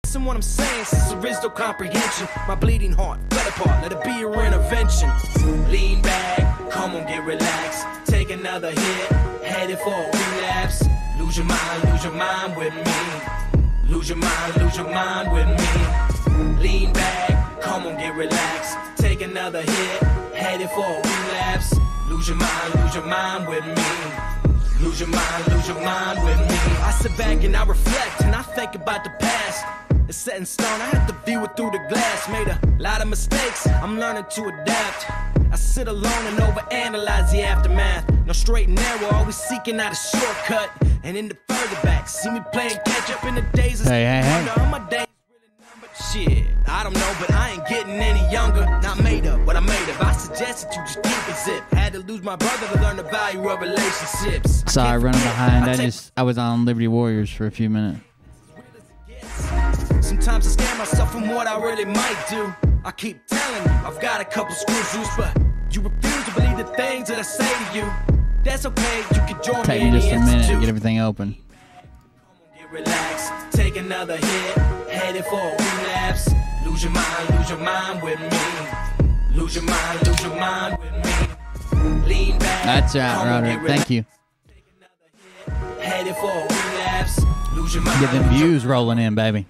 Listen what I'm saying, since there is no comprehension. My bleeding heart, fell apart, let it be your intervention. Lean back, come on, get relaxed. Take another hit, headed for a relapse. Lose your mind with me. Lose your mind with me. Lean back, come on, get relaxed. Take another hit, headed for a relapse. Lose your mind with me. Lose your mind with me. I sit back and I reflect and I think about the past. It's set in stone, I have to view it through the glass. Made a lot of mistakes, I'm learning to adapt. I sit alone and overanalyze the aftermath. No straight and narrow, always seeking out a shortcut. And in the further back, see me playing catch up in the days of my days really numbered. Shit, I don't know, but I ain't getting any younger. Not made up, what I made up. I suggest that you just keep it zip. Had to lose my brother to learn the value of relationships. Sorry, running behind. I was on Liberty Warriors for a few minutes. Sometimes I scare myself from what I really might do. I keep telling you, I've got a couple screws loose, but you refuse to believe the things that I say to you. That's okay, you can join Take me me in just the a minute to institute. get everything open. Get relaxed, take another hit, headed for a relapse. Lose your mind with me. Lose your mind with me. Lean back. That's right, Roderick. Thank you. Headed for a relapse. Lose your mind. Get them views rolling in, baby.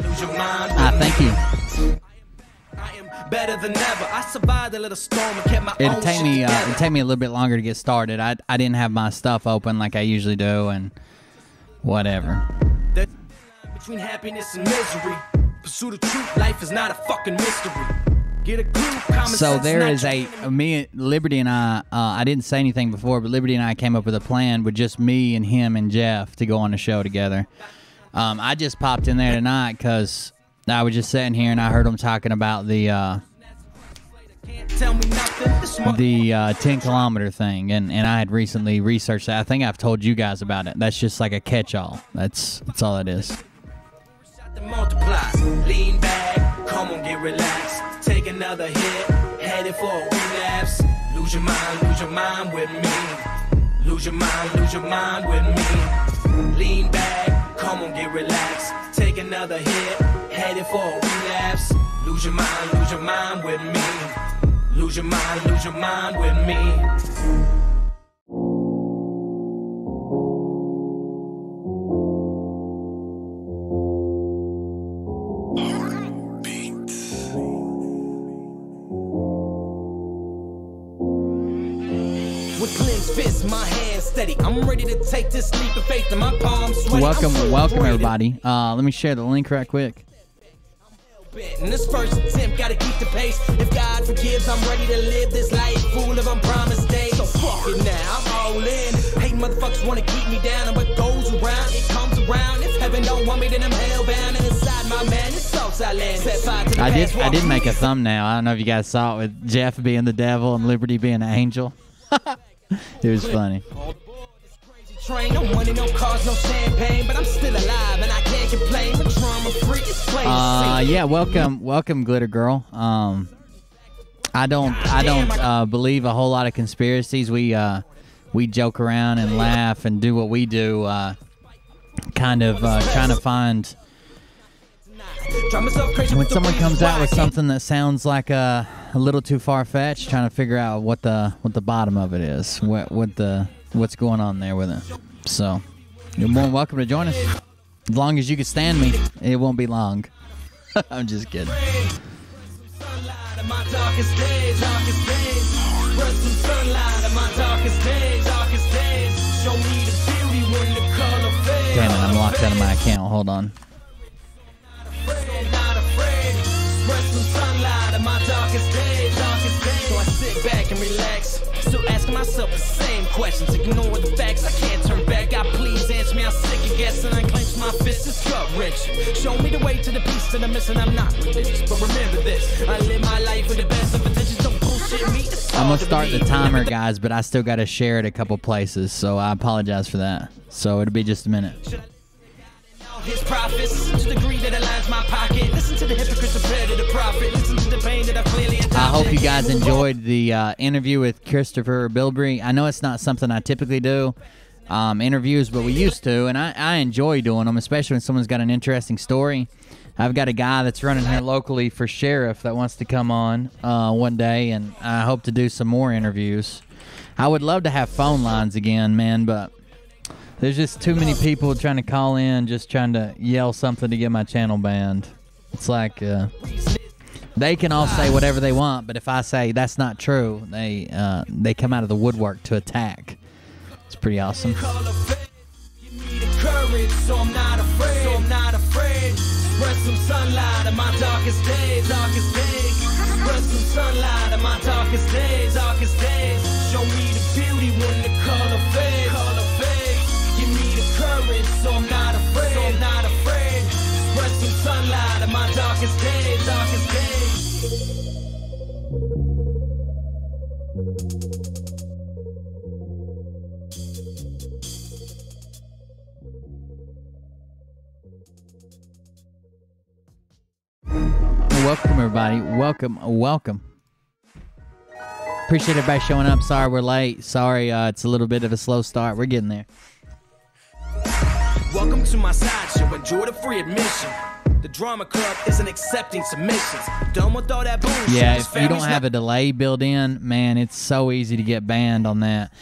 Lose your mind. Thank you. I am better than ever. I survived a little storm and kept my It'd own take shit me together. it'd take me a little bit longer to get started. I didn't have my stuff open like I usually do, and whatever. There's a line between happiness and misery. Pursue the truth. Life is not a fucking mystery. Get a clue. Common So sense there not is me, Liberty, and I didn't say anything before, but Liberty and I came up with a plan with just me and him and Jeff to go on the show together. I just popped in there tonight because I was just sitting here and I heard him talking about the Tell me nothing. This 10-kilometer thing, and I had recently researched that. I think I've told you guys about it. That's just like a catch-all. That's all it is. to multiply. Lean back, come on, get relaxed. Take another hit, headed for a relapse. Lose your mind with me. Lose your mind with me. Lean back, come on, get relaxed. Take another hit, headed for a relapse. Lose your mind with me. Lose your mind with me. With clenched fists, my hands steady. I'm ready to take this leap of faith in my palms. Sweaty. Welcome everybody. Let me share the link right quick. In this first attempt, gotta keep the pace. If God forgives, I'm ready to live this life full of unpromised days. So fuck it now, I'm all in. Hate motherfuckers wanna keep me down, and what goes around, it comes around. If heaven don't want me, then I'm hellbound. And inside my man, it's Southside land. Set fire to the past, I did walk make a through thumbnail. I don't know if you guys saw it with Jeff being the devil and Liberty being an angel. It was funny. Train, no money, no cars, no champagne, but I'm still alive and I can't complain. I'm trauma free, it's plain to see. Yeah, welcome, Glitter Girl. I don't believe a whole lot of conspiracies. We joke around and laugh and do what we do, kind of trying to find when someone comes out with something that sounds like a little too far-fetched, trying to figure out what the bottom of it is, what's going on there with it. So you're more than welcome to join us. As long as you can stand me, it won't be long. I'm just kidding. Damn it, I'm locked out of my account. Hold on. So I sit back and relax, still asking myself the same questions. Ignore the facts, I can't turn back. God, please answer me. I'm sick of guessing. I clench my fist, it's gut wrenching. Show me the way to the peace that I'm missing. I'm not religious, but remember this: I live my life with the best of intentions. Don't bullshit me. I'm gonna start the timer, guys, but I still got to share it a couple places, so I apologize for that. So it'll be just a minute. His prophets, to the greed that aligns my pocket. Listen to the hypocrites compared to the prophet. Listen to the pain that I clearly adopted. I hope you guys enjoyed the interview with Christopher Bilbrey. I know it's not something I typically do, interviews, but we used to, and I enjoy doing them, especially when someone's got an interesting story. I've got a guy that's running here locally for sheriff that wants to come on one day, and I hope to do some more interviews. I would love to have phone lines again, man, but there's just too many people trying to call in, just trying to yell something to get my channel banned. It's like they can all say whatever they want, but if I say that's not true, they come out of the woodwork to attack. It's pretty awesome. Courage, so I'm not afraid. Spread some sunlight in my darkest days. Spread some sunlight in my darkest days. Show me the beauty when the color fades. Give me the courage, so I'm not afraid. Spread some sunlight in my darkest days. Welcome, everybody. Welcome. Appreciate everybody showing up. Sorry we're late. Sorry it's a little bit of a slow start. We're getting there. Welcome to my sideshow. Enjoy the free admission. The drama club isn't accepting submissions. Done with all that bullshit. Yeah, if you don't have a delay built in, man, it's so easy to get banned on that.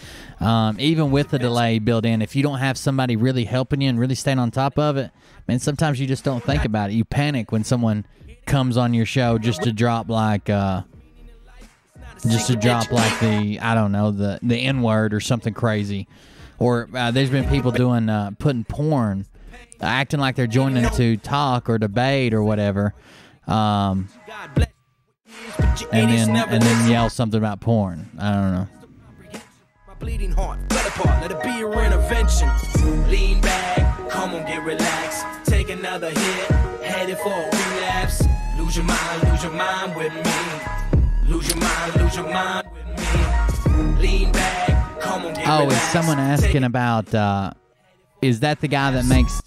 Even with the delay built in, if you don't have somebody really helping you and really staying on top of it, man, sometimes you just don't think about it. You panic when someone comes on your show just to drop like the I don't know, the N-word or something crazy. Or there's been people doing putting porn, acting like they're joining to talk or debate or whatever, and then yell something about porn. I don't know. My bleeding heart, let apart, let it be your intervention. Lean back, come on, get relaxed. Take another hit, headed for a relapse. Lose your mind with me. Lose your mind with me. Lean back, come on, get relaxed. Oh, is someone asking about? Is that the guy that makes?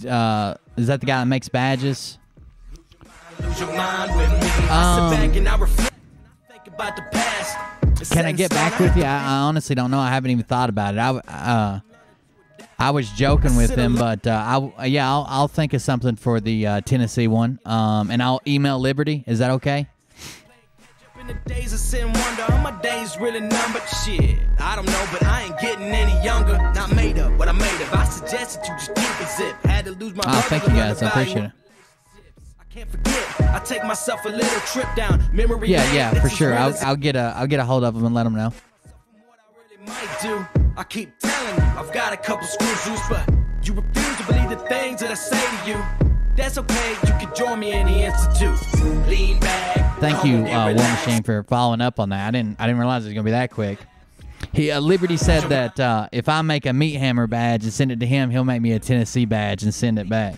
Is that the guy that makes badges? Lose your mind with me. I sit back and I reflect. Think about the past. Can I get back with you? I honestly don't know. I haven't even thought about it. I was joking with him, but I'll think of something for the Tennessee one, and I'll email Liberty. Is that okay? In the days of sin wonder, are my days really numbered? Shit, I don't know, but I ain't getting any younger. Not made up, but I made up. I suggested you just keep it zip. Had to lose my brother. Thank you guys. I appreciate it. I can't forget. I take myself a little trip down memory lane. Yeah, for sure. I'll get a hold of them and let them know. Might do. I keep telling you, I've got a couple screws loose, but you refuse to believe the things that I say to you. That's okay, you can join me in the institute. Lean back. Thank you, War Machine, for following up on that. I didn't realize it was gonna be that quick. Liberty said that if I make a Meat Hammer badge and send it to him, he'll make me a Tennessee badge and send it back.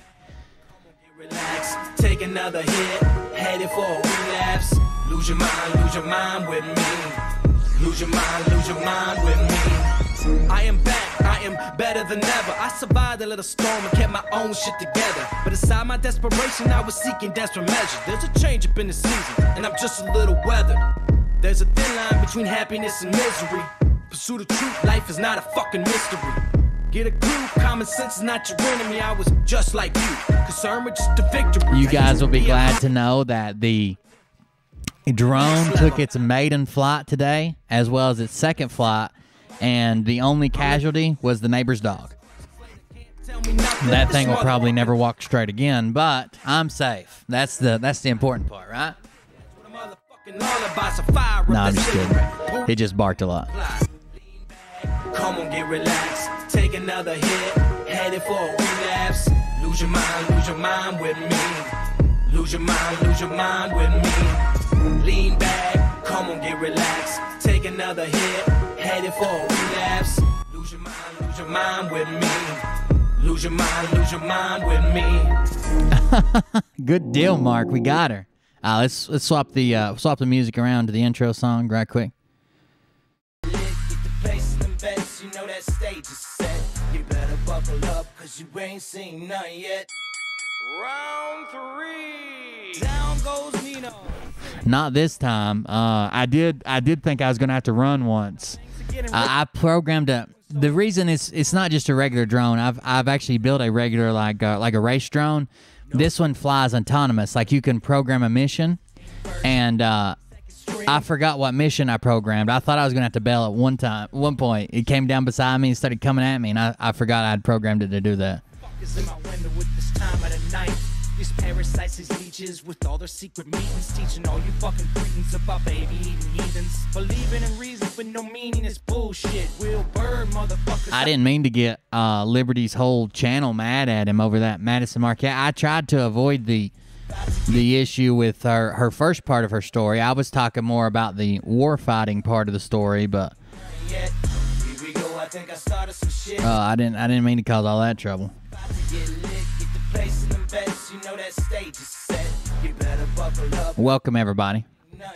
Relax, take another hit, headed for a relapse. Lose your mind with me. Lose your mind with me. I am back, I am better than ever. I survived a little storm and kept my own shit together. But inside my desperation, I was seeking desperate measures. There's a change up in the season, and I'm just a little weathered. There's a thin line between happiness and misery. Pursue the truth, life is not a fucking mystery. Get a clue, common sense is not your enemy. I was just like you, concerned with just the victory. You guys will be glad to know that the drone took its maiden flight today, as well as its second flight, and the only casualty was the neighbor's dog. That thing will probably never walk straight again, but I'm safe. That's the important part, right? No, I'm just kidding. It just barked a lot. Come on, get relaxed. Take another hit, headed for a relapse. Lose your mind with me. Lose your mind with me. Lean back, come on, get relaxed. Take another hit, headed for a relapse. Lose your mind with me. Lose your mind with me. Good deal, Mark. We got her. Let's swap the music around to the intro song right quick. You know that stage is set. You better buckle up, cause you ain't seen none yet. Round 3. Down goes Nino. Not this time. I did think I was gonna have to run once. I programmed the reason it's not just a regular drone. I've actually built a regular like a race drone. This one flies autonomous. Like you can program a mission, and I forgot what mission I programmed. I thought I was gonna have to bail at one point. It came down beside me and started coming at me, and I forgot I'd programmed it to do that. These parasites, these leeches, with all their secret meetings, teaching all you fucking cretins about baby eating heathens. Believing in reason with no meaning is bullshit. Will Bird, motherfuckers. I didn't mean to get Liberty's whole channel mad at him over that Madison Marquette. I tried to avoid the issue with her first part of her story. I was talking more about the war fighting part of the story, but I didn't mean to cause all that trouble. Welcome everybody,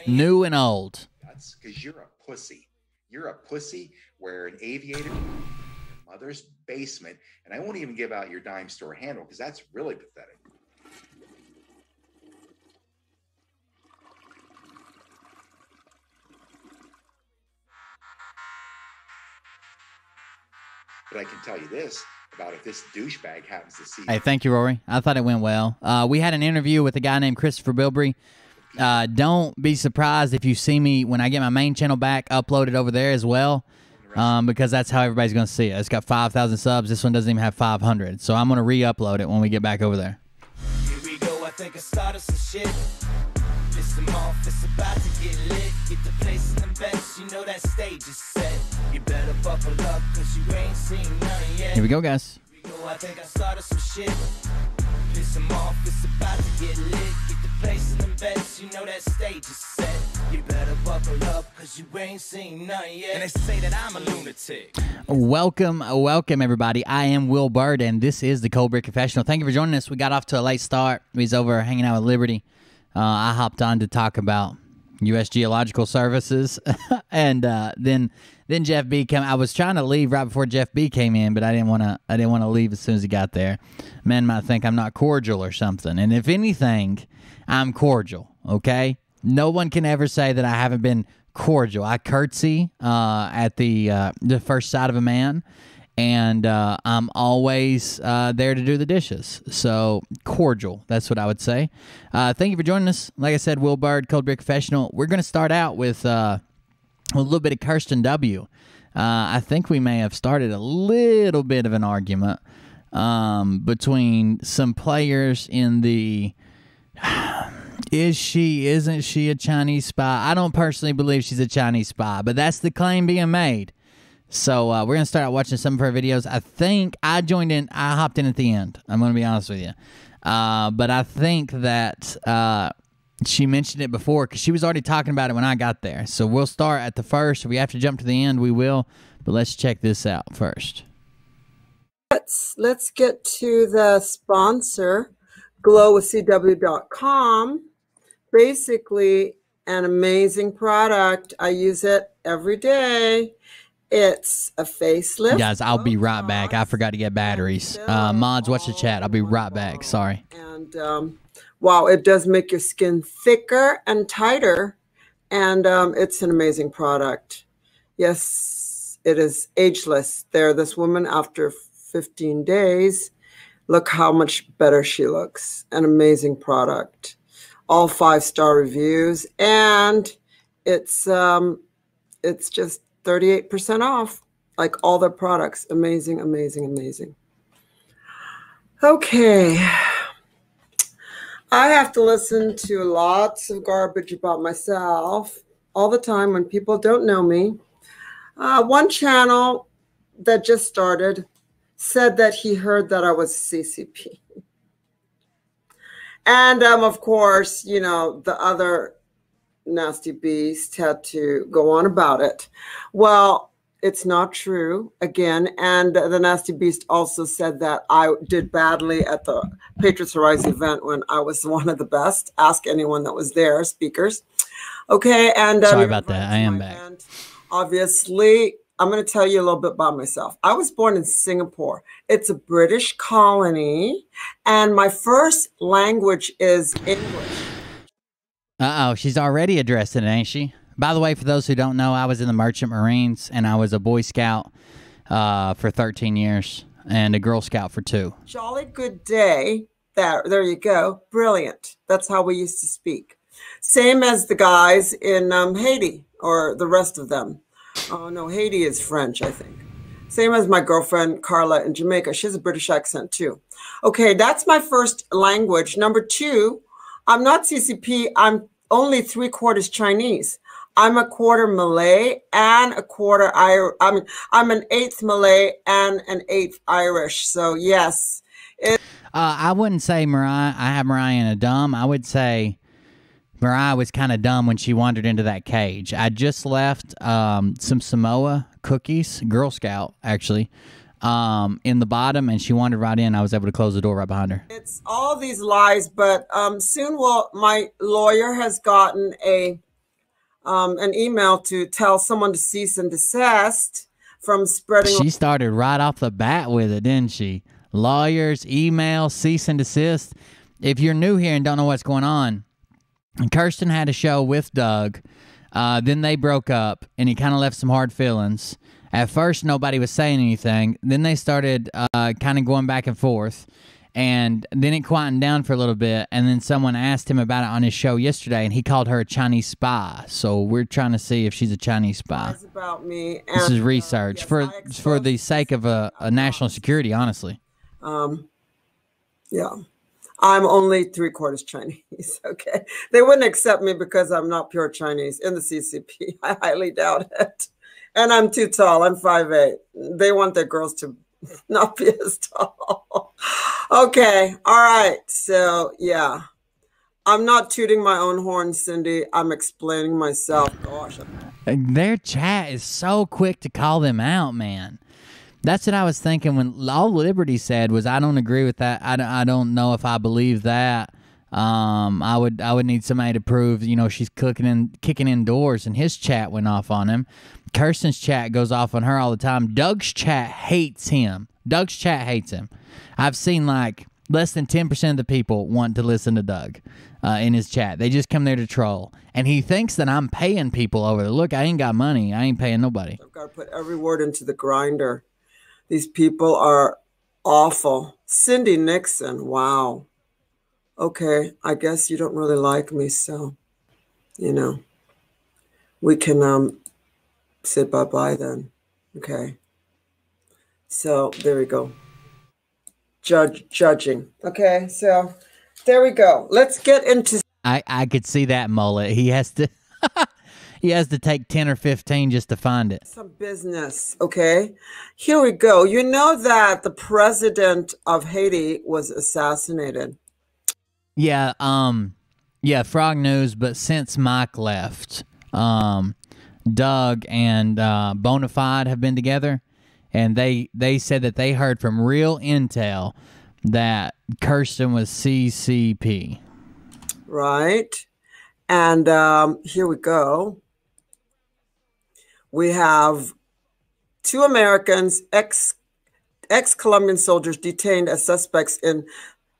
new and old. That's because you're a pussy. You're a pussy. Where an aviator in your mother's basement, and I won't even give out your dime store handle because that's really pathetic. But I can tell you this about if this douchebag happens to see. Hey, thank you, Rory. I thought it went well. We had an interview with a guy named Christopher Bilbrey. Don't be surprised if you see me when I get my main channel back uploaded over there as well, because that's how everybody's going to see it. It's got 5,000 subs. This one doesn't even have 500, so I'm going to re-upload it when we get back over there. Here we go. I think I started some shit. Piss them off. It's about to get lit. Get the place in the best. You know that stage is set. You better buckle up, cause you ain't seen none yet. Here we go, guys. Here we go, I think I started some shit. Piss them off, it's about to get lit. Get the place in the best, you know that stage is set. You better buckle up, cause you ain't seen none yet. And they say that I'm a lunatic. Welcome everybody. I am Will Bird, and this is the Cold Break Confessional. Thank you for joining us. We got off to a late start. We was over hanging out with Liberty. I hopped on to talk about U.S. Geological Services, and then Jeff B came. I was trying to leave right before Jeff B came in, but I didn't want to leave as soon as he got there. Men might think I'm not cordial or something, and if anything, I'm cordial. Okay, no one can ever say that I haven't been cordial. I curtsy at the first sight of a man, and I'm always there to do the dishes. So cordial, that's what I would say. Thank you for joining us. Like I said, Will Bird, Cold Break Confessional. We're going to start out with a little bit of Kirsten W. I think we may have started a little bit of an argument between some players in the isn't she a Chinese spy? I don't personally believe she's a Chinese spy, but that's the claim being made. So we're going to start out watching some of her videos. I think I hopped in at the end. I'm going to be honest with you. But I think that she mentioned it before because she was already talking about it when I got there. So we'll start at the first. If we have to jump to the end, we will. But let's check this out first. Let's get to the sponsor, glowwithcw.com. Basically, an amazing product. I use it every day. It's a facelift. Guys, I'll be right back. I forgot to get batteries. Mods, watch the chat. I'll be right back. Sorry. And wow, it does make your skin thicker and tighter. And it's an amazing product. Yes, it is ageless. There, this woman, after 15 days, look how much better she looks. An amazing product. All 5-star reviews. And it's just 38% off, like all their products. Amazing, amazing, amazing. Okay. I have to listen to lots of garbage about myself all the time when people don't know me. One channel that just started said that he heard that I was CCP. And of course, you know, the other Nasty Beast had to go on about it. Well, it's not true again. And the Nasty Beast also said that I did badly at the Patriots Horizon event when I was one of the best. Ask anyone that was there, speakers. Okay. And sorry about that. I am back. Event. Obviously, I'm going to tell you a little bit about myself. I was born in Singapore. It's a British colony. And my first language is English. Uh-oh, she's already addressing it, ain't she? By the way, for those who don't know, I was in the Merchant Marines, and I was a Boy Scout for 13 years and a Girl Scout for 2. Jolly good day. There you go. Brilliant. That's how we used to speak. Same as the guys in Haiti, or the rest of them. Oh, no, Haiti is French, I think. Same as my girlfriend, Carla, in Jamaica. She has a British accent, too. Okay, that's my first language. Number 2, I'm not CCP. I'm only 3/4 Chinese. I'm a quarter Malay and a quarter Irish. I'm an 1/8 Malay and an 1/8 Irish. So, yes. I wouldn't say Mariah. I have Mariah in a dumb. I would say Mariah was kind of dumb when she wandered into that cage. I just left some Samoa cookies, Girl Scout, actually, in the bottom, and she wandered right in. I was able to close the door right behind her. It's all these lies, but soon my lawyer has gotten an email to tell someone to cease and desist from spreading. She started right off the bat with it, didn't she? Lawyers, email, cease and desist. If you're new here and don't know what's going on, Kirsten had a show with Doug. Then they broke up, and he kind of left some hard feelings. At first, nobody was saying anything. Then they started kind of going back and forth. And then it quieted down for a little bit, and then someone asked him about it on his show yesterday, and he called her a Chinese spy. So we're trying to see if she's a Chinese spy. About me. And, this is research yes, for the sake of a national security, honestly. Yeah. I'm only 3/4 Chinese, okay? They wouldn't accept me because I'm not pure Chinese in the CCP. I highly doubt it. And I'm too tall. I'm 5'8". They want their girls to not be as tall. Okay. All right. So, yeah. I'm not tooting my own horn, Cindy. I'm explaining myself. Gosh. Their chat is so quick to call them out, man. That's what I was thinking when all Liberty said was, I don't agree with that. I don't know if I believe that. I would need somebody to prove, she's kicking indoors, and his chat went off on him. Kirsten's chat goes off on her all the time. Doug's chat hates him. I've seen like less than 10% of the people want to listen to Doug in his chat. They just come there to troll. And he thinks that I'm paying people over there. Look, I ain't got money. I ain't paying nobody. I've got to put every word into the grinder. These people are awful. Cindy Nixon, wow. Okay, I guess you don't really like me, so, we can say bye-bye then. Okay. So, there we go. Judging. Okay, so, there we go. Let's get into... I could see that mullet. He has to... He has to take 10 or 15 just to find it. Some business, okay? Here we go. You know that the president of Haiti was assassinated. Yeah, Frog News, but since Mike left, Doug and Bonafide have been together, and they said that they heard from real intel that Kirsten was CCP. Right. And here we go. We have 2 Americans, ex-Colombian soldiers detained as suspects in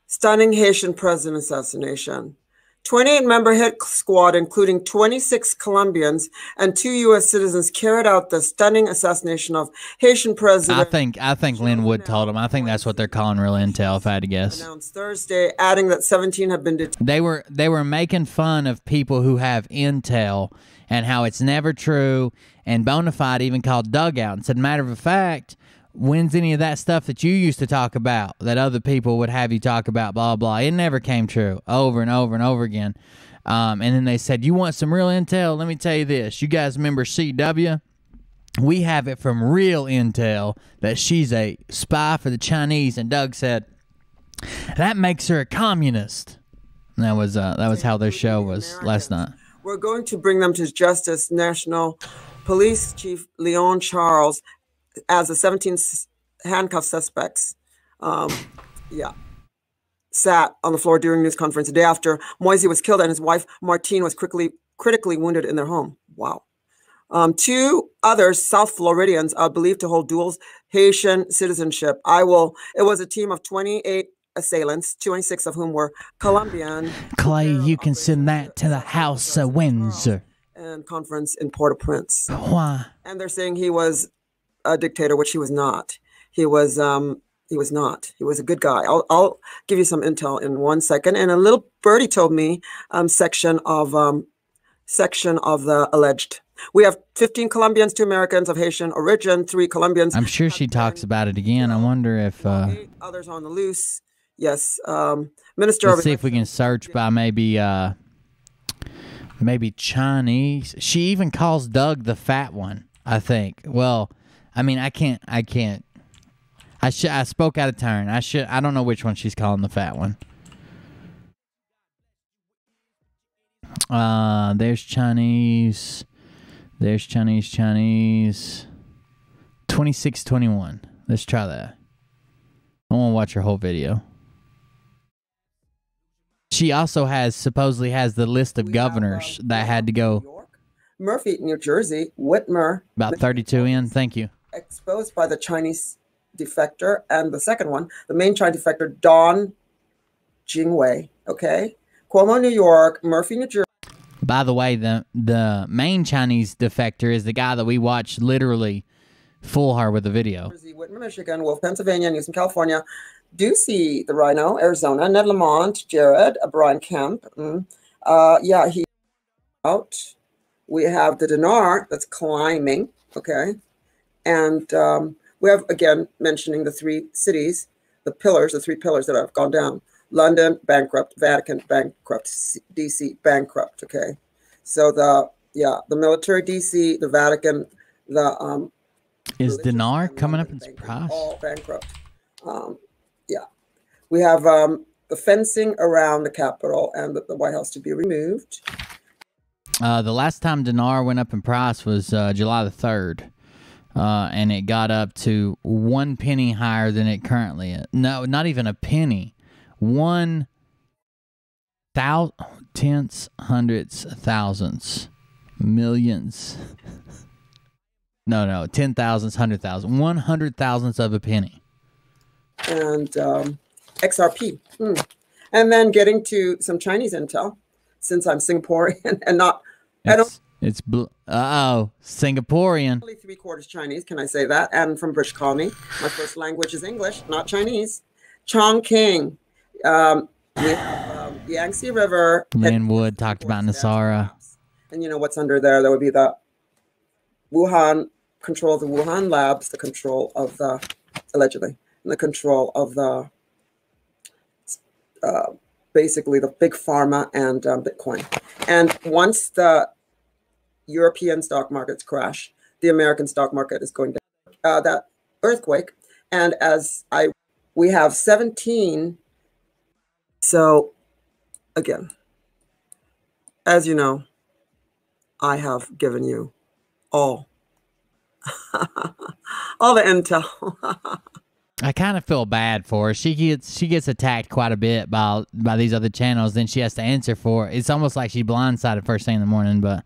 stunning Haitian president assassination. 28-member hit squad, including 26 Colombians and 2 U.S. citizens, carried out the stunning assassination of Haitian president. I think Lynn Wood told them. I think that's what they're calling real intel, if I had to guess. Announced Thursday, adding that 17 have been detained. They were making fun of people who have intel and how it's never true. And Bonafide even called Doug out and said, matter of fact, when's any of that stuff that you used to talk about that other people would have you talk about, blah, blah. It never came true, over and over and over again. And then they said, you want some real intel? Let me tell you this. You guys remember CW? We have it from real intel that she's a spy for the Chinese. And Doug said, that makes her a communist. And that was how their show was last night. We're going to bring them to justice. National Police Chief Leon Charles, as the 17 handcuffed suspects, sat on the floor during news conference the day after Moisey was killed and his wife Martine was critically wounded in their home. Wow. 2 others, South Floridians, are believed to hold dual Haitian citizenship. It was a team of 28 assailants, 26 of whom were Colombian. Clay, you can send that to the House of Windsor. And conference in Port-au-Prince. Why? And they're saying he was a dictator, which he was not. He was not. He was a good guy. I'll give you some intel in 1 second. And a little birdie told me section of the alleged. We have 15 Colombians, 2 Americans of Haitian origin, 3 Colombians. I'm sure she talks about it again. I wonder if 8 others on the loose. Yes, Minister. Let's see if we can search by maybe Chinese. She even calls Doug the fat one, I think. Well, I mean, I can't. I spoke out of turn. I don't know which one she's calling the fat one. There's Chinese. There's Chinese. 2621. Let's try that. I want to watch her whole video. She also supposedly has the list of governors that had to go. York, Murphy, New Jersey, Whitmer. About 32 in. Thank you. Exposed by the Chinese defector, and the second one, the main Chinese defector, Don Jingwei. Okay, Cuomo, New York, Murphy, New Jersey. By the way, the main Chinese defector is the guy that we watched literally fool her with the video. Whitmer, Michigan, Wolf, Pennsylvania, Newsom, California, Ducey, the Rhino, Arizona, Ned Lamont, Jared, Brian Kemp. Yeah, he out. We have the dinar that's climbing. Okay, and we have, again, mentioning the 3 cities, the 3 pillars that have gone down. London, bankrupt. Vatican, bankrupt. DC, bankrupt. Okay. So the military, DC, the Vatican, the is dinar coming up in price? All bankrupt. Yeah. We have the fencing around the Capitol and the White House to be removed. The last time dinar went up in price was July the 3rd. And it got up to 1 penny higher than it currently is. No, not even a penny. 1 tenths, hundreds, thousands, millions. No, 10,000s, 100,000. 100,000ths of a penny. And XRP. And then getting to some Chinese intel, since I'm Singaporean and not. It's Singaporean. Only 3/4 Chinese, can I say that? And from British colony. My first language is English, not Chinese. Chongqing. We have the Yangtze River. Lynn Wood talked about Nasara. And you know what's under there? That would be the Wuhan, control of the Wuhan labs, the control of the, allegedly, the control of the, basically the big pharma and Bitcoin. And once the European stock markets crash, the American stock market is going down. That earthquake. And we have 17. So again, as you know, I have given you all the intel. I kind of feel bad for her. She gets attacked quite a bit by these other channels. Then she has to answer for it. It's almost like she blindsided first thing in the morning. But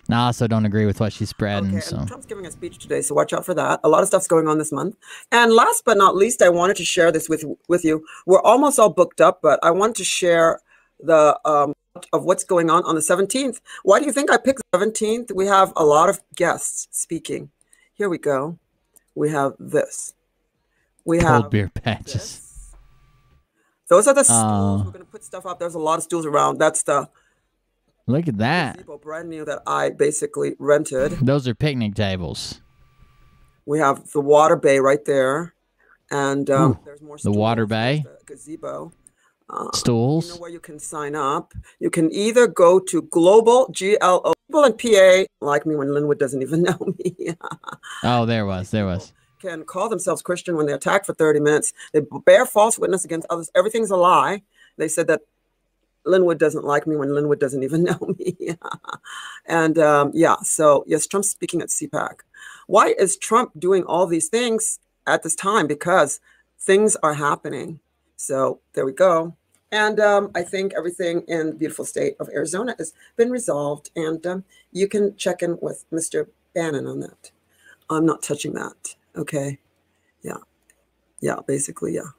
I also don't agree with what she's spreading. Okay, so Trump's giving a speech today, so watch out for that. A lot of stuff's going on this month. And last but not least, I wanted to share this with you. We're almost all booked up, but I want to share the of what's going on the 17th. Why do you think I picked the 17th? We have a lot of guests speaking. Here we go. We have this. We have cold beer patches. This. Those are the stools. We're going to put stuff up. There's a lot of stools around. That's the look at that. Gazebo, brand new, that I basically rented. Those are picnic tables. We have the water bay right there. And there's more stools. The water bay. The gazebo. Stools. You know where you can sign up. You can either go to Global, GLO, Global and PA, like me when Linwood doesn't even know me. Oh, there was. Can call themselves Christian when they attack for 30 minutes. They bear false witness against others. Everything's a lie. They said that Linwood doesn't like me when Linwood doesn't even know me. And so yes, Trump's speaking at CPAC. Why is Trump doing all these things at this time? Because things are happening. So there we go. And I think everything in the beautiful state of Arizona has been resolved. And you can check in with Mr. Bannon on that. I'm not touching that. Okay. Yeah, basically, yeah.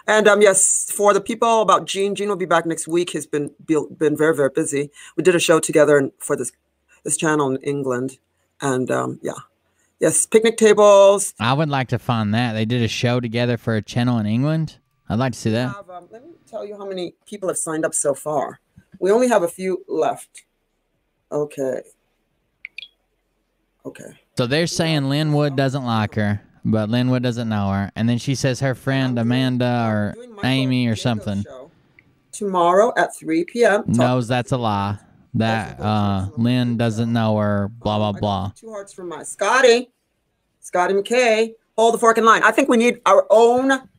And yes, for the people about Gene will be back next week. He's been very, very busy. We did a show together for this channel in England. And Yes, picnic tables. I would like to find that. They did a show together for a channel in England. I'd like to see that. Let me tell you how many people have signed up so far. We only have a few left. Okay. So they're saying Linwood doesn't like her, but Linwood doesn't know her. And then she says her friend Amanda or Amy or something tomorrow at 3 p.m. knows that's a lie. That Lynn doesn't know her, blah, blah, blah. 2 hearts from my Scotty McKay. Hold the fork in line. I think we need our own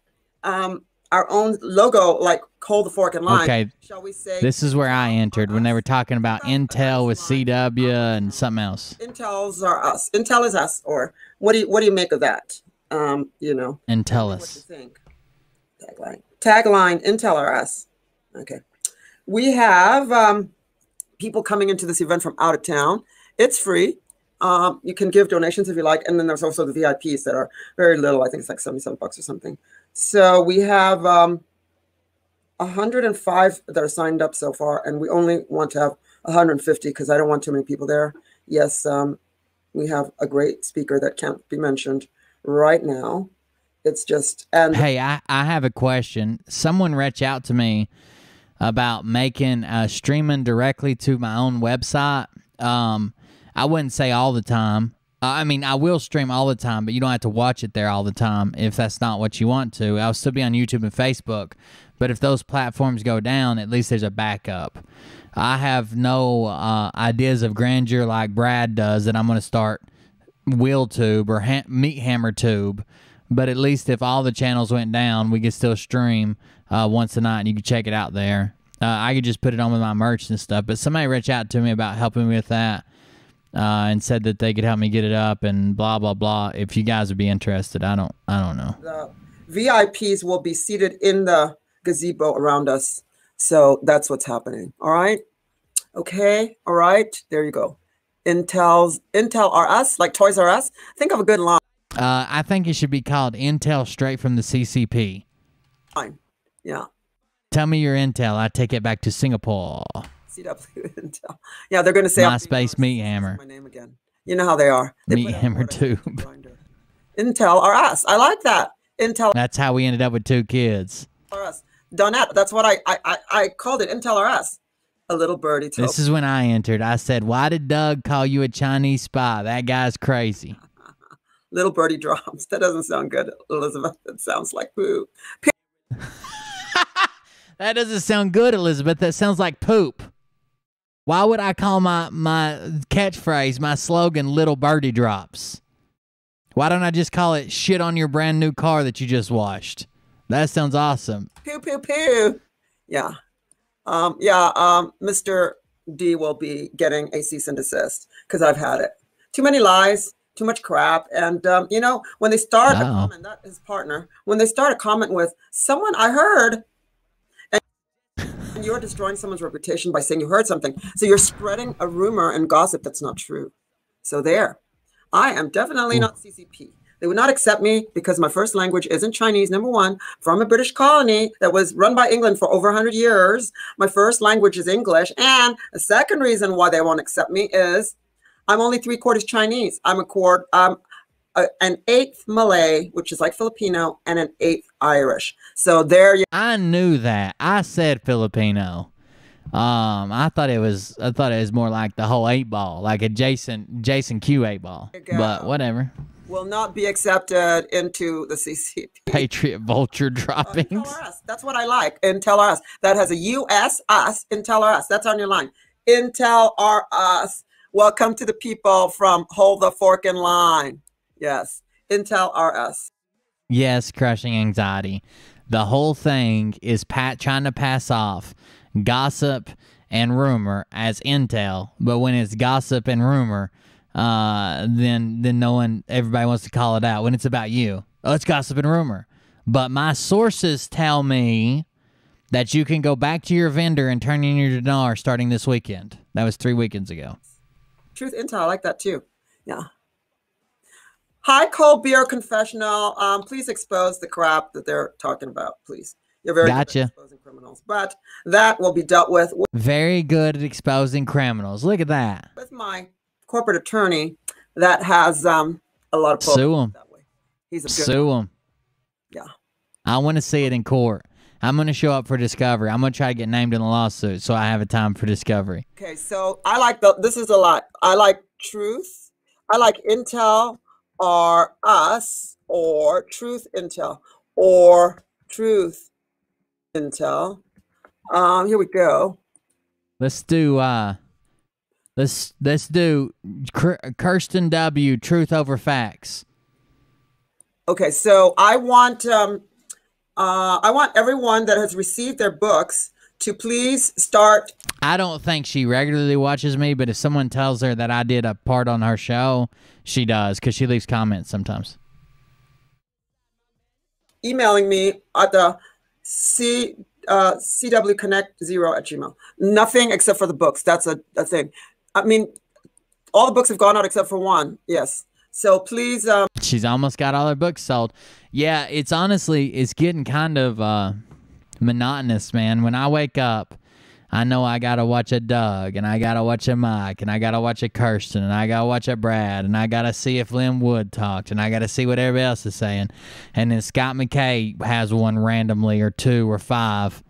logo, like Hold the Fork in Line. Okay, shall we say? This is where I entered when they were talking about Intel with CW and something else. Intel's are us. Intel is us. Or what do you make of that? Intel us. What do you think? Tagline. Intel are us. Okay. We have people coming into this event from out of town. It's free. You can give donations if you like, and then there's also the VIPs that are very little. I think it's like $77 or something. So we have 105 that are signed up so far, and we only want to have 150 because I don't want too many people there. Yes, we have a great speaker that can't be mentioned right now. It's just hey, I have a question. Someone reached out to me about making streaming directly to my own website. I wouldn't say all the time. I mean, I will stream all the time, but you don't have to watch it there all the time if that's not what you want to. I'll still be on YouTube and Facebook, but if those platforms go down, at least there's a backup. I have no ideas of grandeur like Brad does that I'm going to start WillTube or Meat Hammer Tube, but at least if all the channels went down, we could still stream once a night, and you could check it out there. I could just put it on with my merch and stuff, but somebody reached out to me about helping me with that. And said that they could help me get it up and blah blah blah. If you guys would be interested, I don't know. The VIPs will be seated in the gazebo around us, so that's what's happening. All right, okay, all right. There you go. Intel are us, like Toys R Us. Think of a good line. I think it should be called Intel straight from the CCP. Fine. Yeah. Tell me your Intel. I take it back to Singapore. CW Intel. Yeah, they're going to say MySpace Meat Hammer. My name again. You know how they are. Meat Hammer Tube. Intel are us. I like that. Intel. That's how we ended up with 2 kids. Are us. Donette. That's what I called it. Intel are us. A little birdie. This is when I entered. I said, "Why did Doug call you a Chinese spy? That guy's crazy." Little birdie drops. That doesn't sound good, Elizabeth. That sounds like poo. That doesn't sound good, Elizabeth. That sounds like poop. Why would I call my catchphrase, my slogan, Little Birdie Drops? Why don't I just call it shit on your brand new car that you just washed? That sounds awesome. Pew, pew, pew. Yeah. Mr. D will be getting a cease and desist because I've had it. Too many lies, too much crap. And, when they start a comment, that is partner, when they start a comment with someone I heard, you're destroying someone's reputation by saying you heard something. So you're spreading a rumor and gossip that's not true. So there. I am definitely not CCP. They would not accept me because my first language isn't Chinese, number one, from a British colony that was run by England for over 100 years. My first language is English. And the second reason why they won't accept me is I'm only 3/4 Chinese. I'm an 1/8 Malay, which is like Filipino, and an 1/8 Irish. So there you. I knew that. I said Filipino. I thought it was more like the whole 8-ball, like a Jason Q 8-ball. But whatever. Will not be accepted into the CCP. Patriot Vulture droppings. Intel RS. That's what I like. Intel RS. That has a US us. Intel RS. That's on your line. Intel RS. Welcome to the people from Hold the Fork in Line. Yes. Intel RS. Yes, crushing anxiety. The whole thing is Pat trying to pass off gossip and rumor as intel, but when it's gossip and rumor, then everybody wants to call it out when it's about you. Oh, it's gossip and rumor. But my sources tell me that you can go back to your vendor and turn in your dinar starting this weekend. That was 3 weekends ago. Truth Intel, I like that too. Yeah. Hi, Cold Beer Confessional. Please expose the crap that they're talking about, please. You're very good at exposing criminals, but that will be dealt with. Very good at exposing criminals. Look at that. With my corporate attorney that has a a lot of Sue him. that way. He's a good Sue him. Yeah. I want to see it in court. I'm going to show up for discovery. I'm going to try to get named in the lawsuit so I have a time for discovery. Okay, so I like this is a lot. I like truth. I like Intel or us or truth Intel or truth Intel. Here we go. Let's do let's do Kirsten W. Truth over facts. Okay, so I want everyone that has received their books to please start. I don't think she regularly watches me, but if someone tells her that I did a part on her show, she does, because she leaves comments sometimes. Emailing me at the cwconnect0@gmail. Nothing except for the books. That's a thing. I mean, all the books have gone out except for one. Yes. So please. She's almost got all her books sold. Yeah, it's getting kind of monotonous, man. When I wake up, I know I got to watch a Doug, and I got to watch a Mike, and I got to watch a Kirsten, and I got to watch a Brad, and I got to see if Lynn Wood talked, and I got to see what everybody else is saying. And then Scott McKay has one randomly, or two, or five.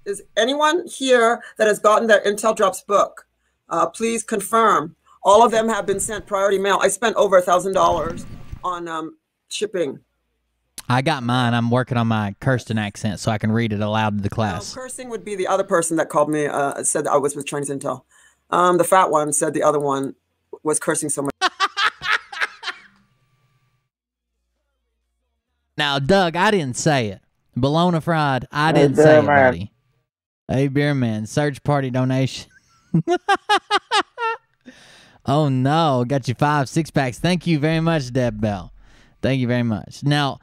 Is anyone here that has gotten their Intel Drops book? Please confirm. All of them have been sent priority mail. I spent over $1,000 on shipping. I got mine. I'm working on my Kirsten accent so I can read it aloud to the class. Cursing would be the other person that called me, said I was with Chinese Intel. The fat one said the other one was cursing so much. Now, Doug, I didn't say it. Bologna fried, I didn't say it, buddy. Hey, beer man, search party donation. Oh, no. Got you 5 6-packs. Thank you very much, Deb Bell. Thank you very much. Now,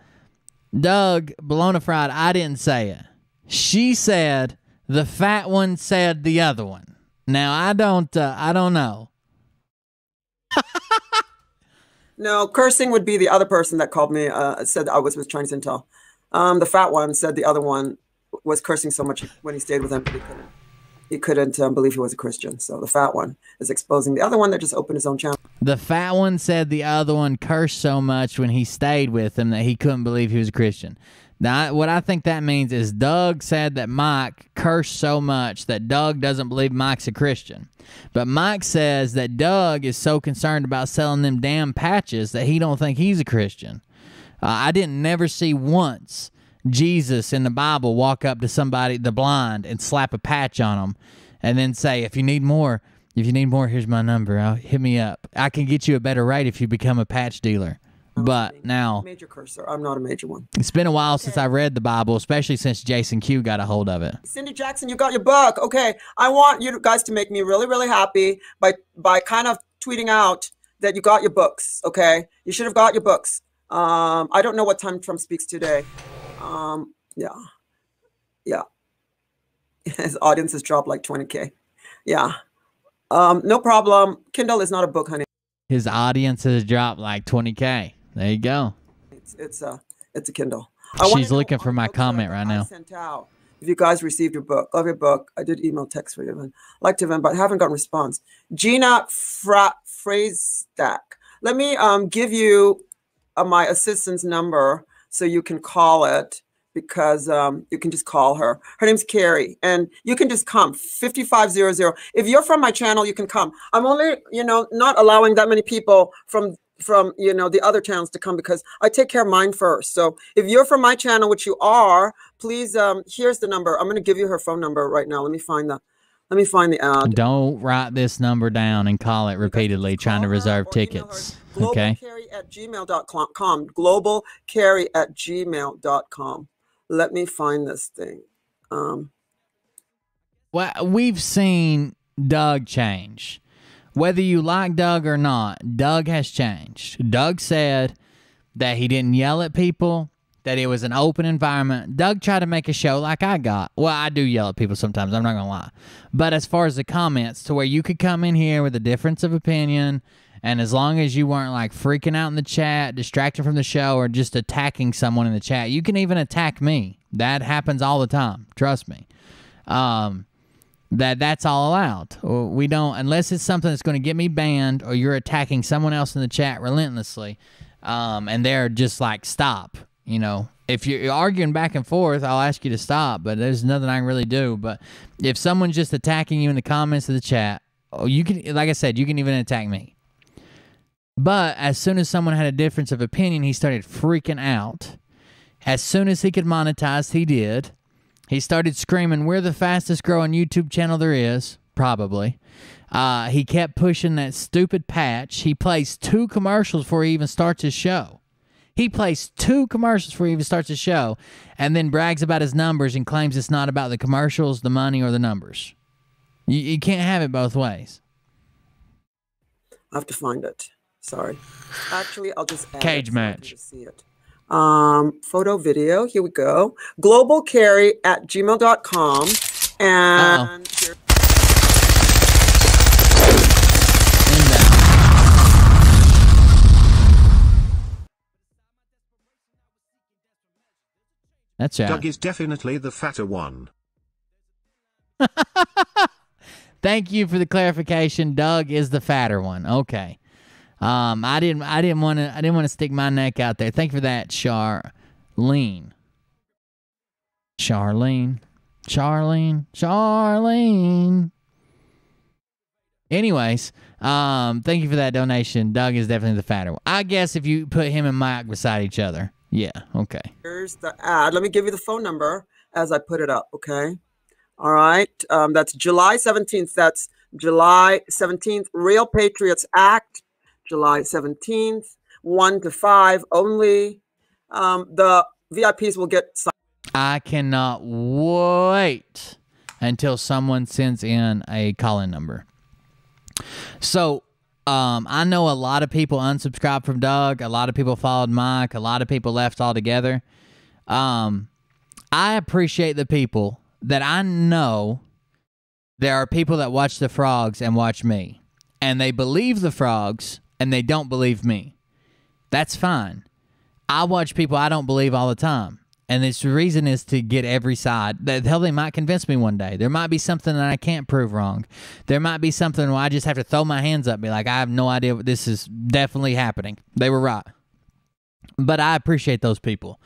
Doug, Bologna fried, I didn't say it. She said the fat one said the other one. Now, I don't know. No, cursing would be the other person that called me, said I was with Chinese Intel. The fat one said the other one was cursing so much when he stayed with him, but he couldn't believe he was a Christian. So the fat one is exposing the other one that just opened his own channel. The fat one said the other one cursed so much when he stayed with him that he couldn't believe he was a Christian. Now, what I think that means is Doug said that Mike cursed so much that Doug doesn't believe Mike's a Christian. But Mike says that Doug is so concerned about selling them damn patches that he don't think he's a Christian. I didn't never see once Jesus in the Bible walk up to somebody, the blind, and slap a patch on them and then say, if you need more, here's my number. Hit me up. I can get you a better rate if you become a patch dealer. But now, major cursor. I'm not a major one. It's been a while since I read the Bible, especially since Jason Q got a hold of it. Cindy Jackson, you got your book. Okay, I want you guys to make me really, really happy by kind of tweeting out that you got your books. Okay, you should have got your books. I don't know what time Trump speaks today. Yeah. His audience has dropped like 20K. Yeah. No problem. Kindle is not a book, honey. His audience has dropped like 20K. There you go. It's a Kindle. She's looking for my comment right now. Sent out. If you guys received your book, love your book. I did email text for you, and like to them, but haven't gotten response. Gina Phrasestack. Let me give you my assistant's number so you can call it, because you can just call her. Her name's Carrie, and you can just come, 5500. If you're from my channel, you can come. I'm only, not allowing that many people from the other channels to come, because I take care of mine first. So if you're from my channel, which you are, please, here's the number. I'm going to give you her phone number right now. Let me find the ad. Don't write this number down and call it repeatedly trying to reserve tickets. Okay. globalcarry@gmail.com. globalcarry@gmail.com. Let me find this thing. Well, we've seen Doug change. Whether you like Doug or not, Doug has changed. Doug said that he didn't yell at people, that it was an open environment. Doug tried to make a show like I got. Well, I do yell at people sometimes, I'm not going to lie. But as far as the comments, to where you could come in here with a difference of opinion, and as long as you weren't like freaking out in the chat, distracted from the show, or just attacking someone in the chat, you can even attack me. That happens all the time. Trust me. That's all allowed. We don't, unless it's something that's going to get me banned, or you're attacking someone else in the chat relentlessly, And they're just like, stop. You know, if you're arguing back and forth, I'll ask you to stop, but there's nothing I can really do. But if someone's just attacking you in the comments of the chat, you can, like I said, you can even attack me. But as soon as someone had a difference of opinion, he started freaking out. As soon as he could monetize, he did. He started screaming, we're the fastest growing YouTube channel there is, probably. He kept pushing that stupid patch. He plays 2 commercials before he even starts his show. He plays 2 commercials before he even starts his show, and then brags about his numbers and claims it's not about the commercials, the money, or the numbers. You can't have it both ways. I have to find it. Sorry. Actually, I'll just add Cage it match. So you can see it. Photo, video. Here we go. globalcarry@gmail.com. And here. That's right. Doug is definitely the fatter one. Thank you for the clarification. Doug is the fatter one. Okay. I didn't want to stick my neck out there. Thank you for that, Charlene. Anyways, thank you for that donation. Doug is definitely the fatter one. I guess if you put him and Mike beside each other. Yeah, okay. Here's the ad. Let me give you the phone number as I put it up, okay? All right. That's July 17th. That's July 17th. Real Patriots Act, July 17th, 1 to 5 only. The VIPs will get signed. I cannot wait until someone sends in a call-in number. So, I know a lot of people unsubscribed from Doug. A lot of people followed Mike. A lot of people left altogether. I appreciate the people that I know. There are people that watch the frogs and watch me. And they believe the frogs and they don't believe me. That's fine. I watch people I don't believe all the time. And this reason is to get every side. Hell, they might convince me one day. There might be something that I can't prove wrong. There might be something where I just have to throw my hands up and be like, I have no idea what this is definitely happening. They were right. But I appreciate those people.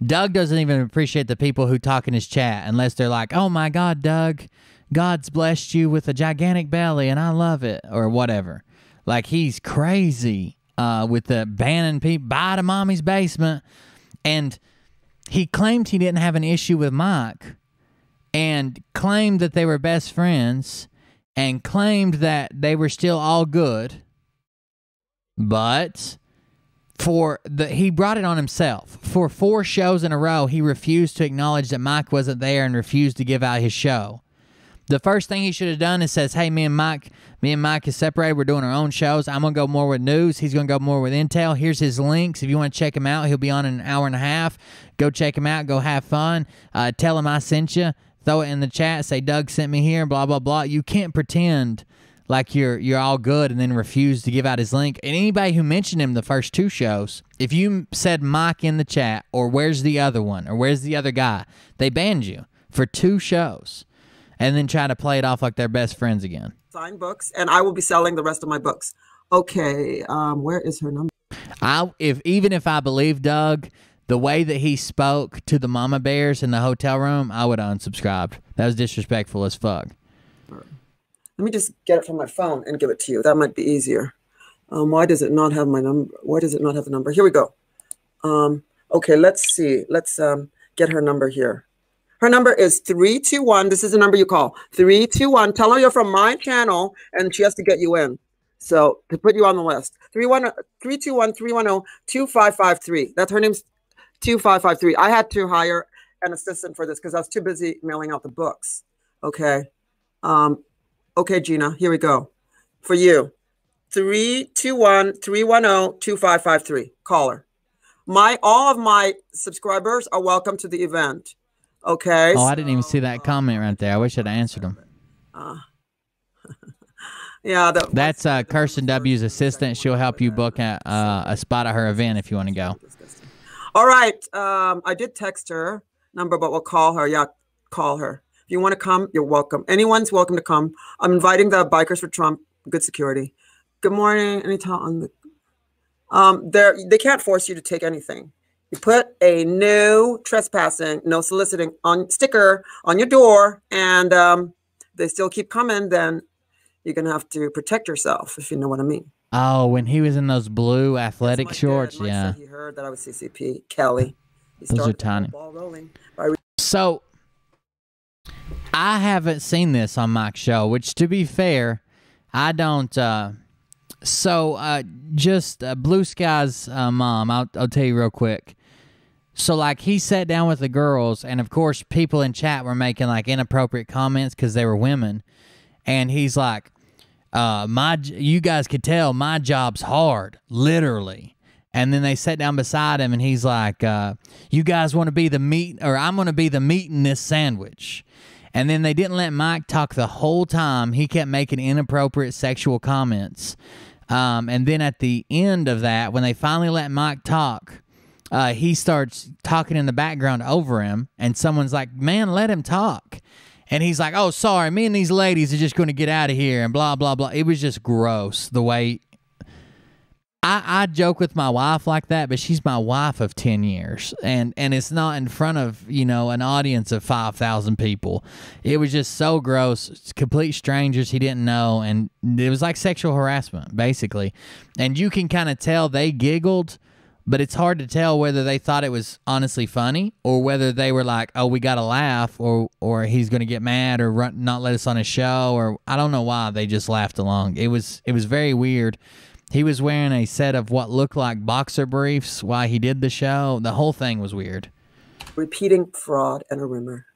Doug doesn't even appreciate the people who talk in his chat unless they're like, oh my God, Doug, God's blessed you with a gigantic belly and I love it, or whatever. Like, he's crazy with the banning people, bye to mommy's basement. And he claimed he didn't have an issue with Mike and claimed that they were best friends and claimed that they were still all good. But he brought it on himself. For 4 shows in a row, he refused to acknowledge that Mike wasn't there and refused to give out his show. The first thing he should have done is says, hey, me and Mike is separated. We're doing our own shows. I'm going to go more with news. He's going to go more with intel. Here's his links. If you want to check him out, he'll be on in an hour and a half. Go check him out. Go have fun. Tell him I sent you. Throw it in the chat. Say Doug sent me here, blah, blah, blah. You can't pretend like you're all good and then refuse to give out his link. And anybody who mentioned him the first 2 shows, if you said Mike in the chat or where's the other one or where's the other guy, they banned you for 2 shows. And then try to play it off like they're best friends again. Sign books, and I will be selling the rest of my books. Okay, where is her number? Even if I believe Doug, the way that he spoke to the mama bears in the hotel room, I would have unsubscribed. That was disrespectful as fuck. Let me just get it from my phone and give it to you. That might be easier. Why does it not have my number? Why does it not have the number? Here we go. Okay, let's see. Let's get her number here. Her number is 321. This is the number you call. 321. Tell her you're from my channel, and she has to get you in. So to put you on the list. 321-310-2553. That's her name's 2553. I had to hire an assistant for this because I was too busy mailing out the books. Okay. Okay, Gina, here we go. For you. 321-310-2553. Call her. All of my subscribers are welcome to the event. Okay. Oh, I didn't even see that comment right there. I wish I'd answered them. Yeah. That's Kirsten W's assistant. She'll help you book a spot at her event if you want to go. All right. I did text her number, but we'll call her. Yeah, call her. If you want to come, you're welcome. Anyone's welcome to come. I'm inviting the Bikers for Trump. Good security. Good morning. Anytime on the They can't force you to take anything. You put a no trespassing, no soliciting on sticker on your door, and they still keep coming. Then you're gonna have to protect yourself, if you know what I mean. Oh, when he was in those blue athletic shorts, Mike yeah. said he heard that I was CCP. Kelly. Those are tiny. Ball rolling. So, I haven't seen this on Mike's show, which, to be fair, I don't. Just Blue Sky's mom, I'll tell you real quick. So, like, he sat down with the girls, and, of course, people in chat were making, like, inappropriate comments because they were women. And he's like, you guys could tell my job's hard, literally. And then they sat down beside him, and he's like, you guys want to be the meat, or I'm going to be the meat in this sandwich. And then they didn't let Mike talk the whole time. He kept making inappropriate sexual comments. And then at the end of that, when they finally let Mike talk, he starts talking in the background over him, and someone's like, man, let him talk. And he's like, oh, sorry, me and these ladies are just going to get out of here, and blah, blah, blah. It was just gross the way... I joke with my wife like that, but she's my wife of 10 years, and it's not in front of, an audience of 5,000 people. It was just so gross. It's complete strangers he didn't know, and it was like sexual harassment, basically. And you can kind of tell they giggled, but it's hard to tell whether they thought it was honestly funny or whether they were like, oh, we got to laugh, or he's going to get mad or not let us on his show, or I don't know why they just laughed along. It was very weird. He was wearing a set of what looked like boxer briefs while he did the show. The whole thing was weird. Repeating fraud and a rumor.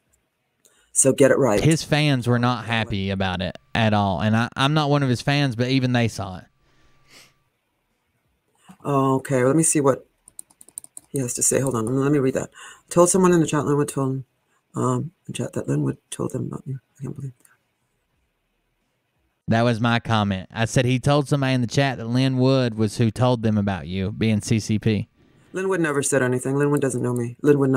So get it right. His fans were not happy about it at all. And I'm not one of his fans, but even they saw it. Okay, let me see what he has to say. Hold on, let me read that. Told someone in the chat, Linwood told in chat that Linwood told them about you. I can't believe that. That was my comment. I said he told somebody in the chat that Lynn Wood was who told them about you being CCP. Linwood never said anything. Linwood doesn't know me. Linwood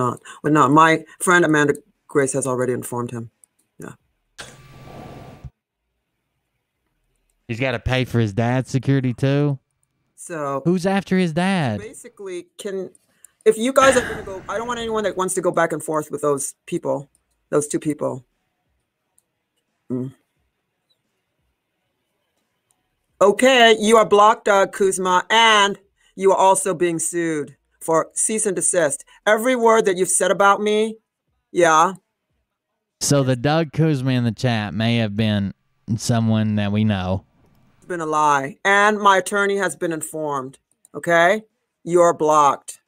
would not. My friend Amanda Grace has already informed him. Yeah. He's got to pay for his dad's security too. So who's after his dad? Basically, if you guys are going to go, I don't want anyone that wants to go back and forth with those people, those two people. Okay, you are blocked, Doug Kuzma, and you are also being sued for cease and desist. Every word that you've said about me, yeah. So the Doug Kuzma in the chat may have been someone that we know. It's been a lie, and my attorney has been informed, okay? You're blocked,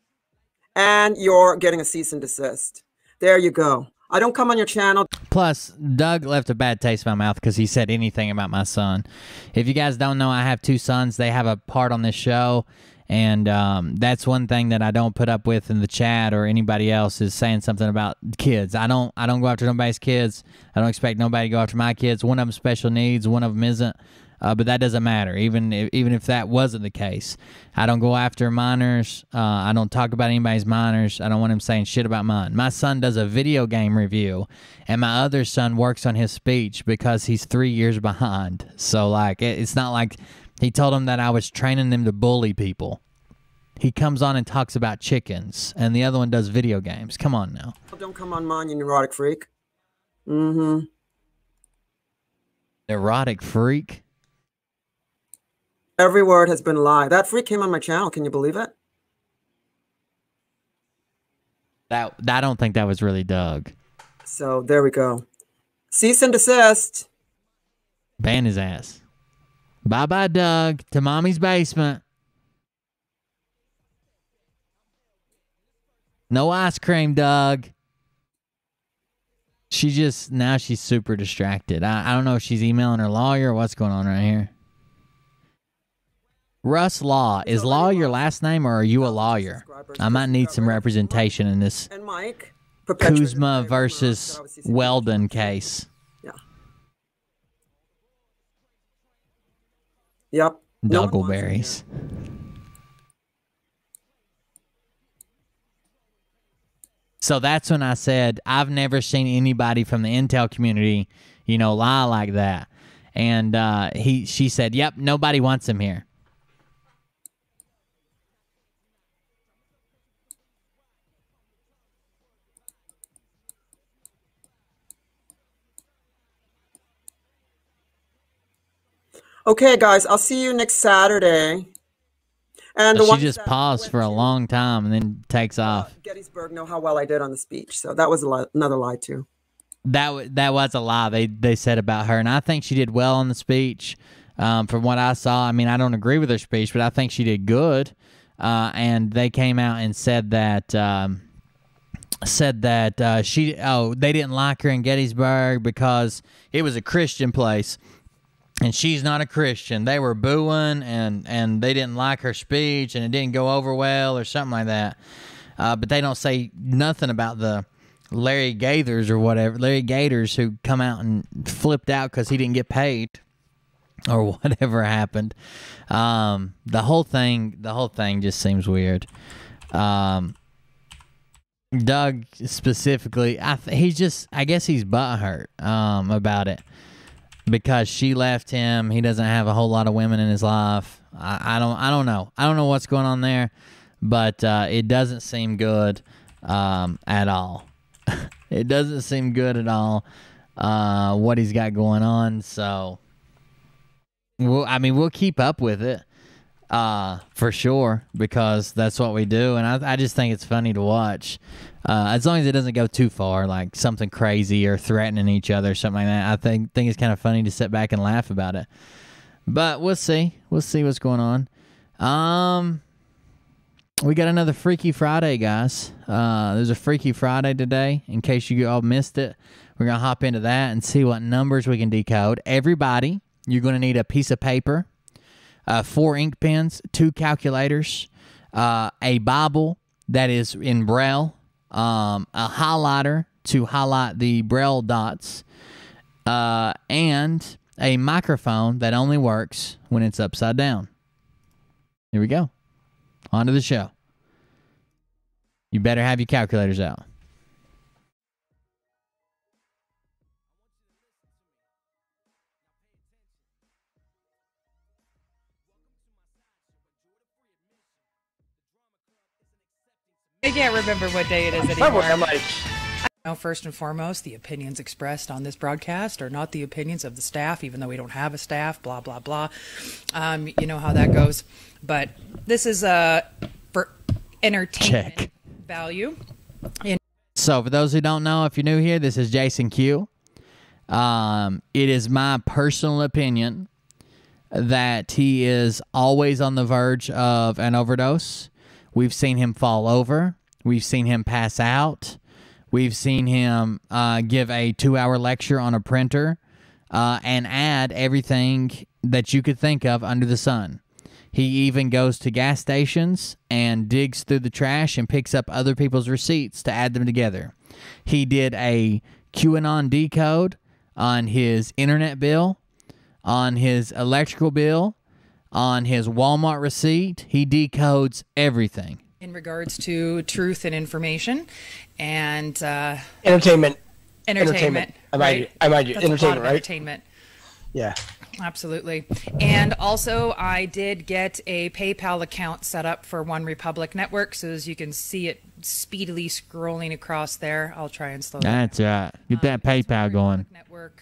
and you're getting a cease and desist. There you go. I don't come on your channel. Plus, Doug left a bad taste in my mouth because he said anything about my son. If you guys don't know, I have two sons. They have a part on this show, and that's one thing that I don't put up with in the chat or anybody else is saying something about kids. I don't go after nobody's kids. I don't expect nobody to go after my kids. One of them special needs, one of them isn't. But that doesn't matter, even if that wasn't the case. I don't go after minors. I don't talk about anybody's minors. I don't want him saying shit about mine. My son does a video game review, and my other son works on his speech because he's 3 years behind. So, like, it's not like he told him that I was training them to bully people. He comes on and talks about chickens, and the other one does video games. Come on now. Don't come on mine, you neurotic freak. Neurotic freak? Every word has been a lie. That freak came on my channel. Can you believe it? I don't think that was really Doug. So there we go. Cease and desist. Ban his ass. Bye-bye, Doug. To mommy's basement. No ice cream, Doug. Now she's super distracted. I don't know if she's emailing her lawyer or what's going on right here. Russ Law. Is Law your last name, or are you a lawyer? I might need some representation in this and Mike, Kuzma versus Weldon case. Yeah. Yep. Doggleberries. So that's when I said, I've never seen anybody from the Intel community, lie like that. And she said, yep, nobody wants him here. Okay, guys, I'll see you next Saturday. And the She ones just that paused went for a to, long time and then takes off. Gettysburg know how well I did on the speech. So that was another lie, too. That was a lie they said about her, and I think she did well on the speech. From what I saw, I mean, I don't agree with her speech, but I think she did good. And they came out and said that they didn't like her in Gettysburg because it was a Christian place, and she's not a Christian. They were booing and they didn't like her speech, and it didn't go over well or something like that. But they don't say nothing about the Larry Gators or whatever, Larry Gators, who come out and flipped out because he didn't get paid or whatever happened. The whole thing just seems weird. Doug specifically, I guess he's butthurt about it because she left him. He doesn't have a whole lot of women in his life. I don't know. I don't know what's going on there, but it doesn't seem good at all. It doesn't seem good at all what he's got going on. So, we'll keep up with it for sure because that's what we do. And I just think it's funny to watch as long as it doesn't go too far, like something crazy or threatening each other or something like that. I think it's kind of funny to sit back and laugh about it. But we'll see. We'll see what's going on. We got another Freaky Friday, guys. There's a Freaky Friday today. In case you all missed it, we're going to hop into that and see what numbers we can decode. Everybody, you're going to need a piece of paper, 4 ink pens, 2 calculators, a Bible that is in Braille, a highlighter to highlight the Braille dots, and a microphone that only works when it's upside down. Here we go. On to the show. You better have your calculators out. I can't remember what day it is anymore. First and foremost, the opinions expressed on this broadcast are not the opinions of the staff, even though we don't have a staff, blah, blah, blah. You know how that goes. But this is for entertainment value. So for those who don't know, if you're new here, this is Jason Q. It is my personal opinion that he is always on the verge of an overdose. We've seen him fall over. We've seen him pass out. We've seen him give a 2-hour lecture on a printer and add everything that you could think of under the sun. He even goes to gas stations and digs through the trash and picks up other people's receipts to add them together. He did a QAnon decode on his internet bill, on his electrical bill, on his Walmart receipt. He decodes everything. In regards to truth and information and entertainment. I might entertainment, right? Entertainment. Yeah. Absolutely. And also, I did get a PayPal account set up for One Republic Network, so as you can see it speedily scrolling across there. I'll try and slow down. That's right. Get that PayPal going. Network.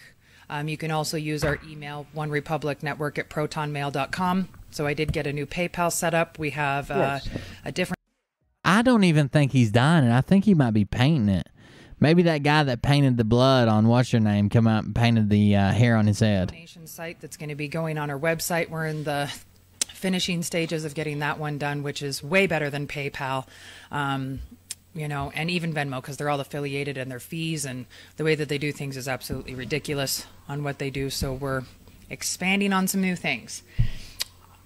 You can also use our email, onerepublicnetwork@protonmail.com. So I did get a new PayPal set up. We have a different... I don't even think he's dying it. I think he might be painting it. Maybe that guy that painted the blood on what's-her-name come out and painted the hair on his head. Site that's going to be going on our website. We're in the finishing stages of getting that one done, which is way better than PayPal, and even Venmo, because they're all affiliated and their fees and the way that they do things is absolutely ridiculous on what they do. So we're expanding on some new things.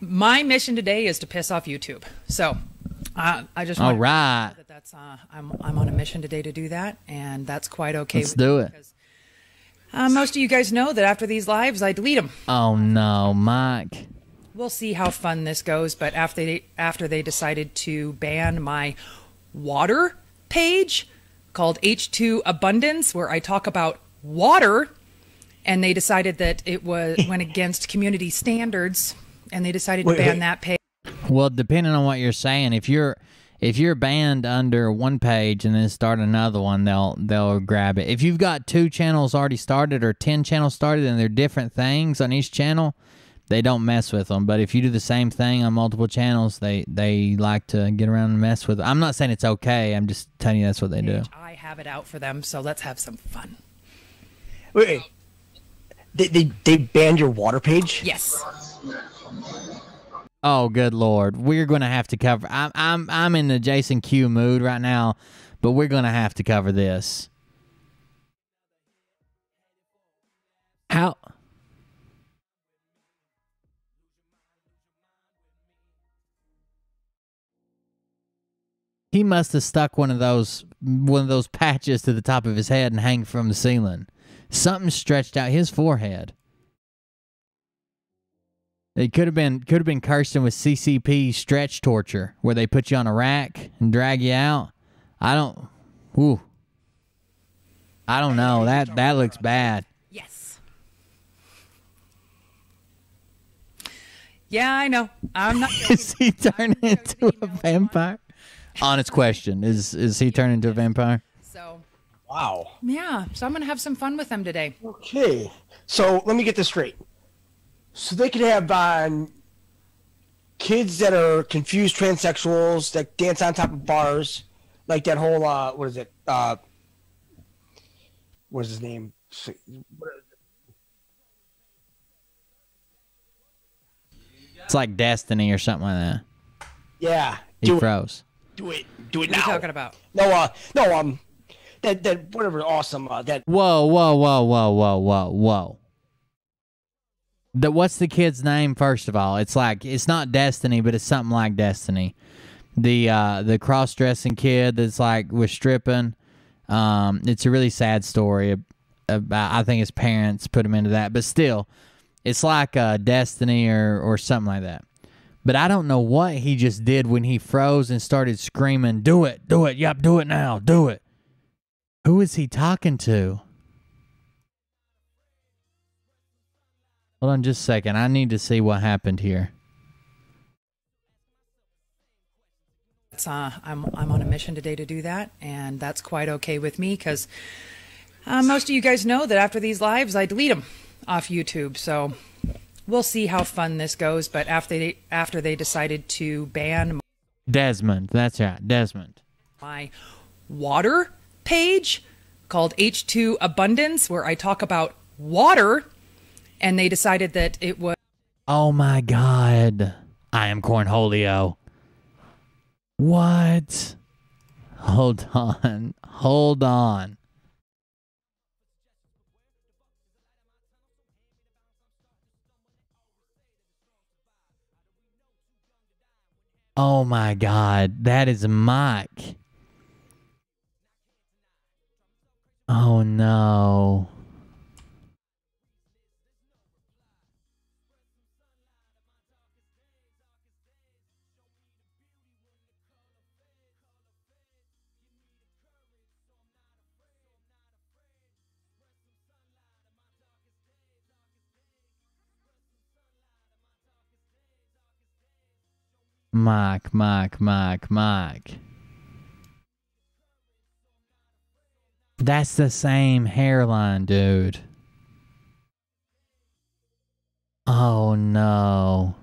My mission today is to piss off YouTube. So I just want to know that that's I'm on a mission today to do that, and that's quite okay. Let's do it. Most of you guys know that after these lives, I delete them. Oh no, Mike. We'll see how fun this goes, but after they decided to ban my water page called H2 Abundance, where I talk about water, and they decided that it went against community standards, and they decided to ban that page. Well, depending on what you're saying, if you're banned under one page and then start another one, they'll grab it. If you've got 2 channels already started or 10 channels started and they're different things on each channel, they don't mess with them. But if you do the same thing on multiple channels, they like to get around and mess with it. I'm not saying it's okay. I'm just telling you that's what they do. I have it out for them, so let's have some fun. Wait. They banned your water page? Yes. Oh, good Lord. We're going to have to cover. I'm in the Jason Q mood right now, but we're going to have to cover this. How? He must have stuck one of those patches to the top of his head and hang from the ceiling. Something stretched out his forehead. It could have been Kirsten with CCP stretch torture, where they put you on a rack and drag you out. I don't know. That looks bad. Yes. Yeah, I know. I'm not. Is he turning into a vampire? Honest question: Is he turning into a vampire? So. Wow. Yeah. So I'm gonna have some fun with them today. Okay. So let me get this straight. So they could have kids that are confused transsexuals that dance on top of bars, like that whole what is it? What's his name? It's like Destiny or something like that. Yeah. He froze. Do it What are you now. talking about? No, that whatever awesome that. Whoa. What's the kid's name? First of all, it's not Destiny, but it's something like Destiny. The cross-dressing kid that's like was stripping. It's a really sad story about. I think his parents put him into that, but still, it's like Destiny or something like that. But I don't know what he just did when he froze and started screaming, "Do it, yep, do it now, do it." Who is he talking to? Hold on just a second. I need to see what happened here. I'm on a mission today to do that, and that's quite okay with me because most of you guys know that after these lives, I delete them off YouTube. So we'll see how fun this goes. But after they decided to ban Desmond, that's right, Desmond. My water page called H2 Abundance, where I talk about water. And they decided that it was... Oh, my God. I am Cornholio. What? Hold on. Oh, my God. That is Mike. Oh, no. Mike. That's the same hairline, dude. Oh, no.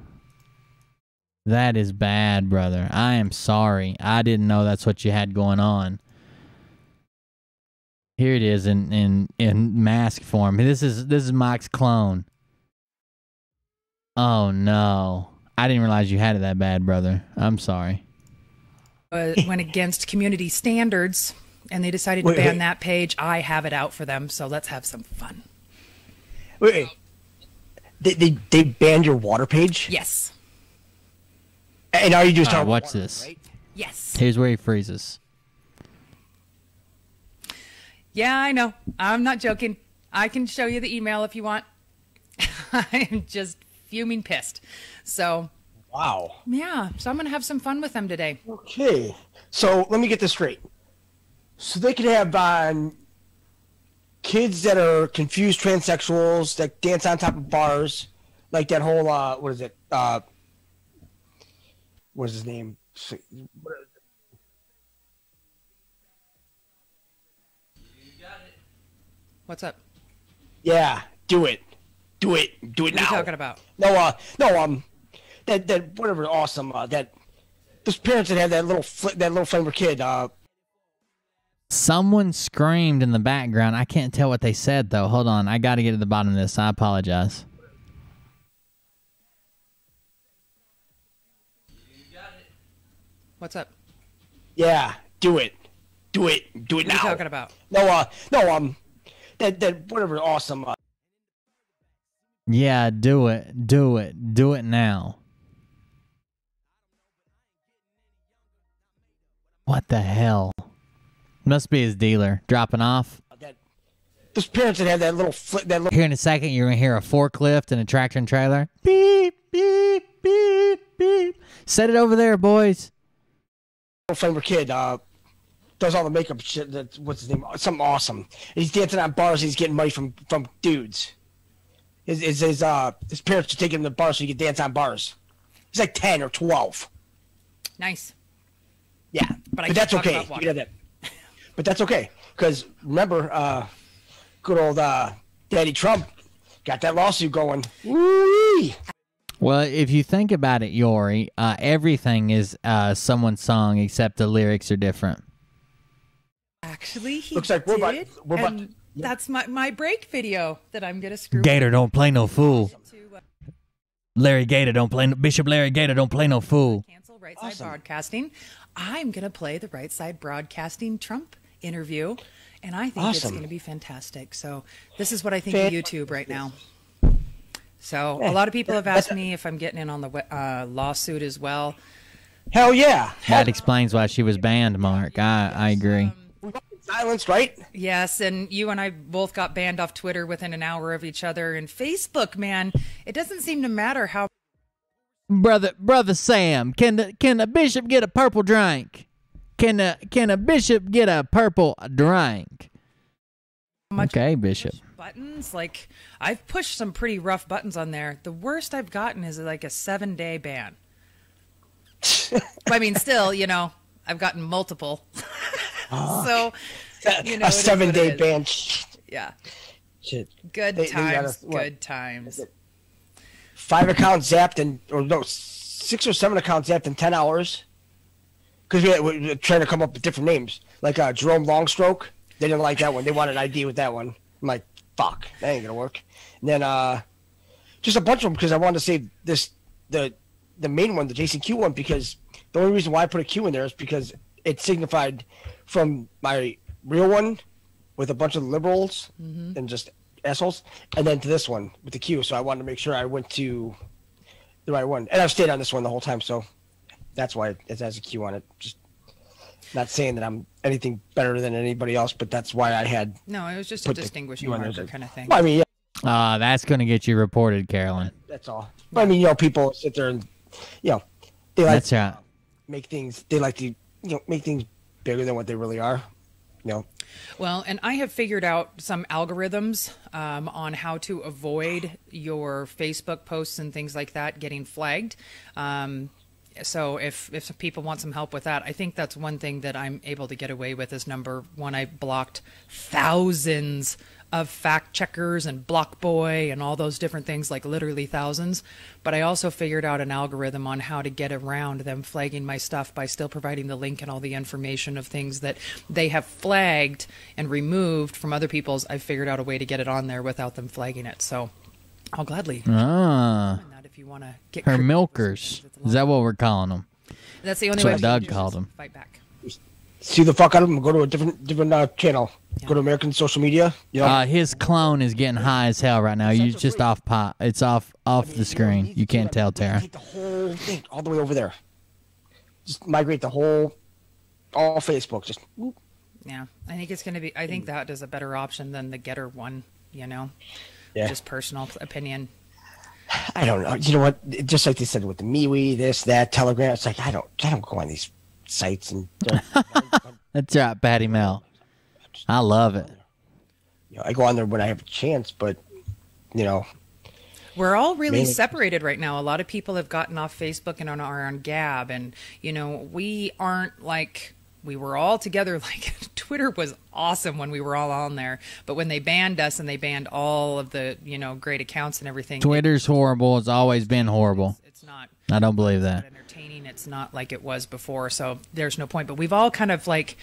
That is bad, brother. I am sorry. I didn't know that's what you had going on. Here it is in mask form. This is Mike's clone. Oh, no. I didn't realize you had it that bad, brother. I'm sorry. Went against community standards, and they decided to ban that page. I have it out for them, so let's have some fun. Wait. They banned your water page? Yes. And are you just talking? Watch this. Right? Yes. Here's where he freezes. Yeah, I know. I'm not joking. I can show you the email if you want. I'm just fuming pissed. So. Wow. Yeah. So I'm going to have some fun with them today. Okay. So let me get this straight. So they could have kids that are confused transsexuals that dance on top of bars, like that whole what is it? What's his name? What's up? Yeah, do it Do it. Do it now. What are you talking about? No, that whatever, awesome. That those parents that had that little flamer kid. Someone screamed in the background. I can't tell what they said, though. Hold on. I got to get to the bottom of this. I apologize. What's up? Yeah, do it. Do it. Do it What now. are you talking about? No, that whatever, awesome. Yeah, do it. Do it. Do it now. What the hell? Must be his dealer. Dropping off. Those parents that had that little Here in a second, you're going to hear a forklift and a tractor and trailer. Beep, beep, beep, beep. Set it over there, boys. little flamer kid. Does all the makeup shit. What's his name? Something awesome. And he's dancing on bars. He's getting money from dudes. His parents are taking him to bars so he can dance on bars. He's like 10 or 12. Nice. Yeah, But that's can't talk okay. about water. You know that. But that's okay because remember, good old Daddy Trump got that lawsuit going. Woo-wee. Well, if you think about it, Yori, everything is someone's song except the lyrics are different. Actually, he Looks like did, we're about and that's my break video that I'm gonna screw. Gator don't play no fool. To, Larry Gator don't play. Bishop Larry Gator don't play no fool. cancel Right Side Broadcasting. I'm gonna play the Right Side Broadcasting Trump interview, and I think it's gonna be fantastic. So this is what I think of YouTube right now. So a lot of people have asked me if I'm getting in on the lawsuit as well. Hell yeah. That explains why she was banned, Mark. I agree. Silenced, right? Yes, and you and I both got banned off Twitter within an hour of each other. And Facebook, man, it doesn't seem to matter how. Brother Sam, can a bishop get a purple drink? Can a bishop get a purple drink? Much Okay, Bishop. buttons, like I've pushed some pretty rough buttons on there. The worst I've gotten is like a 7-day ban. I mean, still, I've gotten multiple. So, a it is what 7-day it is. ban. Yeah. Shit. Good They got times. us, what? Good times. 5 accounts zapped 6 or 7 accounts zapped in 10 hours. Because we were trying to come up with different names. Like Jerome Longstroke. They didn't like that one. They wanted an ID with that one. I'm like, fuck, that ain't gonna work. And then just a bunch of them because I wanted to save the main one, the Jason Q one, because the only reason why I put a Q in there is because it signified from my real one with a bunch of liberals and just assholes, and then to this one with the Q. So I wanted to make sure I went to the right one, and I've stayed on this one the whole time. So that's why it has a Q on it. Just not saying that I'm anything better than anybody else, but that's why I had. No, it was just a put the distinguishing Q on marker there. kind of thing. Well, I mean, yeah, That's going to get you reported, Carolyn. that's all. But I mean, people sit there and, they like That's right. make things. They like to, make things bigger than what they really are. Well, and I have figured out some algorithms on how to avoid your Facebook posts and things like that getting flagged. So if people want some help with that, I think that's one thing that I'm able to get away with is number one, I blocked thousands of fact checkers and Block Boy and all those different things, like literally thousands. But I also figured out an algorithm on how to get around them flagging my stuff by still providing the link and all the information of things that they have flagged and removed from other people's. I figured out a way to get it on there without them flagging it. So I'll gladly Ah, that if you want to get her critical milkers. with Is that what we're calling them? That's the only That's way what we Doug can do called is them. fight back. Sue the fuck out of them. Go to a different channel. Go to American social media. His clone is getting high as hell right now. You just off pot. It's off the screen. You can't tell, Tara. Take the whole thing all the way over there. Just migrate all Facebook. Just Yeah, I think it's going to be. I think that is a better option than the Getter one. Yeah. Just personal opinion. I don't know. You know what? Just like they said with the MeWe, this, that, Telegram. It's like I don't go on these sites and. That's right, Patty Mel. I love it. I go on there when I have a chance, but We're all really Mainly- separated right now. A lot of people have gotten off Facebook and are on Gab, and we aren't like we were all together. Like, Twitter was awesome when we were all on there, but when they banned us and they banned all of the, you know, great accounts and everything, Twitter's horrible. It's always been horrible. it's not. I don't believe that. Entertaining. It's not like it was before, so there's no point. But we've all kind of like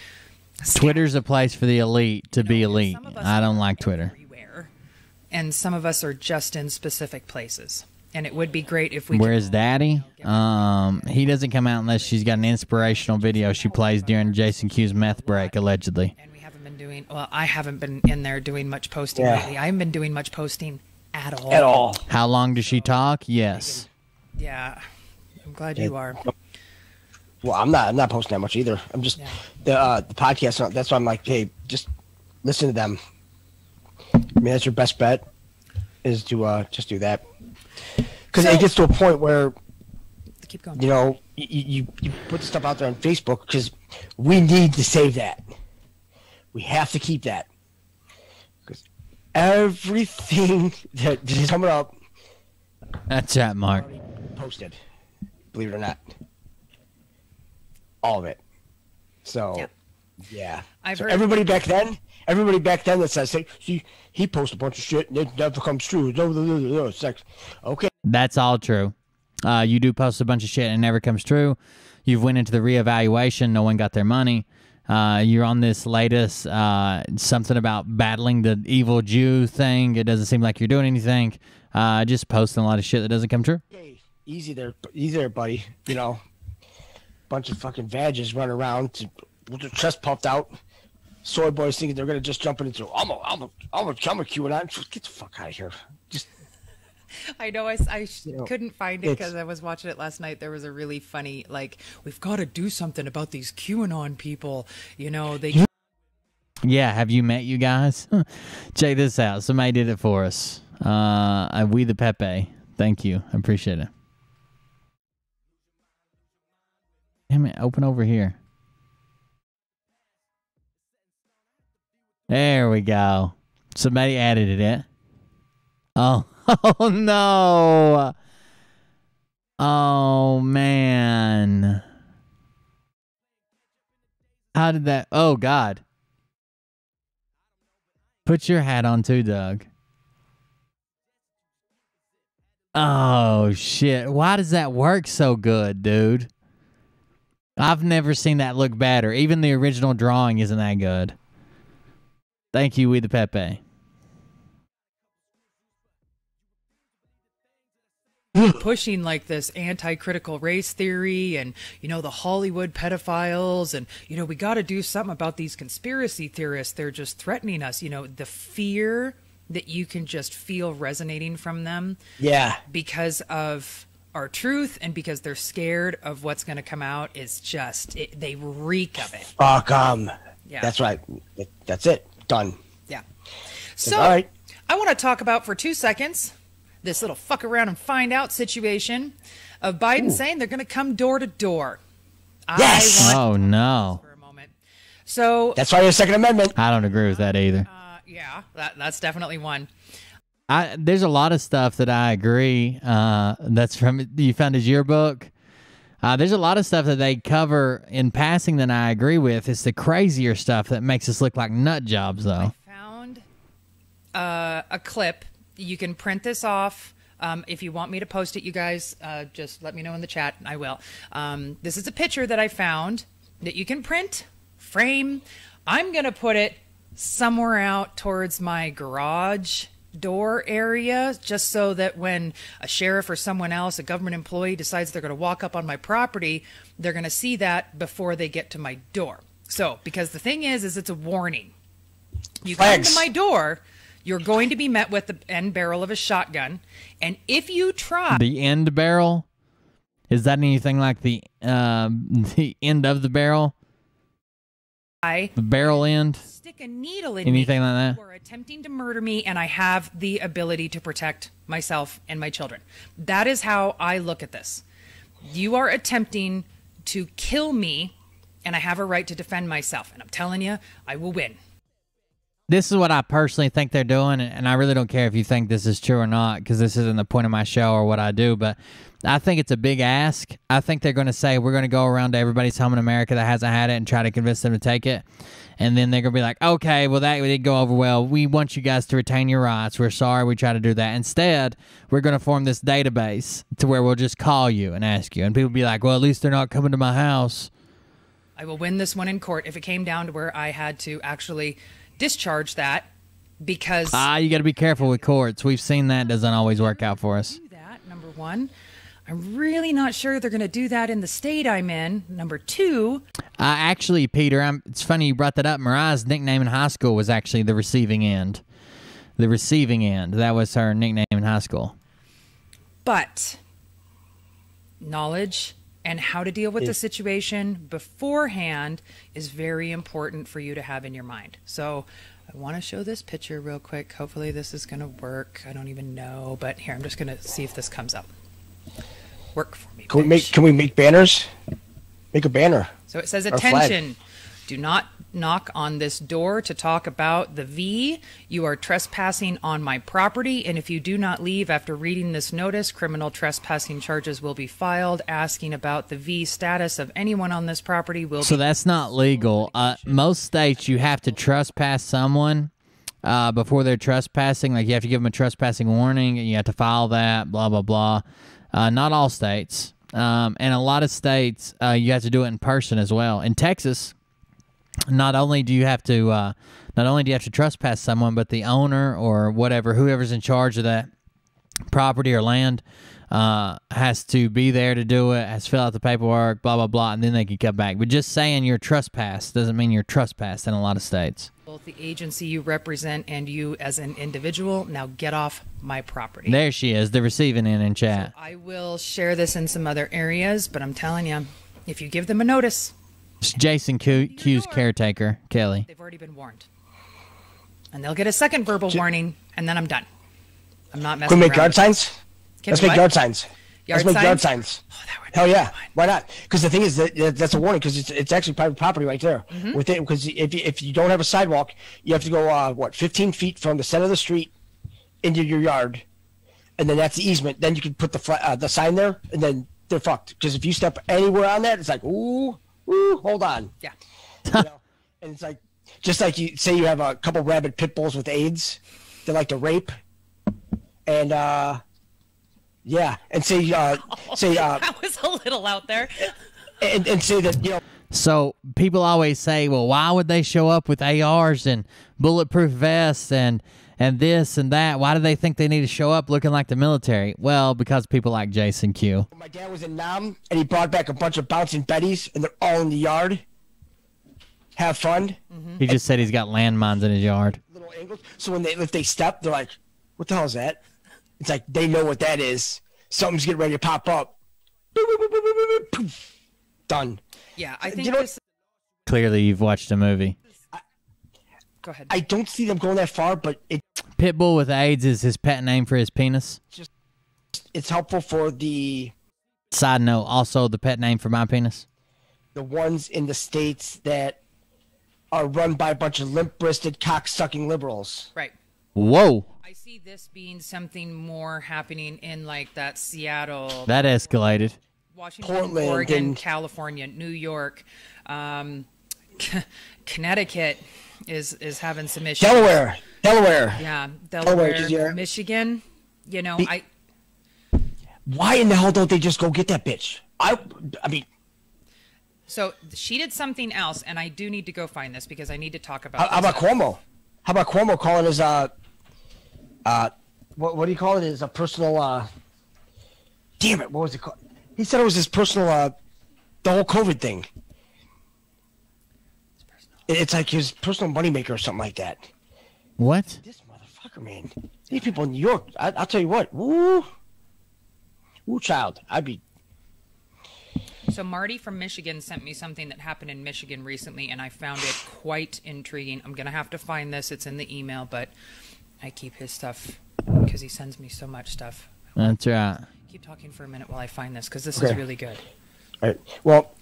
Twitter's a place for the elite to be elite. I don't like Twitter. Everywhere, and some of us are just in specific places. And it would be great if we. Where's Daddy? He doesn't come out unless she's got an inspirational video she plays during Jason Q's meth break, allegedly. And we haven't been doing. Well, I haven't been in there doing much posting lately. I haven't been doing much posting at all. At all. How long does she talk? Yes. Yeah, I'm glad you are. Well, I'm not posting that much either. I'm just the podcast. That's why I'm like, hey, just listen to them. I mean, that's your best bet, is to just do that. Because it gets to a point where, Keep going. you know, you put the stuff out there on Facebook because we need to save that. We have to keep that. Because everything that is coming up, That's that, Mark. posted, believe it or not. All of it. So, yeah. I've So heard- everybody back then that says, hey, see, he posts a bunch of shit and it never comes true. No, it's like, okay. That's all true. You do post a bunch of shit and it never comes true. You've went into the reevaluation. No one got their money. You're on this latest something about battling the evil Jew thing. It doesn't seem like you're doing anything. Just posting a lot of shit that doesn't come true. Okay, easy there, buddy. You know, bunch of fucking vages running around with their chest puffed out. Soy boys thinking they're gonna just jump into. I'm a QAnon. Get the fuck out of here. Just I know I couldn't find it because I was watching it last night. There was a really funny, like, we've got to do something about these QAnon people. You know, they. Yeah, have you met you guys? Check this out. Somebody did it for us. We the Pepe. Thank you. I appreciate it. Damn it, open over here. There we go. Somebody added it. Oh, oh no. Oh, man. How did that? Oh, God. Put your hat on too, Doug. Oh, shit. Why does that work so good, dude? I've never seen that look better. Even the original drawing isn't that good. Thank you, We the Pepe. Pushing like this anti-critical race theory and, you know, the Hollywood pedophiles and, you know, we got to do something about these conspiracy theorists. They're just threatening us. You know, the fear that you can just feel resonating from them. yeah. Because of our truth and because they're scared of what's going to come out is just, they reek of it. Fuck Yeah. That's right. That's it. Done. Yeah. So All right. I want to talk about for 2 seconds this little fuck around and find out situation of Biden saying they're going to come door to door. Yes! Oh, no. For a moment. So That's why there's Second Amendment. I don't agree with that either. yeah, that's definitely one. There's a lot of stuff that I agree. That's from, you found his yearbook. There's a lot of stuff that they cover in passing that I agree with. It's the crazier stuff that makes us look like nut jobs, though. Found a clip. You can print this off. If you want me to post it, you guys, just let me know in the chat. I will. This is a picture that I found that you can print, frame. I'm going to put it somewhere out towards my garage door area, just so that when a sheriff or someone else, a government employee, decides they're going to walk up on my property, they're going to see that before they get to my door. So, because the thing is it's a warning. You come Flags. to my door, you're going to be met with the end barrel of a shotgun, and if you try The end barrel? Is that anything like the end of the barrel? The barrel end? stick a needle in Anything me, like that? you are attempting to murder me, and I have the ability to protect myself and my children. That is how I look at this. You are attempting to kill me, and I have a right to defend myself. And I'm telling you, I will win. This is what I personally think they're doing, and I really don't care if you think this is true or not, because this isn't the point of my show or what I do, but I think it's a big ask. I think they're going to say, we're going to go around to everybody's home in America that hasn't had it and try to convince them to take it. And then they're going to be like, okay, well, that didn't go over well. We want you guys to retain your rights. We're sorry we tried to do that. Instead, we're going to form this database to where we'll just call you and ask you. And people will be like, well, at least they're not coming to my house. I will win this one in court if it came down to where I had to actually discharge that, because... you got to be careful with courts. We've seen that doesn't always work out for us. That, number one. I'm really not sure they're going to do that in the state I'm in. Number two... Actually, Peter, it's funny you brought that up. Mariah's nickname in high school was actually the receiving end. The receiving end. That was her nickname in high school. But knowledge and how to deal with the situation beforehand is very important for you to have in your mind. So I want to show this picture real quick. Hopefully this is going to work. I don't even know. But here, I'm just going to see if this comes up. Work for me. Can we make banners? Make a banner. So it says, attention, do not knock on this door to talk about the V. You are trespassing on my property, and if you do not leave after reading this notice, criminal trespassing charges will be filed. Asking about the V status of anyone on this property will So be... that's not legal. Most states, you have to trespass someone before they're trespassing. Like, you have to give them a trespassing warning, and you have to file that, blah, blah, blah. Not all states. And a lot of states, you have to do it in person as well. In Texas, not only do you have to trespass someone, but the owner or whatever, whoever's in charge of that property or land, has to be there to do it, has to fill out the paperwork, blah, blah, blah, and then they can come back. But just saying you're trespassed doesn't mean you're trespassed in a lot of states. Both the agency you represent and you as an individual, now get off my property. There she is, the receiving end in chat. So I will share this in some other areas, but I'm telling you, if you give them a notice... It's Jason Q's caretaker, Kelly. They've already been warned. And they'll get a second verbal warning, and then I'm done. I'm not messing Can we make around. yard signs? Let's make yard signs. Yard Let's make yard signs? signs. Oh, that would Hell be yeah. fun. Why not? Because the thing is that's a warning, because it's actually private property right there. With it, because if you don't have a sidewalk, you have to go 15 feet from the center of the street into your yard, and then that's the easement. Then you can put the sign there, and then they're fucked. Because if you step anywhere on that, it's like ooh, hold on. Yeah. You know? And it's like, just like you say you have a couple rabid pit bulls with AIDS, they like to rape, and yeah, and say That was a little out there. and say that, you know. So people always say, well, why would they show up with ARs and bulletproof vests and this and that? Why do they think they need to show up looking like the military? Well, because people like Jason Q. My dad was in Nam, and he brought back a bunch of bouncing betties, and they're all in the yard. Have fun. He just said he's got landmines in his yard. Little angles. So if they step, they're like, what the hell is that? It's like, they know what that is. Something's getting ready to pop up. Boop, boop, boop, boop, boop, boop, poof. Done. Yeah, I think You know this... Clearly, you've watched a movie. Go ahead. I don't see them going that far, but Pitbull with AIDS is his pet name for his penis. it's helpful for the Side note, also the pet name for my penis. ones in the states that are run by a bunch of limp-wristed, cock-sucking liberals. Right. Whoa, I see this being something more happening in like that Seattle, that escalated. Washington, Portland, Oregon, and- California, New York, Connecticut is having some issues. Delaware. Yeah, Delaware, 'cause you're- Michigan. You know, The- Why in the hell don't they just go get that bitch? I mean, So she did something else, and I do need to go find this because I need to talk about. how about this. Cuomo? How about Cuomo calling his what do you call it? His personal damn it, what was it called? He said it was his personal the whole COVID thing. It's like his personal moneymaker or something like that. What? This motherfucker, man. These people in New York, I'll tell you what. Woo, child. I'd be. So Marty from Michigan sent me something that happened in Michigan recently, and I found it quite intriguing. I'm gonna have to find this. It's in the email, but I keep his stuff because he sends me so much stuff. That's right. Keep talking for a minute while I find this because this Okay. is really good. All right. Well,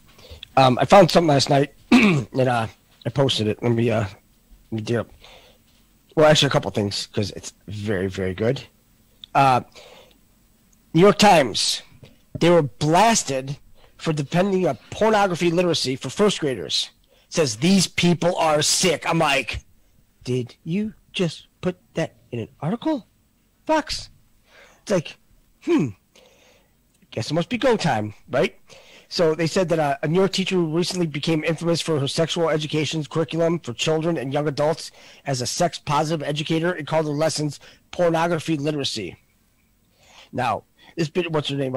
I found something last night, and I posted it. Let me do it. Well, actually, a couple things because it's very, very good. New York Times, they were blasted for defending a pornography literacy for first graders. It says these people are sick. I'm like, did you just put that in an article, Fox? It's like, guess it must be go time, right? So they said that a New York teacher who recently became infamous for her sexual education curriculum for children and young adults as a sex-positive educator and called her lessons pornography literacy. Now, this bit, what's her name?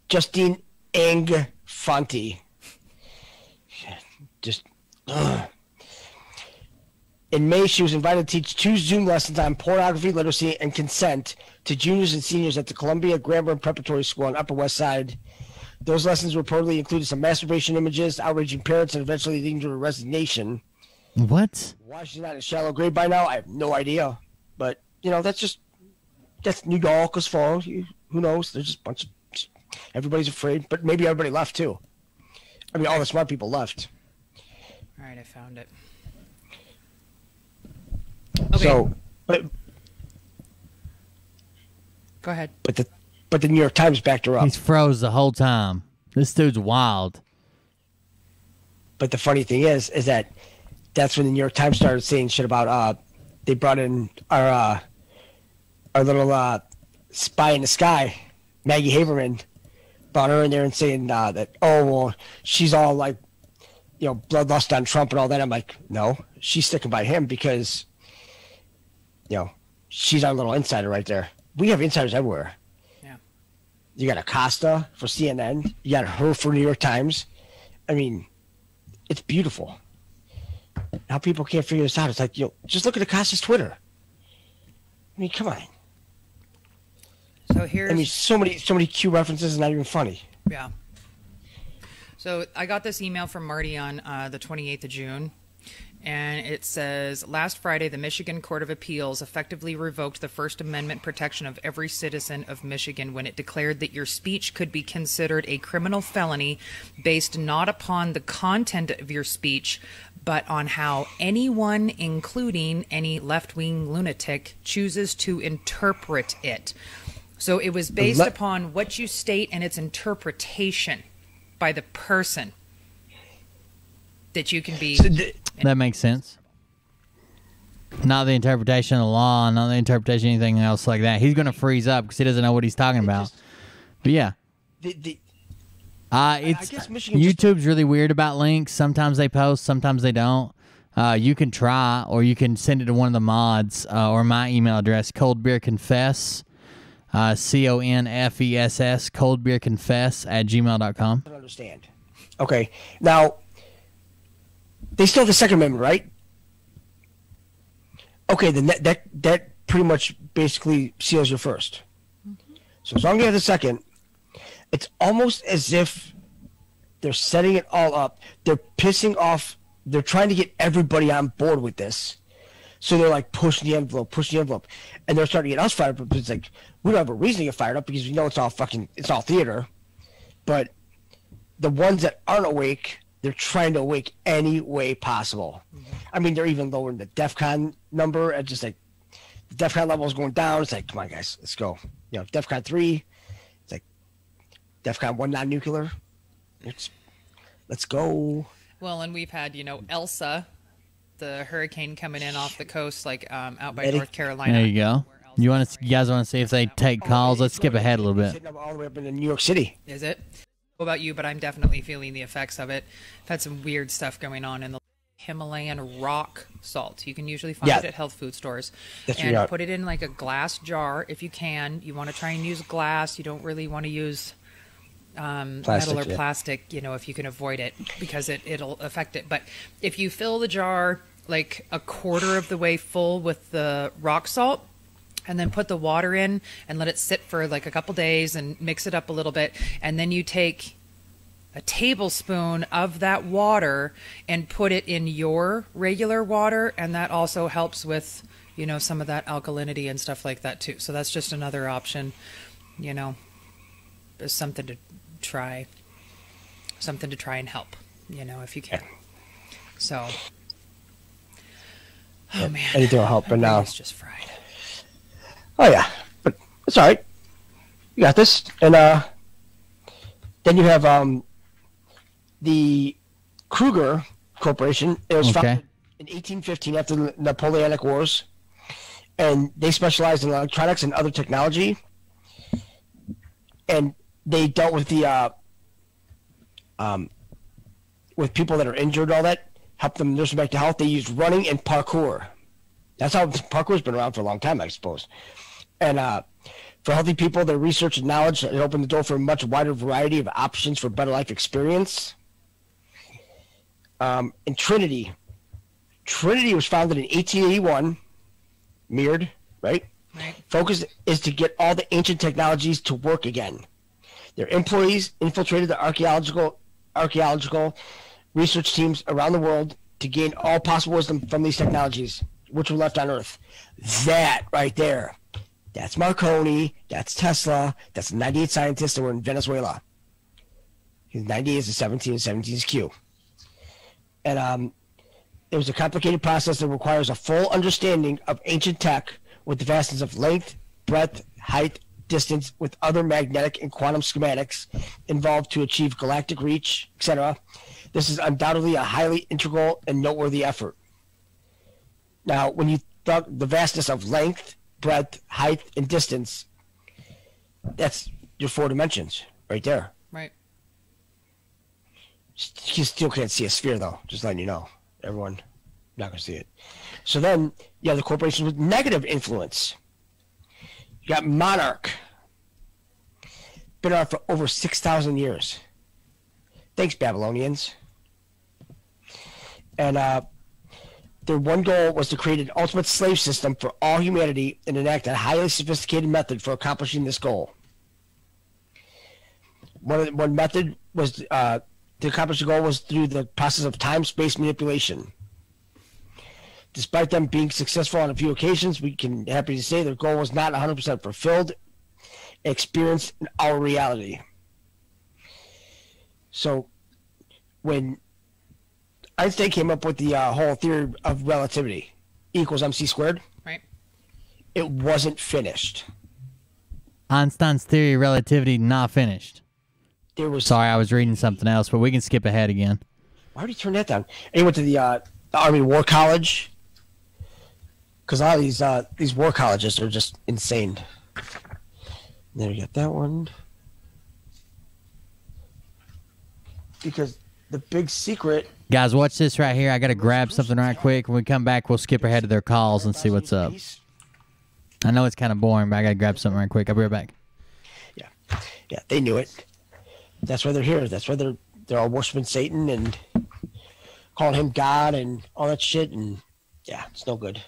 Justine Angfanti. Just, In May, she was invited to teach 2 Zoom lessons on pornography literacy and consent to juniors and seniors at the Columbia Grammar and Preparatory School on Upper West Side. Those lessons reportedly included some masturbation images, outraging parents, and eventually leading to her resignation. What? Why she's not in shallow grade by now, I have no idea. But, that's New York as far. Who knows? There's just a bunch of... Everybody's afraid, but maybe everybody left, too. I mean, all the smart people left. All right, I found it. Okay. So, but Go ahead. But the New York Times backed her up. He's froze the whole time. This dude's wild. But the funny thing is that that's when the New York Times started saying shit about they brought in our little spy in the sky, Maggie Haberman, brought her in there and saying that, oh, well, she's all like, bloodlust on Trump and all that. I'm like, no, she's sticking by him because, she's our little insider right there. We have insiders everywhere. Yeah. You got Acosta for CNN. You got her for New York Times. I mean, it's beautiful. How people can't figure this out. It's like, just look at Acosta's Twitter. I mean, come on. So here's... so many Q references, not even funny. Yeah. So I got this email from Marty on the 28th of June, and it says, last Friday, the Michigan Court of Appeals effectively revoked the First Amendment protection of every citizen of Michigan when it declared that your speech could be considered a criminal felony based not upon the content of your speech, but on how anyone, including any left-wing lunatic, chooses to interpret it. So it was based upon what you state and its interpretation by the person that you can be... That makes sense. Not the interpretation of the law, not the interpretation of anything else like that. He's going to freeze up because he doesn't know what he's talking about. But yeah. It's I guess YouTube's really weird about links. Sometimes they post, sometimes they don't. You can try, or you can send it to one of the mods, or my email address, coldbeerconfess, CONFESS, coldbeerconfess@gmail.com. I don't understand. Okay. Now, they still have the Second Amendment, right? Okay, then that pretty much basically seals your first. Mm-hmm. So as long as you have the second, it's almost as if they're setting it all up. They're pissing off. They're trying to get everybody on board with this. So they're like pushing the envelope. And they're starting to get us fired up. It's like, we don't have a reason to get fired up because we know it's all theater. But the ones that aren't awake, they're trying to awake any way possible. Mm-hmm. I mean, they're even lowering the DEFCON number. And just like, the DEFCON level is going down. It's like, come on, guys, let's go. DEFCON 3, it's like DEFCON 1 non-nuclear. Let's go. Well, and we've had, Elsa, the hurricane coming in off the coast, like out by North Carolina. There you go. You guys want to see if they take calls? Let's skip ahead a little bit. All the way up into New York City. Is it? What about you? But I'm definitely feeling the effects of it. I've had some weird stuff going on in the Himalayan rock salt. You can usually find it at health food stores. And put it in like a glass jar if you can. You want to try and use glass. You don't really want to use metal or plastic, if you can avoid it, because it'll affect it. But if you fill the jar like a quarter of the way full with the rock salt, and then put the water in and let it sit for like a couple days and mix it up a little bit, and then you take a tablespoon of that water and put it in your regular water, and that also helps with some of that alkalinity and stuff like that too. So that's just another option. There's something to try and help, if you can. So Oh man, anything will help. But now, it's just fried. oh yeah, but it's all right. You got this. And then you have the Kruger Corporation. It was founded in 1815 after the Napoleonic Wars, and they specialized in electronics and other technology. And they dealt with the with people that are injured, all that, help them nurse them back to health. They used running and parkour. That's how parkour's been around for a long time, I suppose. And for healthy people, their research and knowledge it opened the door for a much wider variety of options for better life experience. And Trinity was founded in 1881. Mirrored, right? Right. Focus is to get all the ancient technologies to work again. Their employees infiltrated the archaeological research teams around the world to gain all possible wisdom from these technologies, which were left on Earth. That right there, that's Marconi, that's Tesla, that's 98 scientists that were in Venezuela. 98 is the 17, and 17 is Q. And it was a complicated process that requires a full understanding of ancient tech with the vastness of length, breadth, height, distance, with other magnetic and quantum schematics involved to achieve galactic reach, etc. This is undoubtedly a highly integral and noteworthy effort. Now, when you thought the vastness of length, breadth, height, and distance, that's your 4 dimensions right there. Right. You still can't see a sphere, though, just letting you know. Everyone, not going to see it. So then, you have the corporations with negative influence. You got Monarch. Been around for over 6,000 years. Thanks, Babylonians. And their one goal was to create an ultimate slave system for all humanity and enact a highly sophisticated method for accomplishing this goal. One method was to accomplish the goal was through the process of time-space manipulation. Despite them being successful on a few occasions, we can happy to say their goal was not 100% fulfilled, experienced in our reality. So, when Einstein came up with the whole theory of relativity, E equals mc squared, Right. it wasn't finished. Einstein's theory of relativity not finished. There was. Sorry, I was reading something else, but we can skip ahead again. Why did he turn that down? And he went to the Army War College. Because a lot of these war colleges are just insane. There you got that one. Because the big secret... Guys, watch this right here. I got to grab something right quick. When we come back, we'll skip ahead to their calls and see what's up. I know it's kind of boring, but I got to grab something right quick. I'll be right back. Yeah, they knew it. That's why they're here. That's why they're all worshiping Satan and calling him God and all that shit. And yeah, it's no good.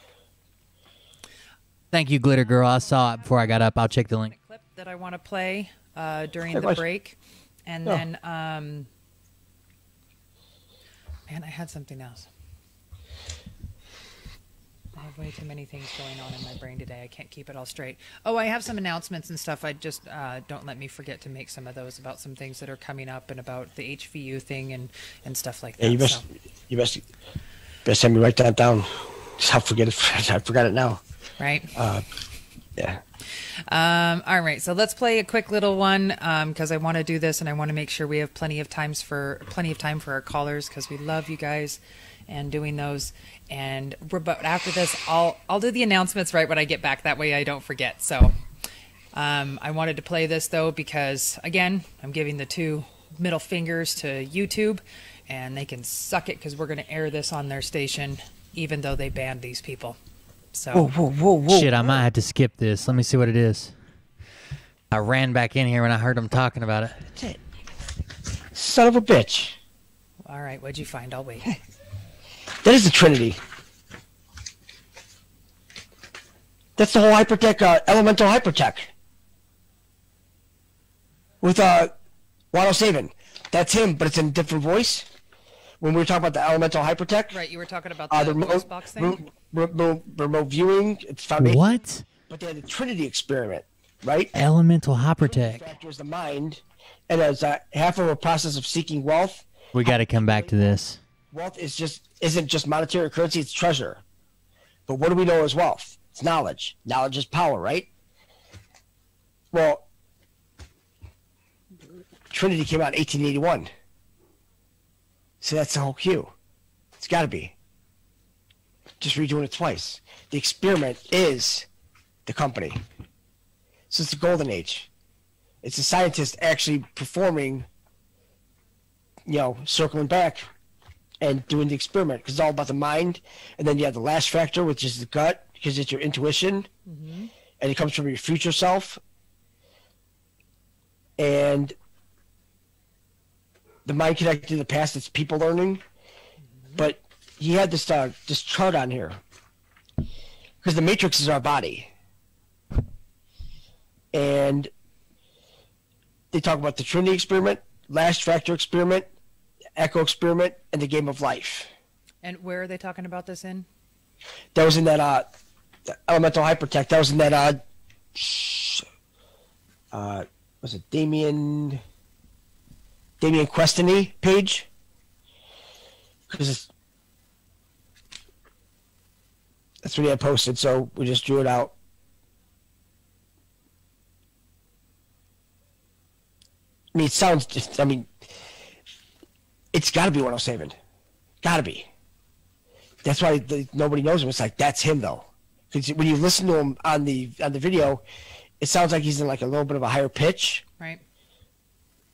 Thank you, Glitter Girl. I saw it before I got up. I'll check the link. Clip that I want to play during the break, and then man, I had something else. I have way too many things going on in my brain today. I can't keep it all straight. Oh, I have some announcements and stuff. I just don't let me forget to make some of those about some things that are coming up and about the HVU thing and stuff like that. Yeah, you best have me write that down. I'll forget it. I forgot it now. Right. Yeah. All right. So let's play a quick little one because I want to do this and I want to make sure we have plenty of time for our callers because we love you guys and doing those. And but after this, I'll do the announcements right when I get back. That way I don't forget. So I wanted to play this though because again, I'm giving the 2 middle fingers to YouTube, and they can suck it because we're going to air this on their station, even though they banned these people. So Whoa. Shit, I might have to skip this. Let me see what it is. I ran back in here when I heard them talking about it. That's it. Son of a bitch. All right, what'd you find? I'll wait. That is the Trinity. That's the whole hypertech, elemental hypertech. With Watto Saban. That's him, but it's in a different voice. When we were talking about the elemental hypertech. Right, you were talking about the voice box thing? Remote viewing. It's foundation. What? But they had the Trinity experiment, right? Elemental hypertech. Factor is the mind, and as half of a process of seeking wealth. We got to come back to this. Wealth isn't just monetary currency; it's treasure. But what do we know as wealth? It's knowledge. Knowledge is power, right? Well, Trinity came out in 1881. So that's the whole cue. It's got to be. Just redoing it twice. The experiment is the company. So it's the golden age. It's the scientist actually performing, circling back and doing the experiment, because it's all about the mind. And then you have the last factor, which is the gut, because it's your intuition. Mm-hmm. And it comes from your future self. And the mind connected to the past, it's people learning. Mm-hmm. But he had this chart on here, because the matrix is our body. And they talk about the Trinity experiment, last factor experiment, echo experiment, and the game of life. And where are they talking about this in? That was in that elemental hypertech. That was in that was it Damien Questany page? Because that's what he had posted, so we just drew it out. I mean, it's got to be 107. Got to be. That's why nobody knows him. It's like, that's him, though. Because when you listen to him on the video, it sounds like he's in like a little bit of a higher pitch. Right.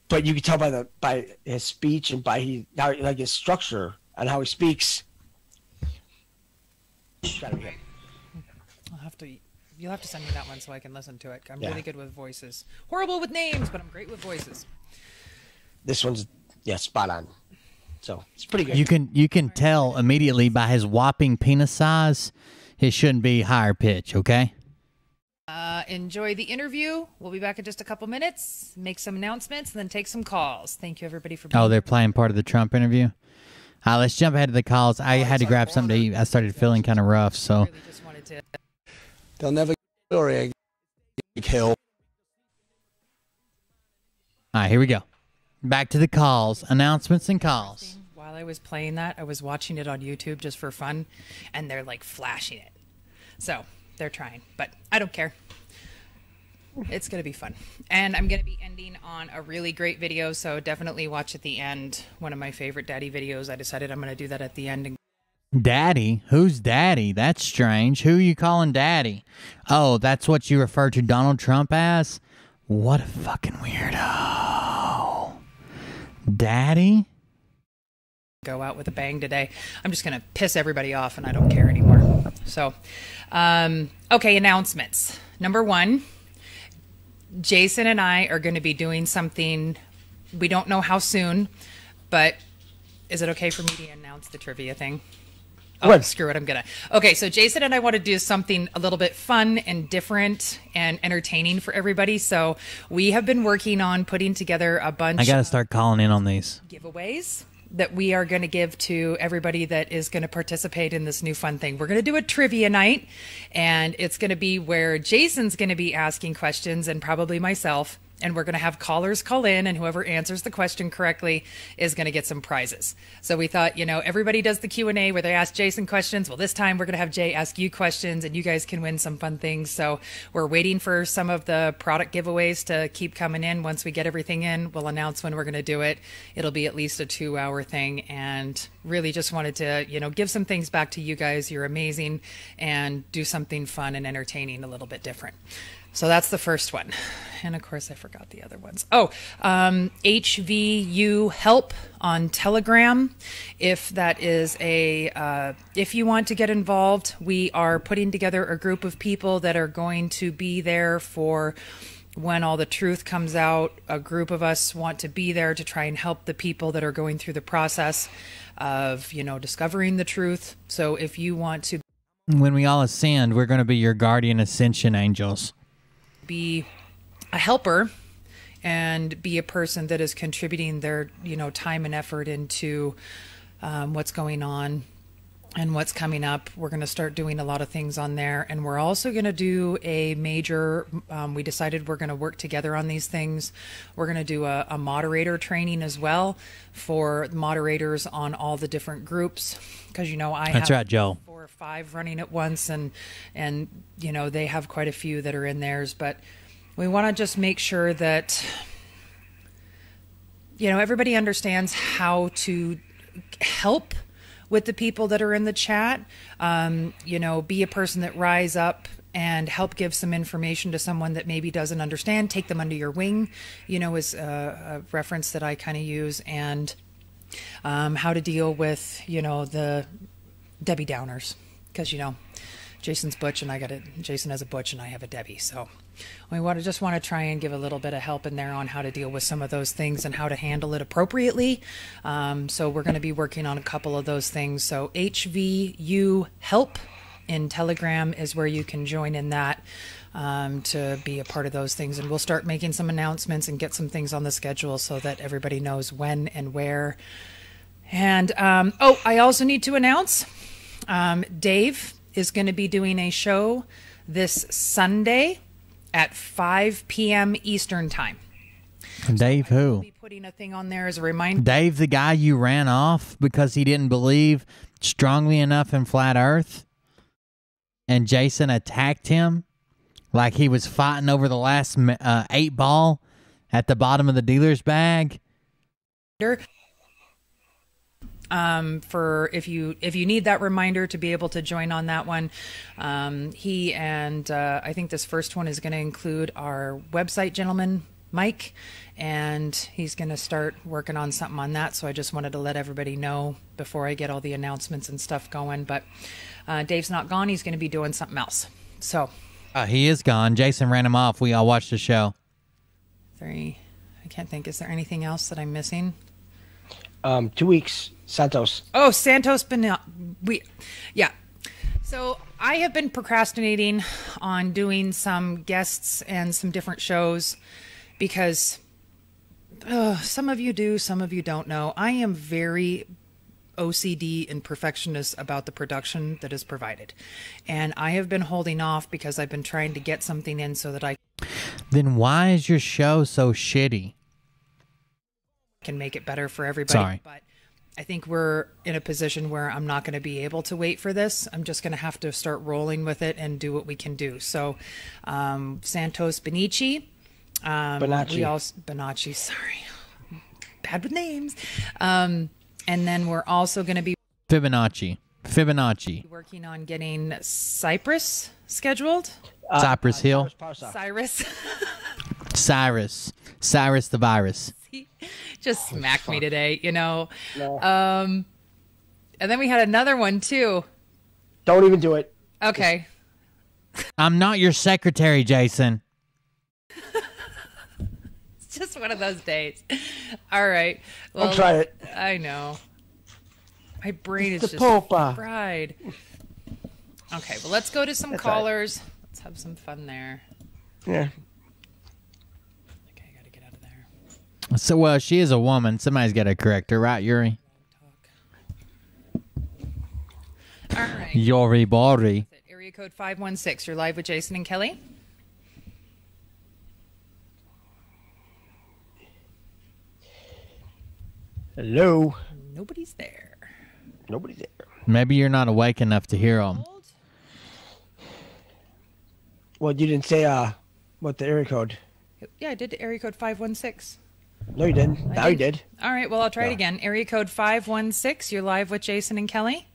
But you can tell by his speech and by his structure and how he speaks. Gotta be him. You'll have to send me that one so I can listen to it. I'm really good with voices. Horrible with names, but I'm great with voices. This one's spot on. So it's pretty good. You can tell immediately by his whopping penis size, it shouldn't be higher pitch. Okay. Enjoy the interview. We'll be back in just a couple minutes. Make some announcements and then take some calls. Thank you, everybody, for being here. They're playing part of the Trump interview. Let's jump ahead to the calls. I had to grab something to eat. I started feeling kind of rough, so. Really just wanted to. They'll never get Hillary killed. All right, here we go. Back to the calls, announcements and calls. While I was playing that, I was watching it on YouTube just for fun, and they're like flashing it. So they're trying, but I don't care. It's going to be fun. And I'm going to be ending on a really great video, so definitely watch at the end. One of my favorite daddy videos. I decided I'm going to do that at the end. Daddy? Who's daddy? That's strange. Who are you calling daddy? Oh, that's what you refer to Donald Trump as? What a fucking weirdo. Daddy? Go out with a bang today. I'm just going to piss everybody off and I don't care anymore. So, okay, announcements. Number one, Jason and I are going to be doing something. We don't know how soon, but is it okay for me to announce the trivia thing? Oh, screw it. I'm going to. Okay, so Jason and I want to do something a little bit fun and different and entertaining for everybody. So we have been working on putting together a bunch I got to start calling in on these giveaways that we are going to give to everybody that is going to participate in this new fun thing. We're going to do a trivia night, and it's going to be where Jason's going to be asking questions and probably myself. And we're going to have callers call in, and whoever answers the question correctly is going to get some prizes. So we thought, everybody does the Q&A where they ask Jason questions. Well, this time we're going to have Jay ask you questions, and you guys can win some fun things. So we're waiting for some of the product giveaways to keep coming in. Once we get everything in, we'll announce when we're going to do it. It'll be at least a 2-hour thing, and really just wanted to, give some things back to you guys. You're amazing, and do something fun and entertaining, a little bit different. So that's the first one. And of course, I forgot the other ones. HVU Help on Telegram. If that is if you want to get involved, we are putting together a group of people that are going to be there for when all the truth comes out. A group of us want to be there to try and help the people that are going through the process of, discovering the truth. So if you want to. When we all ascend, we're going to be your guardian ascension angels. Be a helper and be a person that is contributing their time and effort into what's going on and what's coming up. We're going to start doing a lot of things on there, and we're also going to do a major we decided we're going to work together on these things. We're going to do a moderator training as well for moderators on all the different groups, because that's right, Joe. 4 or 5 running at once, and you know, they have quite a few that are in theirs, but we want to just make sure that, you know, everybody understands how to help with the people that are in the chat. You know, be a person that rise up and help give some information to someone that maybe doesn't understand. Take them under your wing, you know, is a reference that I kind of use, and how to deal with, you know, the Debbie Downers, because, you know, Jason's Butch and Jason has a Butch and I have a Debbie. So we just want to try and give a little bit of help in there on how to deal with some of those things and how to handle it appropriately. So we're going to be working on a couple of those things. So HVU Help in Telegram is where you can join in that to be a part of those things. And we'll start making some announcements and get some things on the schedule so that everybody knows when and where. And, I also need to announce, Dave is going to be doing a show this Sunday at 5 p.m. Eastern Time. Dave who? I'll be putting a thing on there as a reminder. Dave, the guy you ran off because he didn't believe strongly enough in flat Earth, and Jason attacked him like he was fighting over the last 8 ball at the bottom of the dealer's bag. For if you need that reminder to be able to join on that one, he and I think this first one is going to include our website gentleman Mike, and he's going to start working on something on that. So I just wanted to let everybody know before I get all the announcements and stuff going. But Dave's not gone; he's going to be doing something else. So he is gone. Jason ran him off. We all watched the show. 3. I can't think. Is there anything else that I'm missing? 2 weeks. Santos. Oh, Santos. Yeah. So I have been procrastinating on doing some guests and some different shows because some of you do, some of you don't know. I am very OCD and perfectionist about the production that is provided. And I have been holding off because I've been trying to get something in so that I Then why is your show so shitty? Can make it better for everybody. Sorry. But I think we're in a position where I'm not going to be able to wait for this. I'm just going to have to start rolling with it and do what we can do. So, Santos Benici. Bonacci, sorry. Bad with names. And then we're also going to be Fibonacci. Working on getting Cypress scheduled. Cypress Hill. Cyrus. Cyrus the virus. Just smacked me today, you know. No. And then we had another one too. Don't even do it. Okay. I'm not your secretary, Jason. It's just one of those days. All right. Well, I'll try it. I know. My brain is just fried. Okay, well, let's go to some callers. Right. Let's have some fun there. Yeah. Okay, I got to get out of there. So, she is a woman. Somebody's got to correct her, right, Yuri? All right. Yuri Bori. Area code 516. You're live with Jason and Kelly. Hello. Nobody's there. Maybe you're not awake enough to hear them. Well, you didn't say what the area code. Yeah, I did area code 516. No, you didn't. Now you did. All right, well, I'll try it again. Area code 516. You're live with Jason and Kelly.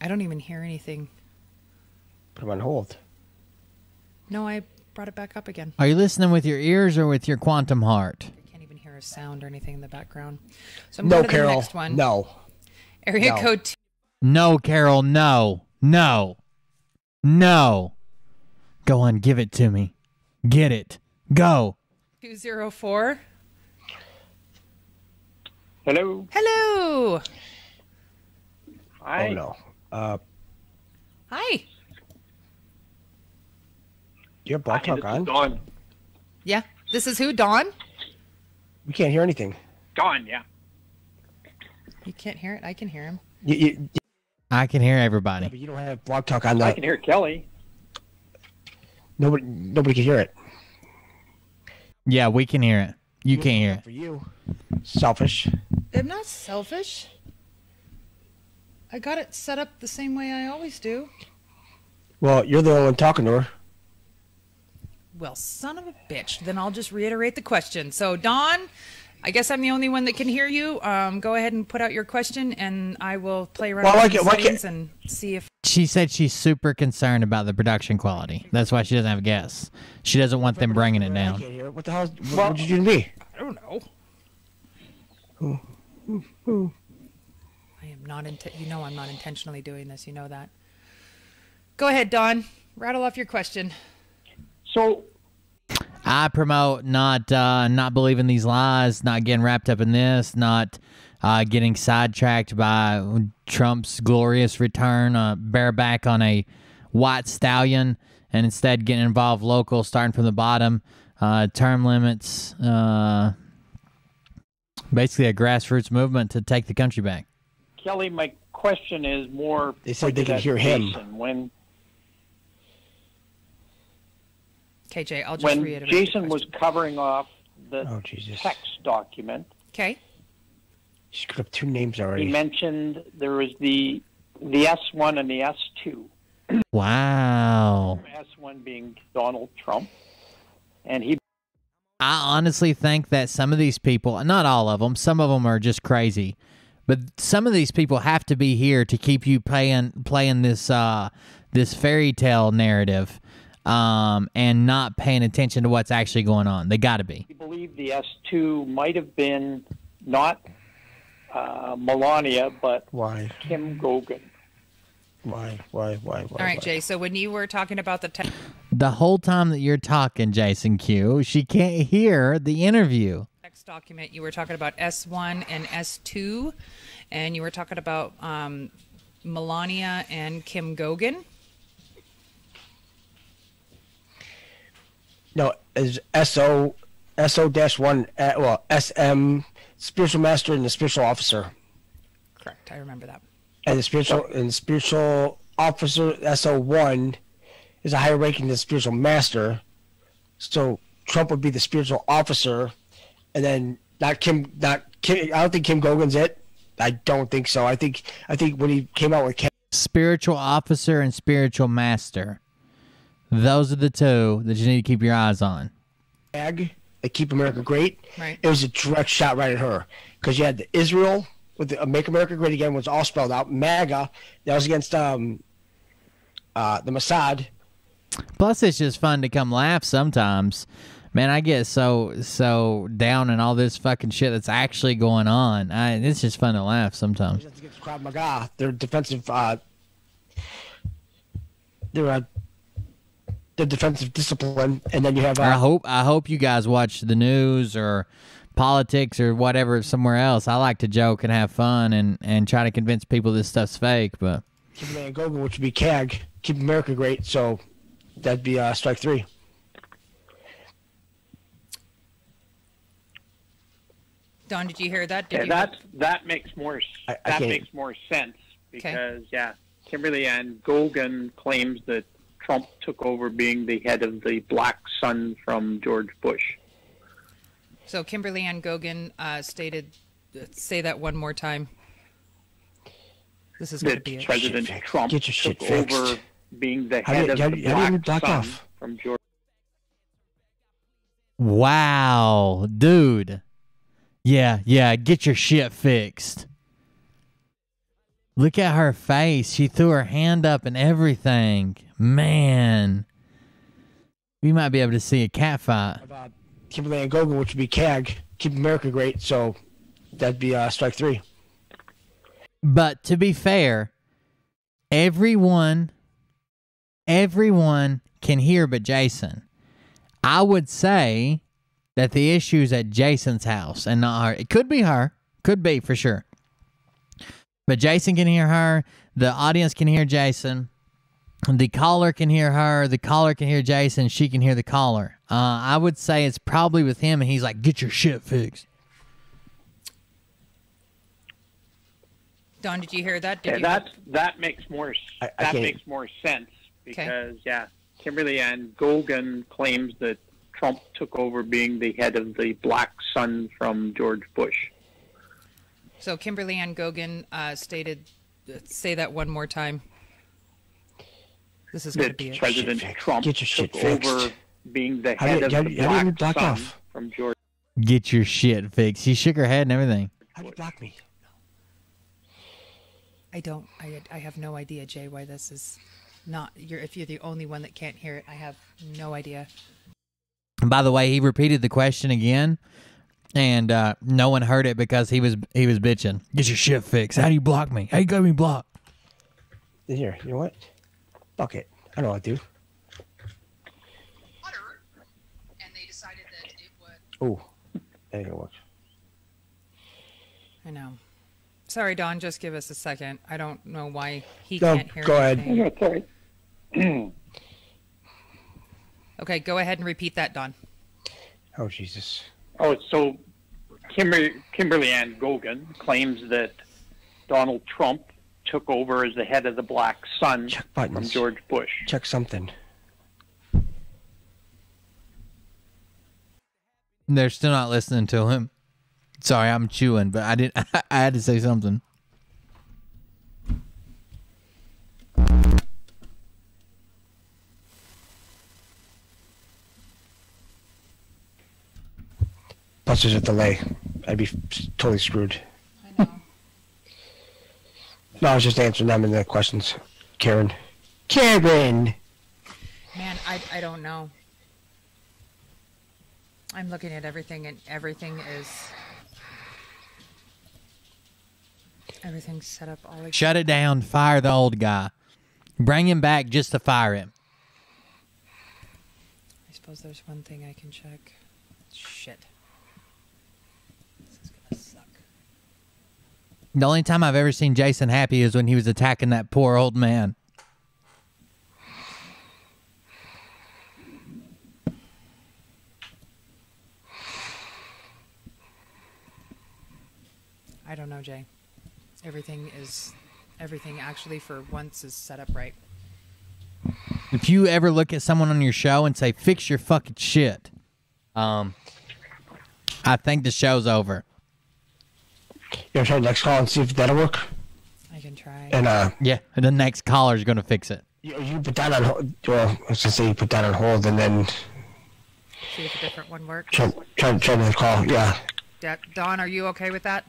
I don't even hear anything. Put them on hold. No, I brought it back up again. Are you listening with your ears or with your quantum heart? I can't even hear a sound or anything in the background. So I'm no, going to Carol. the next one. No. Area code 2. No, Carol. No. Go on, give it to me. Get it. Go. 204. Hello. Hello. Hi. Oh, no. Hi. You have Blog Talk on? Dawn. Yeah. This is who? Dawn? We can't hear anything. Dawn, yeah. You can't hear it? I can hear him. I can hear everybody. Yeah, but you don't have Blog Talk on. I can hear Kelly. Nobody can hear it. Yeah, we can hear it. You can't hear it. For you. Selfish. I'm not selfish. I got it set up the same way I always do. Well, you're the only one talking to her. Well, son of a bitch. Then I'll just reiterate the question. So, Dawn, I guess I'm the only one that can hear you. Go ahead and put out your question, and I will play around with the settings and see if... She said she's super concerned about the production quality. That's why she doesn't have guests. She doesn't want them bringing it down. What the hell? What did you do to me? I don't know. I am not... You know I'm not intentionally doing this. You know that. Go ahead, Dawn. Rattle off your question. So I promote not believing these lies, not getting wrapped up in this, not getting sidetracked by Trump's glorious return, bareback on a white stallion, and instead getting involved local, starting from the bottom, term limits, basically a grassroots movement to take the country back. Kelly, my question is more... They said they could hear him. When KJ, I'll just when reiterate. Jason was covering off the Jesus. text document, okay, she screwed up 2 names already. he mentioned there was the S1 and the S2. Wow. S1 being Donald Trump, and he... I honestly think that some of these people, not all of them, some of them are just crazy, but some of these people have to be here to keep you playing this this fairy tale narrative. And not paying attention to what's actually going on. They got to be. I believe the S2 might have been not Melania, but Kim Gogan. Why? All right, Jay, so when you were talking about the whole time that you're talking, Jason Q, she can't hear the interview. Text document, you were talking about S1 and S2, and you were talking about Melania and Kim Gogan. No, is SO-1, well, SM, spiritual master and the spiritual officer. Correct, I remember that. And the spiritual officer, SO-1, is a higher ranking than the spiritual master. So Trump would be the spiritual officer, and then not Kim. I don't think Kim Gogan's it. I don't think so. I think when he came out with spiritual officer and spiritual master. Those are the 2 that you need to keep your eyes on. They Keep America Great. Right. It was a direct shot right at her because you had the Israel with the Make America Great Again was all spelled out. MAGA, that was against the Mossad. Plus, it's just fun to come laugh sometimes. Man, I get so down in all this fucking shit that's actually going on. It's just fun to laugh sometimes. Against Krav Maga, they're defensive. The defensive discipline, and then you have. I hope you guys watch the news or politics or whatever somewhere else. I like to joke and have fun and try to convince people this stuff's fake. But Keep Gogan, which would be CAG, Keep America Great. So that'd be strike 3. Don, did you hear that? That makes more makes more sense because Kimberly Ann Gogan claims that Trump took over being the head of the black son from George Bush. So Kimberly Ann Gogan stated, say that one more time. This is going to be President Trump Get your shit took fixed. over being the head of the black son from George. wow, dude. Yeah, get your shit fixed. Look at her face. She threw her hand up and everything. Man. We might be able to see a cat fight. Kimberly Ann Gogan, which would be CAG, Keep America Great. So that'd be strike 3. But to be fair, everyone can hear but Jason. I would say that the issue's at Jason's house and not her. It could be her. Could be for sure. But Jason can hear her. The audience can hear Jason. The caller can hear her. The caller can hear Jason. She can hear the caller. I would say it's probably with him, and he's like, get your shit fixed. Don, did you hear that? That makes more makes more sense because Kimberly Ann Gogan claims that Trump took over being the head of the black son from George Bush. So Kimberly Ann Gogan stated, say that one more time. This is going to be it. President Trump Get your shit took fixed. over being the head of the black son from George. Get your shit fixed. She shook her head and everything. How do you block me? I don't. I have no idea, Jay, why this is not. If you're the only one that can't hear it, I have no idea. And by the way, he repeated the question again, and no one heard it because he was bitching. Get your shit fixed. How do you block me? How you got me blocked? Here, you know what? Fuck it. I know what to do. And they decided that it would. Oh, that ain't gonna work. I know. Sorry, Don. Just give us a second. I don't know why he No, can't hear. go ahead. anything. That's all right. Okay, go ahead and repeat that, Don. Oh, Jesus. Oh, so Kimberly Ann Gogan claims that Donald Trump took over as the head of the black son Check from buttons. George Bush. Check something. They're still not listening to him. Sorry, I'm chewing, but I had to say something. Plus, there's a delay. I'd be totally screwed. I know. No, I was just answering them in the questions. Karen. Karen! Man, I don't know. I'm looking at everything, and everything's set up all. Shut it down. Fire the old guy. Bring him back just to fire him. I suppose there's one thing I can check. Shit. This is gonna suck. The only time I've ever seen Jason happy is when he was attacking that poor old man. I don't know, Jay. Everything actually for once is set up right. If you ever look at someone on your show and say, fix your fucking shit, I think the show's over. You want to try the next call and see if that'll work? I can try. And, Yeah, and the next caller's going to fix it. you put that on hold. Well, I was going to say you put that on hold and then See if a different one works. try the call. Yeah. Don, are you okay with that?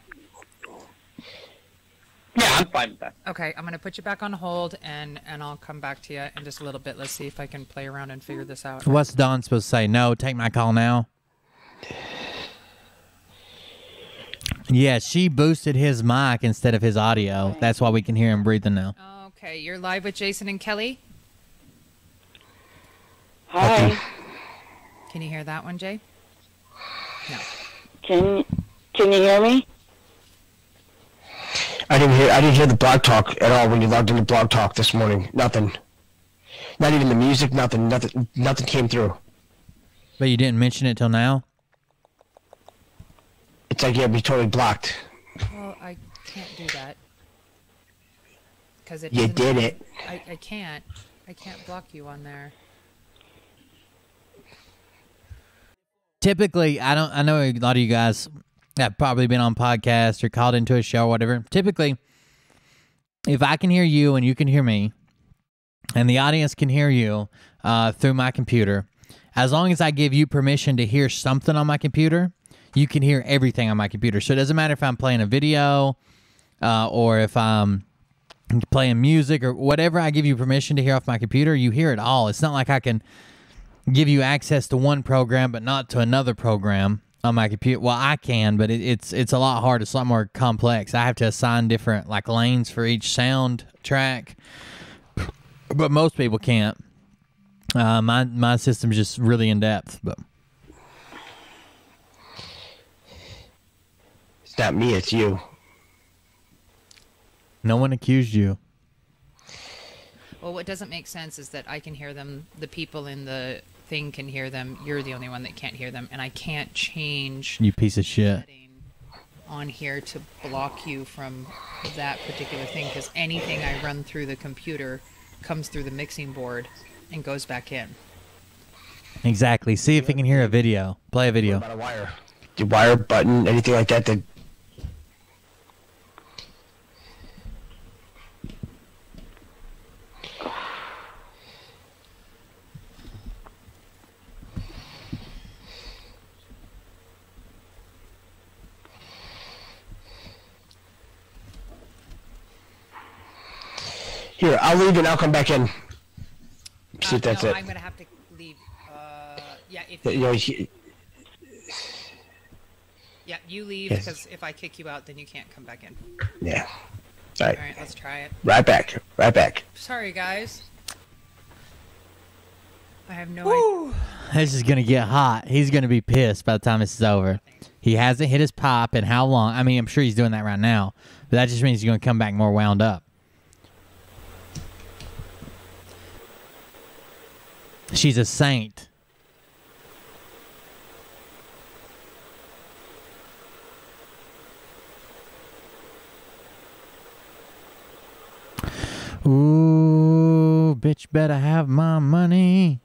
Yeah, I'm fine with that. Okay, I'm going to put you back on hold, and I'll come back to you in just a little bit. Let's see if I can play around and figure this out. What's Don supposed to say? No, take my call now. Yeah, she boosted his mic instead of his audio. That's why we can hear him breathing now. Okay, you're live with Jason and Kelly. Hi. Can you hear that one, Jay? No. Can you hear me? I didn't hear the blog talk at all when you logged into blog talk this morning. Nothing. Not even the music, nothing came through. But you didn't mention it till now? It's like you'd be totally blocked. Well, I can't do that. Because it You doesn't- did it. I can't. I can't block you on there. Typically, I know a lot of you guys have probably been on podcasts or called into a show or whatever. Typically, if I can hear you and you can hear me, and the audience can hear you through my computer, as long as I give you permission to hear something on my computer, you can hear everything on my computer. So it doesn't matter if I'm playing a video or if I'm playing music or whatever I give you permission to hear off my computer, you hear it all. It's not like I can give you access to one program but not to another program on my computer. Well, I can, but it's a lot harder. It's a lot more complex. I have to assign different like lanes for each sound track, but most people can't. My system's just really in depth. But It's not me, it's you. no one accused you. Well, what doesn't make sense is that I can hear them. The people in the thing can hear them. You're the only one that can't hear them, and I can't change You piece of shit. on here to block you from that particular thing, because anything I run through the computer comes through the mixing board and goes back in. Exactly. See if you can hear a video. Play a video. What about a wire? The wire button, anything like that? Here, I'll leave and I'll come back in. See if that's no, it. I'm gonna have to leave. Yeah, if yeah, you leave because if I kick you out, then you can't come back in. Yeah. All right. All right, let's try it. Right back. Right back. Sorry, guys. I have no idea. This is gonna get hot. He's gonna be pissed by the time this is over. He hasn't hit his pop in how long? I mean, I'm sure he's doing that right now, but that just means he's gonna come back more wound up. She's a saint. Ooh, bitch better have my money.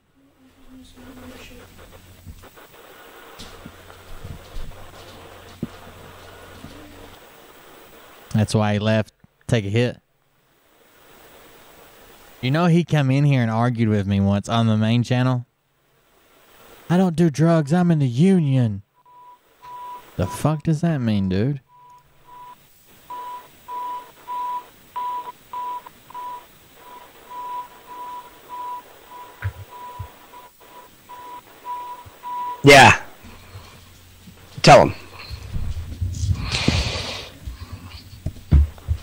That's why he left. Take a hit. You know, he come in here and argued with me once on the main channel. I don't do drugs. I'm in the union. The fuck does that mean, dude? Yeah. Tell him.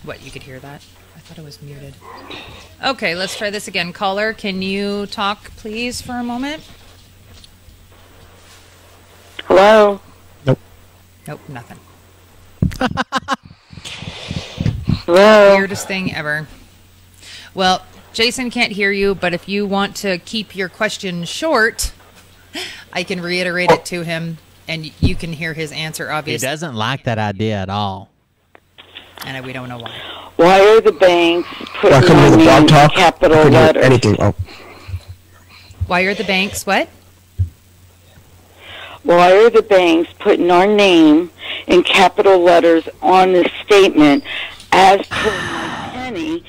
What, you could hear that? I thought it was muted. Okay, let's try this again. Caller, can you talk, please, for a moment? Hello? Nope. Nope, nothing. Hello? Weirdest thing ever. Well, Jason can't hear you, but if you want to keep your question short, I can reiterate it to him, and you can hear his answer, obviously. He doesn't like that idea at all. And we don't know why. Why are the banks putting Welcome to the blog in talk. capital letters? Anything. Oh. Why are the banks what? Why are the banks putting our name in capital letters on the statement? As per Mike Penny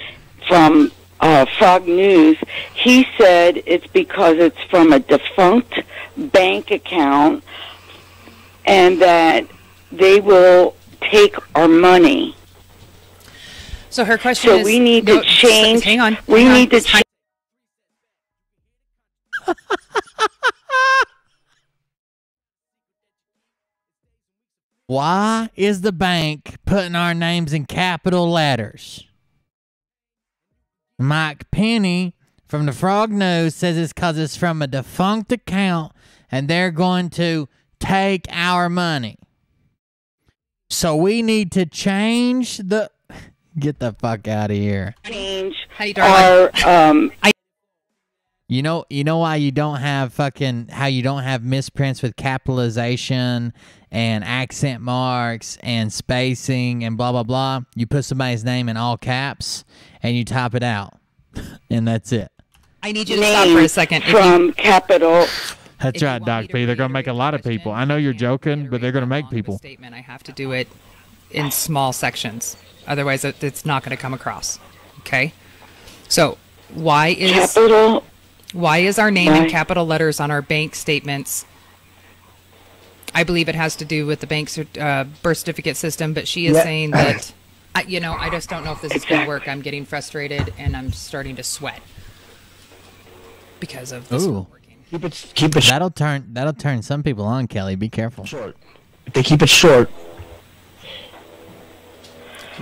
from Frog News, he said it's because it's from a defunct bank account and that they will take our money. So her question so is... we need to change... Hang on. We need to change... Why is the bank putting our names in capital letters? Mike Penny from the Frog News says it's because it's from a defunct account and they're going to take our money. So we need to change the... Get the fuck out of here. Change our... You know why you don't have how you don't have misprints with capitalization and accent marks and spacing and blah, blah, blah? You put somebody's name in all caps and you type it out. And that's it. I need you to stop for a second. From capital... That's right, Doc P. They're going to make a lot of people. I know you're joking, but they're going to make people. Statement. I have to do it in small sections. Otherwise, it's not going to come across. Okay? So, why is our name in capital letters on our bank statements? I believe it has to do with the bank's birth certificate system, but she is saying that, I just don't know if this is going to work. I'm getting frustrated, and I'm starting to sweat because of this. Ooh. Keep it. That'll turn some people on, Kelly. Be careful. Short. If they keep it short.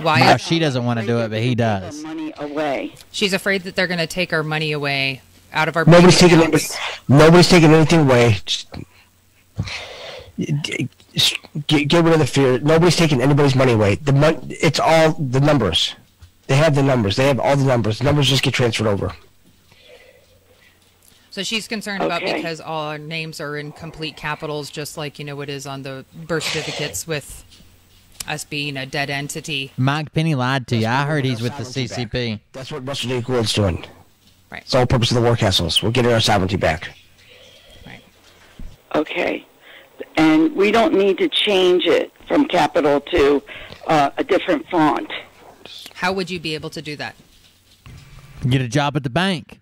Why? No, she doesn't want to do it, but he does. Money away. She's afraid that they're going to take our money away out of our Nobody's bank taking accounts. Nobody's taking anything away. Get rid of the fear. Nobody's taking anybody's money away. It's all the numbers. They have the numbers. They have all the numbers. The numbers just get transferred over. So she's concerned about because all our names are in complete capitals, just like, it is on the birth certificates with us being a dead entity. Mike Penny lied to you. I heard he's with the CCP. Back. That's what Russell J. Gould's doing. Right. It's the whole purpose of the war castles. We're getting our sovereignty back. Right. Okay. And we don't need to change it from capital to a different font. How would you be able to do that? Get a job at the bank.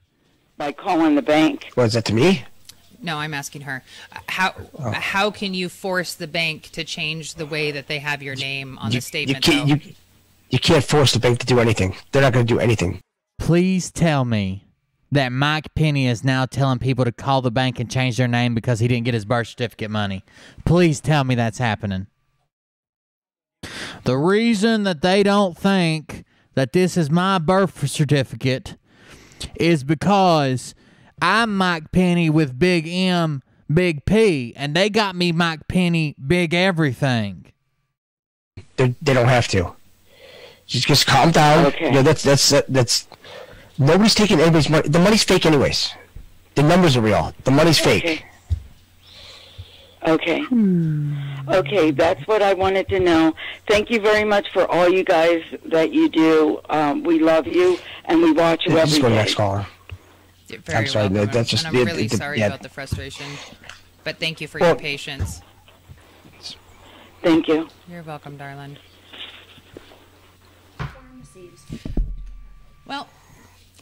By calling the bank. What is that to me? No, I'm asking her. How can you force the bank to change the way that they have your name on the statement? You can't force the bank to do anything. They're not going to do anything. please tell me that Mike Penny is now telling people to call the bank and change their name because he didn't get his birth certificate money. Please tell me that's happening. The reason that they don't think that this is my birth certificate is because I'm Mike Penny with big M, big P, and they got me Mike Penny, big everything. They don't have to. Just calm down. Okay. You know, that's nobody's taking anybody's money. The money's fake anyways. The numbers are real. The money's fake. Okay. Okay, that's what I wanted to know. Thank you very much for all you guys that you do. We love you, and we watch you every Just go day. next caller. You're very I'm sorry. welcome. That's just. And I'm really yeah. sorry about the frustration, but thank you for your patience. Thank you. You're welcome, darling. Well,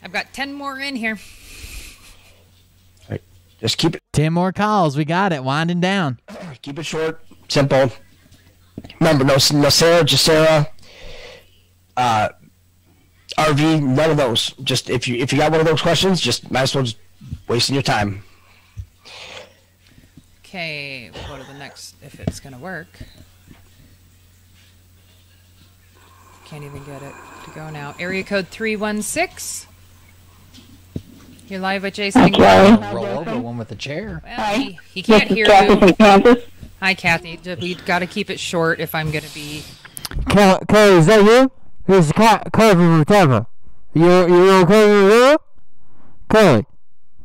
I've got 10 more in here. Right. Just keep it. 10 more calls. We got it. Winding down. Keep it short, simple. Remember, no Sarah, just Sarah. RV, none of those. Just if you got one of those questions, just might as well just wasting your time. Okay, we'll go to the next if it's gonna work. Can't even get it to go now. Area code 316. You're live with Jason. Roll over one with a chair. Well, he can't hear you. Hi, Kathy. We got to keep it short if I'm going to be. Kelly, is that you? This is Kelly from Tampa. You okay with you? Kelly,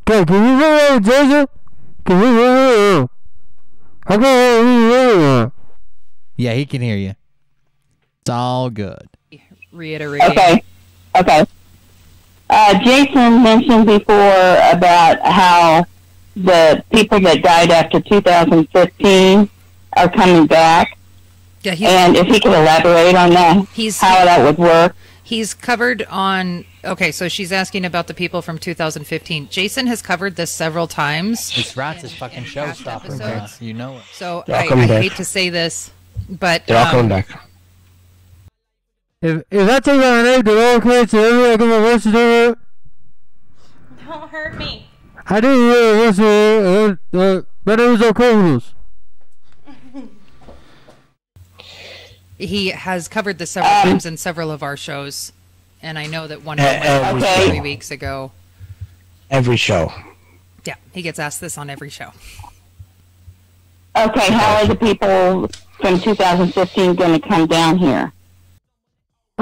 can you hear me, Jason? Can you hear me? I can't hear you. Yeah, he can hear you. It's all good. Reiterate. Okay. Jason mentioned before about how the people that died after 2015 are coming back. Yeah, and if he could elaborate on that, how that would work. He's covered on. Okay, so she's asking about the people from 2015. Jason has covered this several times. It's right. This fucking showstopper. You know it. So I hate to say this, but they're all coming back. If I take my name to all kids and everybody give my voice to do it. Don't hurt me. I didn't really listen, but it was okay with us. He has covered this several times in several of our shows, and I know that one of them was 3 weeks ago. Every show. Yeah, he gets asked this on every show. Okay, how are the people from 2015 going to come down here?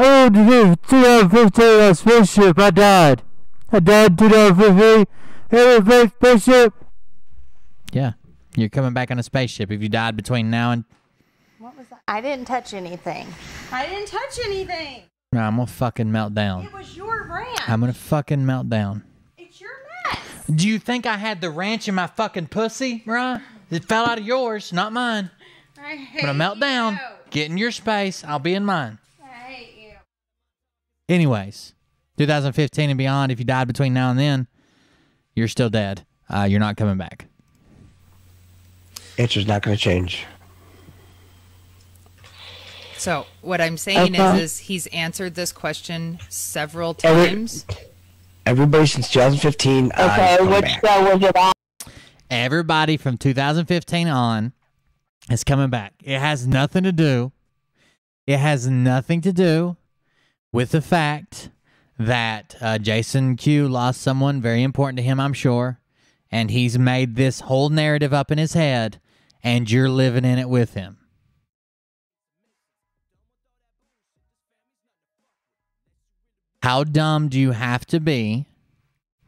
Oh, 2015 on spaceship. I died. I died in 2015. Hey, spaceship. Yeah, you're coming back on a spaceship if you died between now and. What was that? I didn't touch anything. I didn't touch anything. No, I'm gonna fucking melt down. It was your ranch. I'm gonna fucking melt down. It's your mess. Do you think I had the ranch in my fucking pussy, Mariah? It fell out of yours, not mine. I hate I'm gonna melt down. Get in your space. I'll be in mine. I hate you. Anyways, 2015 and beyond, if you died between now and then, you're still dead. You're not coming back. Answer's not going to change. So what I'm saying is he's answered this question several times. Everybody since 2015. Okay, which show was it on? Everybody from 2015 on is coming back. It has nothing to do. It has nothing to do with the fact that Jason Q lost someone very important to him, I'm sure, and he's made this whole narrative up in his head, and you're living in it with him. How dumb do you have to be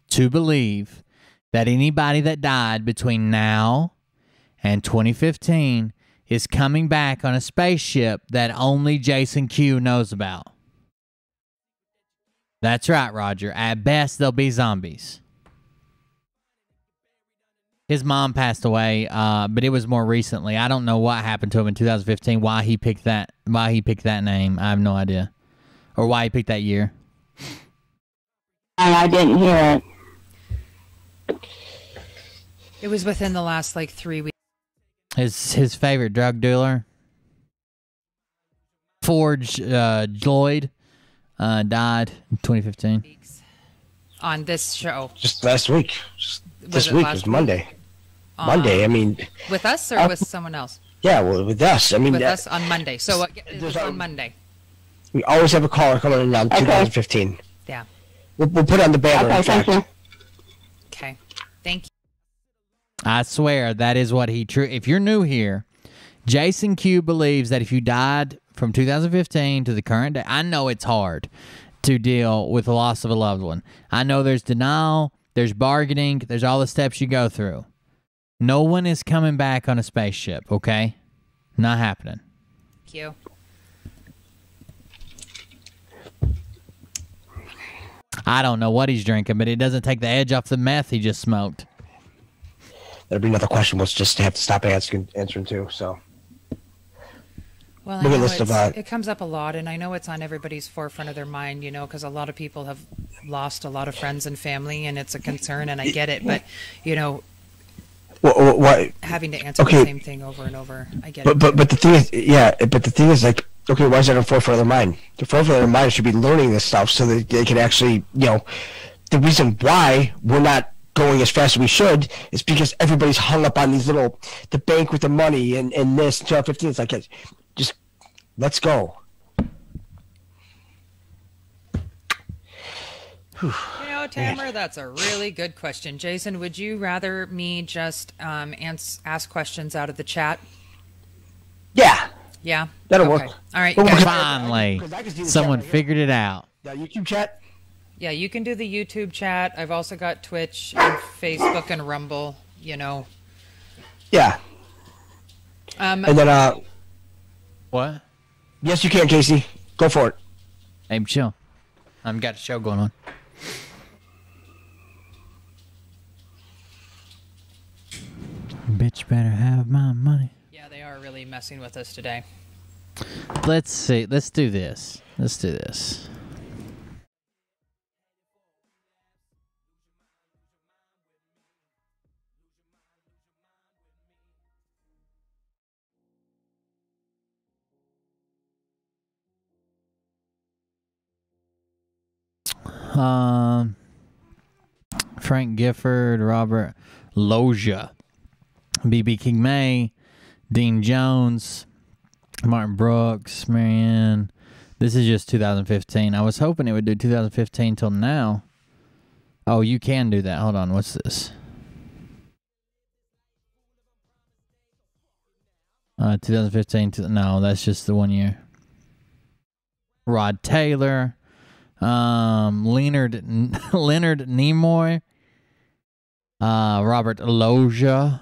to believe that anybody that died between now and 2015 is coming back on a spaceship that only Jason Q knows about? That's right, Roger. At best, they'll be zombies. His mom passed away, but it was more recently. I don't know what happened to him in 2015. Why he picked that name, I have no idea, or why he picked that year. And I didn't hear it. It was within the last 3 weeks. His favorite drug dealer, Forge Lloyd, died in 2015. On this show? Just last week. This week was Monday. Monday, I mean. With us or with someone else? Yeah, well, with us. I mean, with us on Monday. So it was on Monday. We always have a caller coming in around 2015. Yeah. We'll put it on the banner. Okay, thank you. Okay. Thank you. I swear that is what he true. If you're new here, Jason Q believes that if you died from 2015 to the current day, I know it's hard to deal with the loss of a loved one. I know there's denial, there's bargaining, there's all the steps you go through. No one is coming back on a spaceship, okay? Not happening. Thank you. I don't know what he's drinking, but it doesn't take the edge off the meth he just smoked. That'll be another question. We'll just have to stop answering too. So, well, I know it comes up a lot, and I know it's on everybody's forefront of their mind, you know, because a lot of people have lost a lot of friends and family, and it's a concern, and I get it, but you know, having to answer the same thing over and over, I get it. But the thing is, like, okay, why is that on the forefront of their mind? The forefront of their mind should be learning this stuff so that they can actually, you know, the reason why we're not going as fast as we should is because everybody's hung up on these little, the bank with the money and this 2015. It's like, just let's go. You know, Tamara, that's a really good question. Jason, would you rather me just ask questions out of the chat? Yeah. Yeah? That'll work. All right. Finally, someone figured it out. The YouTube chat? Yeah, you can do the YouTube chat. I've also got Twitch and Facebook and Rumble, you know. Yeah. And then, what? Yes, you can, Casey. Go for it. Hey, chill. I've got a show going on. Bitch better have my money. Yeah, they are really messing with us today. Let's see. Let's do this. Let's do this. Frank Gifford, Robert Loggia, B.B. King May, Dean Jones, Martin Brooks, Marianne. This is just 2015. I was hoping it would do 2015 till now. Oh, you can do that. Hold on. What's this? 2015. No, that's just the 1 year. Rod Taylor. Leonard Nimoy, Robert Loggia,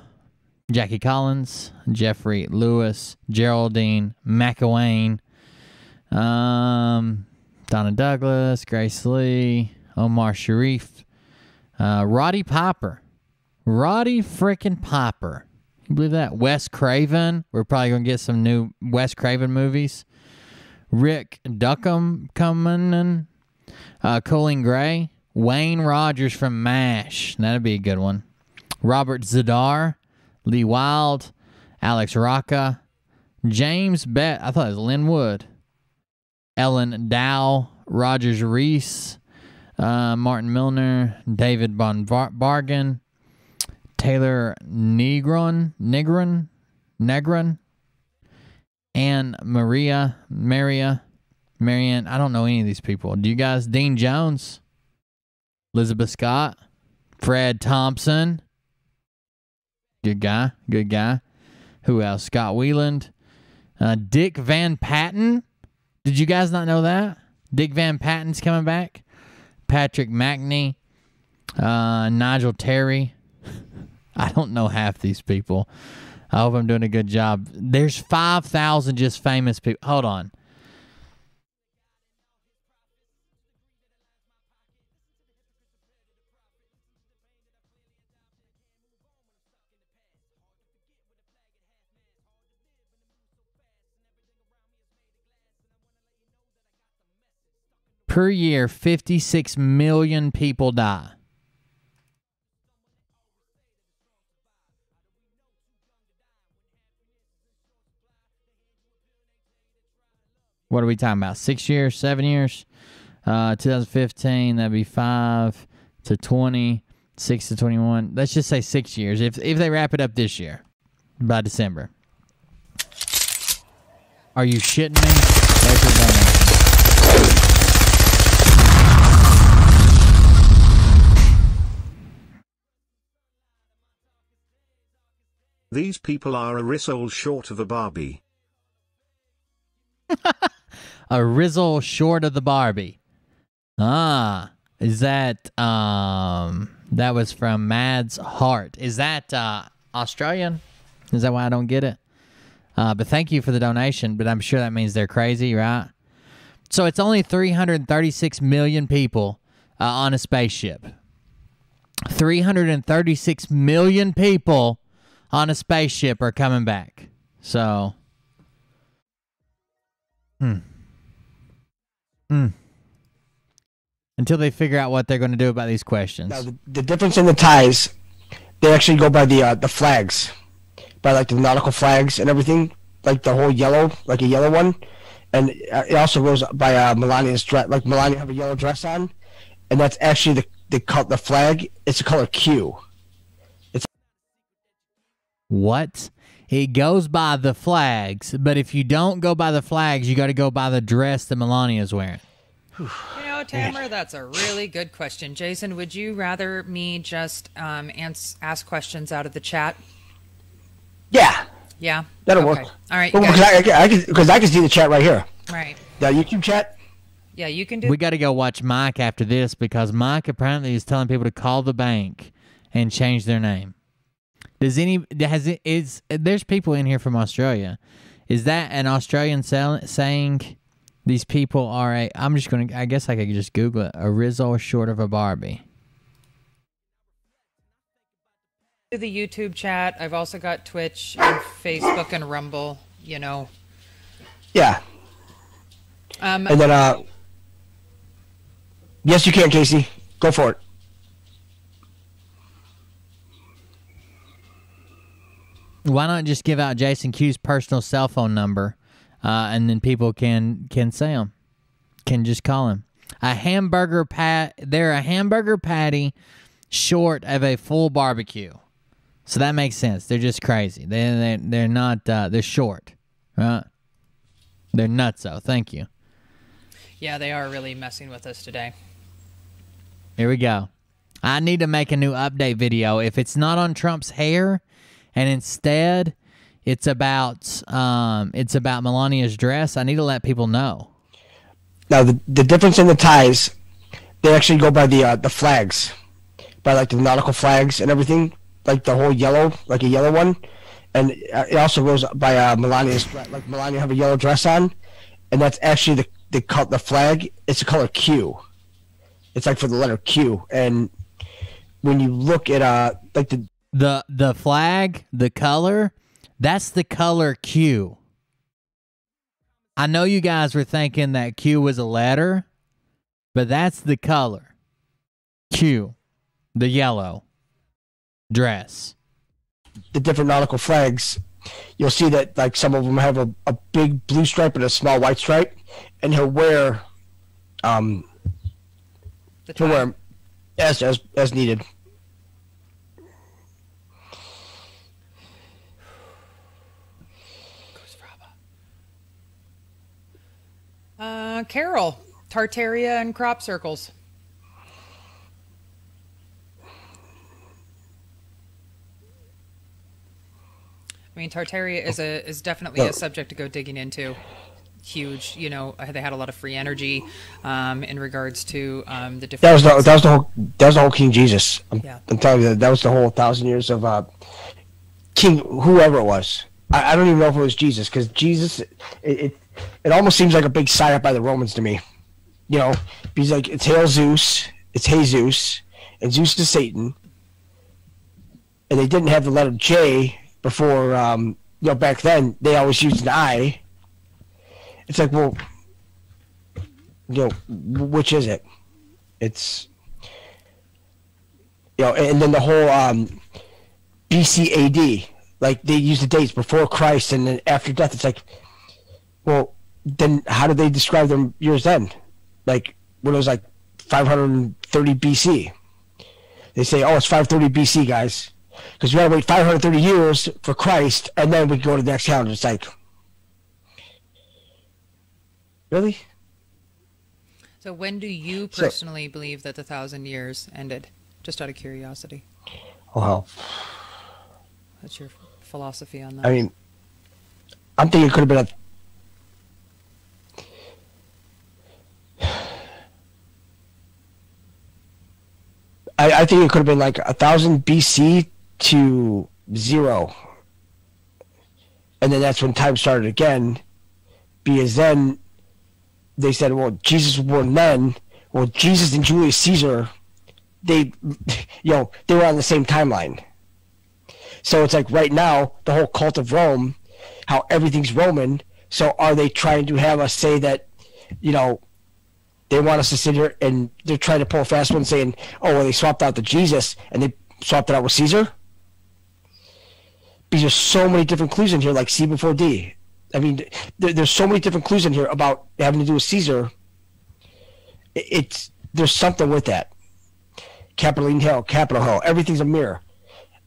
Jackie Collins, Jeffrey Lewis, Geraldine McElwain, Donna Douglas, Grace Lee, Omar Sharif, Roddy Piper, Roddy frickin' Piper. You believe that? Wes Craven. We're probably gonna get some new Wes Craven movies. Rick Duckham coming in. Colleen Gray, Wayne Rogers from MASH. That'd be a good one. Robert Zadar, Lee Wild, Alex Rocca, James Bett. I thought it was Lynn Wood. Ellen Dow, Rogers Reese, Martin Milner, David Bargan, Taylor Negron, Anne Maria, Marianne, I don't know any of these people. Do you guys? Dean Jones, Elizabeth Scott, Fred Thompson. Good guy. Who else? Scott Wieland. Dick Van Patten. Did you guys not know that? Dick Van Patten's coming back. Patrick McNee. Nigel Terry. I don't know half these people. I hope I'm doing a good job. There's 5,000 just famous people. Hold on. Per year, 56 million people die. What are we talking about? 6 years, 7 years? 2015, that'd be 5. So 26 to 21. Let's just say 6 years. If they wrap it up this year by December. Are you shitting me? There's your donation. These people are a rizzle short of a Barbie. A rizzle short of the Barbie. Ah, is that that was from Mads Hart. Is that Australian? Is that why I don't get it? But thank you for the donation, but I'm sure that means they're crazy, right? So it's only 336 million people on a spaceship. 336 million people on a spaceship are coming back. So, until they figure out what they're going to do about these questions. Now, the difference in the ties, they actually go by the flags, by like the nautical flags and everything, like the whole yellow, like a yellow one, and it also goes by Melania's dress. Like Melania have a yellow dress on, and that's actually the flag. It's the color Q. What? It goes by the flags, but if you don't go by the flags, you got to go by the dress that Melania's wearing. You know, Tamara, that's a really good question. Jason, would you rather me just ask questions out of the chat? Yeah. Yeah? That'll okay. work. All right. Because I can see the chat right here. Right. The YouTube chat? Yeah, you can do. We got to go watch Mike after this because Mike apparently is telling people to call the bank and change their name. There's people in here from Australia. Is that an Australian saying these people are I guess I could just Google it, a Rizzo short of a Barbie. The YouTube chat. I've also got Twitch and Facebook and Rumble, you know. Yeah. And then, yes, you can, Casey. Go for it. Why not just give out Jason Q's personal cell phone number, and then people can say him, can just call him. They're a hamburger patty short of a full barbecue, so that makes sense. They're just crazy. They're not. They're short, right? They're nutso. Thank you. Yeah, they are really messing with us today. Here we go. I need to make a new update video. If it's not on Trump's hair, and instead it's about Melania's dress, I need to let people know. Now the difference in the ties, they actually go by the flags, by like the nautical flags and everything, like the whole yellow, like a yellow one, and it also goes by Melania's dress. Like Melania have a yellow dress on, and that's actually the flag. It's the color Q. It's like for the letter Q, and when you look at like the flag, the color, that's the color Q. I know you guys were thinking that Q was a letter, but that's the color. Q, the yellow dress. The different nautical flags, you'll see that like some of them have a big blue stripe and a small white stripe, and he'll wear as needed. Carol, Tartaria and crop circles. I mean, Tartaria is definitely a subject to go digging into. Huge, you know, they had a lot of free energy in regards to the different. That was the whole King Jesus. I'm telling you that was the whole 1,000 years of King whoever it was. I don't even know if it was Jesus, because Jesus it almost seems like a big psyop by the Romans to me. You know, because like it's Hail Zeus, it's Jesus, and Zeus is Satan, and they didn't have the letter J before. You know, back then they always used an I. It's like, well, you know, which is it? It's, you know, and then the whole BC AD, like they use the dates before Christ and then after death. It's like, well, then how did they describe their years then? Like when it was like 530 BC. They say, oh, it's 530 BC, guys. Because we got to wait 530 years for Christ, and then we go to the next calendar. It's like, really? So when do you personally believe that the 1,000 years ended? Just out of curiosity. Oh, hell. What's your philosophy on that? I mean, I'm thinking it could have been I think it could have been like 1,000 BC to 0. And then that's when time started again. Because then they said, well, Jesus was born then. Well, Jesus and Julius Caesar, they were on the same timeline. So it's like right now, the whole cult of Rome, how everything's Roman. So are they trying to have us say that, they want us to sit here and they're trying to pull a fast one saying, oh, well, they swapped out the Jesus and they swapped it out with Caesar? Because there's so many different clues in here, like C before D. I mean, there's so many different clues in here about having to do with Caesar. There's something with that. Capitoline Hill, Capitol Hill, everything's a mirror.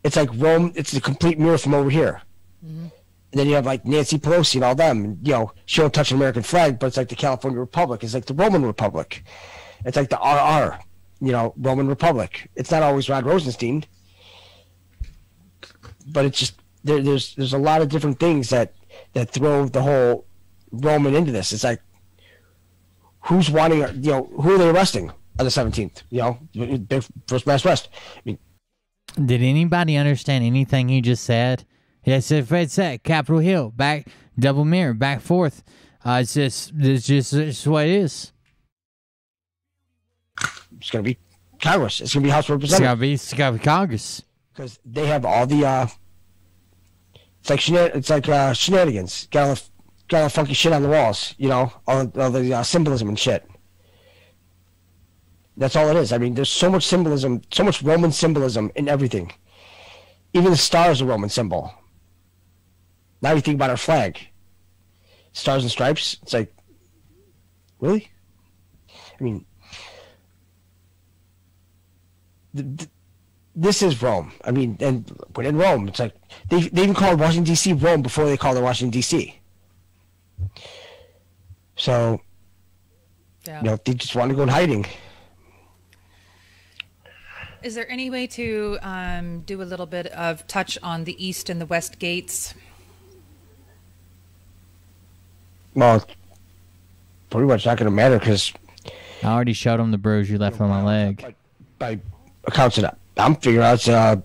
It's like Rome, it's a complete mirror from over here. Mm-hmm. And then you have like Nancy Pelosi and all them. And, she don't touch an American flag, but it's like the California Republic. It's like the Roman Republic. It's like the RR, Roman Republic. It's not always Rod Rosenstein. But it's just, there's a lot of different things that throw the whole Roman into this. It's like, who's wanting, who are they arresting on the 17th? Big first mass arrest. I mean, did anybody understand anything he just said? Yes, if it's at Capitol Hill, back, double mirror, back forth. It's just what it is. It's going to be Congress. It's going to be House of Representatives. It's got to be Congress. Because they have all the, it's like shenanigans. Got all the funky shit on the walls, all the symbolism and shit. That's all it is. I mean, there's so much symbolism, so much Roman symbolism in everything. Even the star is a Roman symbol. Now you think about our flag. Stars and stripes. It's like, really? I mean, this is Rome. I mean, and when in Rome, it's like, they even called Washington, D.C. Rome before they called it Washington, D.C. So, they just want to go in hiding. Is there any way to do a little bit of touch on the east and the west gates? Well, pretty much not going to matter because I already showed him the bruise you left on my leg. By accounts of that, I'm figuring out the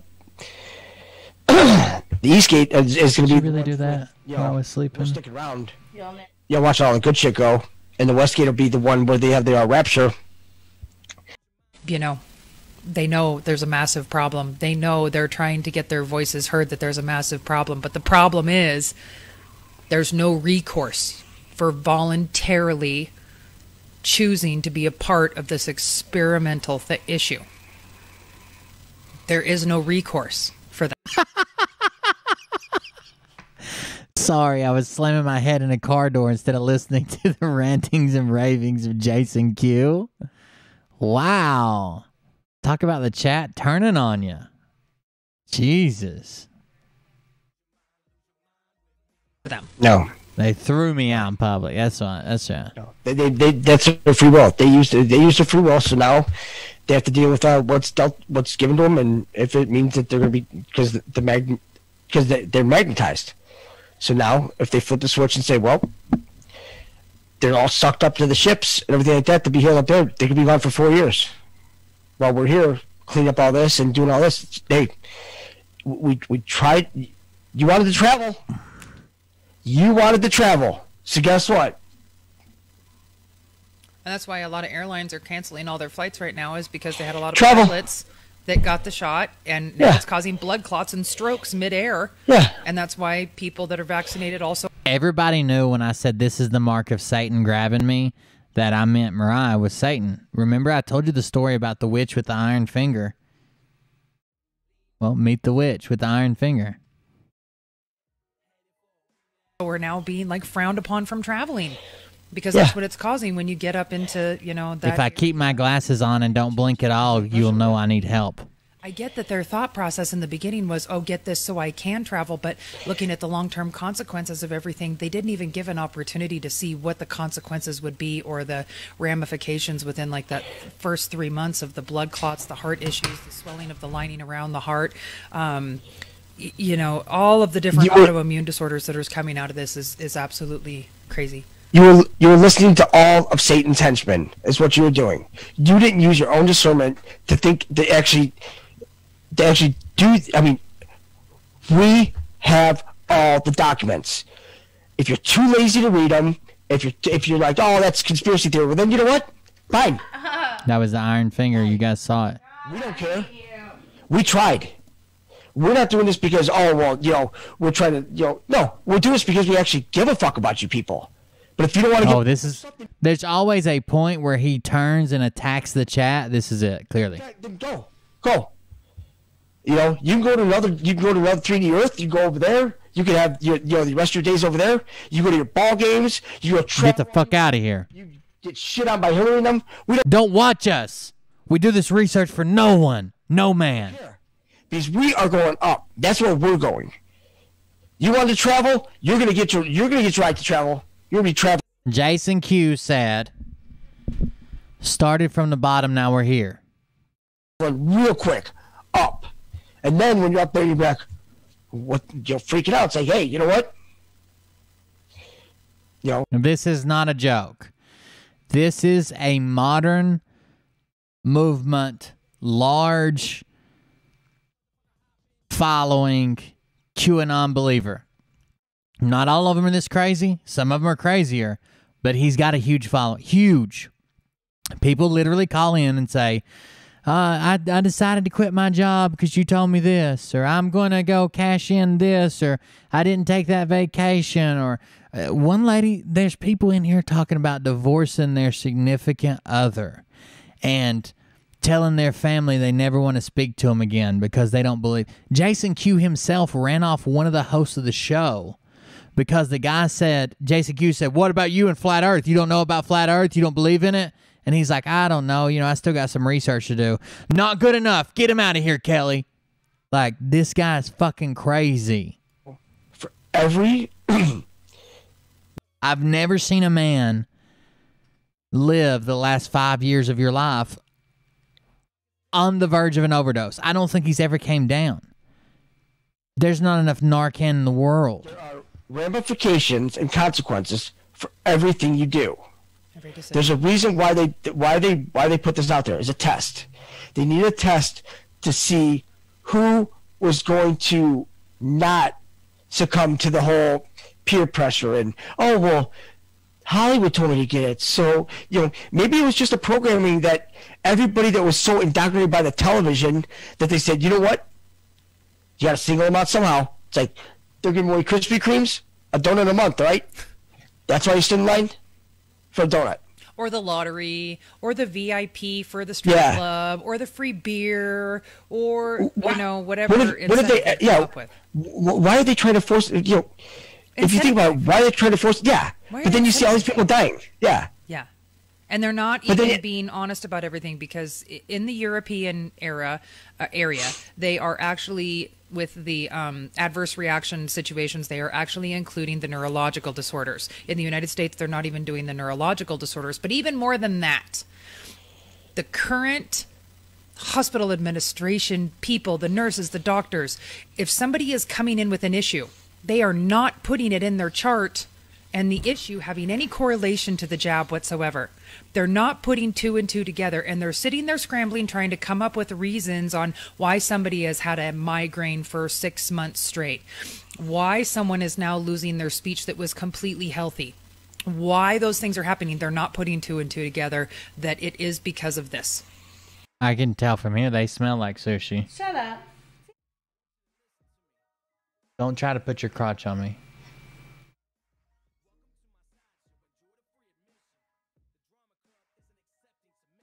east gate is going to be. Did you really do that while I was sleeping? We'll stick around. Watch all the good shit go, and the west gate will be the one where they have their rapture. They know there's a massive problem. They know they're trying to get their voices heard that there's a massive problem. But the problem is there's no recourse for voluntarily choosing to be a part of this experimental issue. There is no recourse for that. Sorry, I was slamming my head in a car door instead of listening to the rantings and ravings of Jason Q. Wow. Talk about the chat turning on you. Jesus. No. They threw me out in public. That's right. That's right. No. That's their free will. They used their free will, so now they have to deal with what's given to them, and if it means that they're going to be because they're magnetized. So now, if they flip the switch and say, well, they're all sucked up to the ships and everything like that to be here up there, they could be gone for 4 years. While we're here cleaning up all this and doing all this, we tried. You wanted to travel. You wanted to travel. So guess what? And that's why a lot of airlines are canceling all their flights right now, is because they had a lot of travel pilots that got the shot, and now it's causing blood clots and strokes midair. Yeah. And that's why people that are vaccinated also. Everybody knew when I said this is the mark of Satan grabbing me that I meant Mariah was Satan. Remember I told you the story about the witch with the iron finger? Well, meet the witch with the iron finger. We're now being like frowned upon from traveling because that's what it's causing when you get up into, that. If I keep my glasses on and don't blink at all, you'll know I need help. I get that their thought process in the beginning was, oh, get this so I can travel. But looking at the long-term consequences of everything, they didn't even give an opportunity to see what the consequences would be or the ramifications within like that first 3 months of the blood clots, the heart issues, the swelling of the lining around the heart. You know, all of the different autoimmune disorders that are coming out of this is absolutely crazy. You were listening to all of Satan's henchmen, is what you were doing. You didn't use your own discernment to think they actually do. I mean, we have all the documents. If you're too lazy to read them, if you're like, oh, that's conspiracy theory, well then you know what? Fine. That was the Iron Finger. You guys saw it. We don't care. We tried. We're not doing this because, oh, well, you know, we're trying to, you know, no, we're doing this because we actually give a fuck about you people. But if you don't want to there's always a point where he turns and attacks the chat. This is it, clearly. Then go. You know, you can go to another 3D Earth, you go over there, you can have the rest of your days over there, you go to your ball games, you go get the fuck out of here. You get shit on by Hillary and them. Don't watch us. We do this research for no one, no man. Because we are going up. That's where we're going. You want to travel? You're gonna get your right to travel. You're gonna be traveling. Jason Q said, started from the bottom, now we're here. Real quick, up. And then when you're up there, you're like, what? You're freaking out. It's like, hey, you know what? You know, this is not a joke. This is a modern movement, large following QAnon believer. Not all of them are this crazy. Some of them are crazier, but he's got a huge following. Huge. People literally call in and say, I decided to quit my job because you told me this, or I'm going to go cash in this, or I didn't take that vacation, or one lady, there's people in here talking about divorcing their significant other and telling their family they never want to speak to him again because they don't believe. Jason Q himself ran off one of the hosts of the show because the guy said, Jason Q said, what about you and Flat Earth? You don't know about Flat Earth? You don't believe in it? And he's like, I don't know. You know, I still got some research to do. Not good enough. Get him out of here, Kelly. Like, this guy's fucking crazy. For every... I've never seen a man live the last 5 years of your life on the verge of an overdose. I don't think he's ever came down. There's not enough Narcan in the world. There are ramifications and consequences for everything you do. There's a reason why they put this out there. It's a test. They need a test to see who was going to not succumb to the whole peer pressure and, oh, well, Hollywood told me to get it. So, you know, maybe it was just a programming that everybody that was so indoctrinated by the television that they said, you know what? You got to single them out somehow. It's like, they're giving away Krispy Kremes, a donut a month, right? That's why you stood in line for a donut. Or the lottery, or the VIP for the strip club, or the free beer, or, you know, whatever what did they come up with. Why are they trying to force, you know, if you think about it, why are they trying to force, but then you see all these people dying, Yeah. And they're not even being honest about everything because in the European area, they are actually, with the adverse reaction situations, they are actually including the neurological disorders. In the United States, they're not even doing the neurological disorders. But even more than that, the current hospital administration people, the nurses, the doctors, if somebody is coming in with an issue, they are not putting it in their chart and the issue having any correlation to the jab whatsoever. They're not putting two and two together, and they're sitting there scrambling, trying to come up with reasons on why somebody has had a migraine for 6 months straight, why someone is now losing their speech that was completely healthy, why those things are happening. They're not putting two and two together, that it is because of this. I can tell from here they smell like sushi. Shut up. Don't try to put your crotch on me.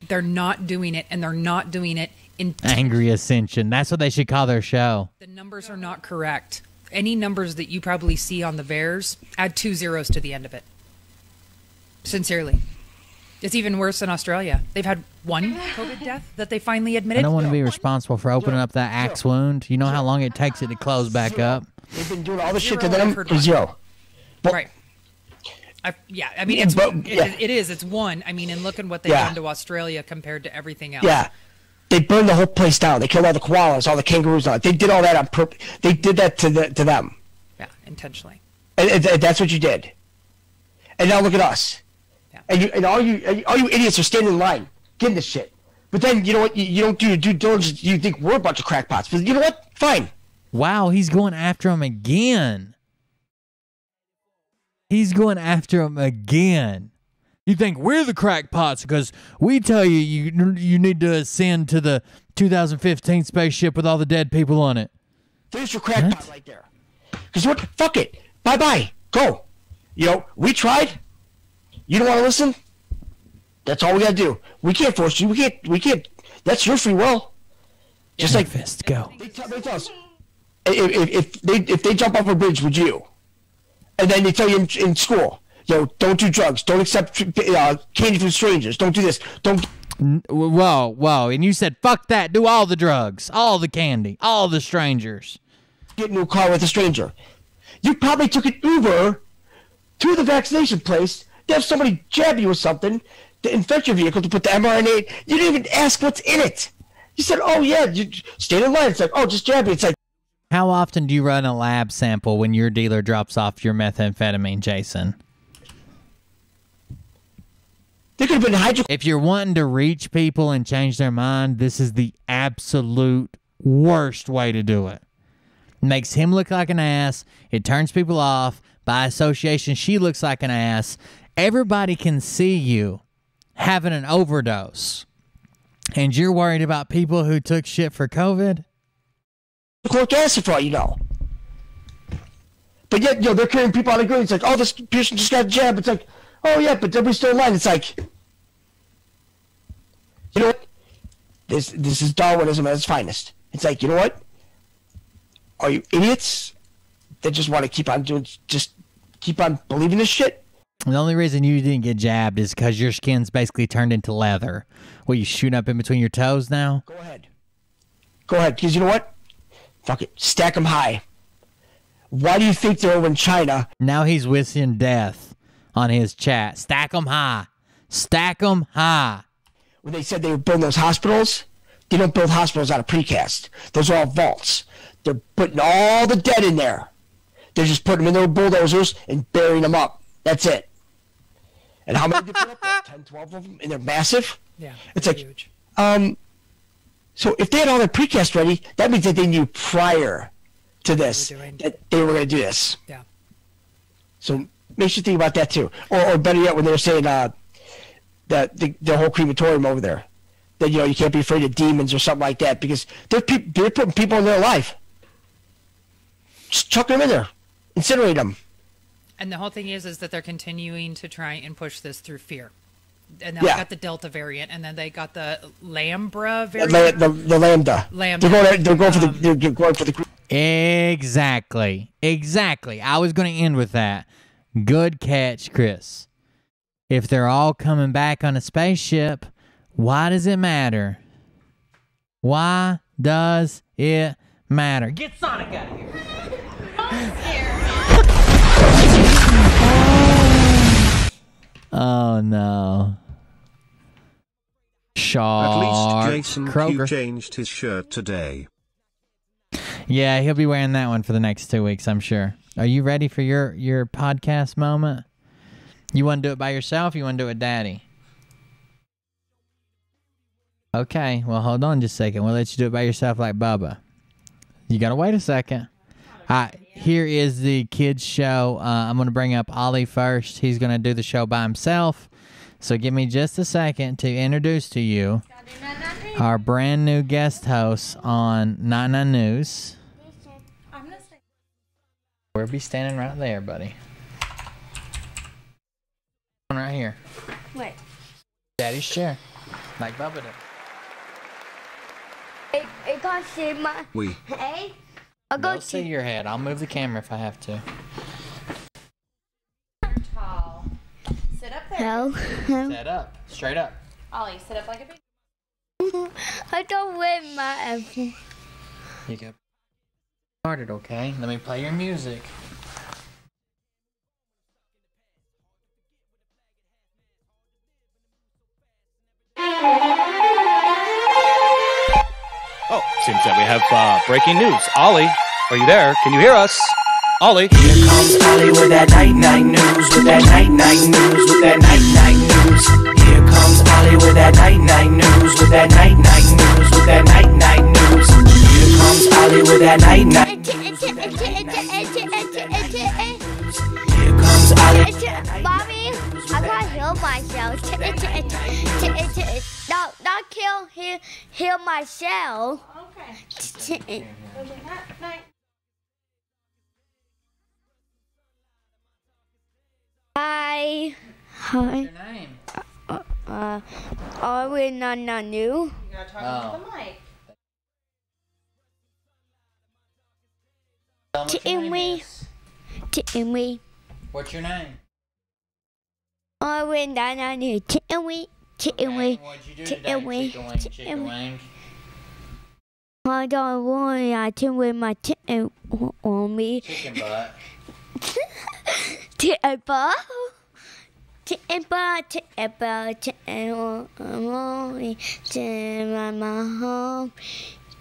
They're not doing it, and they're not doing it in Angry Ascension. That's what they should call their show. The numbers are not correct. Any numbers that you probably see on the VAERS, add 2 zeros to the end of it. Sincerely. It's even worse in Australia. They've had one COVID death that they finally admitted. I don't want to be responsible for opening up that axe wound. You know how long it takes it to close back up? They've been doing all the shit to them for zero. Right. I mean, it is. It's one. I mean, and look at what they've done to Australia compared to everything else. Yeah. They burned the whole place down. They killed all the koalas, all the kangaroos. They did all that on purpose. They did that to them. Yeah, intentionally. And that's what you did. And now look at us. Yeah. And all you idiots are standing in line getting this shit. But then, you know what? You don't do your due diligence. You think we're a bunch of crackpots. But you know what? Fine. Wow, he's going after him again. He's going after him again. You think we're the crackpots because we tell you you need to ascend to the 2015 spaceship with all the dead people on it. There's your crackpot right there. Because what? Fuck it. Bye-bye. Go. You know, we tried. You don't want to listen? That's all we got to do. We can't force you. We can't. That's your free will. Just like fist, go. They tell us. If they jump off a bridge, would you? And then they tell you in school, don't do drugs, don't accept candy from strangers, don't do this, don't. Whoa, and you said fuck that, do all the drugs, all the candy, all the strangers. Get into a car with a stranger. You probably took an Uber to the vaccination place to have somebody jab you with something to infect your vehicle to put the mRNA. You didn't even ask what's in it. You said, oh yeah, you stayed in line. It's like, oh, just jab me. It's like. How often do you run a lab sample when your dealer drops off your methamphetamine, Jason? There could have been If you're wanting to reach people and change their mind, this is the absolute worst way to do it. It makes him look like an ass. It turns people off. By association, she looks like an ass. Everybody can see you having an overdose. And you're worried about people who took shit for COVID? Chloric acid for all you know. But yet, they're carrying people out of the grave. It's like, oh, this person just got jabbed. It's like, oh yeah, but everybody's still in line. It's like, you know what? This is Darwinism at its finest. It's like, you know what? Are you idiots that just want to keep on believing this shit? The only reason you didn't get jabbed is because your skin's basically turned into leather. What, you shooting up in between your toes now? Go ahead, because you know what? Fuck it. Stack them high. Why do you think they're over in China? Now he's wishing death on his chat. Stack them high. Stack them high. When they said they were building those hospitals, they don't build hospitals out of precast. Those are all vaults. They're putting all the dead in there. They're just putting them in their bulldozers and burying them up. That's it. And how many did they put up? Like 10, 12 of them? And they're massive? Yeah. It's like, huge. So if they had all their precast ready, that means that they knew prior to this that they were going to do this. Yeah. So makes you think about that too. Or better yet, when they were saying that the whole crematorium over there, that you can't be afraid of demons or something like that because they're putting people in their life. Just chuck them in there, incinerate them. And the whole thing is that they're continuing to try and push this through fear. And now they got the Delta variant, and then they got the Lambda variant. The Lambda. They're going for the. Exactly. I was going to end with that. Good catch, Chris. If they're all coming back on a spaceship, why does it matter? Why does it matter? Get Sonic out of here. Oh no. At least Jason Kroger. Q changed his shirt today. Yeah, he'll be wearing that one for the next 2 weeks, I'm sure. Are you ready for your podcast moment? You want to do it by yourself or you want to do it with Daddy? Okay, well, hold on just a second. We'll let you do it by yourself like Bubba. You got to wait a second. All right, here is the kids' show. I'm going to bring up Ollie first. He's going to do the show by himself. So give me just a second to introduce to you our brand new guest host on 99 News. We'll be standing right there, buddy. Right here. What? Daddy's chair. Like Bubba did. It got to see my head. Don't see your head. I'll move the camera if I have to. Tall. Sit up there. How? Set up. Straight up. Ollie, sit up like a baby. I don't win my apple. You go. Started, okay? Let me play your music. Oh, seems that we have breaking news. Ollie, are you there? Can you hear us? Ollie. Here comes Ollie with that night news, with that night news, with that night news. Here comes Ollie with that night news, with that night news, with that night news. Here comes Ollie with that night news. Here comes Ollie. Mommy, I gotta heal myself. Not heal myself. Okay. Hi. What's your name? Are we not new? You gotta talk into the mic. Tell them what your name is. Timmy. What's your name? Are we not new? Timmy. Okay, what'd you do today, Chicken Wing? I don't want to with my chicken on me. Chicken butt. Chicken butt. Chicken butt. Chicken butt. Chicken on me. To my home.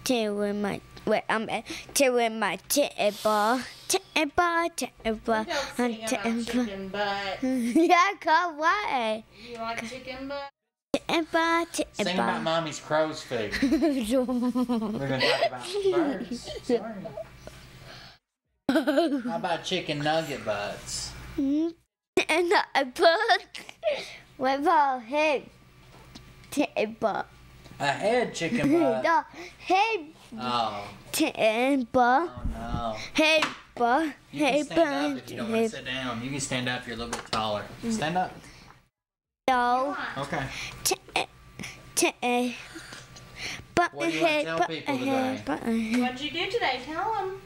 To with my. Wait, I'm to with my chicken butt. Chicken butt. Chicken butt. Don't sing about chicken butt. Yeah, come on. You like chicken butt? Sing about Mommy's crow's feet. We're going to talk about birds. Sorry. How about chicken nugget butts? And a butt. What about head? Chicken butt. A head chicken butt? No, head. Oh. Chicken butt. Oh, no. Head butt. You can stand up if you don't want to sit down. You can stand up if you're a little bit taller. Stand up. No. Okay. But what do you want to tell people today? What'd you do today? Tell them.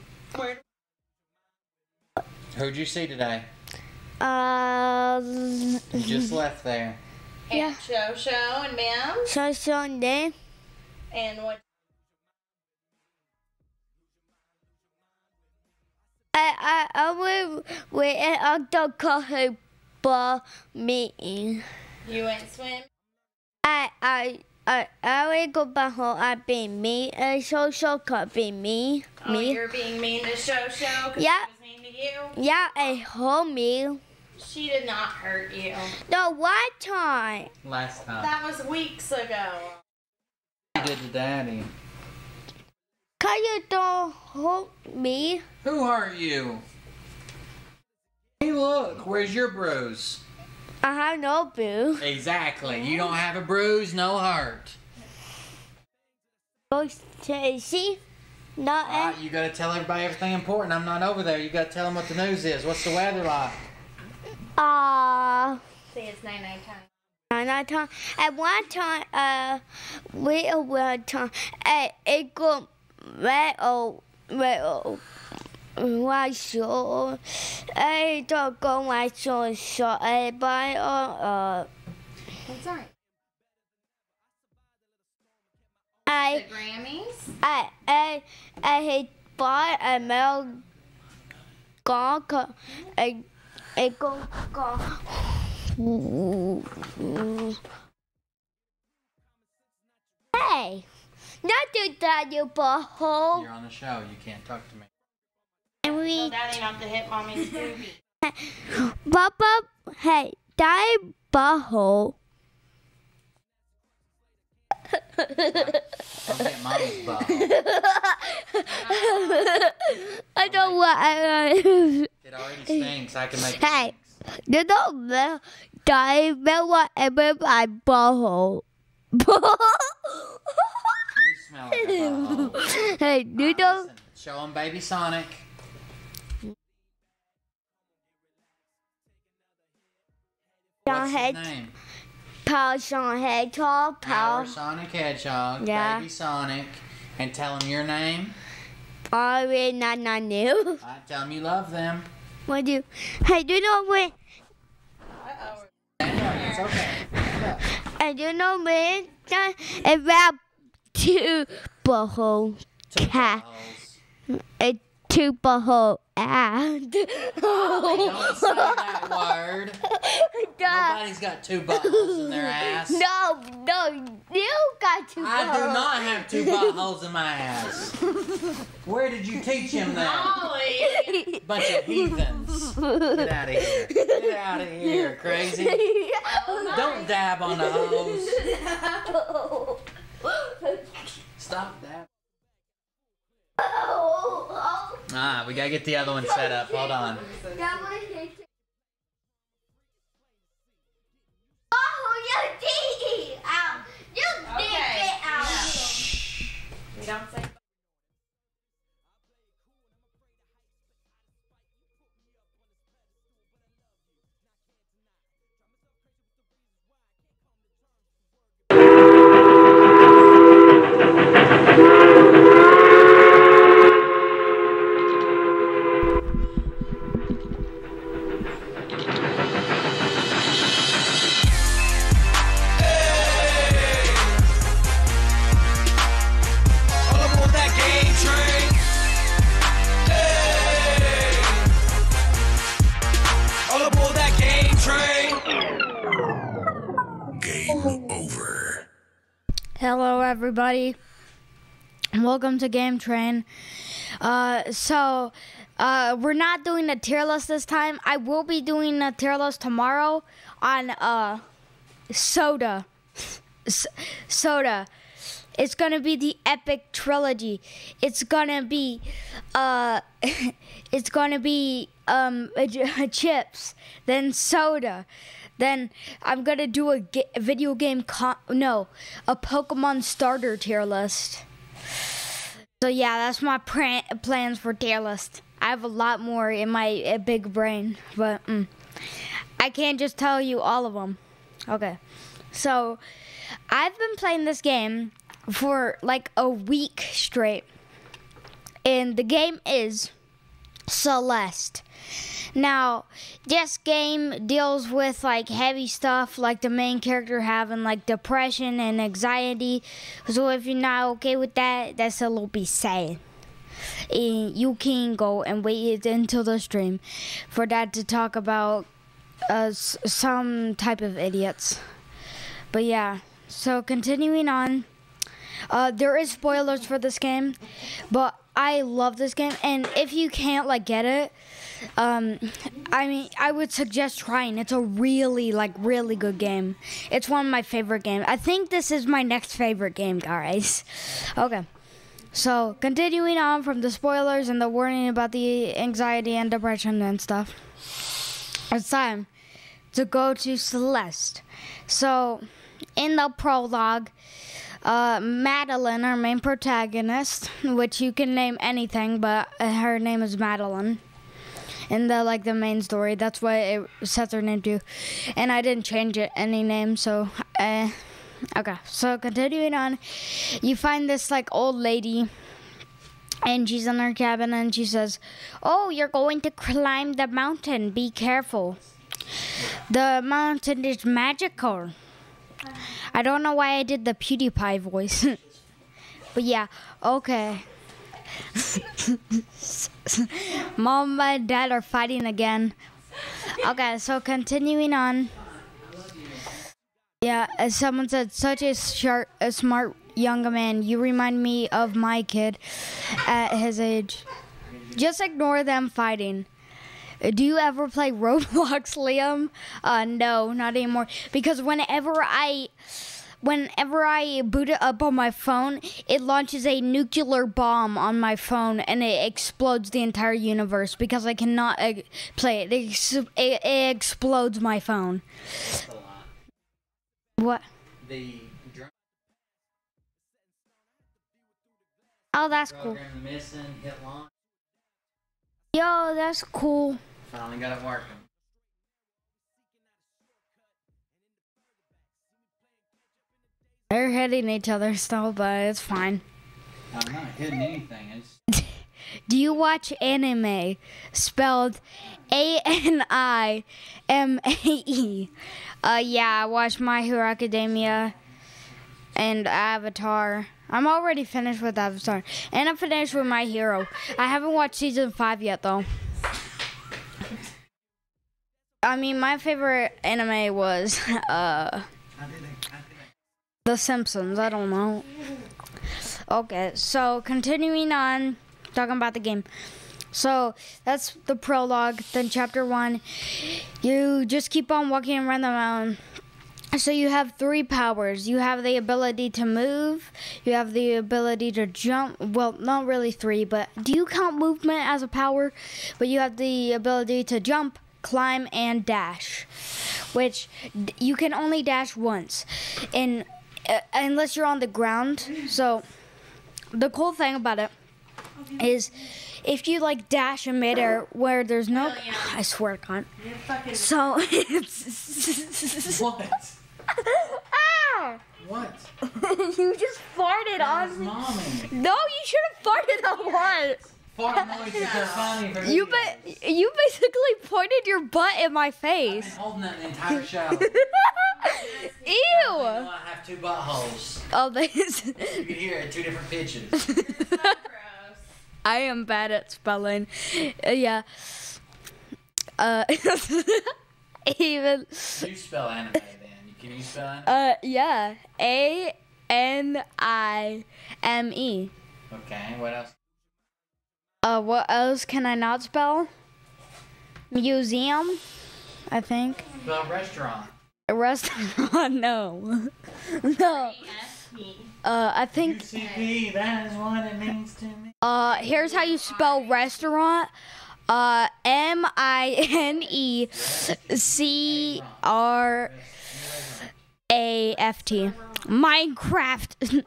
Who'd you see today? You You just left there. Yeah. Show and Ma'am. Sunday. And what? I will wait at the coffee bar meeting. You went swim? I will go back home. I've been mean. So could be me. Oh, you're being mean to Show because yeah. she was mean to you? Yeah, I hold me. She did not hurt you. No, one time. Last time. That was weeks ago. You did to Daddy. Can you don't hold me? Who hurt you? Hey, look. Where's your bruise? I have no bruise. Exactly. You don't have a bruise, no hurt. Oh, see? Not you gotta tell everybody everything important. I'm not over there. You gotta tell them what the news is. What's the weather like? Say it's night time. Night time. At one time, we were time. It go red or white show. I don't go white show. So I buy What's that? The Grammys? I buy a milk gong. I go. Hey, not do that, you butthole. You're on the show. You can't talk to me. Tell Daddy not to hit Mommy's boobie. Papa, hey, Daddy butthole. Don't get Mommy's butthole. I don't want. It already stinks. I can make it. Hey, you don't know. Daddy smell whatever my butthole. You smell like a butthole. Hey, you don't. Listen, show him Baby Sonic. What's his name? Power Sonic Hedgehog. Power Sonic Hedgehog. Yeah. Baby Sonic. And tell him your name. I will not new. Tell him you love them. What do you? Hey, you know what? Uh-oh. Stand up. okay. And you know me, about 2 butthole cat. Two butthole ass. Don't say that word. Nobody's got 2 buttholes in their ass. No, you got 2 buttholes. I do not have 2 buttholes in my ass. Where did you teach him that? Bunch of heathens. Get out of here. Get out of here, crazy. Don't dab on the hose. Stop that. We gotta get the other one set up. Hold on. Oh, you did it out. You did it out. We don't say. Hello, everybody. Welcome to Game Train. So we're not doing a tier list this time. I will be doing a tier list tomorrow on Soda. Soda. It's gonna be the epic trilogy. It's gonna be chips, then soda. Then I'm gonna do a video game a Pokemon starter tier list. So yeah, that's my plans for tier list. I have a lot more in my big brain, but I can't just tell you all of them. Okay, so I've been playing this game for like a week straight, and the game is Celeste. Now, this game deals with like heavy stuff, like the main character having like depression and anxiety. So if you're not okay with that, that's a little bit sad. And you can go and wait until the stream for that to talk about some type of idiots. But yeah, so continuing on, there is spoilers for this game, but I love this game, and if you can't like get it, I would suggest trying. It's a really good game. It's one of my favorite games. I think this is my next favorite game, guys. Okay, so continuing on from the spoilers and the warning about the anxiety and depression and stuff, it's time to go to Celeste. So in the prologue, Madeline, our main protagonist, which you can name anything, but her name is Madeline in the main story. That's what it sets her name to, and I didn't change it any name. So okay, so continuing on, you find this like old lady, and she's in her cabin, and she says, "Oh, you're going to climb the mountain. Be careful. The mountain is magical." I don't know why I did the PewDiePie voice. But yeah, okay. Mom and Dad are fighting again. Okay, so continuing on. Yeah, as someone said, such a smart young man. You remind me of my kid at his age. Just ignore them fighting. Do you ever play Roblox, Liam? No, not anymore. Because whenever I boot it up on my phone, it launches a nuclear bomb on my phone and it explodes the entire universe because I cannot play it. It explodes my phone. What? Oh, that's cool. Yo, that's cool. Finally got it working. They're hitting each other still, but it's fine. I'm not hitting anything. Do you watch anime spelled ANIME? Yeah, I watched My Hero Academia and Avatar. I'm already finished with Avatar. And I'm finished with My Hero. I haven't watched season 5 yet, though. I mean, my favorite anime was The Simpsons. I don't know. Okay, so continuing on, talking about the game. So that's the prologue. Then chapter 1, you just keep on walking around the mountain. So you have 3 powers. You have the ability to move. You have the ability to jump. Well, not really 3, but do you count movement as a power? But you have the ability to jump, climb, and dash, which you can only dash once, and unless you're on the ground. So the cool thing about it is if you like dash in midair where there's no, I swear to God. So it's What? Ah! What? You just farted on me. Mommy. No, you should have farted on what? Fart noises are funny for You videos. you basically pointed your butt in my face. I've been holding that the entire show. Ew. I have 2 buttholes. Oh, this. You can hear it at 2 different pitches. I am bad at spelling. Yeah. Even. You spell anime then. Can you spell anime? Yeah. ANIME. Okay, what else? What else can I not spell? Museum, I think. Spell restaurant. A restaurant, no. No. I think. UCP, that is what it means to me. Here's how you spell restaurant. MINECRAFT. Minecraft.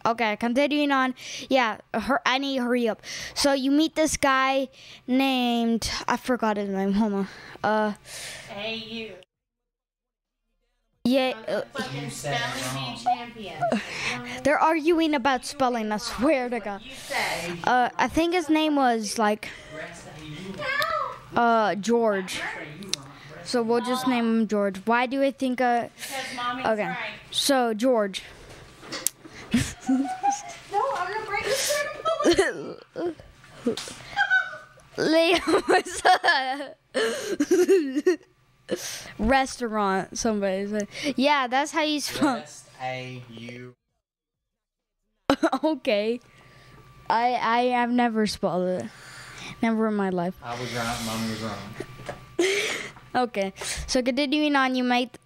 Okay, continuing on. Yeah, I need to hurry up. So you meet this guy named, I forgot his name. Hold on. AU. Yeah. Fucking spelling bee champion. They're arguing about spelling. I swear to God. I think his name was like George. So we'll just name him George. Why do I think okay? So George. No, I'm gonna break Liam restaurant. Somebody said. Yeah, that's how you spell. REST-A-U. Okay. I have never spelled it. Never in my life. I was right. Mommy was wrong. Okay. So continuing on, you meet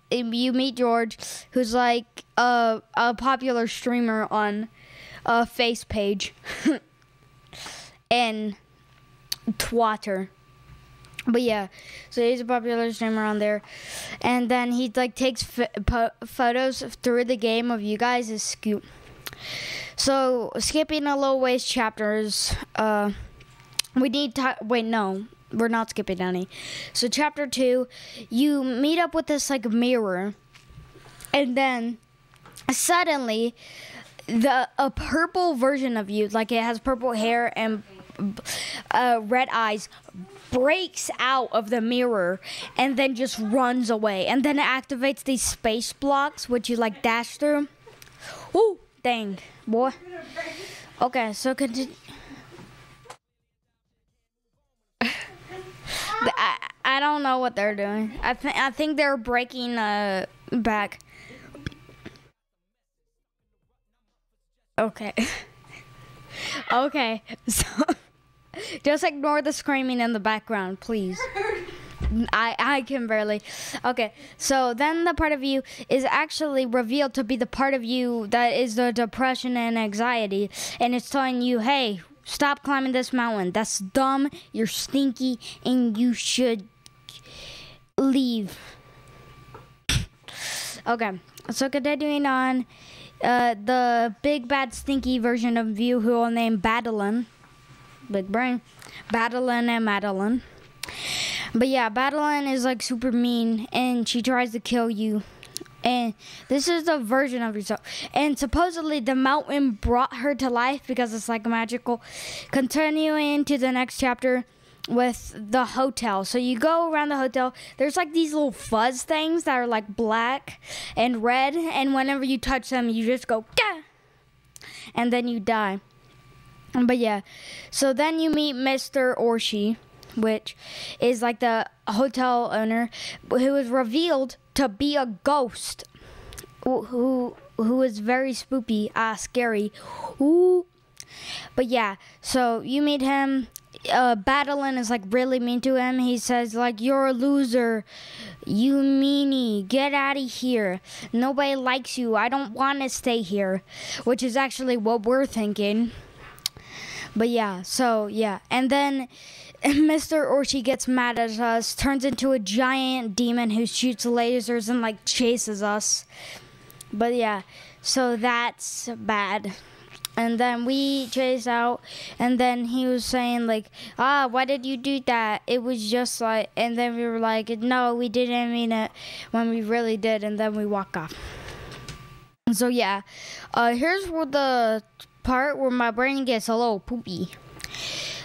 George, who's like a popular streamer on Face page and Twitter. But yeah, so he's a popular streamer on there, and then he like takes photos through the game of you guys. Is Scoop. So skipping a little ways chapters. We need to wait. No, we're not skipping any. So chapter 2, you meet up with this like mirror, and then suddenly a purple version of you, like it has purple hair and red eyes, breaks out of the mirror and then just runs away, and then it activates these space blocks which you like dash through. Ooh, dang, boy. Okay, so continue. I don't know what they're doing. I think they're breaking back. Okay. Okay. So just ignore the screaming in the background, please. I can barely. Okay. So then the part of you is actually revealed to be the part of you that is the depression and anxiety, and it's telling you, "Hey, stop climbing this mountain. That's dumb. You're stinky, and you should leave." Okay, so continuing on, the big bad stinky version of you, who will name Badeline, big brain, Badeline and Madeline. But yeah, Badeline is like super mean, and she tries to kill you. And this is a version of yourself. And supposedly the mountain brought her to life because it's like magical. Continuing to the next chapter, with the hotel. So you go around the hotel. There's like these little fuzz things that are like black and red, and whenever you touch them, you just go, gah! And then you die. But yeah, so then you meet Mr. Orshi, which is like the hotel owner, who is revealed to be a ghost, who is very spooky, scary. Ooh. But yeah, so you meet him. Battling is like really mean to him. He says like, "You're a loser, you meanie, get out of here. Nobody likes you. I don't want to stay here," which is actually what we're thinking. But yeah, so yeah, and then Mr. Orshi gets mad at us, turns into a giant demon who shoots lasers and like chases us. But yeah, so that's bad. And then we chase out, and then he was saying like, why did you do that? It was just like, and then we were like, no, we didn't mean it, when we really did, and then we walk off. So yeah, here's where the part where my brain gets a little poopy.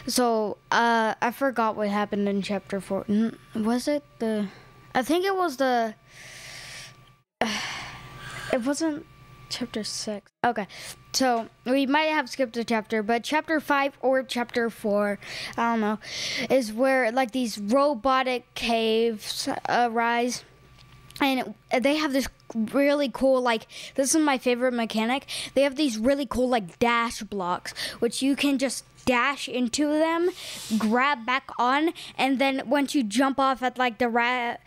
So I forgot what happened in chapter 4. Was it the? I think it was the. It wasn't chapter 6. Okay, so we might have skipped a chapter, but chapter 5 or chapter 4, I don't know, is where like these robotic caves arise. And they have this really cool, like, this is my favorite mechanic. They have these really cool, like, dash blocks, which you can just dash into them, grab back on, and then once you jump off at, like, the right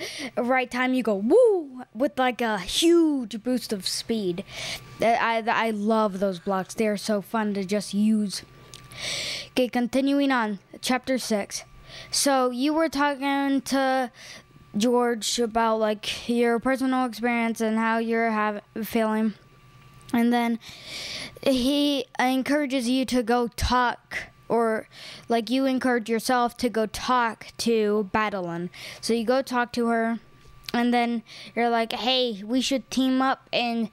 time, you go, woo, with, like, a huge boost of speed. I love those blocks. They are so fun to just use. Okay, continuing on, chapter 6. So, you were talking to George about like your personal experience and how you're feeling, and then he encourages you to go talk, or like you encourage yourself to go talk to Badeline. So you go talk to her, and then you're like, hey, we should team up and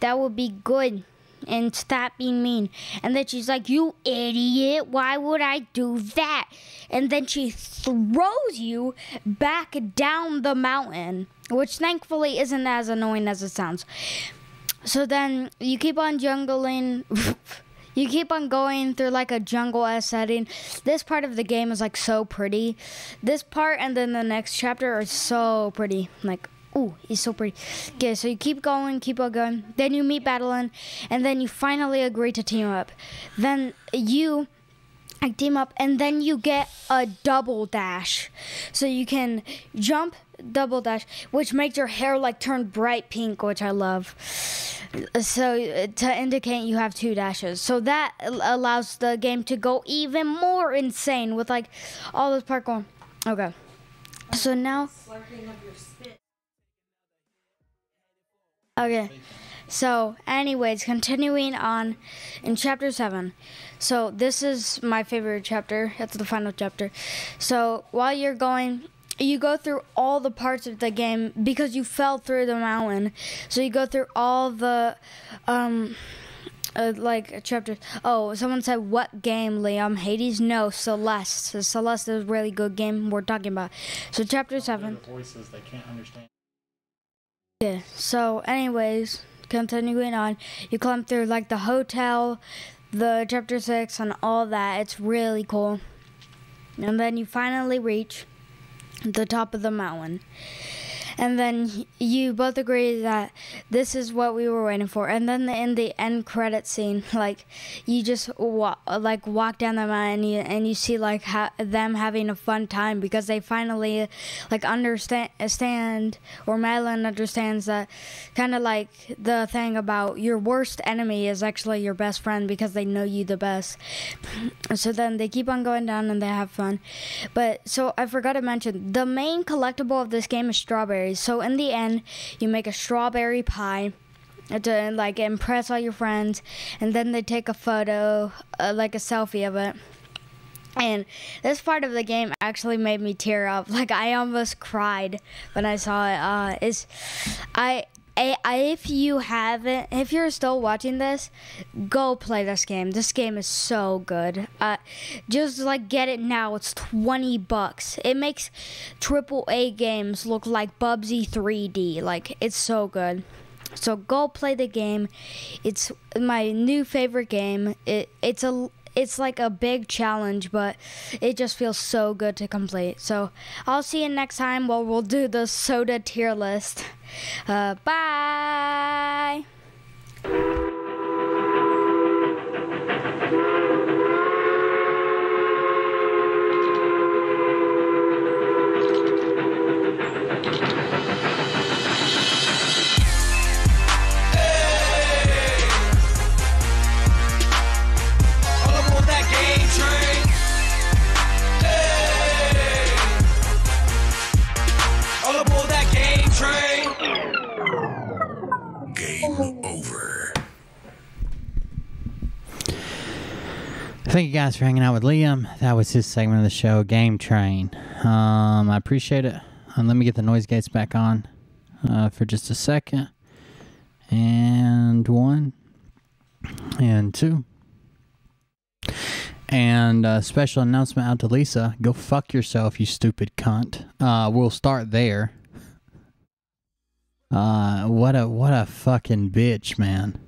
that would be good, and stop being mean. And then she's like, you idiot, why would I do that? And then she throws you back down the mountain, which thankfully isn't as annoying as it sounds. So then you keep on jungling. You keep on going through like a jungle-esque setting. This part of the game is like so pretty. This part and then the next chapter are so pretty. Like, ooh, it's so pretty. Okay, so you keep going, keep on going. Then you meet Badeline, and then you finally agree to team up. Then you team up, and then you get a double dash. So you can jump, double dash, which makes your hair like turn bright pink, which I love. So to indicate you have 2 dashes. So that allows the game to go even more insane with like all this parkour. Okay. So now. Okay, so anyways, continuing on in chapter 7. So this is my favorite chapter. That's the final chapter. So while you're going, you go through all the parts of the game because you fell through the mountain. So you go through all the like chapters. Oh, someone said, what game, Liam? Hades? No, Celeste. So Celeste is a really good game we're talking about. So chapter 7. The voices they can't understand. Yeah, so anyways, continuing on, you climb through like the hotel, the chapter 6 and all that. It's really cool. And then you finally reach the top of the mountain. And then you both agree that this is what we were waiting for. And then in the end credit scene, like you just walk down the mountain and you see like them having a fun time because they finally like understand, or Madeline understands that kind of like the thing about your worst enemy is actually your best friend because they know you the best. So then they keep on going down and they have fun. But so I forgot to mention, the main collectible of this game is strawberries. So in the end, you make a strawberry pie to like impress all your friends, and then they take a photo, like a selfie of it. And this part of the game actually made me tear up. Like I almost cried when I saw it. if you haven't, if you're still watching this, go play this game. This game is so good. Just like get it now. It's $20. It makes AAA games look like Bubsy 3D. Like, it's so good. So go play the game. It's my new favorite game. It's like a big challenge, but it just feels so good to complete. So I'll see you next time where we'll do the soda tier list. Bye! Thank you guys for hanging out with Liam. That was his segment of the show, Game Train. I appreciate it. Let me get the noise gates back on for just a second. And 1. And 2. And special announcement out to Lisa. Go fuck yourself, you stupid cunt. We'll start there. What a fucking bitch, man.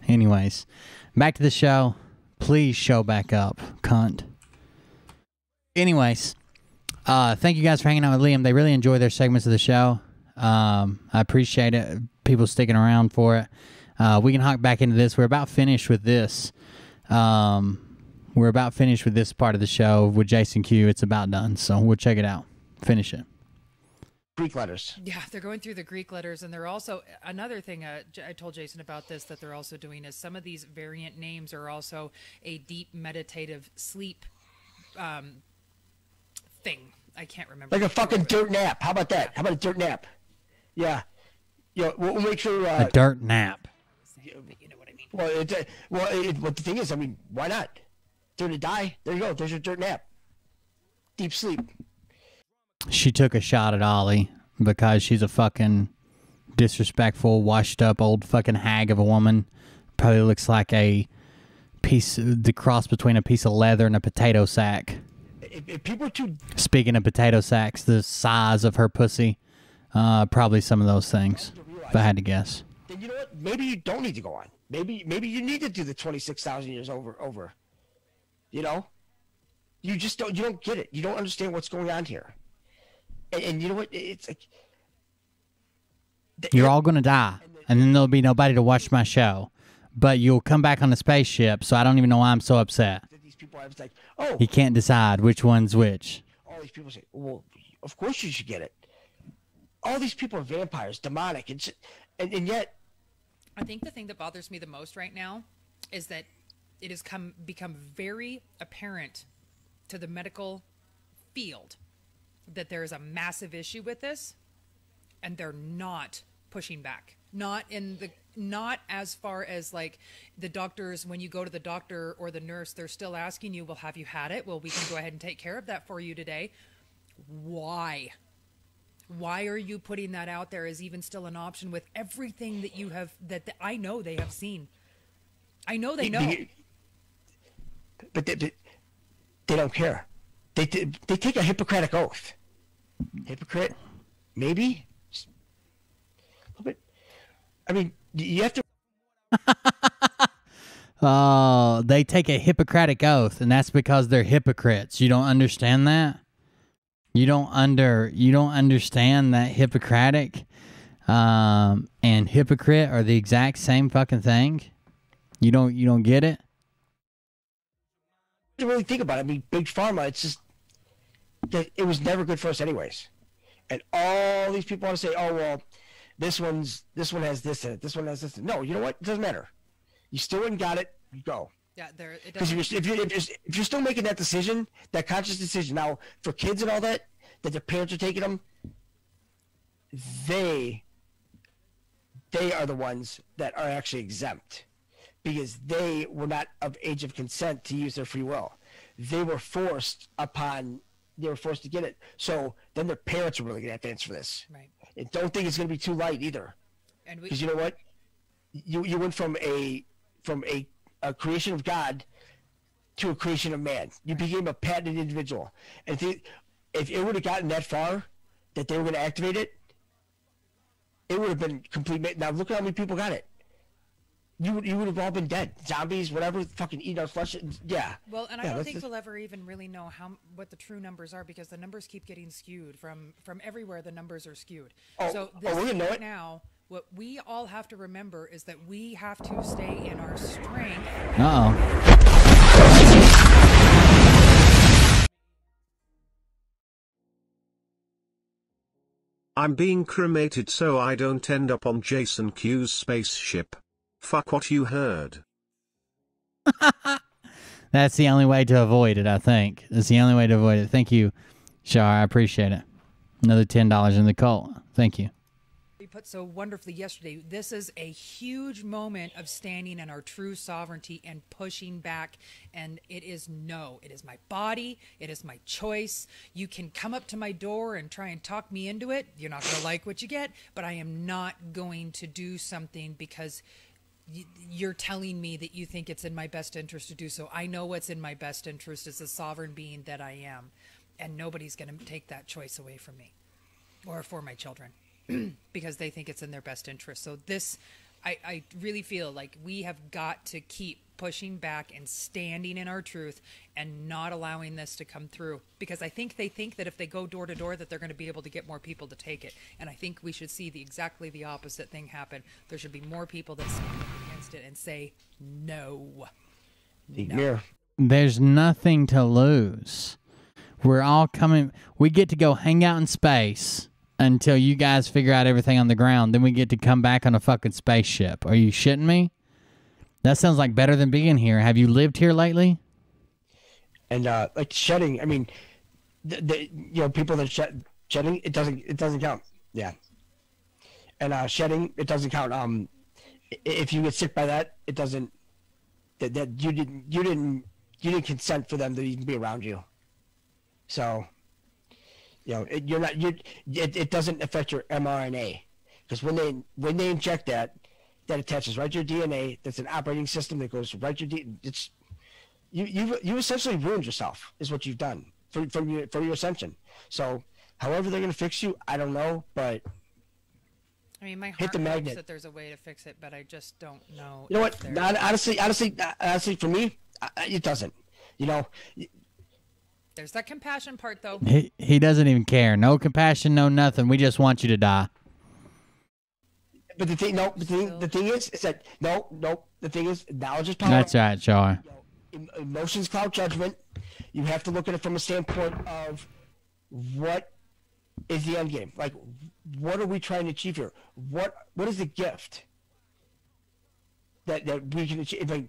Anyways, back to the show. Please show back up, cunt. Anyways, thank you guys for hanging out with Liam. They really enjoy their segments of the show. I appreciate it. People sticking around for it. We can hop back into this. We're about finished with this. We're about finished with this part of the show with Jason Q. It's about done, so we'll check it out. Finish it. Greek letters. Yeah, they're going through the Greek letters, and they're also, another thing I told Jason about this that they're also doing is some of these variant names are also a deep meditative sleep thing. I can't remember. Like a fucking dirt nap. How about that? How about a dirt nap? Yeah. Yeah, we'll make sure... a dirt nap. You know what I mean. Well, the thing is, I mean, why not? Dare to die. There you go. There's your dirt nap. Deep sleep. She took a shot at Ollie because she's a fucking disrespectful, washed up old fucking hag of a woman. Probably looks like the cross between a piece of leather and a potato sack. If people are too... Speaking of potato sacks, the size of her pussy, probably some of those things, if I had to guess. Then you know what? Maybe you don't need to go on. Maybe you need to do the 26,000 years over. You know? You don't get it. You don't understand what's going on here. And you know what? It's like... You're all going to die, and then there'll be nobody to watch my show. But you'll come back on the spaceship, so I don't even know why I'm so upset. These people, I was like, oh... He can't decide which one's which. All these people say, well, of course you should get it. All these people are vampires, demonic, and yet... I think the thing that bothers me the most right now is that it has become very apparent to the medical field that there is a massive issue with this, and they're not pushing back. Not as far as like the doctors, when you go to the doctor or the nurse, they're still asking you, well, have you had it? Well, we can go ahead and take care of that for you today. Why? Why are you putting that out there as even still an option with everything that you have, that I know they have seen? I know they know. But they don't care. They take a Hippocratic oath. Hypocrite? Maybe? Just a little bit. I mean, you have to... Oh, they take a Hippocratic oath, and that's because they're hypocrites. You don't understand that? You don't understand that Hippocratic and hypocrite are the exact same fucking thing? You don't get it? To really think about it, I mean, Big Pharma, it's just that it was never good for us anyways. And all these people want to say, oh, well, this one has this in it, this one has this in it. No, you know what? It doesn't matter. You still ain't got it, you go. Yeah, because if you're still making that decision, that conscious decision, now for kids and all that their parents are taking them, they are the ones that are actually exempt because they were not of age of consent to use their free will. They were forced to get it. So then their parents are really going to have to answer for this. Right. And don't think it's going to be too light either. Because you know what? You went from a creation of God to a creation of man. You became a patented individual. And if it would have gotten that far that they were going to activate it, it would have been complete. Now look at how many people got it. You would have all been dead. Zombies, whatever, fucking eat our flesh. Yeah. Well, and I don't think we'll ever even really know what the true numbers are, because the numbers keep getting skewed from everywhere. The numbers are skewed. So we're gonna know it now. What we all have to remember is that we have to stay in our strength. I'm being cremated so I don't end up on Jason Q's spaceship. Fuck what you heard. That's the only way to avoid it, I think. That's the only way to avoid it. Thank you, Shar. I appreciate it. Another $10 in the cult. Thank you. We put so wonderfully yesterday. This is a huge moment of standing in our true sovereignty and pushing back. And it is no. It is my body. It is my choice. You can come up to my door and try and talk me into it. You're not going to like what you get, but I am not going to do something because you're telling me that you think it's in my best interest to do so. I know what's in my best interest as a sovereign being that I am. And nobody's going to take that choice away from me or for my children because they think it's in their best interest. So this, I really feel like we have got to keep pushing back and standing in our truth and not allowing this to come through, because I think they think that if they go door to door that they're going to be able to get more people to take it. And I think we should see exactly the opposite thing happen. There should be more people that stand up against it and say no. There's nothing to lose. We're all coming. We get to go hang out in space until you guys figure out everything on the ground. Then we get to come back on a fucking spaceship. Are you shitting me? That sounds like better than being here. Have you lived here lately? And like shedding, I mean, people that shedding, it doesn't count. Yeah. And shedding, it doesn't count. If you get sick by that, it doesn't. That you didn't consent for them to even be around you. So, it doesn't affect your mRNA, because when they inject that attaches right to your DNA. That's an operating system that goes right to your DNA. It's you essentially ruined yourself, is what you've done from your ascension. So, however they're gonna fix you, I don't know, but I mean, my heart hopes that there's a way to fix it, but I just don't know. You know what? Honestly, for me, it doesn't. There's that compassion part, though. He doesn't even care. No compassion, no nothing. We just want you to die. But the thing is that the thing is, knowledge is power. That's right, Char. Emotions cloud judgment. You have to look at it from a standpoint of what is the end game. Like, what are we trying to achieve here? What is the gift that we can achieve? Like,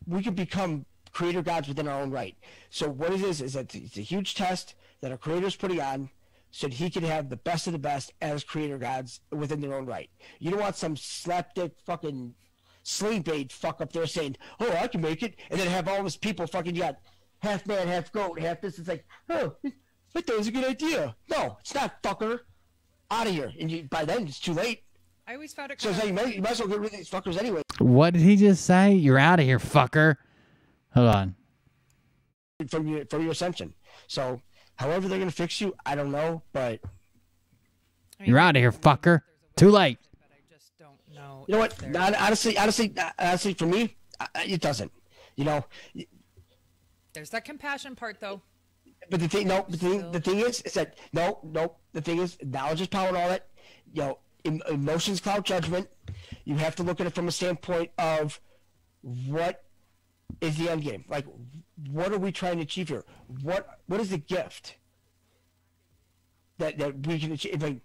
we can become creator gods within our own right. So what it is that it's a huge test that our creator's putting on so that he can have the best of the best as creator gods within their own right. You don't want some slapdick fucking sling bait fuck up there saying, oh, I can make it, and then have all these people fucking, you got half man, half goat, half this. It's like, oh, I thought it was a good idea. No, it's not, fucker. Out of here. And by then, it's too late. I always found it so you might as well get rid of these fuckers anyway. What did he just say? You're out of here, fucker. Hold on. From your ascension. So, however they're going to fix you, I don't know, but... You're out of here, fucker. Too late. But I just don't know. You know what? Honestly, for me, it doesn't. There's that compassion part, though. But the thing is that the thing is, knowledge is power and all that. Emotions cloud judgment. You have to look at it from a standpoint of what is the end game. Like, what are we trying to achieve here? What is the gift that we can achieve? Like,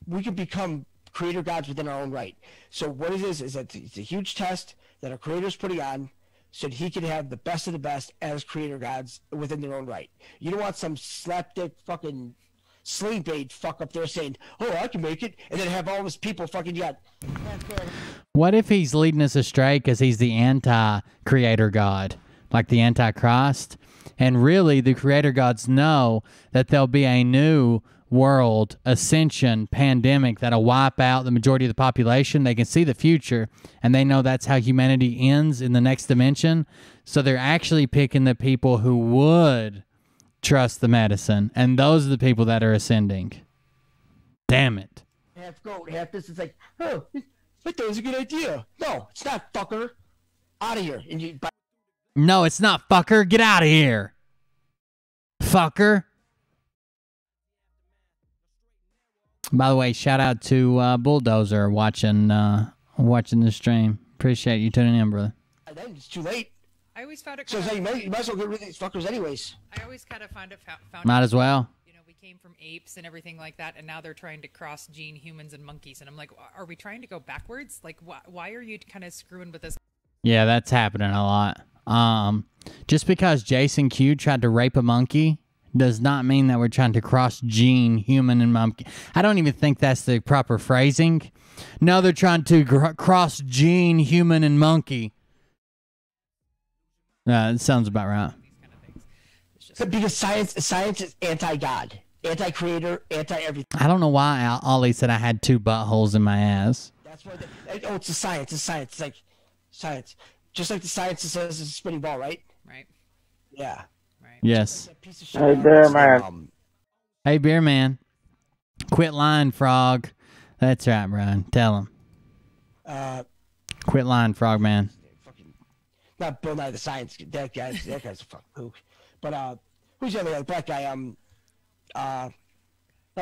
we can become creator gods within our own right. So what it is that it's a huge test that our creator's putting on so that he can have the best of the best as creator gods within their own right. You don't want some slapdick fucking sling bait fuck up there saying, oh, I can make it, and then have all these people fucking, you got... What if he's leading us astray because he's the anti-creator god, like the Antichrist? And really, the creator gods know that there'll be a new world ascension pandemic that'll wipe out the majority of the population. They can see the future, and they know that's how humanity ends in the next dimension. So they're actually picking the people who would trust the medicine, and those are the people that are ascending. Damn it. Half goat, half this. It's like, oh, I thought it was a good idea. No, it's not, fucker. Out of here. And you. No, it's not, fucker. Get out of here. Fucker. By the way, shout out to Bulldozer watching the stream. Appreciate you tuning in, brother. Then it's too late. I always found it. So you might as well get rid of these fuckers anyways. I always kind of found Might as well. You know, we came from apes and everything like that, and now they're trying to cross gene humans and monkeys. And I'm like, are we trying to go backwards? Like, why are you kind of screwing with this? Yeah, that's happening a lot. Just because Jason Q tried to rape a monkey does not mean that we're trying to cross gene human and monkey. I don't even think that's the proper phrasing. No, they're trying to cross gene human and monkey. It sounds about right. Because science is anti-God, anti-creator, anti-everything. I don't know why Ollie said I had 2 buttholes in my ass. That's why. It's a science. It's science. It's like science. Just like the science that says it's a spinning ball, right? Right. Yeah. Right. Yes. Hey, Bear Man. Hey, Bear Man. Quit lying, Frog. That's right, Brian. Tell him. Quit lying, Frog Man. Not Bill Nye the Science. That guy's a fucking kook. But who's the other guy? Black guy. Help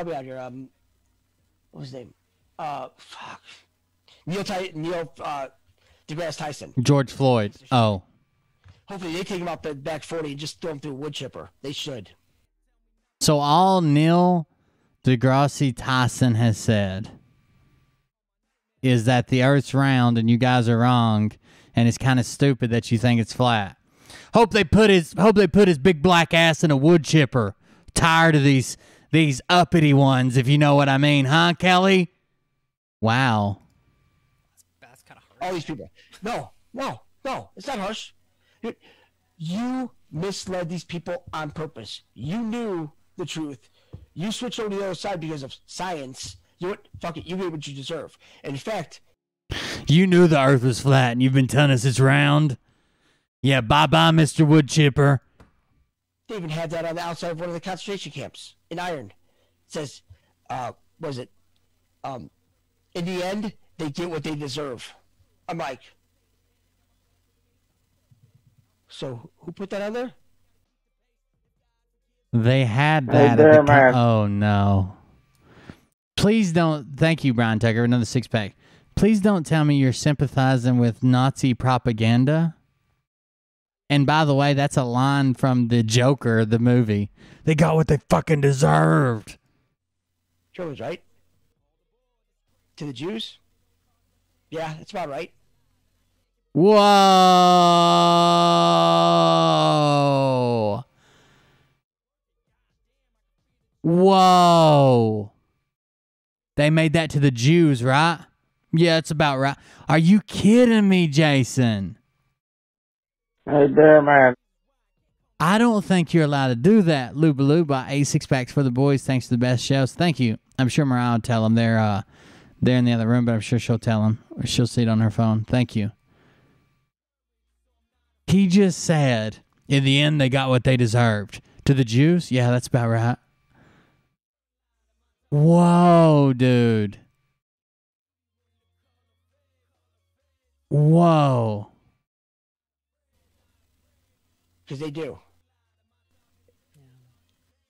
me out here. What was his name? Fuck. Neil deGrasse Tyson. George Floyd. Oh. Hopefully they take him out the back 40 and just throw him through a wood chipper. They should. So all Neil deGrasse Tyson has said is that the Earth's round and you guys are wrong, and it's kind of stupid that you think it's flat. Hope they put his big black ass in a wood chipper. Tired of these uppity ones, if you know what I mean, huh, Kelly? Wow. That's kind of harsh. All these people. No. It's not harsh. You misled these people on purpose. You knew the truth. You switched over to the other side because of science. You know what? Fuck it. You get what you deserve. And in fact, you knew the Earth was flat, and you've been telling us it's round. Yeah, bye-bye, Mr. Wood Chipper. They even had that on the outside of one of the concentration camps in Iron. It says, was it? In the end, they get what they deserve. I'm like, so who put that on there? They had that. Oh no! Please don't. Thank you, Brian Tucker. Another 6-pack. Please don't tell me you're sympathizing with Nazi propaganda. And by the way, that's a line from the Joker, the movie. They got what they fucking deserved. Germans, right? To the Jews? Yeah, that's about right. Whoa. Whoa. They made that to the Jews, right? Yeah, it's about right. Are you kidding me, Jason? Hey, Bear Man. I don't think you're allowed to do that. Lubaloo by 8 6-packs for the boys. Thanks to the best shows. Thank you. I'm sure Mariah will tell them. They're in the other room, but I'm sure she'll tell them. Or she'll see it on her phone. Thank you. He just said, in the end, they got what they deserved. To the Jews? Yeah, that's about right. Whoa, dude. Whoa. Because they do.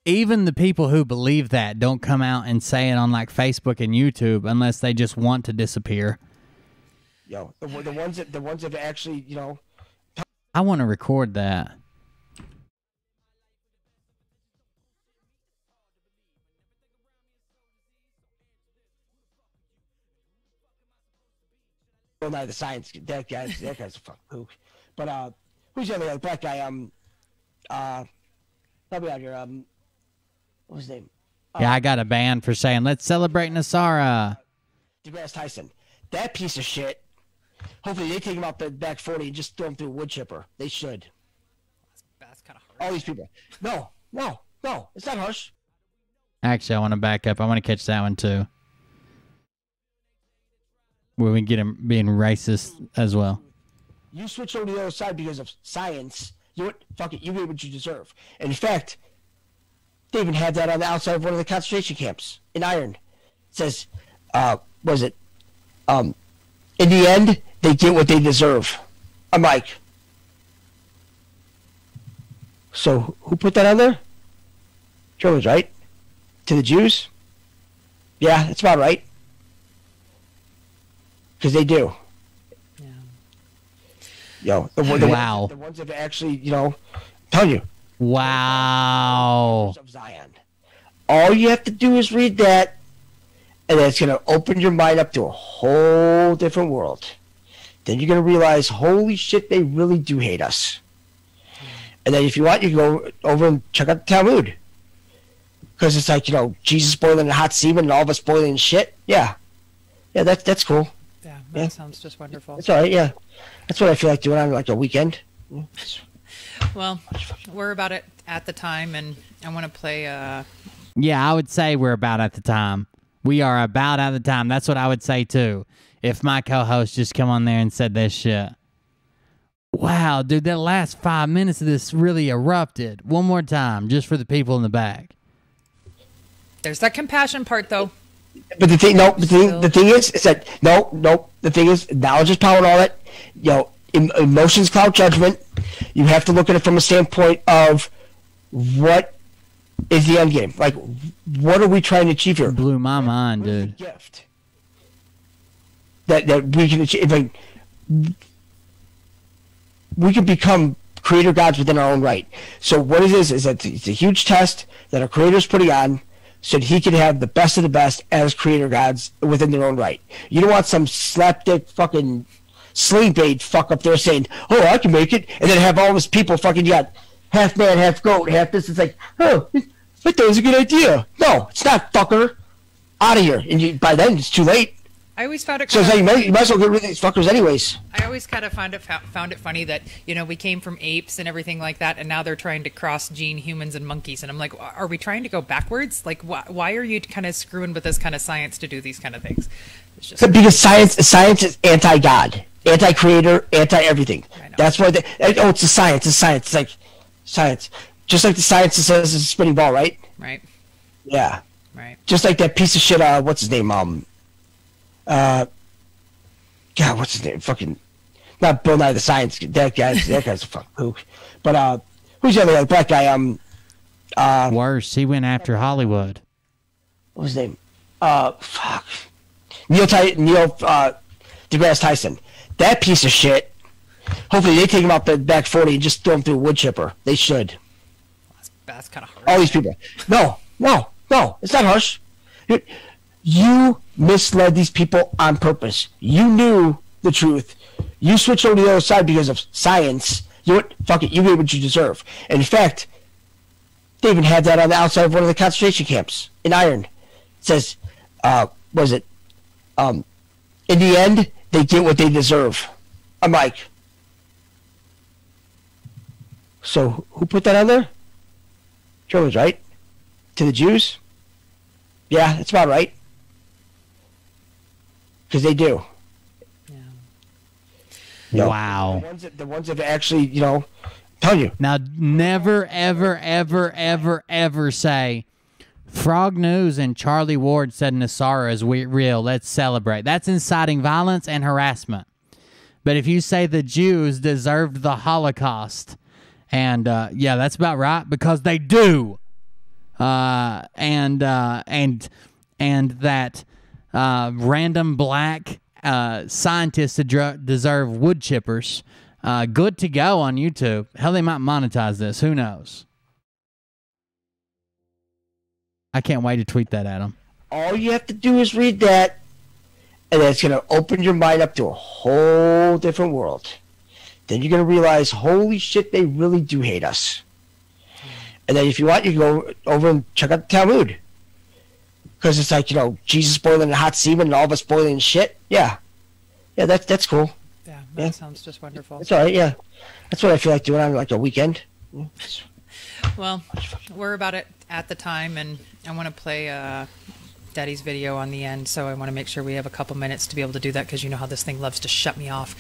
Even the people who believe that don't come out and say it on like Facebook and YouTube unless they just want to disappear. Yo, the ones that actually, you know. I want to record that. Bill Nye the Science. That guy's a fucking kook. But who's the other guy? Black guy. Help me out here. What was his name? Yeah, I got a ban for saying, let's celebrate Nasara. deGrasse Tyson. That piece of shit. Hopefully they take him out the back 40 and just throw him through a wood chipper. They should. That's kind of harsh. All these people. No. It's not harsh. Actually, I want to back up. I want to catch that one too. Where we get him being racist as well. You switch over to the other side because of science. You know what? Fuck it. You get what you deserve. And in fact, they even had that on the outside of one of the concentration camps in Iron. It says, was it? In the end, they get what they deserve. I'm like, so who put that on there? Germans, right? To the Jews? Yeah, that's about right. Because they do. Yo, the ones that actually, tell you. Wow. Of Zion. All you have to do is read that, and it's going to open your mind up to a whole different world. Then you're going to realize, holy shit, they really do hate us. And then if you want, you can go over and check out the Talmud. Because it's like, Jesus boiling in hot semen and all of us boiling in shit. Yeah. Yeah, that's cool. Yeah, that sounds just wonderful. That's all right, yeah. That's what I feel like doing on like a weekend. Well, we're about at the time, and I want to play... Yeah, I would say we're about at the time. We are about at the time. That's what I would say, too. If my co-host just come on there and said this shit. Wow, dude, that last 5 minutes of this really erupted. One more time, just for the people in the back. There's that compassion part, though. But the thing is that the thing is, knowledge is power and all that. Emotions cloud judgment. You have to look at it from a standpoint of what is the end game. Like, what are we trying to achieve here? Blew my mind, dude. Gift that we can achieve. Like, we can become creator gods within our own right. So what it is that it's a huge test that our creator's putting on, so that he can have the best of the best as creator gods within their own right. You don't want some slapdick fucking sling bait fuck up there saying, oh, I can make it, and then have all these people fucking, you got half man, half goat, half this. It's like, oh, I thought that was a good idea. No, it's not, fucker. Out of here. And by then, it's too late. I always found it. So you might as well get rid of these fuckers anyways. I always kind of found it funny that we came from apes and everything like that, and now they're trying to cross gene humans and monkeys, and I'm like, are we trying to go backwards? Like, why are you kind of screwing with this kind of science to do these kind of things? It's just... Because science is anti-God, anti-creator, anti-everything. That's why it's a science. It's science. It's like science, just like the science that says it's a spinning ball, right? Right. Yeah. Right. Just like that piece of shit. What's his name? God, what's his name? Fucking, not Bill Nye the Science. That guy's a fucking kook. But who's the other guy? The black guy. Worse. He went after Hollywood. What was his name? Fuck. Neil deGrasse Tyson. That piece of shit. Hopefully they take him out the back 40 and just throw him through a wood chipper. They should. That's kind of harsh. All these people. No. It's not harsh. You misled these people on purpose. You knew the truth. You switched over to the other side because of science. You know what? Fuck it. You get what you deserve. And in fact, they even had that on the outside of one of the concentration camps in Iron. It says, was it? In the end, they get what they deserve. I'm like, so who put that on there? Germans, right? To the Jews? Yeah, that's about right. Because they do. Yeah. Wow. The ones that actually, tell you. Now, never, ever, ever, ever, ever say, Frog News and Charlie Ward said Nasara is real. Let's celebrate. That's inciting violence and harassment. But if you say the Jews deserved the Holocaust, and yeah, that's about right, because they do. And that random black scientists deserve wood chippers. Good to go on YouTube. Hell, they might monetize this. Who knows? I can't wait to tweet that at them. All you have to do is read that, and it's going to open your mind up to a whole different world. Then you're going to realize, holy shit, they really do hate us. And then if you want, you can go over and check out the Talmud. Because it's like, Jesus boiling in hot semen and all of us boiling in shit. Yeah. Yeah, that's cool. Yeah, that sounds just wonderful. That's all right, yeah. That's what I feel like doing on like a weekend. Well, we're about at the time, and I want to play Daddy's video on the end, so I want to make sure we have a couple minutes to be able to do that, because you know how this thing loves to shut me off.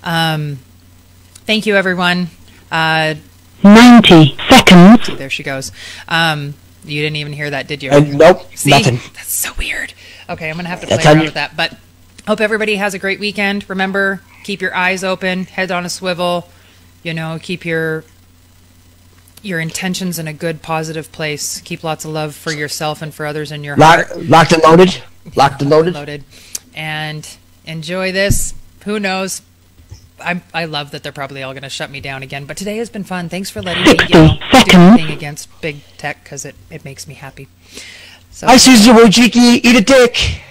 Thank you, everyone. 90 seconds. See, there she goes. You didn't even hear that, did you? Nope, See? nothing. That's so weird. Okay, I'm going to have to play around with that. But hope everybody has a great weekend. Remember, keep your eyes open, head on a swivel. You know, keep your intentions in a good, positive place. Keep lots of love for yourself and for others in your heart. Locked and loaded. Locked and loaded. And enjoy this. Who knows? I love that they're probably all going to shut me down again. But today has been fun. Thanks for letting me do anything against big tech, because it makes me happy. So, I see Zawojiki, eat a dick.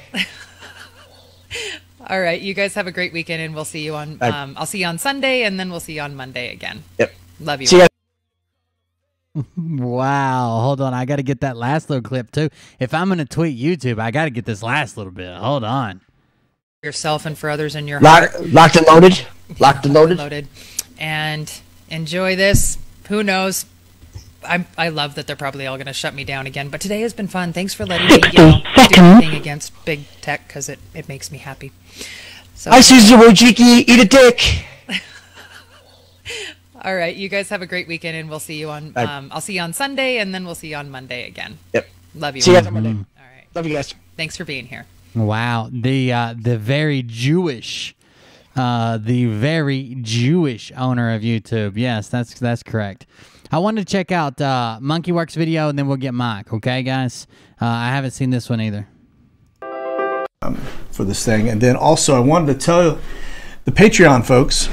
All right, you guys have a great weekend, and we'll see you on. I'll see you on Sunday, and then we'll see you on Monday again. Yep. Love you. See ya. Wow. Hold on. I got to get that last little clip, too. If I'm going to tweet YouTube, I got to get this last little bit. Hold on. Yourself and for others in your heart. Locked and loaded. Locked and loaded. And enjoy this. Who knows? I love that they're probably all going to shut me down again. But today has been fun. Thanks for letting me do anything against big tech, because it makes me happy. So, I see Zawojiki, eat a dick. All right, you guys have a great weekend, and we'll see you on. I'll see you on Sunday, and then we'll see you on Monday again. Yep. Love you. See you guys on Monday. All right. Love you guys. Thanks for being here. Wow. The very Jewish owner of YouTube. Yes, that's correct. I wanted to check out Monkeyworks video, and then we'll get Mike. Okay, guys? I haven't seen this one either. For this thing. And then also I wanted to tell the Patreon folks,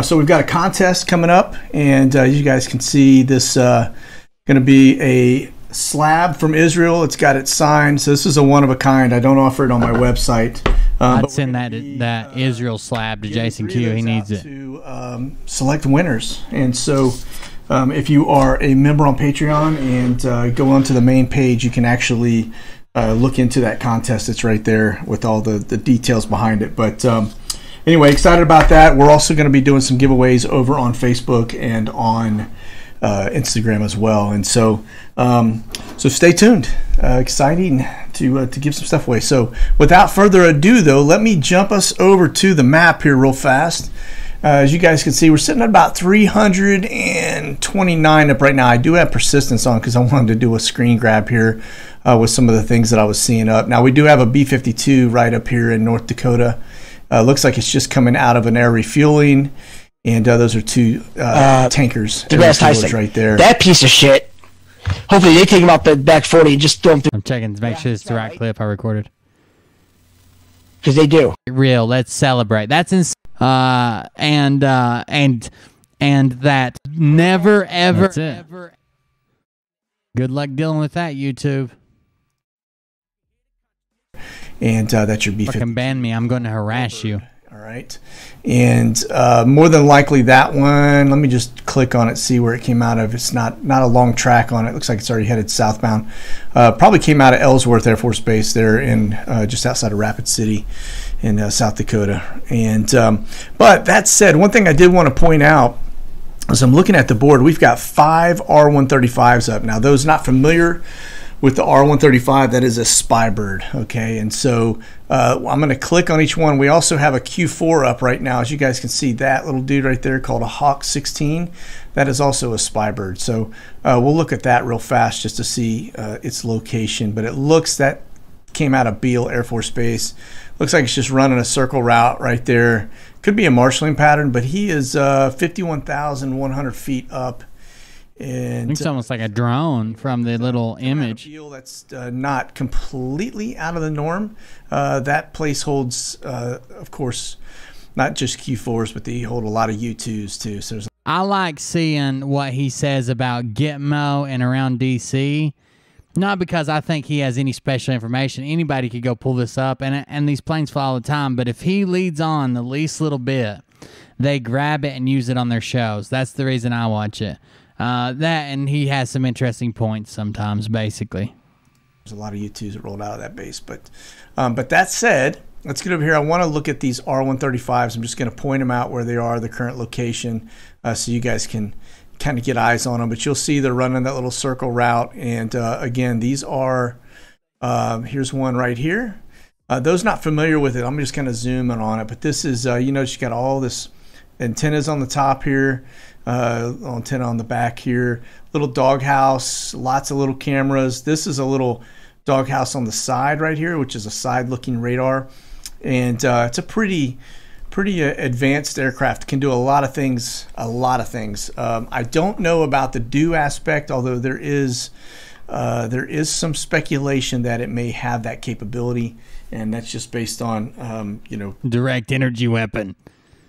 so we've got a contest coming up, and you guys can see this going to be a slab from Israel. It's got it signed, so this is a one-of-a-kind. I don't offer it on my website. I'd send that Israel slab to Jason Q. He needs it. To select winners. And so if you are a member on Patreon and go onto the main page, you can actually look into that contest. It's right there with all the details behind it. But anyway, excited about that. We're also going to be doing some giveaways over on Facebook and on Instagram as well. And so so stay tuned. Exciting to give some stuff away. So without further ado, though, let me jump us over to the map here real fast. As you guys can see, we're sitting at about 329 up right now. I do have persistence on because I wanted to do a screen grab here with some of the things that I was seeing up. Now, we do have a B-52 right up here in North Dakota. Looks like it's just coming out of an air refueling. And those are two tankers. Right there. That piece of shit. Hopefully they take him out the back 40 and just throw him through. I'm checking to make sure it's the right clip I recorded. Because they do. Real. Let's celebrate. That's insane. And that never ever. Good luck dealing with that, YouTube. And that's your B-52. Fucking ban me. I'm going to harass you. All right. And more than likely that one, let me just click on it, see where it came out of. It's not a long track on it. Looks like it's already headed southbound. Probably came out of Ellsworth Air Force Base there in just outside of Rapid City in South Dakota. And but that said, one thing I did want to point out, as I'm looking at the board, we've got 5 R135s up. Now, those not familiar with the R135, that is a spy bird, okay? And so I'm going to click on each one. We also have a Q4 up right now. As you guys can see, that little dude right there called a Hawk 16, that is also a spy bird. So we'll look at that real fast just to see its location. But it looks that came out of Beale Air Force Base. Looks like it's just running a circle route right there. Could be a marshalling pattern, but he is 51,100 feet up. And it's almost like a drone from the little image. That's not completely out of the norm. That place holds, of course, not just Q4s, but they hold a lot of U2s too. So I like seeing what he says about Gitmo and around DC. Not because I think he has any special information. Anybody could go pull this up, and these planes fly all the time. But if he leads on the least little bit, they grab it and use it on their shows. That's the reason I watch it. And he has some interesting points sometimes, basically. There's a lot of U2s that rolled out of that base. But that said, let's get over here. I want to look at these R135s. I'm just going to point them out where they are, the current location, so you guys can kind of get eyes on them. But you'll see they're running that little circle route. And again, these are, here's one right here. Those not familiar with it, I'm just kind of zooming on it. But this is, you notice you got all this antennas on the top here, antenna on the back here, little doghouse, lots of little cameras. This is a little doghouse on the side right here, which is a side-looking radar. And it's a pretty advanced aircraft. Can do a lot of things. I don't know about the do aspect, although there is some speculation that it may have that capability, and that's just based on direct energy weapon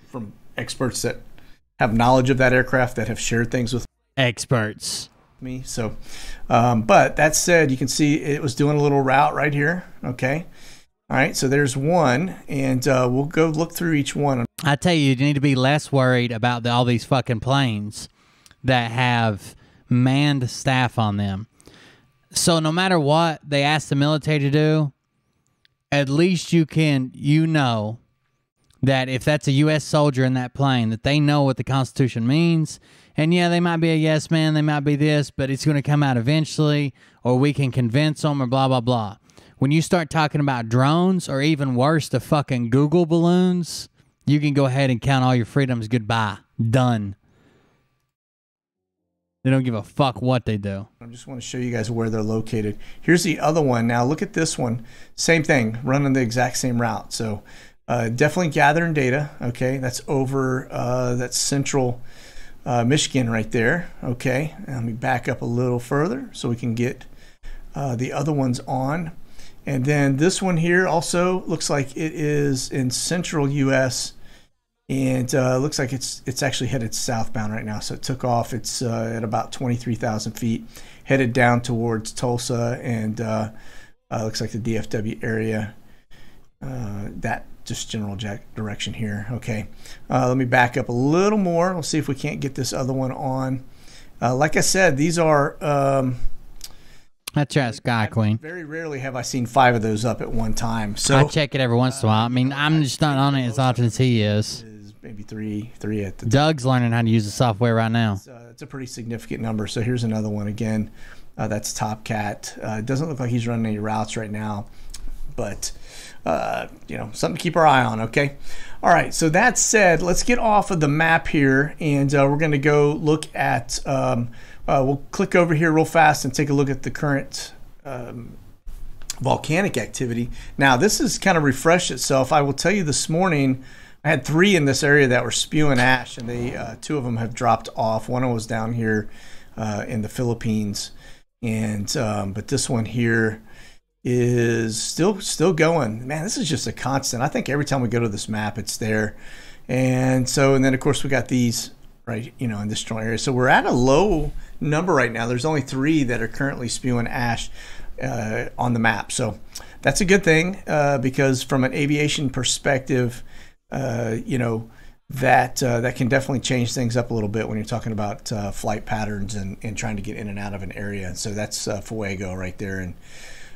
from experts that have knowledge of that aircraft, that have shared things with experts. Me. So, but that said, you can see it was doing a little route right here. Okay. All right, so there's one, and we'll go look through each one. I tell you need to be less worried about all these fucking planes that have manned staff on them. So no matter what they ask the military to do, at least you know that if that's a U.S. soldier in that plane, that they know what the Constitution means. And yeah, they might be a yes man, they might be this, but it's going to come out eventually, or we can convince them, or blah, blah, blah. When you start talking about drones, or even worse, the fucking Google balloons, you can go ahead and count all your freedoms goodbye. Done. They don't give a fuck what they do. I just want to show you guys where they're located. Here's the other one. Now look at this one. Same thing, running the exact same route. So definitely gathering data. Okay, that's over, that's central Michigan right there. Okay, let me back up a little further so we can get the other ones on. And then this one here also looks like it is in central U.S. and looks like it's actually headed southbound right now. So it took off. It's at about 23,000 feet, headed down towards Tulsa, and looks like the DFW area. That just general direction here. Okay, let me back up a little more. We'll see if we can't get this other one on. Like I said, these are. That's your Sky Queen. Very rarely have I seen 5 of those up at one time. So I check it every once in a while. I mean, I'm just not on it as often as he is. Maybe three at the Doug's learning how to use the software right now. It's a pretty significant number. So here's another one again. That's Top Cat. It doesn't look like he's running any routes right now, but something to keep our eye on. Okay. All right. So that said, let's get off of the map here, and we're going to go look at. We'll click over here real fast and take a look at the current volcanic activity. Now, this has kind of refreshed itself. I will tell you, this morning, I had 3 in this area that were spewing ash, and they 2 of them have dropped off. One was down here in the Philippines, and but this one here is still going. Man, this is just a constant. I think every time we go to this map, it's there. And then of course we got these right, in this general area. So we're at a low number right now. There's only 3 that are currently spewing ash on the map. So that's a good thing because from an aviation perspective, that can definitely change things up a little bit when you're talking about flight patterns and trying to get in and out of an area. So that's Fuego right there. And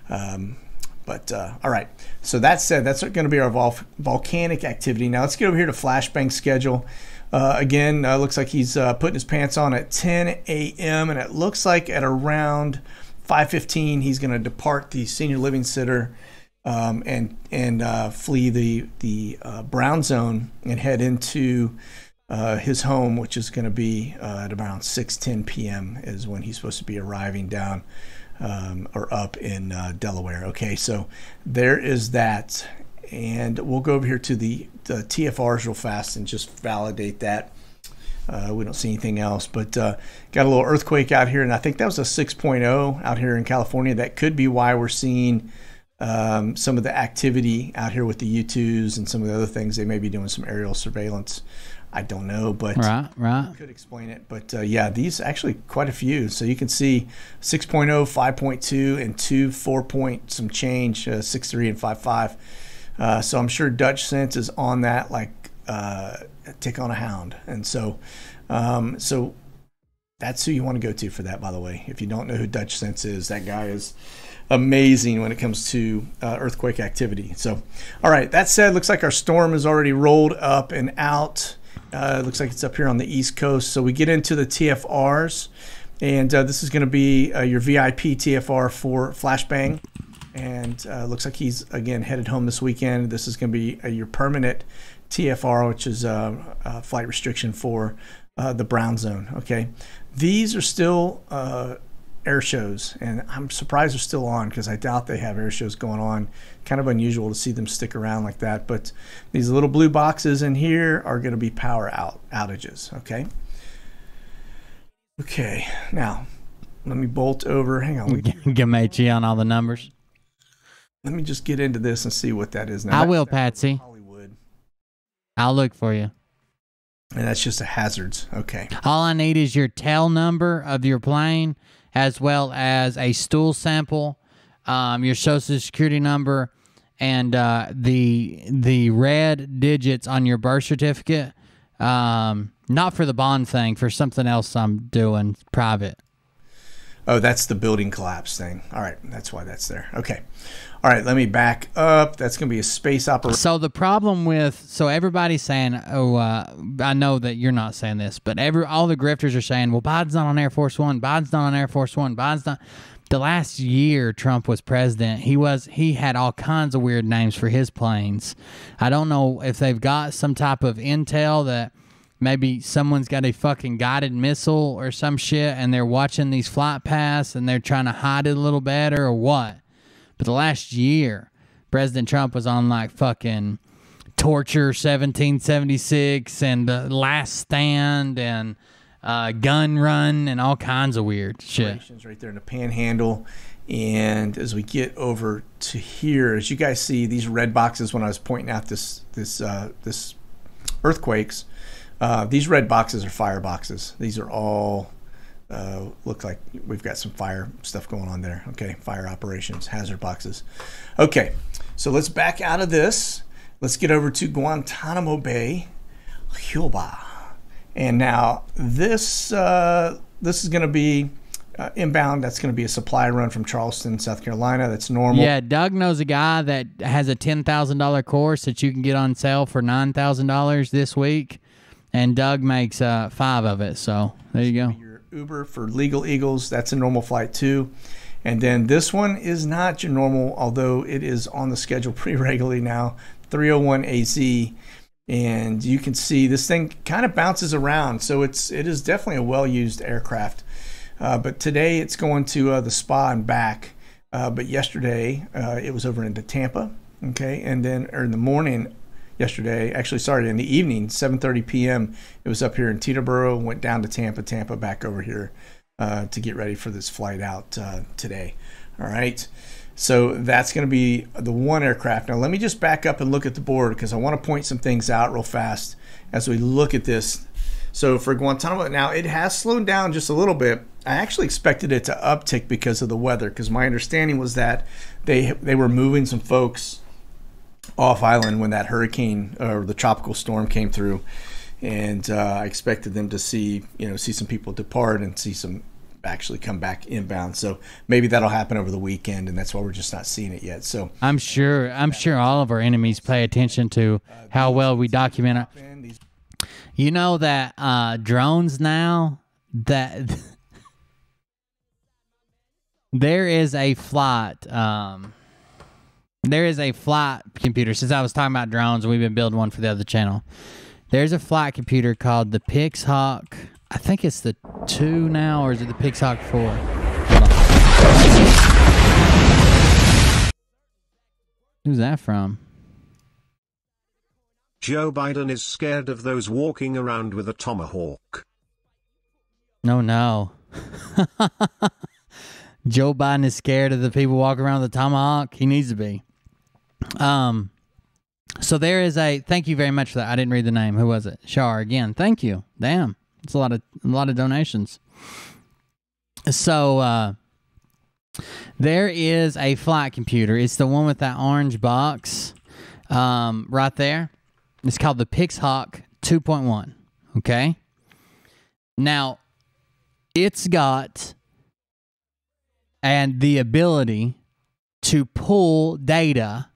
all right. So that said, that's going to be our volcanic activity. Now let's get over here to Flashbang schedule. Again, looks like he's putting his pants on at 10 a.m. and it looks like at around 5:15 he's going to depart the senior living center and flee the brown zone and head into his home, which is going to be at around 6:10 p.m. is when he's supposed to be arriving down or up in Delaware. Okay, so there is that. And we'll go over here to the TFRs real fast and just validate that. We don't see anything else, but got a little earthquake out here, and I think that was a 6.0 out here in California. That could be why we're seeing some of the activity out here with the U2s and some of the other things. They may be doing some aerial surveillance. I don't know, but right. Could explain it. But yeah, these actually quite a few. So you can see 6.0, 5.2, and 2, 4 point some change, 6.3 and 5.5. So I'm sure Dutch Sense is on that like a tick on a hound. And so that's who you want to go to for that, by the way. If you don't know who Dutch Sense is, that guy is amazing when it comes to earthquake activity. So, all right, that said, looks like our storm is already rolled up and out. Looks like it's up here on the East Coast. So we get into the TFRs, and this is going to be your VIP TFR for Flashbang. And looks like he's, again, headed home this weekend. This is going to be your permanent TFR, which is a flight restriction for the Brown Zone. Okay, these are still air shows, and I'm surprised they're still on because I doubt they have air shows going on. Kind of unusual to see them stick around like that. But these little blue boxes in here are going to be power outages. Okay. Okay. Now, let me bolt over. Hang on. Gamachi on all the numbers. Let me just get into this and see what that is now. I will, Patsy. Hollywood. I'll look for you. And that's just a hazards. Okay. All I need is your tail number of your plane, as well as a stool sample, your social security number, and the red digits on your birth certificate. Not for the bond thing, for something else I'm doing private. Oh, that's the building collapse thing. All right, that's why that's there. Okay. All right, let me back up. That's going to be a space operation. So the problem so everybody's saying, I know that you're not saying this, but all the grifters are saying, well, Biden's not on Air Force One. Biden's not on Air Force One. Biden's not. The last year Trump was president, he had all kinds of weird names for his planes. I don't know if they've got some type of intel that maybe someone's got a fucking guided missile or some shit, and they're watching these flight paths and they're trying to hide it a little better or what. But the last year, President Trump was on like fucking Torture 1776 and The Last Stand and Gun Run and all kinds of weird shit. Right there in the Panhandle. And as we get over to here, as you guys see, these red boxes when I was pointing out this earthquakes, these red boxes are fire boxes. These are all look like we've got some fire stuff going on there. Okay, fire operations, hazard boxes. Okay, so let's back out of this. Let's get over to Guantanamo Bay, Cuba. And now this is going to be inbound. That's going to be a supply run from Charleston, South Carolina. That's normal. Yeah, Doug knows a guy that has a $10,000 course that you can get on sale for $9,000 this week. And Doug makes 5 of it. So there you go. Your Uber for Legal Eagles. That's a normal flight too. And then this one is not your normal, although it is on the schedule pretty regularly now. 301 AZ. And you can see this thing kind of bounces around. So it is definitely a well-used aircraft. But today it's going to the spa and back. But yesterday it was over into Tampa. Okay. And then in the morning yesterday, in the evening, 7:30 p.m., it was up here in Teterboro, went down to Tampa back over here to get ready for this flight out today. All right. So that's going to be the one aircraft. Now let me just back up and look at the board because I want to point some things out real fast as we look at this. So for Guantanamo, now it has slowed down just a little bit. I actually expected it to uptick because of the weather, because my understanding was that they were moving some folks off island when that hurricane or the tropical storm came through, and I expected them to see some people depart and see some actually come back inbound. So maybe that'll happen over the weekend, and that's why we're just not seeing it yet. So I'm sure all of our enemies pay attention to how well we document it. You know that drones now, that there is a flight computer. Since I was talking about drones, we've been building one for the other channel. There's a flight computer called the Pixhawk. I think it's the 2 now, or is it the Pixhawk 4? Hold on. Who's that from? Joe Biden is scared of those walking around with a tomahawk. No. Joe Biden is scared of the people walking around with a tomahawk. He needs to be. So there is thank you very much for that. I didn't read the name. Who was it? Shar again. Thank you. Damn. It's a lot of donations. So there is a flight computer. It's the one with that orange box right there. It's called the Pixhawk 2.1. Okay. Now it's got the ability to pull data.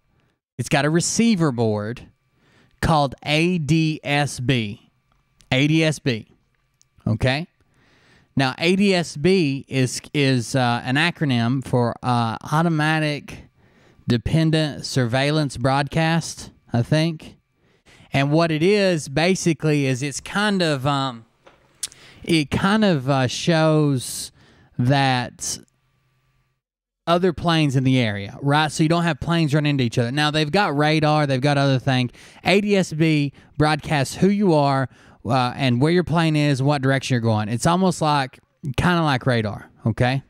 It's got a receiver board called ADSB. ADSB. Okay? Now, ADSB is an acronym for Automatic Dependent Surveillance Broadcast, I think. And what it is basically is it's kind of shows that other planes in the area, right? So you don't have planes running into each other. Now, they've got radar, they've got other things. ADSB broadcasts who you are and where your plane is, what direction you're going. It's almost like, kind of like radar, okay?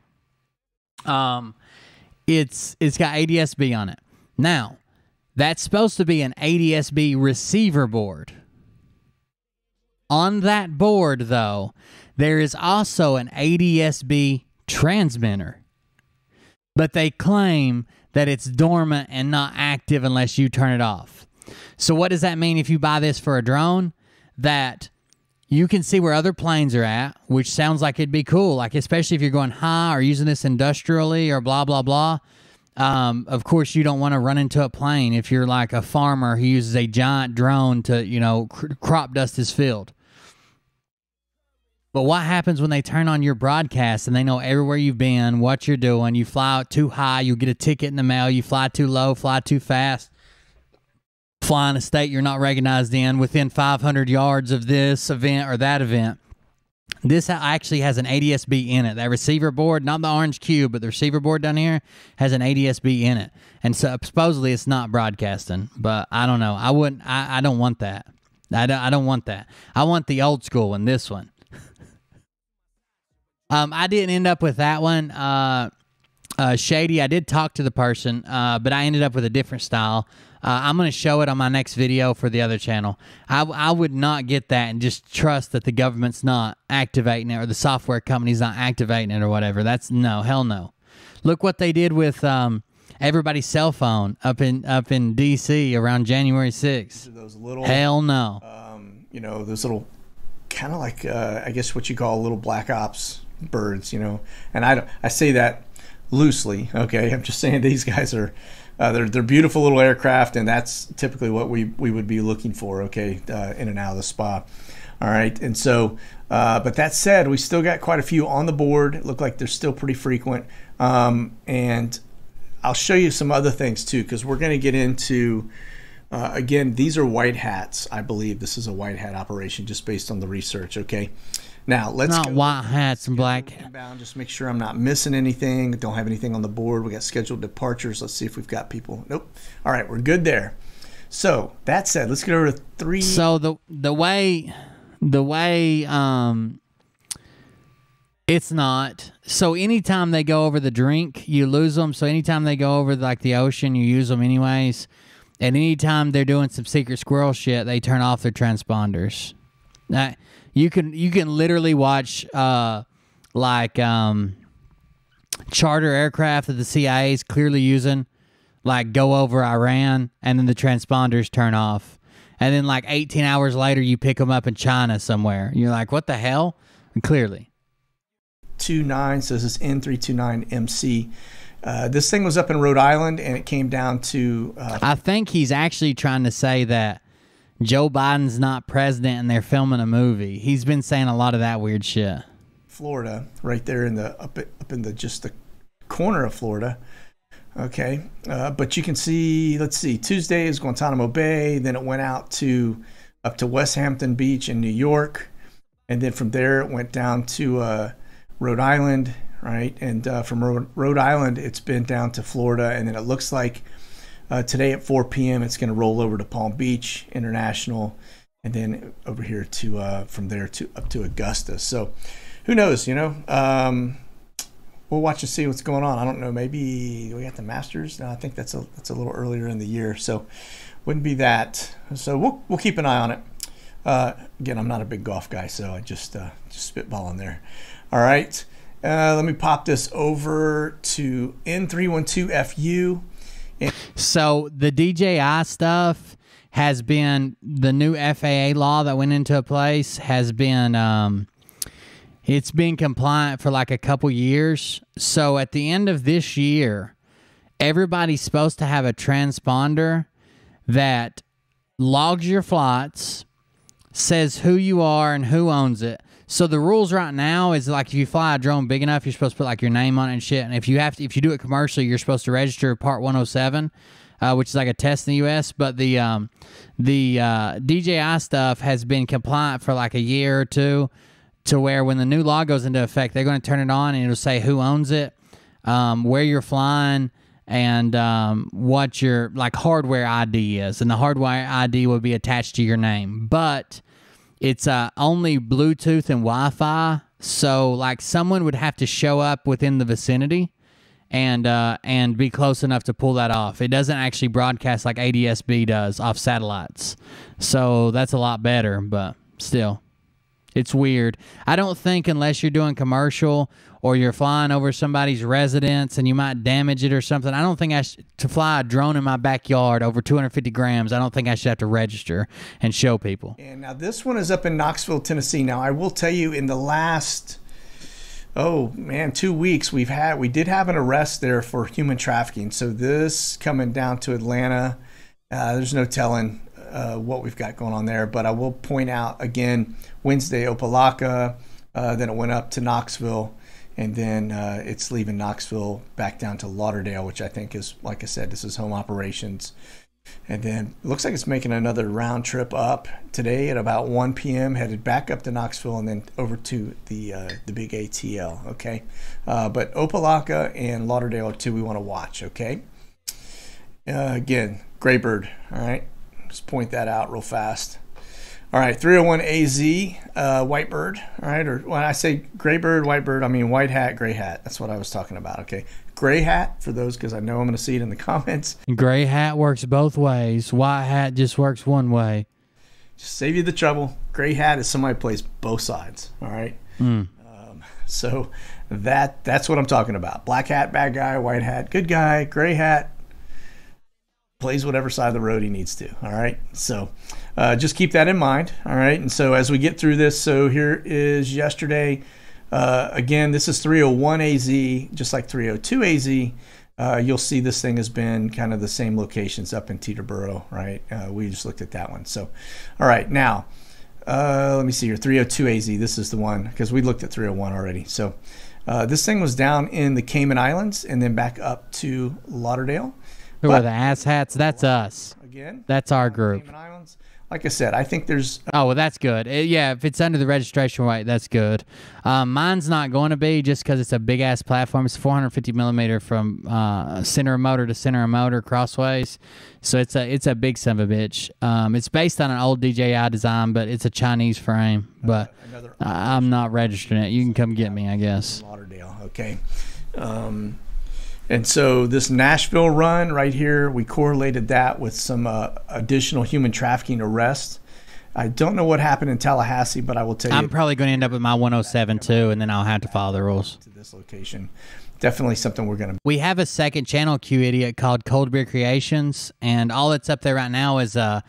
It's got ADSB on it. Now, that's supposed to be an ADSB receiver board. On that board, though, there is also an ADSB transmitter. But they claim that it's dormant and not active unless you turn it off. So what does that mean if you buy this for a drone? That you can see where other planes are at, which sounds like it'd be cool, like especially if you're going high or using this industrially or blah, blah, blah. Of course, you don't want to run into a plane if you're like a farmer who uses a giant drone to, crop dust his field. But what happens when they turn on your broadcast and they know everywhere you've been, what you're doing? You fly out too high, you get a ticket in the mail. You fly too low, fly too fast, fly in a state you're not recognized in, within 500 yards of this event or that event. This actually has an ADSB in it. That receiver board, not the orange cube, but the receiver board down here has an ADSB in it. And so supposedly it's not broadcasting, but I don't know. I don't want that. I don't want that. I want the old school one, this one. I didn't end up with that one, Shady. I did talk to the person, but I ended up with a different style. I'm going to show it on my next video for the other channel. I would not get that and just trust that the government's not activating it or the software company's not activating it or whatever. That's no, hell no. Look what they did with everybody's cell phone up in D.C. around January 6th. Those little, hell no. Those little kind of like, I guess what you call little black ops birds, and I say that loosely, okay? I'm just saying these guys are they're beautiful little aircraft, and that's typically what we would be looking for, okay, in and out of the spa. All right, and so but that said, we still got quite a few on the board. It look like they're still pretty frequent, and I'll show you some other things too, because we're going to get into again, these are white hats. I believe this is a white hat operation just based on the research, okay? Now, let's not white hats and black. Inbound, just make sure I'm not missing anything. Don't have anything on the board. We got scheduled departures. Let's see if we've got people. Nope. All right, we're good there. So that said, let's get over to 3. So the way it's not. So anytime they go over the drink, you lose them. So anytime they go over like the ocean, you use them anyways. And anytime they're doing some secret squirrel shit, they turn off their transponders. You can literally watch charter aircraft that the CIA is clearly using, like go over Iran, and then the transponders turn off. And then like 18 hours later, you pick them up in China somewhere. You're like, what the hell? And clearly. 29 says it's N329MC. This thing was up in Rhode Island, and it came down to... I think he's actually trying to say that Joe Biden's not president and they're filming a movie. He's been saying a lot of that weird shit. Florida, right there in the up in the just the corner of Florida. Okay, but you can see. Let's see. Tuesday is Guantanamo Bay. Then it went out up to West Hampton Beach in New York, and then from there it went down to Rhode Island, right? And from Rhode Island, it's been down to Florida, and then it looks like. Today at 4 p.m. it's going to roll over to Palm Beach International, and then over here to from there to up to Augusta. So who knows? We'll watch and see what's going on. I don't know. Maybe we got the Masters. No, I think that's a little earlier in the year, so wouldn't be that. So we'll keep an eye on it. Again, I'm not a big golf guy, so I just spitballing there. All right, let me pop this over to N312FU. So the DJI stuff has been, the new FAA law that went into place has been, it's been compliant for like a couple years. So at the end of this year, everybody's supposed to have a transponder that logs your flights, says who you are and who owns it. So the rules right now is like if you fly a drone big enough, you're supposed to put like your name on it and shit. And if you do it commercially, you're supposed to register Part 107, which is like a test in the U.S. But the DJI stuff has been compliant for like a year or two, to where when the new law goes into effect, they're going to turn it on and it'll say who owns it, where you're flying, and what your like hardware ID is. And the hardware ID will be attached to your name. But it's only Bluetooth and Wi-Fi. So like someone would have to show up within the vicinity and be close enough to pull that off. It doesn't actually broadcast like ADS-B does off satellites. So that's a lot better, but still. It's weird. I don't think unless you're doing commercial or you're flying over somebody's residence and you might damage it or something, I don't think to fly a drone in my backyard over 250 grams, I don't think I should have to register and show people. And now this one is up in Knoxville, Tennessee. Now I will tell you, in the last 2 weeks we did have an arrest there for human trafficking. So this coming down to Atlanta, there's no telling what we've got going on there, but I will point out again, Wednesday Opelika, then it went up to Knoxville, and then it's leaving Knoxville back down to Lauderdale, which I think is, like I said, this is home operations. And then it looks like it's making another round trip up today at about 1 p.m. headed back up to Knoxville and then over to the big ATL. Okay, but Opelika and Lauderdale are two we want to watch. Okay, again, Graybird. All right. Just point that out real fast. All right, 301 AZ, Whitebird. All right, or when I say Graybird, Whitebird, I mean white hat, gray hat. That's what I was talking about. Okay, gray hat for those, because I know I'm going to see it in the comments. Gray hat works both ways. White hat just works one way. Just save you the trouble. Gray hat is somebody who plays both sides. All right. So that's what I'm talking about. Black hat, bad guy. White hat, good guy. Gray hat plays whatever side of the road he needs to. All right, so just keep that in mind. All right, and so as we get through this, so here is yesterday. Again, this is 301 AZ, just like 302 AZ. You'll see this thing has been kind of the same locations up in Teterboro, right? We just looked at that one. So, all right, now let me see here. 302 AZ, this is the one, because we looked at 301 already. So this thing was down in the Cayman Islands and then back up to Lauderdale. Who are the asshats? That's us. Again? That's our group. Cayman Islands. Like I said, I think there's... Oh, well, that's good. Yeah, if it's under the registration weight, that's good. Mine's not going to be, just because it's a big-ass platform. It's 450 millimeter from center of motor to center of motor crossways. So it's a big son of a bitch. It's based on an old DJI design, but it's a Chinese frame. But I'm not registering it. You can come get me, I guess. Lauderdale, okay. And so this Nashville run right here, we correlated that with some additional human trafficking arrests. I don't know what happened in Tallahassee, but I will tell you. I'm probably going to end up with my 107 too, and then I'll have to follow the rules. To this location. Definitely something we're going to... We have a second channel, Q Idiot, called Cold Beer Creations, and all that's up there right now is a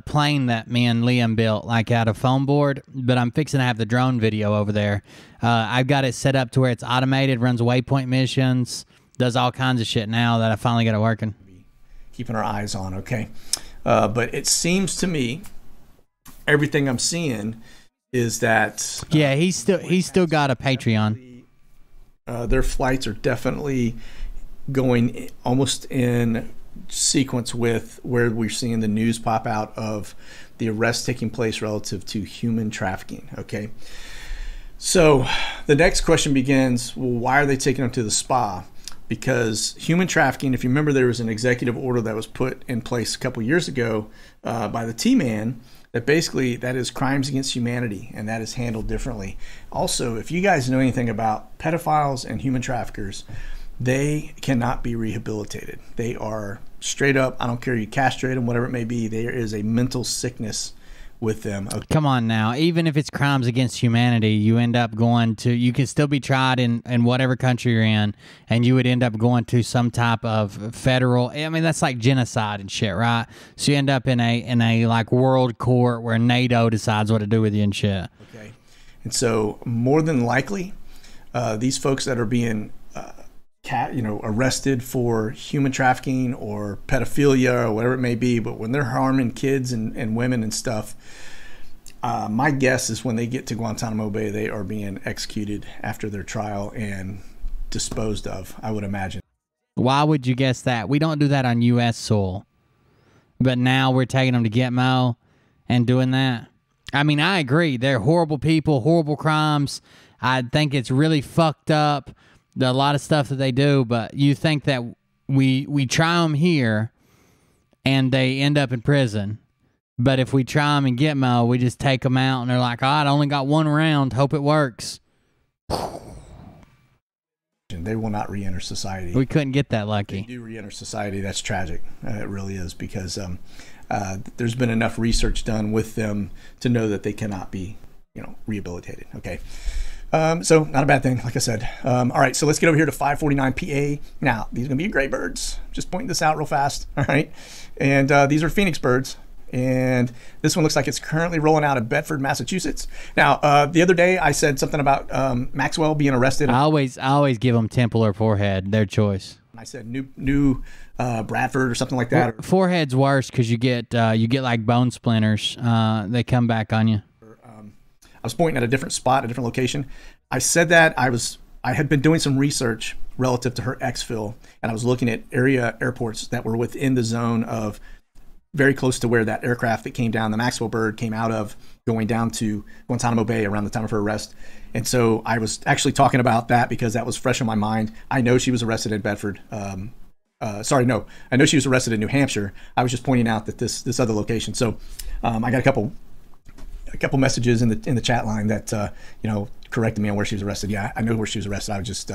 plane that me and Liam built, like out of foam board, but I'm fixing to have the drone video over there. I've got it set up to where it's automated, runs waypoint missions, does all kinds of shit now that I finally got it working. Keeping our eyes on, okay. But it seems to me, everything I'm seeing is that... yeah, he's still got a Patreon. Their flights are definitely going almost in sequence with where we're seeing the news pop out of the arrests taking place relative to human trafficking, okay. So the next question begins, well, why are they taking them to the spa? Because human trafficking, if you remember, there was an executive order that was put in place a couple years ago by the T-Man that basically that is crimes against humanity, and that is handled differently. Also, if you guys know anything about pedophiles and human traffickers, they cannot be rehabilitated. They are straight up, I don't care, you castrate them, whatever it may be, there is a mental sickness with them. Okay. Come on now, even if it's crimes against humanity, you end up going to, you can still be tried in whatever country you're in, and you would end up going to some type of federal, I mean, that's like genocide and shit, right? So you end up in a like world court where NATO decides what to do with you and shit. Okay. And so more than likely, these folks that are being arrested for human trafficking or pedophilia or whatever it may be, but when they're harming kids and women and stuff, My guess is when they get to Guantanamo Bay, they are being executed after their trial and disposed of, I would imagine. Why would you guess that? We don't do that on U.S. soil. But now we're taking them to Gitmo and doing that. I mean, I agree. They're horrible people, horrible crimes. I think it's really fucked up, a lot of stuff that they do. But you think that we try them here and they end up in prison. But if we try them in Gitmo, we just take them out and they're like, I only got one round. Hope it works. They will not re-enter society. We couldn't get that lucky. They do re-enter society. That's tragic. It really is, because there's been enough research done with them to know that they cannot be, rehabilitated. Okay. So not a bad thing, like I said. All right, so let's get over here to 549 PA. Now, these are going to be gray birds. Just pointing this out real fast. All right. And these are Phoenix birds. And this one looks like it's currently rolling out of Bedford, Massachusetts. Now, the other day I said something about Maxwell being arrested. I always give them Temple or Forehead, their choice. I said new Bradford or something like that. Forehead's worse because you get like bone splinters. They come back on you. I was pointing at a different spot, a different location. I said that I had been doing some research relative to her exfil, and I was looking at area airports that were within the zone of very close to where that aircraft that came down, the Maxwell bird, came out of, going down to Guantanamo Bay around the time of her arrest. And so I was actually talking about that because that was fresh in my mind. I know she was arrested in Bedford. I know she was arrested in New Hampshire. I was just pointing out that this other location. So I got a couple messages in the chat line that corrected me on where she was arrested. Yeah, I know where she was arrested. I was just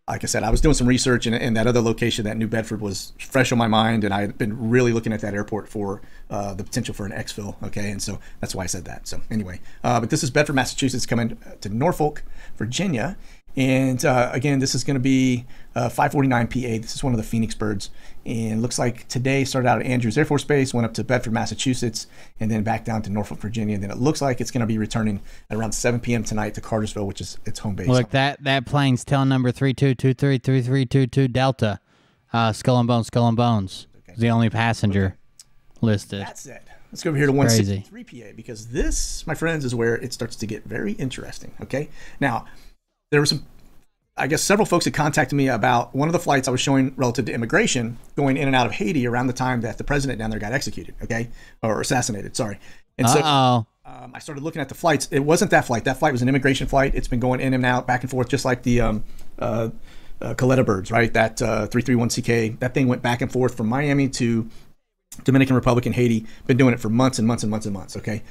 like I said, I was doing some research, and that other location, that New Bedford, was fresh on my mind, and I had been really looking at that airport for the potential for an exfil. Okay, and so that's why I said that. So anyway, but this is Bedford, Massachusetts, coming to Norfolk, Virginia, and again, this is going to be 549 PA. This is one of the Phoenix birds, and looks like today started out at Andrews Air Force Base, went up to Bedford, Massachusetts, and then back down to Norfolk, Virginia. And then it looks like it's going to be returning at around 7 p.m. tonight to Cartersville, which is its home base. Look, that plane's tail number 32233322 Delta, Skull and Bones. Okay. The only passenger listed. That's it. Let's go over here to 163 PA, because this, my friends, is where it starts to get very interesting. Okay, now there were several folks had contacted me about one of the flights I was showing relative to immigration going in and out of Haiti around the time that the president down there got executed, or assassinated, sorry. And so I started looking at the flights. It wasn't that flight. That flight was an immigration flight. It's been going in and out, back and forth, just like the Coletta birds, right? That 331CK, that thing went back and forth from Miami to Dominican Republic and Haiti. Been doing it for months and months and months and months, okay?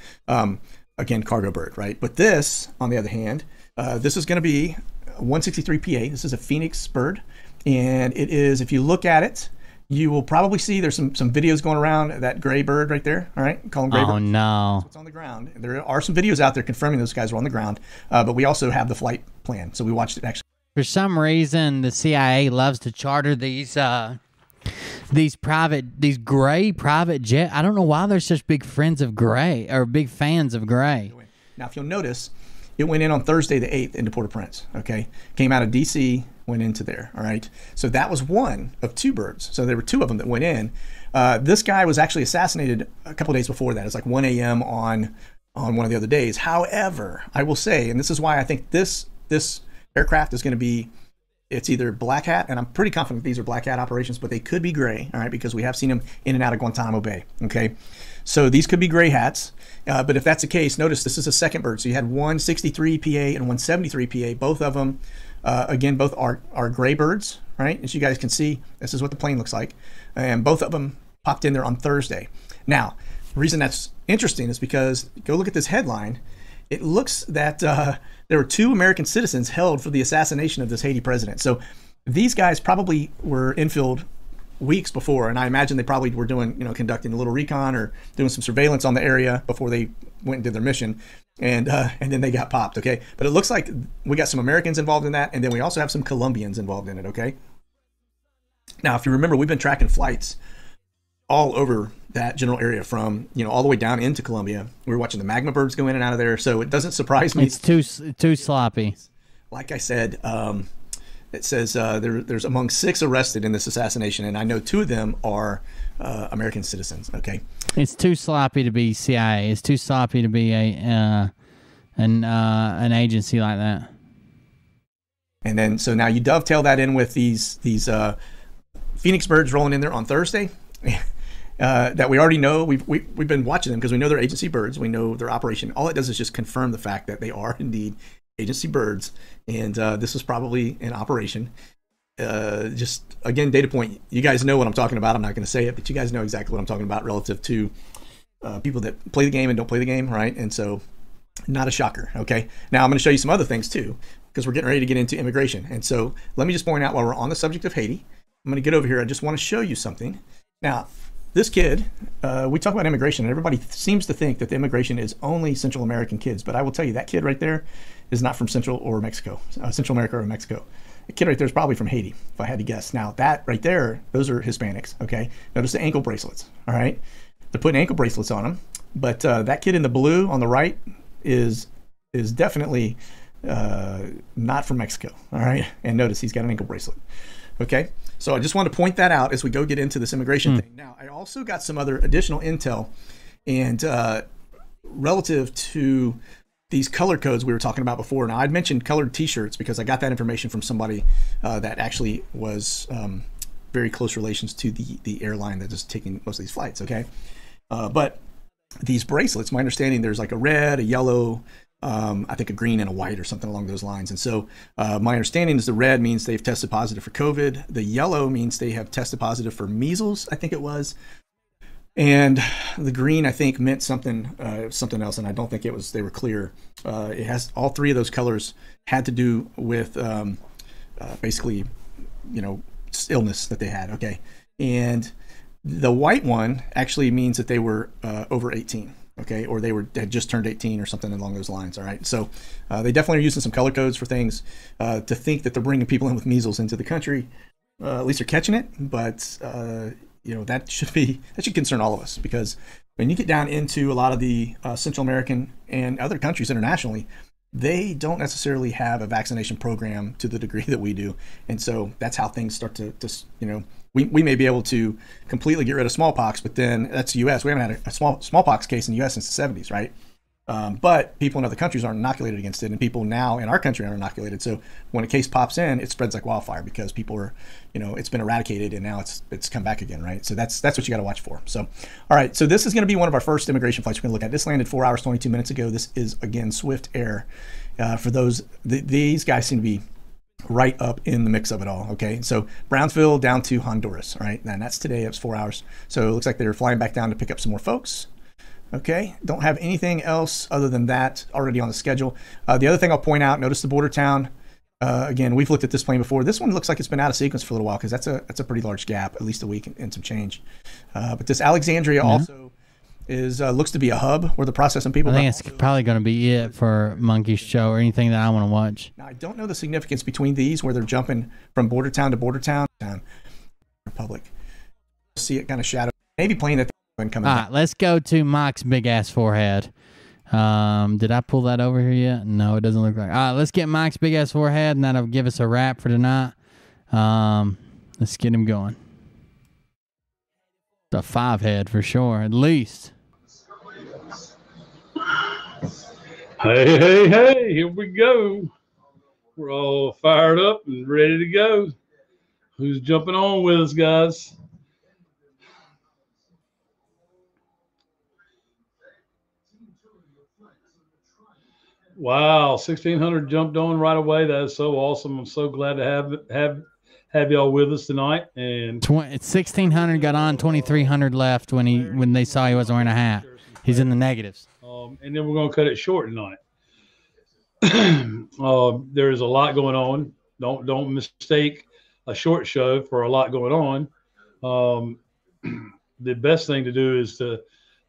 Again, cargo bird, right? But this, on the other hand, this is going to be 163 PA. This is a Phoenix bird, and it is, if you look at it, you will probably see there's some videos going around, that gray bird right there. All right, call them gray bird. Oh no, it's on the ground. There are some videos out there confirming those guys were on the ground, but we also have the flight plan, so we watched it actually. For some reason, the CIA loves to charter these gray private jet. I don't know why they're such big friends of gray, or big fans of gray. Now, if you'll notice, it went in on Thursday the 8th into Port-au-Prince, okay? Came out of D.C., went into there, all right? So that was one of two birds. So there were two of them that went in. This guy was actually assassinated a couple of days before that. It's like 1 a.m. on one of the other days. However, I will say, and this is why I think this aircraft is going to be, it's either black hat, and I'm pretty confident these are black hat operations, but they could be gray, all right, because we have seen them in and out of Guantanamo Bay, okay? So these could be gray hats, but if that's the case, notice this is a second bird. So you had 163 PA and 173 PA, both of them, again, both are gray birds, right? As you guys can see, this is what the plane looks like, and both of them popped in there on Thursday. Now, the reason that's interesting is because, go look at this headline, it looks that there were 2 American citizens held for the assassination of this Haiti president. So these guys probably were infilled weeks before, and I imagine they probably were doing, conducting a little recon or doing some surveillance on the area before they went and did their mission, and then they got popped, okay? But it looks like we got some Americans involved in that, and then we also have some Colombians involved in it, okay? Now, if you remember, we've been tracking flights all over that general area from, all the way down into Colombia. We were watching the magma birds go in and out of there, so it doesn't surprise me. It's too sloppy. Like I said, it says there's among 6 arrested in this assassination, and I know 2 of them are American citizens. Okay, it's too sloppy to be CIA. It's too sloppy to be an agency like that. And then so now you dovetail that in with these Phoenix birds rolling in there on Thursday. That we already know. We've been watching them because we know they're agency birds. We know their operation. All it does is just confirm the fact that they are indeed agency birds, and this was probably an operation. Just again, data point. You guys know what I'm talking about. I'm not going to say it, but you guys know exactly what I'm talking about relative to people that play the game and don't play the game, right? And so, not a shocker. Okay. Now I'm going to show you some other things too, because we're getting ready to get into immigration. And so, let me just point out while we're on the subject of Haiti, I'm going to get over here. I just want to show you something. Now, this kid, we talk about immigration, and everybody seems to think that the immigration is only Central American kids. But I will tell you, that kid right there is not from Central America or Mexico. The kid right there is probably from Haiti, if I had to guess. Now, that right there, those are Hispanics, okay? Notice the ankle bracelets, all right? They're putting ankle bracelets on them. But that kid in the blue on the right is definitely not from Mexico, all right? And notice he's got an ankle bracelet, okay? So I just want to point that out as we go get into this immigration thing. Now, I also got some other additional intel, and relative to these color codes we were talking about before. Now, I'd mentioned colored T-shirts because I got that information from somebody that actually was very close relations to the airline that is taking most of these flights, okay? But these bracelets, my understanding, there's like a red, a yellow, I think a green and a white or something along those lines. And so my understanding is the red means they've tested positive for COVID. The yellow means they have tested positive for measles, I think it was. And the green, I think, meant something else, and I don't think they were clear. It has all three of those colors had to do with basically, illness that they had. Okay, and the white one actually means that they were over 18. Okay, or had just turned 18 or something along those lines. All right, so they definitely are using some color codes for things to think that they're bringing people in with measles into the country. At least they're catching it, but that should concern all of us, because when you get down into a lot of the Central American and other countries internationally, they don't necessarily have a vaccination program to the degree that we do, and so that's how things start to we may be able to completely get rid of smallpox, but then that's the U.S. We haven't had a smallpox case in the U.S. since the 70s, right? But people in other countries aren't inoculated against it, and people now in our country aren't inoculated. So when a case pops in, it spreads like wildfire because people are, it's been eradicated and now it's come back again, right? So that's what you got to watch for. So, all right, so this is going to be one of our first immigration flights we're going to look at. This landed 4 hours 22 minutes ago. This is again Swift Air. For those, these guys seem to be right up in the mix of it all. Okay, so Brownsville down to Honduras, right? And that's today. It was 4 hours. So it looks like they're flying back down to pick up some more folks. Okay, don't have anything else other than that already on the schedule. The other thing I'll point out, notice the border town. Again, we've looked at this plane before. This one looks like it's been out of sequence for a little while because that's a pretty large gap, at least a week and some change. But this Alexandria also is looks to be a hub where the processing people. I think it's probably going to be it for Monkey's Show or anything that I want to watch. Now, I don't know the significance between these where they're jumping from border town to border town. Republic. See it kind of shadow. Maybe playing that. All right, let's go to Mike's big ass forehead. Did I pull that over here yet? No, it doesn't look like. All right, let's get Mike's big ass forehead, and that'll give us a wrap for tonight. Let's get him going. The 5 head for sure, at least. Hey, here we go. We're all fired up and ready to go. Who's jumping on with us, guys? Wow, 1,600 jumped on right away. That is so awesome. I'm so glad to have y'all with us tonight. And 1,600 got on, 2,300 left when they saw he wasn't wearing a hat. He's in the negatives. And then we're going to cut it short tonight. There is a lot going on. Don't mistake a short show for a lot going on. The best thing to do is to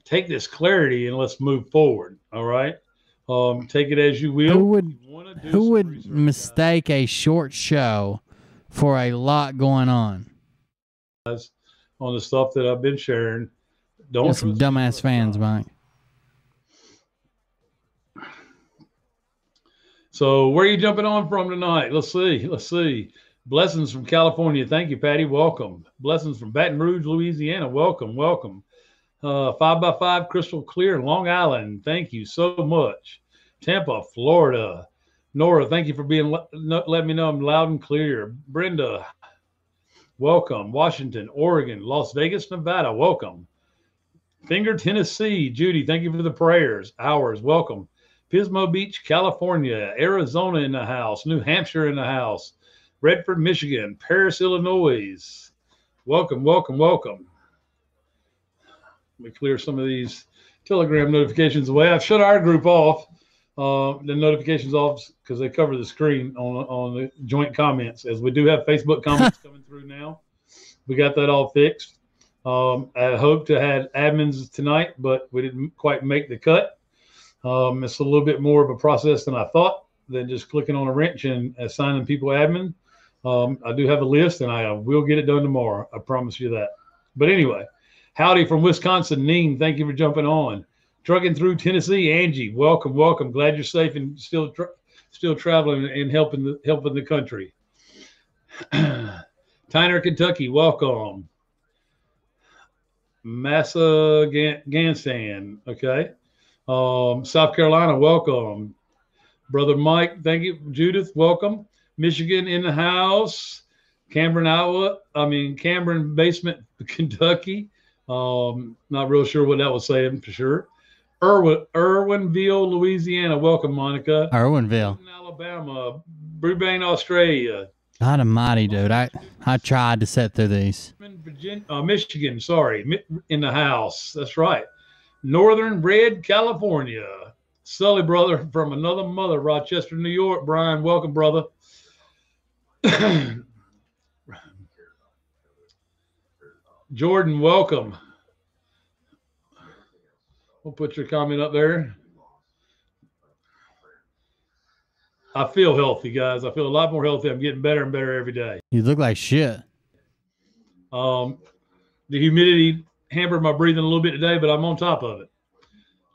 take this clarity and let's move forward. All right. Take it as you will. Who would mistake a short show for a lot going on? On the stuff that I've been sharing. Don't some dumbass fans, Mike. So where are you jumping on from tonight? Let's see. Blessings from California. Thank you, Patty. Welcome. Blessings from Baton Rouge, Louisiana. Welcome. 5x5 crystal clear, Long Island. Thank you so much. Tampa, Florida. Nora, thank you for letting me know I'm loud and clear. Brenda, welcome. Washington, Oregon, Las Vegas, Nevada. Welcome. Finger, Tennessee. Judy, thank you for the prayers. Ours, welcome. Pismo Beach, California. Arizona in the house. New Hampshire in the house. Redford, Michigan. Paris, Illinois. Welcome. Let me clear some of these Telegram notifications away. I've shut our group off, the notifications off, because they cover the screen on the joint comments, as we do have Facebook comments coming through now. We got that all fixed. I hope to have admins tonight, but we didn't quite make the cut. It's a little bit more of a process than I thought, than just clicking on a wrench and assigning people admin. I do have a list, and I will get it done tomorrow. I promise you that. But anyway, howdy from Wisconsin, Neen. Thank you for jumping on. Trucking through Tennessee, Angie. Welcome. Glad you're safe and still traveling and helping the country. Tyner, Kentucky. Welcome. Massa Gansan. Okay. South Carolina. Welcome. Brother Mike. Thank you. Judith. Welcome. Michigan in the house. Cameron Basement, Kentucky. Not real sure what that was saying for sure. Irwinville, Louisiana. Welcome, Monica. Irwinville. Alabama. Brisbane, Australia. God almighty, dude. I tried to set through these. Michigan, sorry. In the house. That's right. Northern Red, California. Sully, brother, from another mother, Rochester, New York. Brian, welcome, brother. Jordan, welcome. We'll put your comment up there. I feel healthy, guys. I feel a lot more healthy. I'm getting better and better every day. You look like shit. The humidity hampered my breathing a little bit today, but I'm on top of it.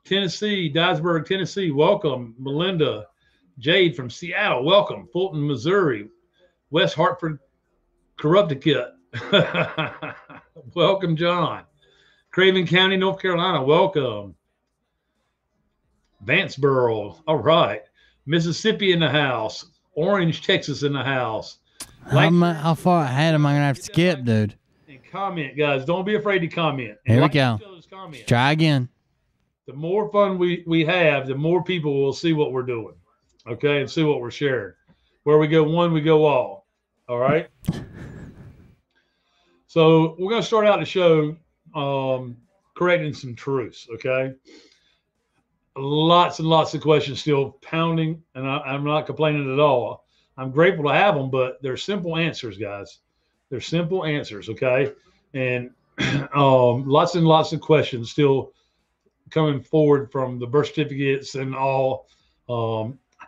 Tennessee, Dyersburg, Tennessee. Welcome. Melinda. Jade from Seattle. Welcome. Fulton, Missouri. West Hartford, Corrupticate. Welcome, John. Craven County, North Carolina. Welcome. Vanceboro. All right. Mississippi in the house. Orange, Texas in the house. How far ahead am I going to have to skip, dude? And comment, guys. Don't be afraid to comment. Here we go. Let's try again. The more fun we have, the more people will see what we're doing. Okay? And see what we're sharing. Where we go one, we go all. All right? So we're going to start out the show correcting some truths, okay? Lots and lots of questions still pounding, and I'm not complaining at all. I'm grateful to have them, but they're simple answers, guys. They're simple answers, okay? And lots and lots of questions still coming forward from the birth certificates and all.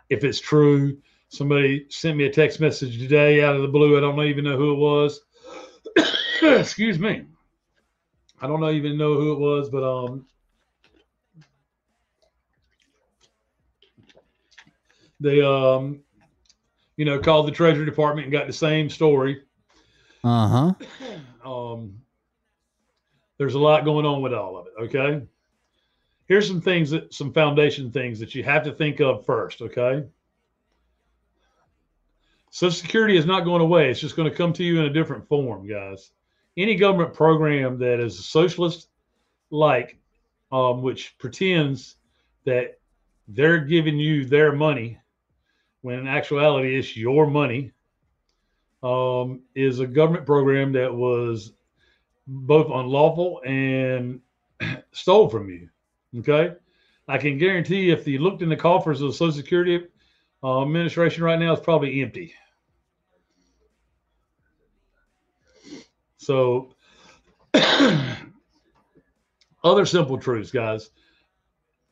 If it's true, somebody sent me a text message today out of the blue. I don't even know who it was. Excuse me. I don't even know who it was, but they called the Treasury Department and got the same story. Uh-huh. There's a lot going on with all of it, okay? Here's some foundation things that you have to think of first, okay? Social Security is not going away. It's just going to come to you in a different form, guys. Any government program that is socialist-like, which pretends that they're giving you their money, when in actuality it's your money, is a government program that was both unlawful and stole from you, okay? I can guarantee if you looked in the coffers of the Social Security Administration right now, it's probably empty. So, other simple truths, guys.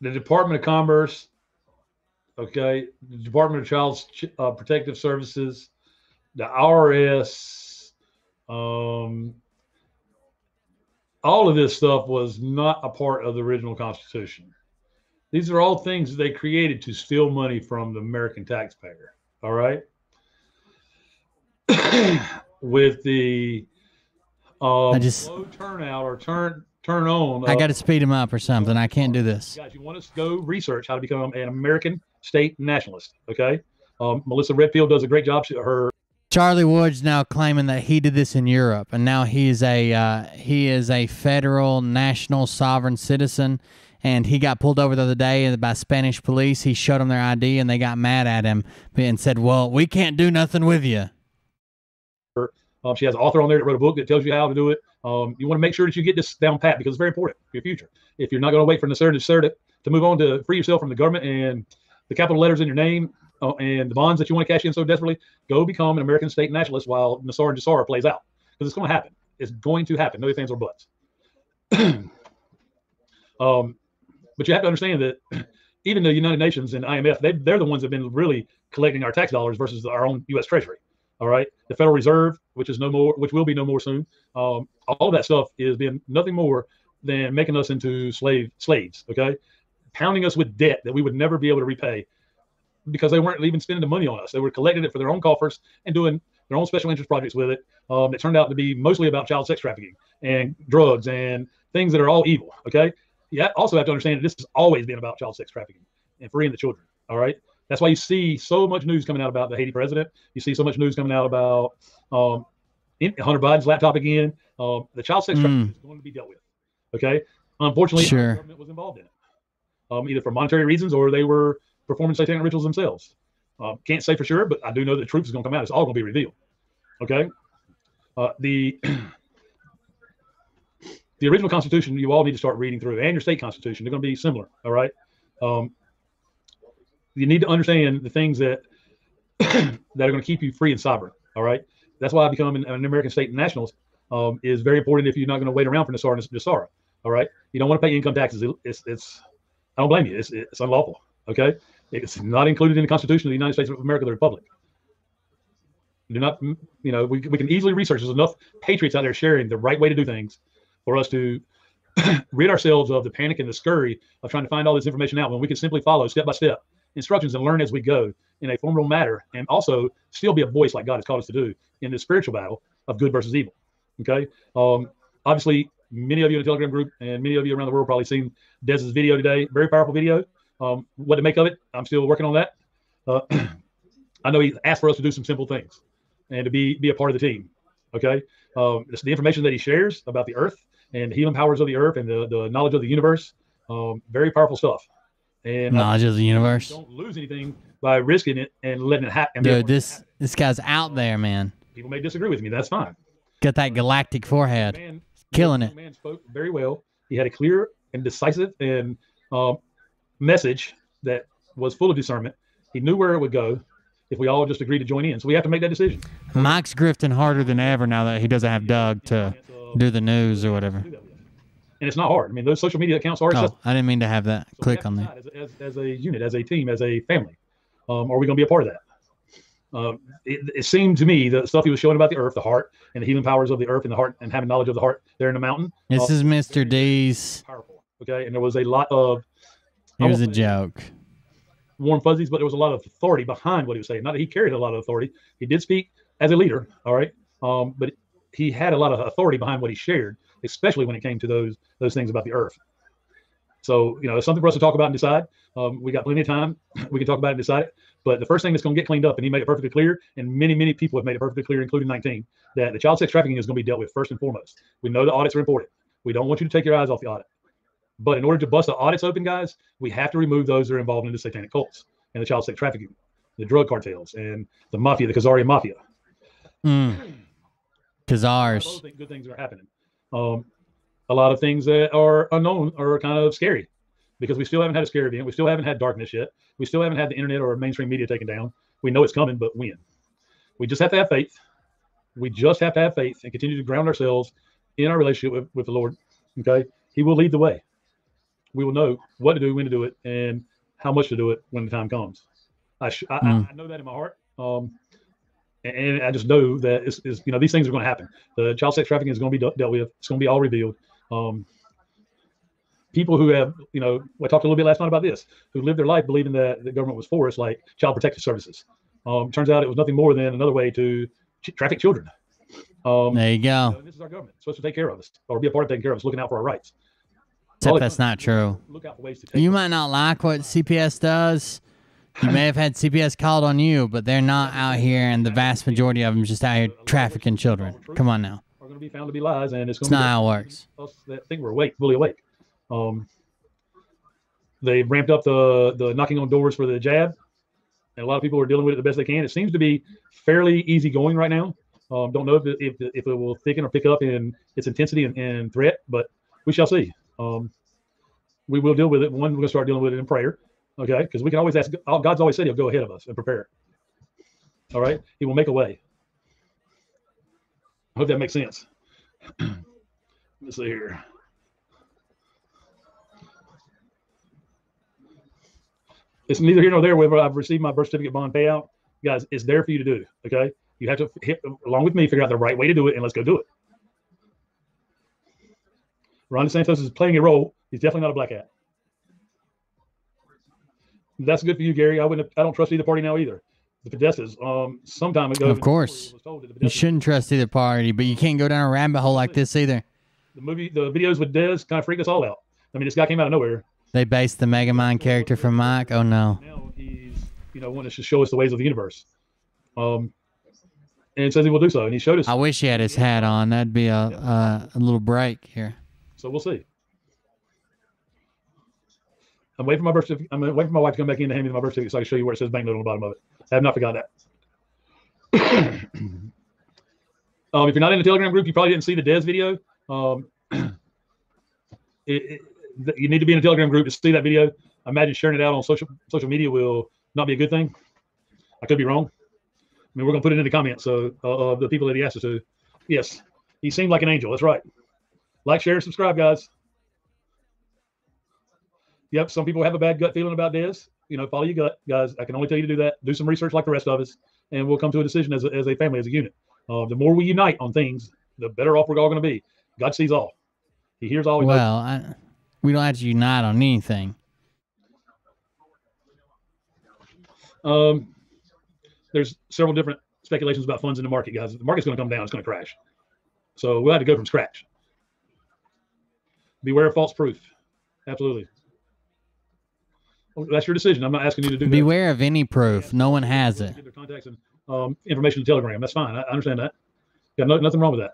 The Department of Commerce, okay, the Department of Child Protective Services, the IRS, all of this stuff was not a part of the original Constitution. These are all things that they created to steal money from the American taxpayer, all right? with the low turnout or turn on. I got to speed him up or something. I can't do this. Guys, you want us to go research how to become an American state nationalist, okay? Melissa Redfield does a great job. Charlie Wood's now claiming that he did this in Europe, and now he is a federal national sovereign citizen, and he got pulled over the other day by Spanish police. He showed them their ID, and they got mad at him and said, "Well, we can't do nothing with you." She has an author on there that wrote a book that tells you how to do it. You want to make sure that you get this down pat because it's very important for your future. If you're not going to wait for Nasser to move on to free yourself from the government and the capital letters in your name and the bonds that you want to cash in so desperately, go become an American state nationalist while Nasser and Jassara plays out, because it's going to happen. It's going to happen. No ifs, ands, or buts. But you have to understand that even the United Nations and IMF, they're the ones that have been really collecting our tax dollars versus our own U.S. Treasury. All right, the Federal Reserve, which will be no more soon. All of that stuff is being nothing more than making us into slaves. Okay, pounding us with debt that we would never be able to repay because they weren't even spending the money on us. They were collecting it for their own coffers and doing their own special interest projects with it. It turned out to be mostly about child sex trafficking and drugs and things that are all evil. Okay, you also have to understand that this has always been about child sex trafficking and freeing the children. All right. That's why you see so much news coming out about the Haiti president. You see so much news coming out about Hunter Biden's laptop again. The child sex trafficking is going to be dealt with. Okay. Unfortunately, the government was involved in it, either for monetary reasons or they were performing satanic rituals themselves. Can't say for sure, but I do know that the truth is going to come out. It's all going to be revealed. Okay. The original Constitution, you all need to start reading through, and your state constitution. They're going to be similar. All right. You need to understand the things that that are going to keep you free and sovereign. All right. That's why becoming an American state nationalist is very important if you're not going to wait around for Nasser and Jassara. All right. You don't want to pay income taxes. It's I don't blame you. It's unlawful. Okay. It's not included in the Constitution of the United States of America, the Republic. Do not, we can easily research. There's enough patriots out there sharing the right way to do things for us to rid ourselves of the panic and the scurry of trying to find all this information out when we can simply follow step by step instructions and learn as we go in a formidable manner, and also still be a voice like God has called us to do in this spiritual battle of good versus evil. Okay. Obviously, many of you in the Telegram group and many of you around the world probably seen Dez's video today. Very powerful video. What to make of it, I'm still working on that. I know he asked for us to do some simple things and to be a part of the team. Okay. It's the information that he shares about the earth and the healing powers of the earth and the knowledge of the universe. Very powerful stuff. And knowledge of the universe. Don't lose anything by risking it and letting it happen. Dude, this guy's out there, man. People may disagree with me. That's fine. Got that galactic forehead. Killing it. The man spoke very well. He had a clear and decisive and message that was full of discernment. He knew where it would go if we all just agreed to join in. So we have to make that decision. Mike's grifting harder than ever now that he doesn't have Doug to do the news or whatever. And it's not hard. I mean, those social media accounts are. Oh, I didn't mean to have that. So click on that. As a unit, as a team, as a family, are we going to be a part of that? It seemed to me the stuff he was showing about the earth, the heart, and the healing powers of the earth and the heart, and having knowledge of the heart there in the mountain. This is Mr. D's. Powerful. Okay, and there was a lot of. It was a joke. Warm fuzzies, but there was a lot of authority behind what he was saying. Not that he carried a lot of authority. He did speak as a leader. All right, but he had a lot of authority behind what he shared, especially when it came to those things about the earth. So, it's something for us to talk about and decide. We got plenty of time. We can talk about it and decide it. But the first thing that's going to get cleaned up, and he made it perfectly clear, and many, many people have made it perfectly clear, including 19, that the child sex trafficking is going to be dealt with first and foremost. We know the audits are important. We don't want you to take your eyes off the audit. But in order to bust the audits open, guys, we have to remove those that are involved in the satanic cults and the child sex trafficking, the drug cartels, and the mafia, the Khazarian mafia. Khazars. Good things are happening. A lot of things that are unknown are kind of scary because we still haven't had a scary event. We still haven't had darkness yet. We still haven't had the internet or mainstream media taken down. We know it's coming, but when? We just have to have faith. We just have to have faith and continue to ground ourselves in our relationship with the Lord. Okay. He will lead the way. We will know what to do, when to do it, and how much to do it when the time comes. I know that in my heart. And I just know that it's these things are going to happen. The child sex trafficking is going to be dealt with. It's going to be all revealed. People who have, I talked a little bit last night about this, who lived their life believing that the government was for us, like child protective services. Turns out it was nothing more than another way to traffic children. There you go. This is our government. It's supposed to take care of us, or be a part of taking care of us, looking out for our rights. Except that's not true. Look out for ways to take You might not like what CPS does. You may have had CPS called on you, but they're not out here, and the vast majority of them just out here trafficking children. Come on now. Are going to be found to be lies, and it's going It's to not be how it works. us that think we're awake, fully awake. They ramped up the knocking on doors for the jab, and a lot of people are dealing with it the best they can. It seems to be fairly easy going right now. Don't know if it will thicken or pick up in its intensity and threat, but we shall see. We will deal with it. One, we're going to start dealing with it in prayer, okay? Because we can always ask. God's always said He'll go ahead of us and prepare. All right, He will make a way. I hope that makes sense. Let's see here. It's neither here nor there whether I've received my birth certificate bond payout. Guys, it's there for you to do, okay? You have to, along with me, figure out the right way to do it, and let's go do it. Ron DeSantis is playing a role. He's definitely not a black hat. That's good for you, Gary. I don't trust either party now either. The Podestas, some time ago. Of course. You shouldn't trust either party, but you can't go down a rabbit hole like this either. The videos with Dez kind of freaked us all out. I mean, this guy came out of nowhere. They based the Megamind character from Mike. Oh, no. Now he's, wanting to show us the ways of the universe. And it says he will do so, and he showed us. I wish he had his hat on. That'd be a little break here. So we'll see. I'm waiting for my birth certificate. I'm waiting for my wife to come back in to hand me my birth certificate so I can show you where it says banknote on the bottom of it. I have not forgot that. If you're not in the Telegram group, you probably didn't see the Dez video. You need to be in a Telegram group to see that video. I imagine sharing it out on social media will not be a good thing. I could be wrong. I mean, we're going to put it in the comments. So the people that he asked us to. Yes, he seemed like an angel. That's right. Like, share, and subscribe, guys. Yep, some people have a bad gut feeling about Dez. Follow your gut, guys. I can only tell you to do that. Do some research like the rest of us, and we'll come to a decision as a family, as a unit. The more we unite on things, the better off we're all going to be. God sees all. He hears all. Well, we don't have to unite on anything. There's several different speculations about funds in the market, guys. The market's going to come down. It's going to crash. So we'll have to go from scratch. Beware of false proof. Absolutely. Well, that's your decision. I'm not asking you to do that. Beware of any proof. No one has it. Get their contacts and information in Telegram. That's fine. I understand that. Got nothing wrong with that.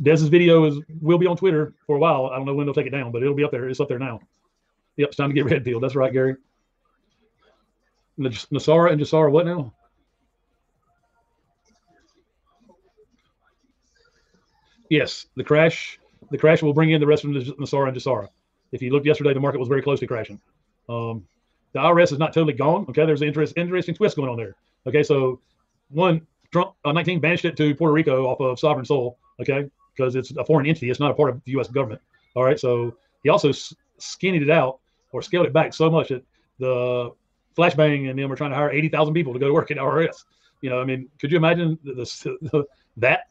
Dez's video will be on Twitter for a while. I don't know when they'll take it down, but it'll be up there. It's up there now. Yep, it's time to get red pilled. That's right, Gary. Nasara and Jasara, what now? Yes, the crash will bring in the rest of Nasara and Jasara. If you looked yesterday, the market was very close to crashing. The IRS is not totally gone. Okay, there's an interesting twist going on there. Okay, so one, Trump 19 banished it to Puerto Rico off of sovereign soil. Okay, because it's a foreign entity. It's not a part of the U.S. government. All right, so he also skinnied it out or scaled it back so much that the Flashbang and them are trying to hire 80,000 people to go to work at IRS. I mean, could you imagine that?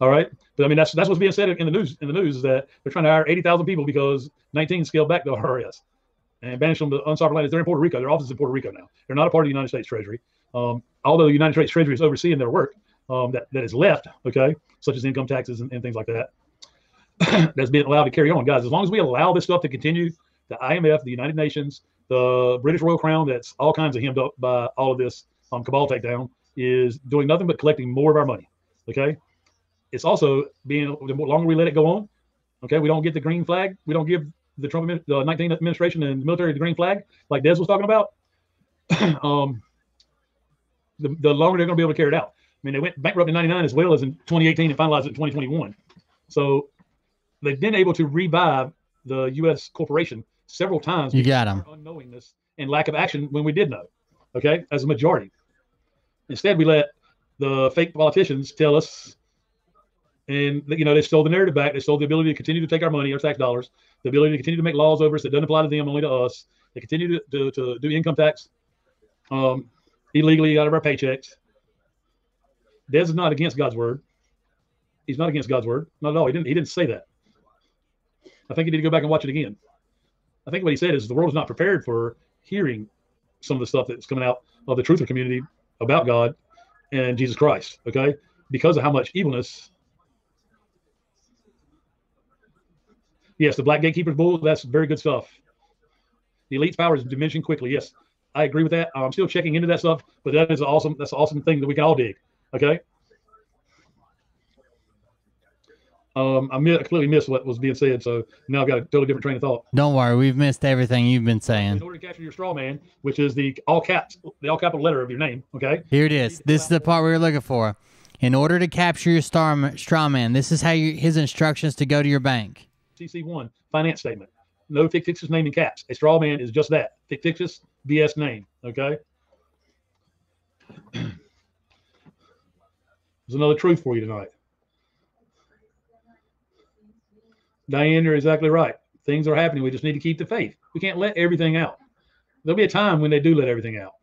All right, but I mean that's what's being said in the news. In the news is that they're trying to hire 80,000 people because 19 scaled back the IRS and banished them to unsovereign lands. They're in Puerto Rico. Their office is in Puerto Rico now. They're not a part of the United States Treasury. Although the United States Treasury is overseeing their work that is left, okay, such as income taxes and things like that, that's being allowed to carry on, guys. As long as we allow this stuff to continue, the IMF, the United Nations, the British Royal Crown, that's all kinds of hemmed up by all of this cabal takedown, is doing nothing but collecting more of our money, okay? It's also the longer we let it go on, okay, we don't get the green flag. We don't give the Trump, the 19 administration and the military the green flag, like Dez was talking about. The longer they're going to be able to carry it out. I mean, they went bankrupt in 99 as well as in 2018 and finalized it in 2021. So they've been able to revive the U.S. corporation several times. You got them. Unknowingness and lack of action when we did know, okay, as a majority. Instead, we let the fake politicians tell us, and they stole the narrative back. They stole the ability to continue to take our money, our tax dollars, the ability to continue to make laws over us that doesn't apply to them, only to us. They continue to do income tax illegally out of our paychecks. Dez is not against God's word. He's not against God's word. Not at all. He didn't say that. I think you need to go back and watch it again. I think what he said is the world is not prepared for hearing some of the stuff that's coming out of the truther community about God and Jesus Christ, okay? Because of how much evilness. Yes, the Black Gatekeeper's Bull, that's very good stuff. The elite's power is diminishing quickly. Yes, I agree with that. I'm still checking into that stuff, but that's an awesome thing that we can all dig, okay? I clearly missed what was being said, so now I've got a totally different train of thought. Don't worry, we've missed everything you've been saying. In order to capture your straw man, which is the all capital letter of your name, okay? Here it is. This is the part we were looking for. In order to capture your straw man, this is how his instructions to go to your bank. CC1, finance statement. No fictitious name in caps. A straw man is just that. Fictitious BS name, okay? There's another truth for you tonight. Diane, you're exactly right. Things are happening. We just need to keep the faith. We can't let everything out. There'll be a time when they do let everything out.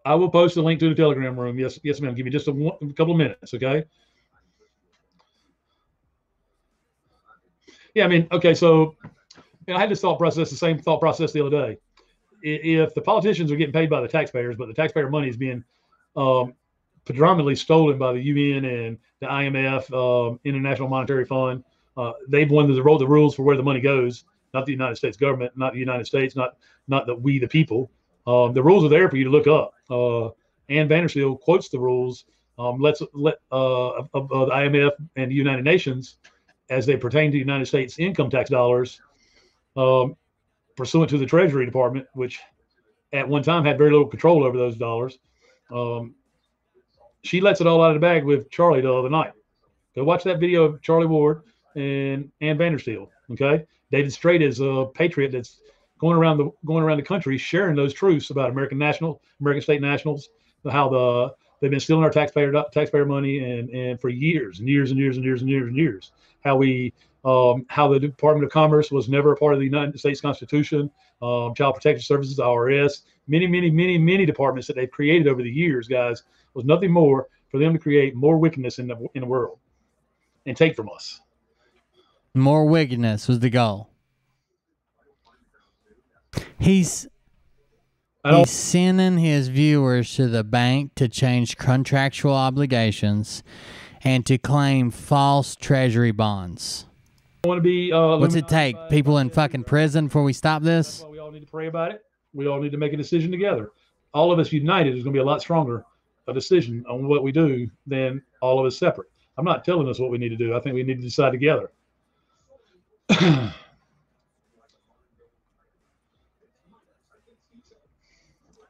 I will post a link to the Telegram room. Yes, ma'am. Give me just a couple of minutes, okay? Yeah, I mean, okay, so I had this thought process, the same thought process the other day. If the politicians are getting paid by the taxpayers, but the taxpayer money is being predominantly stolen by the UN and the IMF, International Monetary Fund. They've won the rules for where the money goes, not the United States government, not the United States, not we the people. The rules are there for you to look up. Ann Vandersteel quotes the rules. Of the IMF and the United Nations as they pertain to United States income tax dollars, pursuant to the Treasury Department, which at one time had very little control over those dollars. She lets it all out of the bag with Charlie the other night. Go watch that video of Charlie Ward and Ann Vandersteel. Okay, David Strait is a patriot that's going around the country sharing those truths about American state nationals, how they've been stealing our taxpayer money and for years and years and years and years and years and years. How the Department of Commerce was never a part of the United States Constitution, Child Protection Services, IRS, many departments that they've created over the years, guys, was nothing more for them to create more wickedness in the world and take from us. More wickedness was the goal. He's sending his viewers to the bank to change contractual obligations and to claim false treasury bonds. Want to be what's it take? People in fucking prison before we stop this? We all need to pray about it. We all need to make a decision together. All of us united is going to be a lot stronger a decision on what we do than all of us separate. I'm not telling us what we need to do. I think we need to decide together.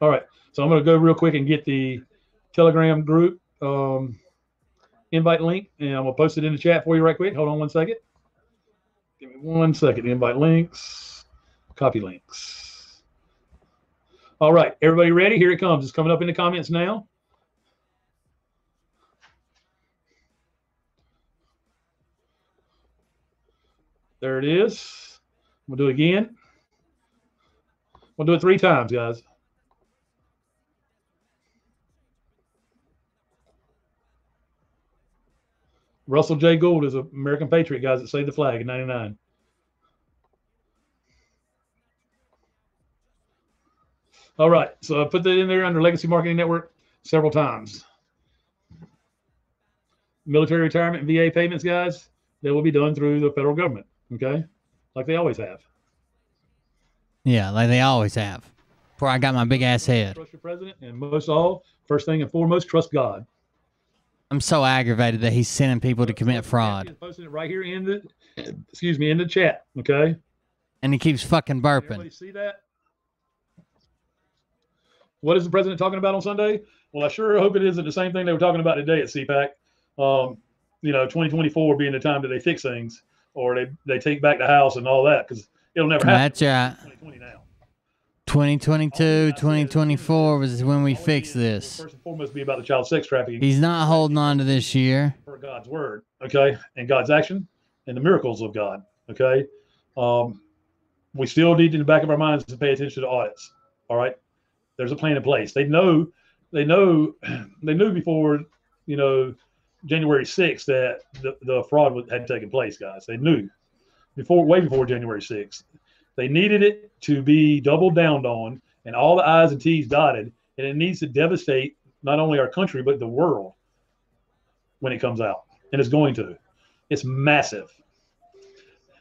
All right, so I'm going to go real quick and get the Telegram group invite link, and I'm going to post it in the chat for you right quick. Hold on 1 second. Give me 1 second. Invite links, copy links. All right, everybody ready? Here it comes. It's coming up in the comments now. There it is. We'll do it again. We'll do it 3 times, guys. Russell J. Gould is an American patriot, guys, that saved the flag in '99. All right, so I put that in there under Legacy Marketing Network several times. Military retirement and VA payments, guys, they will be done through the federal government, okay? Like they always have. Yeah, like they always have. Before I got my big ass head. Trust your president, and most all, first thing and foremost, trust God. I'm so aggravated that he's sending people to commit fraud. Posting it right here in the, in the chat, okay? And he keeps fucking burping. Everybody see that? What is the president talking about on Sunday? Well, I sure hope it isn't the same thing they were talking about today at CPAC. 2024 being the time that they fix things, or they take back the house and all that, because it'll never happen. That's right. 2020 now. 2022, 2024 was when we fixed this. First and foremost, be about the child sex trafficking. He's not holding on to this year. For God's word, okay, and God's action and the miracles of God, okay. We still need in the back of our minds to pay attention to audits. All right, there's a plan in place. They knew before, January 6th that the fraud had taken place, guys. They knew way before January 6th. They needed it to be doubled down on and all the I's and T's dotted, and it needs to devastate not only our country, but the world when it comes out. And it's going to. It's massive.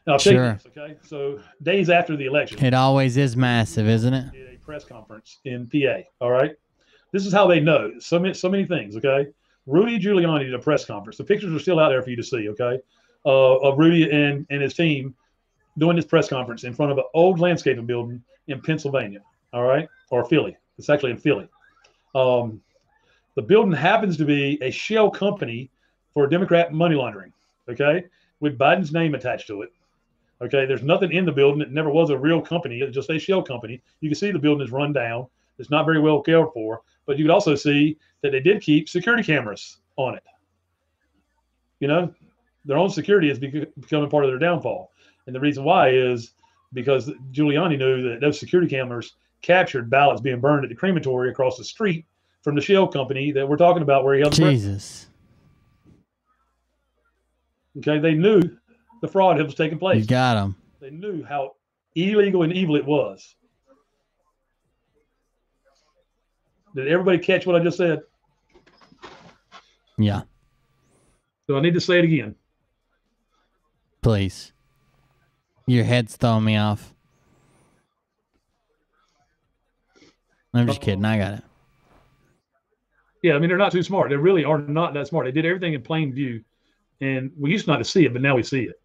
Now, I'll Sure. take this, okay? So days after the election, It always is massive, isn't it? did a press conference in PA, all right? This is how they know so many things, okay? Rudy Giuliani did a press conference. The pictures are still out there for you to see, okay? Of Rudy and his team doing this press conference in front of an old landscaping building in Pennsylvania, all right? Or Philly. It's actually in Philly. The building happens to be a shell company for Democrat money laundering, okay? With Biden's name attached to it. Okay, there's nothing in the building. It never was a real company. It's just a shell company. You can see the building is run down. It's not very well cared for. But you could also see that they did keep security cameras on it. You know, their own security is becoming part of their downfall. And the reason why is because Giuliani knew that those security cameras captured ballots being burned at the crematory across the street from the shell company that we're talking about where he held the Jesus. Okay, they knew the fraud that was taking place. You got him. They knew how illegal and evil it was. Did everybody catch what I just said? Yeah. Do I need to say it again? Please. Your head's throwing me off. I'm just kidding. I got it. Yeah, I mean, they're not too smart. They really are not that smart. They did everything in plain view. And we used not to see it, but now we see it.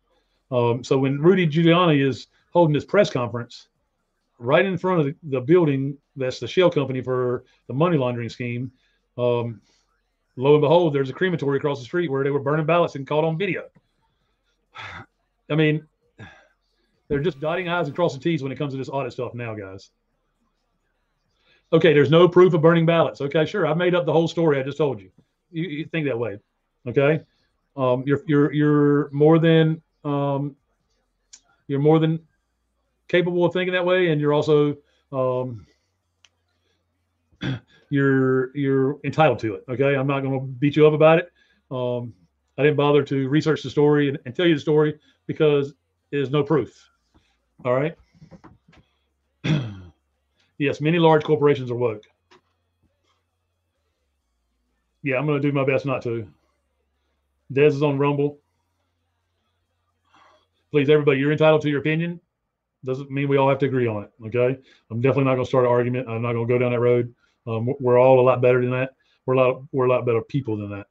So when Rudy Giuliani is holding this press conference right in front of the building that's the shell company for the money laundering scheme, lo and behold, there's a crematory across the street where they were burning ballots and caught on video. I mean, they're just dotting I's and crossing T's when it comes to this audit stuff now, guys. Okay, there's no proof of burning ballots. Okay, sure, I made up the whole story I just told you. You think that way, okay? You're more than capable of thinking that way, and you're also you're entitled to it. Okay, I'm not going to beat you up about it. I didn't bother to research the story and tell you the story because there's no proof. All right. Yes, many large corporations are woke. Yeah, I'm going to do my best not to. Des is on Rumble. Please, everybody, you're entitled to your opinion. Doesn't mean we all have to agree on it, okay? I'm definitely not going to start an argument. I'm not going to go down that road. We're all a lot better than that. We're a lot better people than that.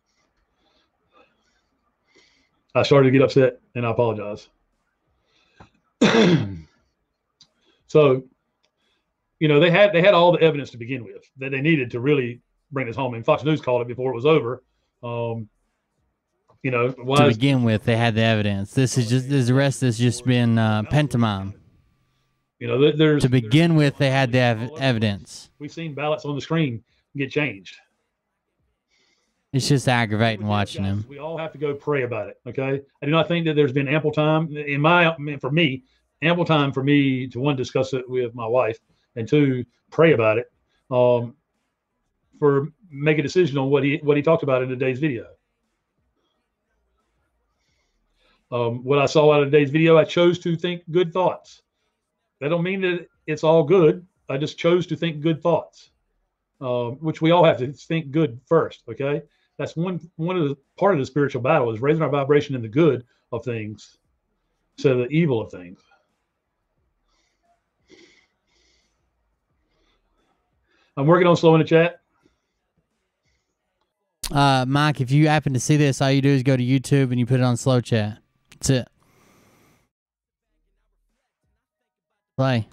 I started to get upset, and I apologize. So, you know, they had all the evidence to begin with that they needed to really bring this home. And Fox News called it before it was over. You know, to begin with, they had the evidence. The rest has just been pantomime. You know, to begin with, they had the evidence. We've seen ballots on the screen get changed. It's just aggravating watching them. We all have to go pray about it. Okay, I do not think that there's been ample time for me to one, discuss it with my wife, and two, pray about it. For make a decision on what he talked about in today's video. What I saw out of today's video, I chose to think good thoughts. That don't mean that it's all good. I just chose to think good thoughts, which we all have to think good first. Okay, that's one of the part of the spiritual battle is raising our vibration in the good of things instead of the evil of things. I'm working on slowing the chat. Mike, if you happen to see this, all you do is go to YouTube and you put it on slow chat. That's it. Play.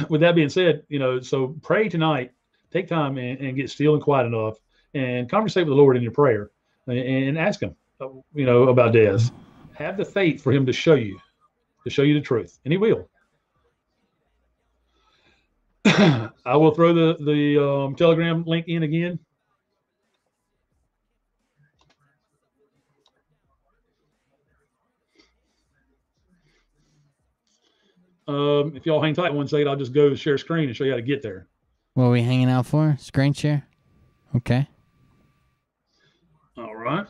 With that being said, you know, so pray tonight. Take time and get still and quiet enough and conversate with the Lord in your prayer and ask him, you know, about Des. Have the faith for him to show you the truth, and he will. I will throw the Telegram link in again. If y'all hang tight 1 second, I'll just go share screen and show you how to get there. What are we hanging out for? Screen share? Okay. All right.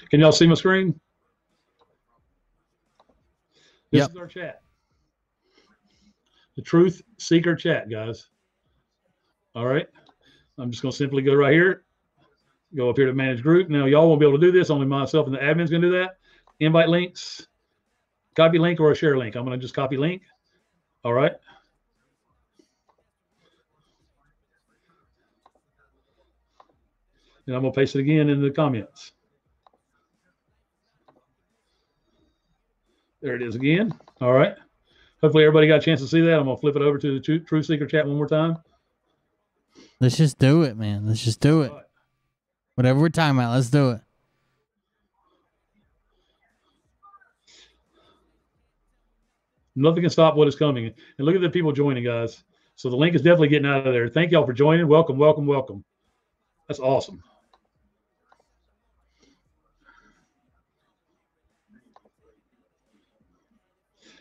Can y'all see my screen? This is our chat. The Truth Seeker chat, guys. All right. I'm just going to simply go right here. Go up here to manage group. Now, y'all won't be able to do this. Only myself and the admin's going to do that. Invite links, copy link, or a share link. I'm going to just copy link. All right. And I'm going to paste it again in the comments. There it is again. All right. Hopefully everybody got a chance to see that. I'm going to flip it over to the Truth Seeker chat one more time. Let's just do it, man. Let's just do it. Right. Whatever we're talking about, let's do it. Nothing can stop what is coming. And look at the people joining, guys. So the link is definitely getting out of there. Thank y'all for joining. Welcome, welcome, welcome. That's awesome.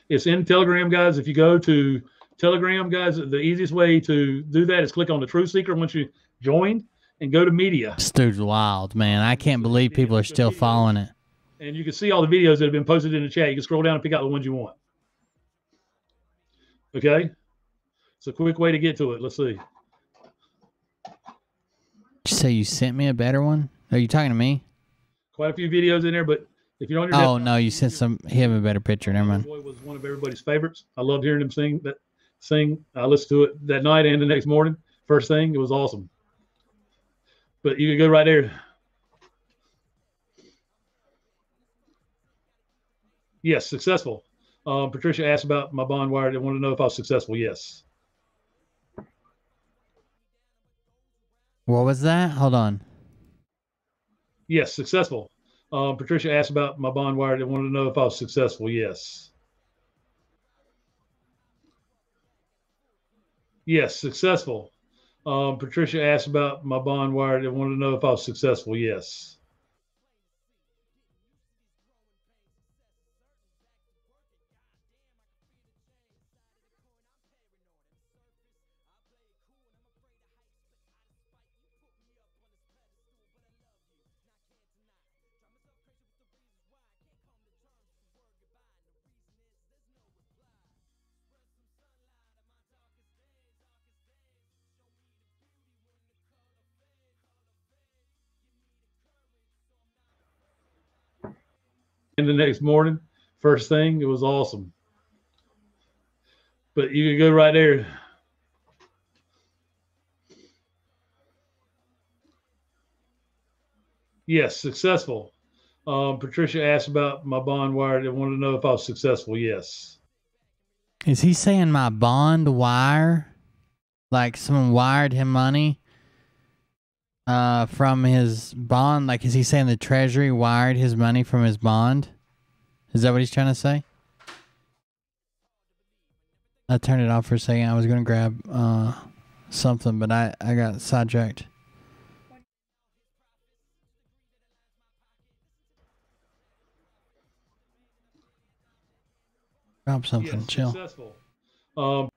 It's in Telegram, guys. If you go to Telegram, guys, the easiest way to do that is click on the Truth Seeker once you join and go to media. This dude's wild, man. I can't believe people are still following it. And you can see all the videos that have been posted in the chat. You can scroll down and pick out the ones you want. Okay? It's a quick way to get to it. Let's see. Did you say you sent me a better one? Are you talking to me? Quite a few videos in there, but if you're on your desktop, no, you sent some. He have a better picture. Never mind. Boy was one of everybody's favorites. I loved hearing him sing. I listened to it that night and the next morning. First thing, it was awesome. But you can go right there. Yes, successful. Patricia asked about my bond wire. They wanted to know if I was successful. Yes. What was that? Hold on. Yes, successful. Patricia asked about my bond wire. They wanted to know if I was successful. Yes. Yes, successful. Patricia asked about my bond wire. They wanted to know if I was successful. Yes. And the next morning, first thing, it was awesome. But you can go right there. Yes, successful. Patricia asked about my bond wire. They wanted to know if I was successful. Yes. Is he saying my bond wire? Like someone wired him money from his bond? Like, is he saying the Treasury wired his money from his bond? Is that what he's trying to say? I turned it off for a second. I was going to grab something, but I got sidetracked. Grab something, yes, chill. Successful.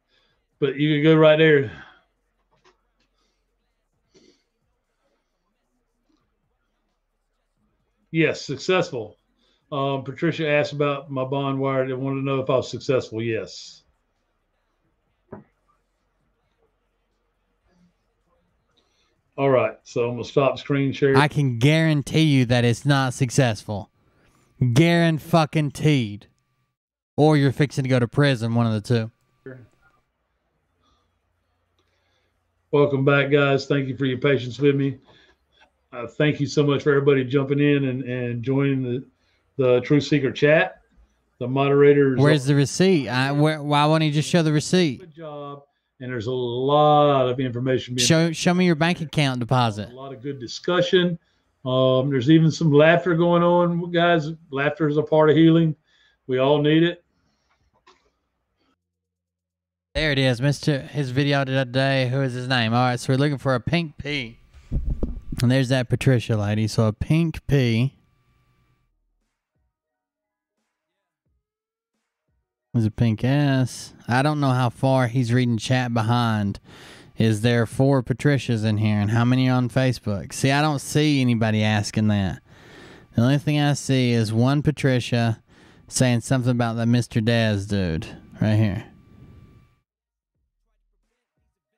But you can go right there. Yes, successful. Patricia asked about my bond wire. They wanted to know if I was successful. Yes. All right. So I'm going to stop screen share. I can guarantee you that it's not successful. Guaranteed. Or you're fixing to go to prison, one of the two. Welcome back, guys. Thank you for your patience with me. Thank you so much for everybody jumping in and joining the Truth Seeker chat. The moderators. Where's the receipt? Why won't he just show the receipt? Good job. And there's a lot of information being show me your bank account deposit. A lot of good discussion. There's even some laughter going on, guys. Laughter is a part of healing. We all need it. There it is, his video today. Who is his name? All right, so we're looking for a pink P. And there's that Patricia lady. So a pink P. There's a pink S. I don't know how far he's reading chat behind. Is there 4 Patricias in here? And how many on Facebook? See, I don't see anybody asking that. The only thing I see is one Patricia saying something about that Mr. Daz dude right here.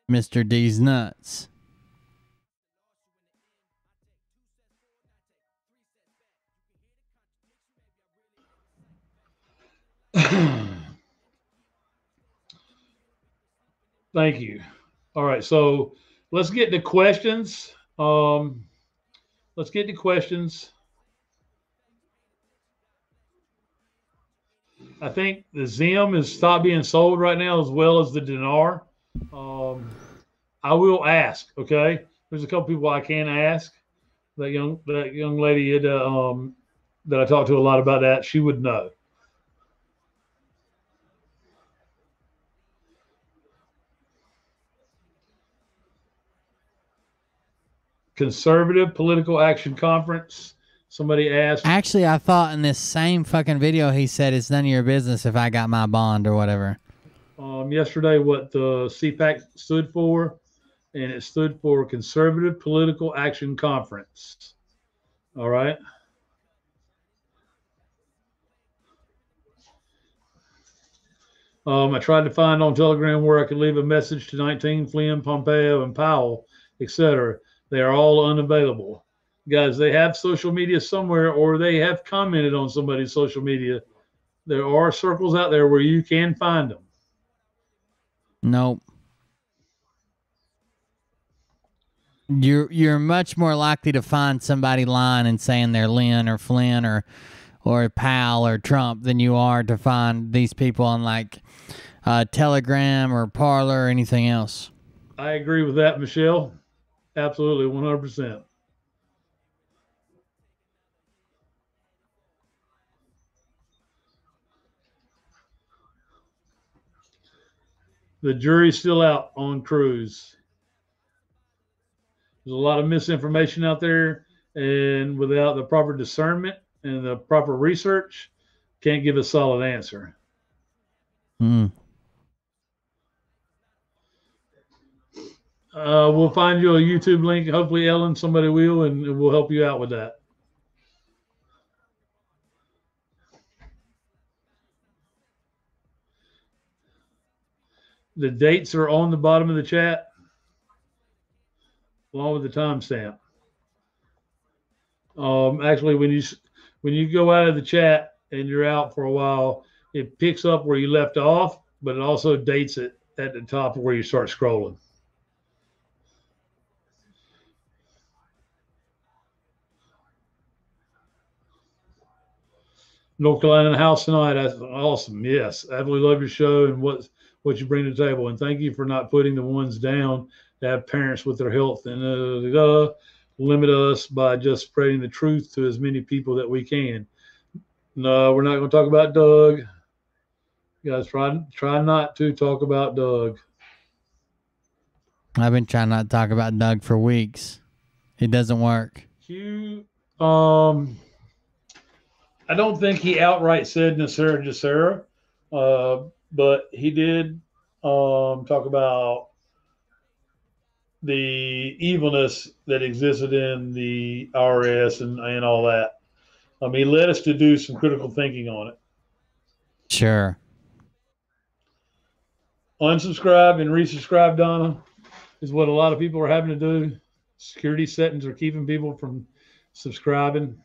Mr. D's nuts. Thank you. All right, so let's get to questions. Let's get to questions. I think the Zim has stopped being sold right now, as well as the dinar. I will ask. Okay, there's a couple people I can ask. That young lady that I talked to a lot about that, she would know. Conservative Political Action Conference. Somebody asked. Actually, I thought in this same fucking video he said it's none of your business if I got my bond or whatever. Yesterday what the CPAC stood for, and it stood for Conservative Political Action Conference. All right. I tried to find on Telegram where I could leave a message to 19, Flynn, Pompeo, and Powell, etc. They are all unavailable. Guys, they have social media somewhere, or they have commented on somebody's social media. There are circles out there where you can find them. Nope. You're much more likely to find somebody lying and saying they're Lynn or Flynn or Powell or Trump than you are to find these people on like Telegram or Parler or anything else. I agree with that, Michelle. Absolutely, 100%. The jury's still out on Cruz. There's a lot of misinformation out there, and without the proper discernment and the proper research, can't give a solid answer. We'll find you a YouTube link. Hopefully, Ellen, somebody will, and we'll help you out with that. The dates are on the bottom of the chat, along with the timestamp. Actually, when you go out of the chat and you're out for a while, it picks up where you left off, but it also dates it at the top of where you start scrolling. North Carolina in the house tonight. That's awesome. Yes, absolutely love your show and what you bring to the table. And thank you for not putting the ones down that have parents with their health and limit us by just spreading the truth to as many people that we can. No, we're not going to talk about Doug. You guys, try not to talk about Doug. I've been trying not to talk about Doug for weeks. It doesn't work. I don't think he outright said Nasser Jassera, but he did talk about the evilness that existed in the IRS and all that. He led us to do some critical thinking on it. Sure. Unsubscribe and resubscribe, Donna, is what a lot of people are having to do. Security settings are keeping people from subscribing.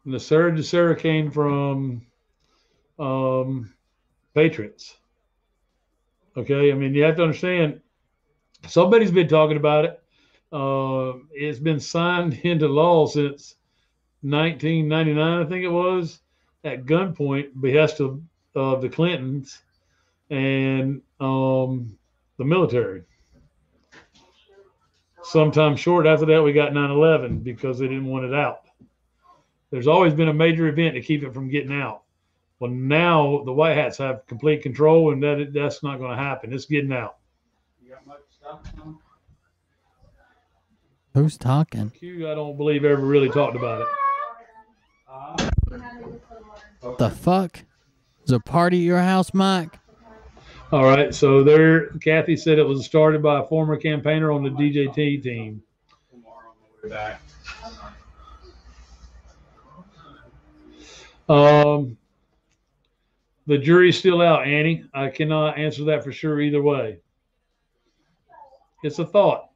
Nasser Jassera came from Patriots. Okay, I mean, you have to understand, somebody's been talking about it. It's been signed into law since 1999, I think it was, at gunpoint, behest of the Clintons and the military. Sometime short after that, we got 9/11 because they didn't want it out. There's always been a major event to keep it from getting out. Well, now the White Hats have complete control, and that's not going to happen. It's getting out. You got much stuff on? Who's talking? Q, I don't believe ever really talked about it. The fuck? Is a party at your house, Mike? All right, so there, Kathy said it was started by a former campaigner on the DJT team. The jury's still out, Annie. I cannot answer that for sure either way. It's a thought.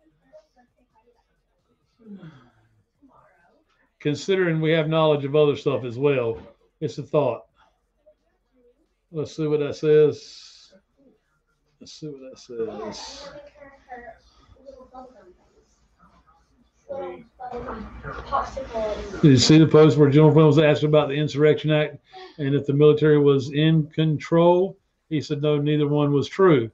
Considering we have knowledge of other stuff as well, it's a thought. Let's see what that says. Let's see what that says. Did you see the post where General Flynn was asked about the Insurrection Act and if the military was in control? He said no, neither one was true.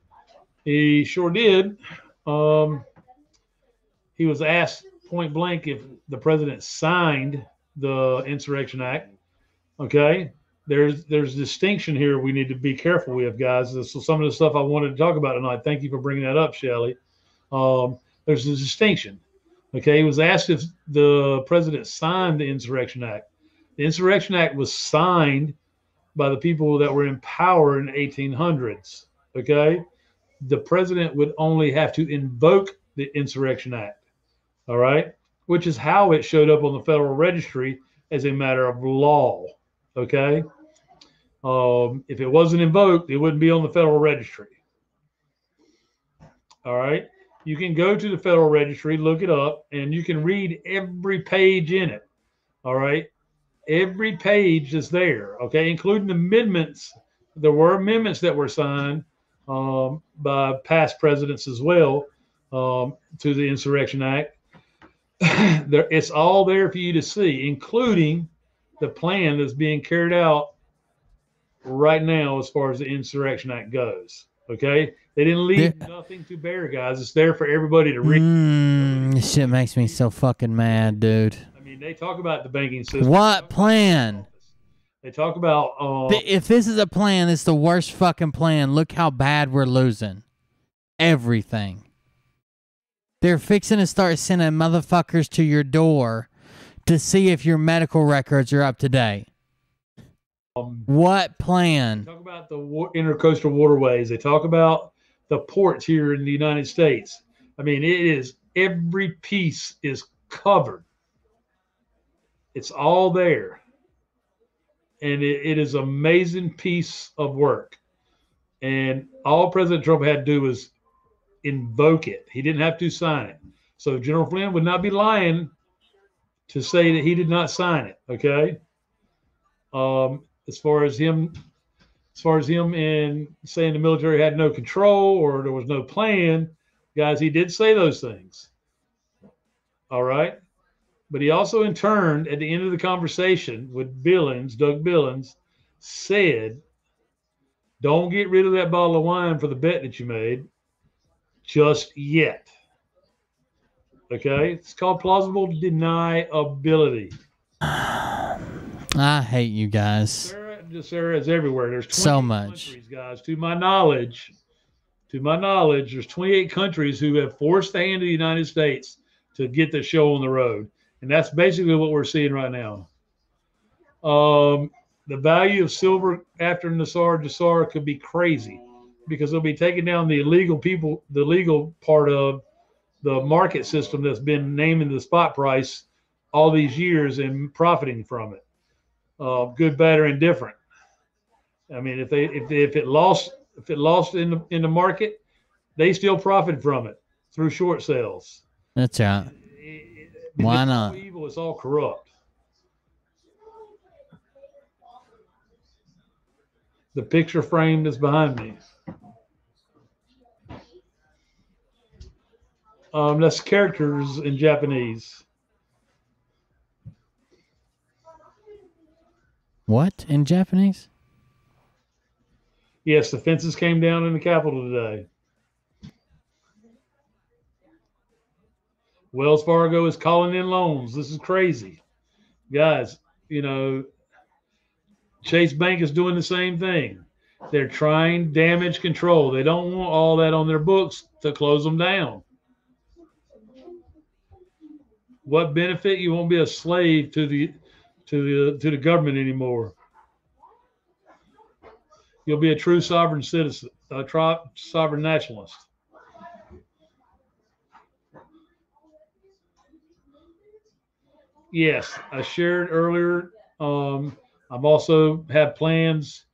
He sure did. He was asked point blank if the president signed the Insurrection Act. Okay, there's distinction here we need to be careful with, guys. So some of the stuff I wanted to talk about tonight. Thank you for bringing that up, Shelley. There's a distinction. Okay, he was asked if the president signed the Insurrection Act. The Insurrection Act was signed by the people that were in power in the 1800s. Okay, the president would only have to invoke the Insurrection Act. All right, which is how it showed up on the Federal Registry as a matter of law. Okay, if it wasn't invoked, it wouldn't be on the Federal Registry. All right. You can go to the Federal Registry, look it up, and you can read every page in it. All right. Every page is there, okay, including the amendments. There were amendments that were signed by past presidents as well to the Insurrection Act. It's all there for you to see, including the plan that's being carried out right now as far as the Insurrection Act goes. Okay, they didn't leave nothing to bear, guys. It's there for everybody to read. This shit makes me so fucking mad, dude. I mean, they talk about the banking system. What plan? They talk about. If this is a plan, it's the worst fucking plan. Look how bad we're losing. Everything. They're fixing to start sending motherfuckers to your door to see if your medical records are up to date. What plan? They talk about the intercoastal waterways. They talk about the ports here in the United States. I mean, it is every piece is covered. It's all there. And it is an amazing piece of work. And all President Trump had to do was invoke it. He didn't have to sign it. So General Flynn would not be lying to say that he did not sign it. Okay. As far as him and saying the military had no control or there was no plan, guys, he did say those things. All right. But he also in turn, at the end of the conversation with Billings, Doug Billings, said, don't get rid of that bottle of wine for the bet that you made just yet. Okay. It's called plausible deniability. I hate you guys. Sarah is everywhere. There's 28 so much countries, guys. To my knowledge, there's 28 countries who have forced the hand of the United States to get the show on the road. And that's basically what we're seeing right now. The value of silver after Nassar Jassar could be crazy because they'll be taking down the illegal part of the market system that's been naming the spot price all these years and profiting from it. Good, bad, or indifferent. I mean, if it lost in the market, they still profit from it through short sales. That's right. Why not? It's evil. It's all corrupt. The picture frame that's behind me. That's characters in Japanese. What in Japanese? Yes, the fences came down in the Capitol today. Wells Fargo is calling in loans. This is crazy. Guys, you know, Chase Bank is doing the same thing. They're trying damage control. They don't want all that on their books to close them down. What benefit? You won't be a slave to the government anymore. You'll be a true sovereign citizen, a sovereign nationalist. Yes, I shared earlier. I've also had plans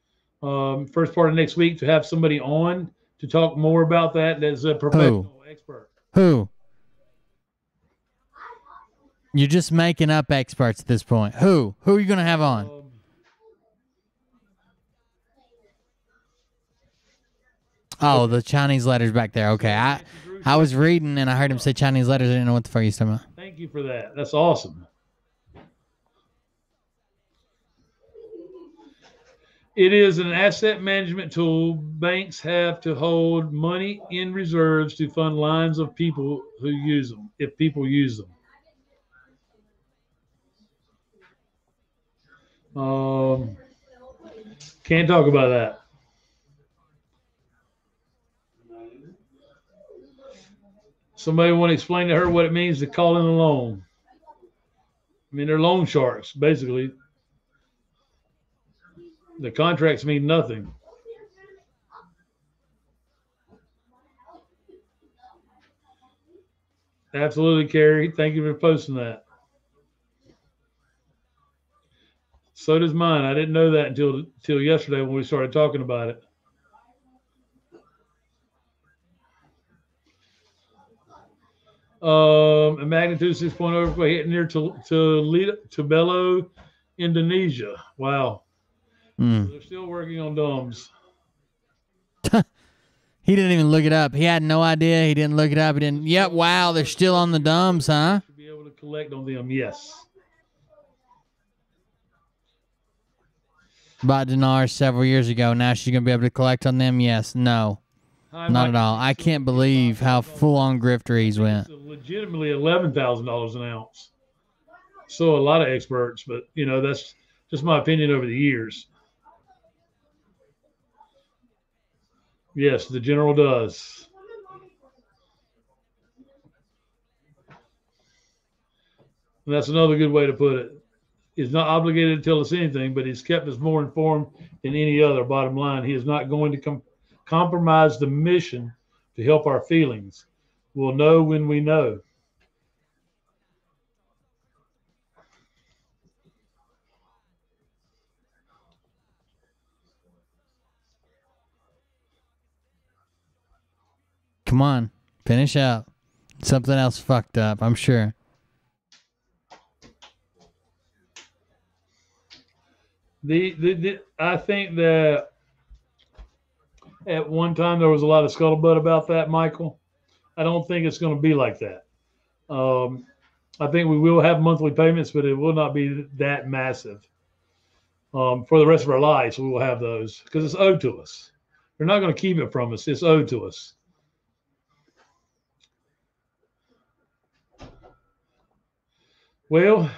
first part of next week to have somebody on to talk more about that. That's a professional expert. Who? You're just making up experts at this point. Who? Who are you going to have on? Oh, the Chinese letters back there. Okay, I was reading and I heard him say Chinese letters. I didn't know what the fuck he was talking about. Thank you for that. That's awesome. It is an asset management tool. Banks have to hold money in reserves to fund lines of people who use them, if people use them. Can't talk about that. Somebody want to explain to her what it means to call in a loan. I mean, they're loan sharks, basically. The contracts mean nothing. Absolutely, Carrie. Thank you for posting that. So does mine. I didn't know that until yesterday when we started talking about it. A magnitude 6.0 earthquake hit near Tubelo, Indonesia. Wow. They're still working on domes. He didn't even look it up. He had no idea. He didn't look it up. He didn't. Yep. Wow. They're still on the domes, huh? Should be able to collect on them. Yes. Bought Dinar several years ago. Now she's gonna be able to collect on them. Yes. No. Not at all. I can't believe how full-on grifter went. It's legitimately $11,000 an ounce. So a lot of experts, but you know that's just my opinion over the years. Yes, the general does. And that's another good way to put it. He's not obligated to tell us anything, but he's kept us more informed than any other. Bottom line, he is not going to compromise the mission to help our feelings. We'll know when we know. Come on, finish out. Something else fucked up, I'm sure. I think that at one time there was a lot of scuttlebutt about that, Michael. I don't think it's going to be like that. I think we will have monthly payments, but it will not be that massive. For the rest of our lives, we will have those because it's owed to us. They're not going to keep it from us. It's owed to us. Well,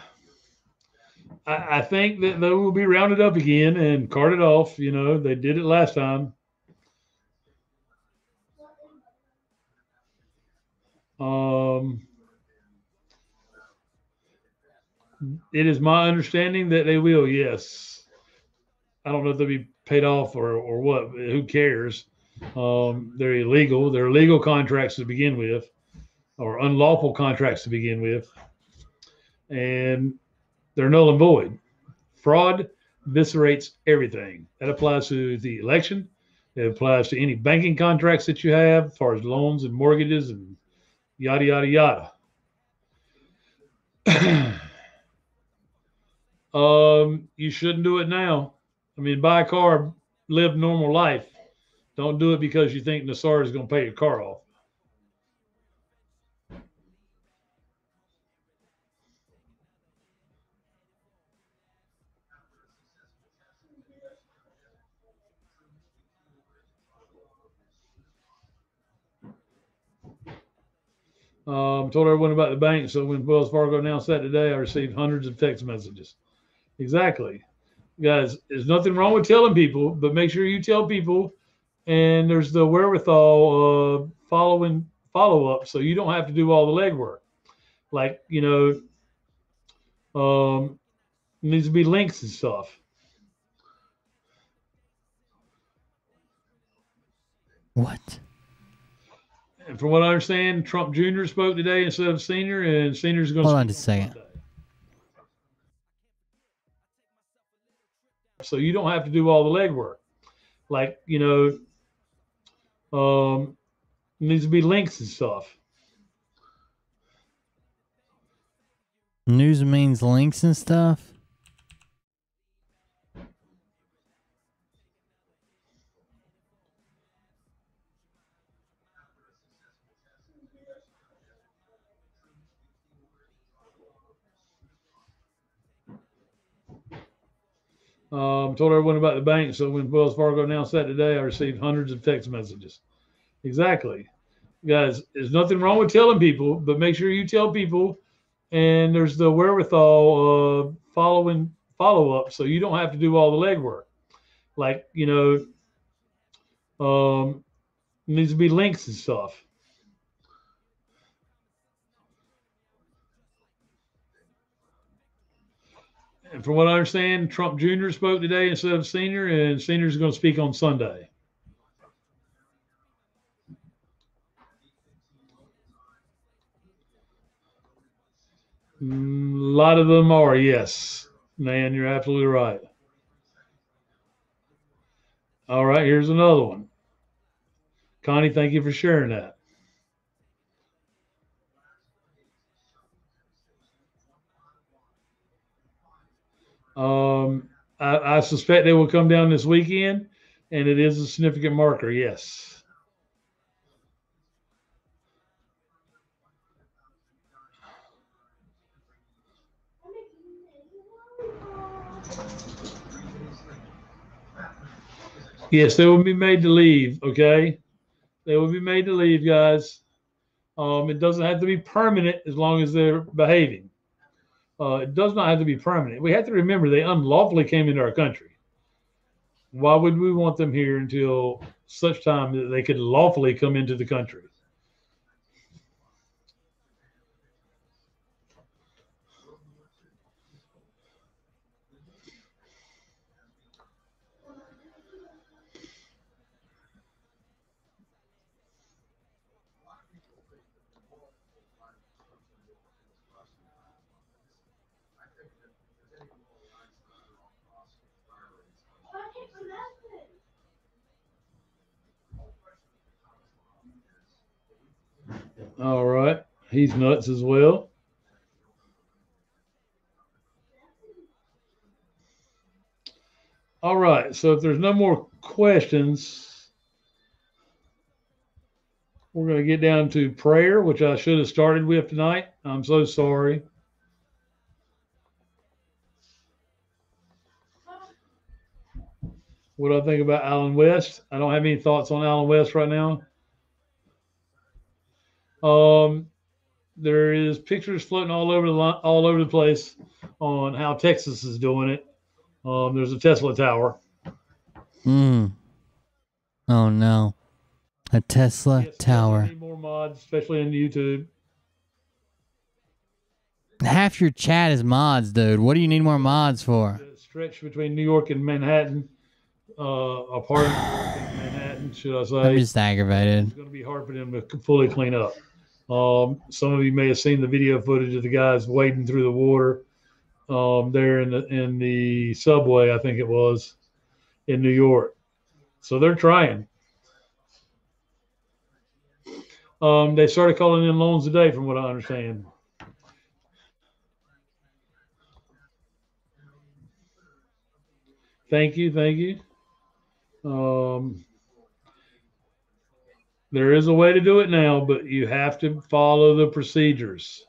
I think that they will be rounded up again and carted off. You know, they did it last time. It is my understanding that they will, yes. I don't know if they'll be paid off or what. Who cares? They're illegal. They're illegal contracts to begin with, or unlawful contracts to begin with. And they're null and void. Fraud eviscerates everything. That applies to the election. It applies to any banking contracts that you have, as far as loans and mortgages and yada, yada, yada. You shouldn't do it now. I mean, buy a car, live normal life. Don't do it because you think Nassar is going to pay your car off. Told everyone about the bank, so when Wells Fargo announced that today, I received hundreds of text messages. Exactly. Guys, there's nothing wrong with telling people, but make sure you tell people, and there's the wherewithal of follow-up, so you don't have to do all the legwork. Like, you know, needs to be links and stuff. What? And from what I understand, Trump Jr. spoke today instead of Senior, and Senior's going to Hold on just a second. So you don't have to do all the legwork. Like, needs to be links and stuff. News means links and stuff? Told everyone about the bank, so when Wells Fargo announced that today, I received hundreds of text messages. Exactly. Guys, there's nothing wrong with telling people, but make sure you tell people, and there's the wherewithal of follow-up, so you don't have to do all the legwork. Like, needs to be links and stuff. And from what I understand, Trump Jr. spoke today instead of Senior, and Senior's going to speak on Sunday. A lot of them are, yes. Man, you're absolutely right. All right, here's another one. Connie, thank you for sharing that. I suspect they will come down this weekend, and it is a significant marker, yes. Yes, they will be made to leave, okay? They will be made to leave, guys. It doesn't have to be permanent as long as they're behaving. It does not have to be permanent. We have to remember they unlawfully came into our country. Why would we want them here until such time that they could lawfully come into the country? All right. He's nuts as well. All right. So if there's no more questions, we're going to get down to prayer, which I should have started with tonight. I'm so sorry. What do I think about Allen West? I don't have any thoughts on Allen West right now. There is pictures floating all over the place on how Texas is doing it. There's a Tesla tower. Oh no, a Tesla tower. Need more mods, especially on YouTube. Half your chat is mods, dude. What do you need more mods for? The stretch between New York and Manhattan, a part of Manhattan, should I say? I'm just aggravated. It's going to be hard for them to fully clean up. Some of you may have seen the video footage of the guys wading through the water there in the subway, I think it was, in New York. So they're trying. They started calling in loans today, from what I understand. Thank you. There is a way to do it now, but you have to follow the procedures.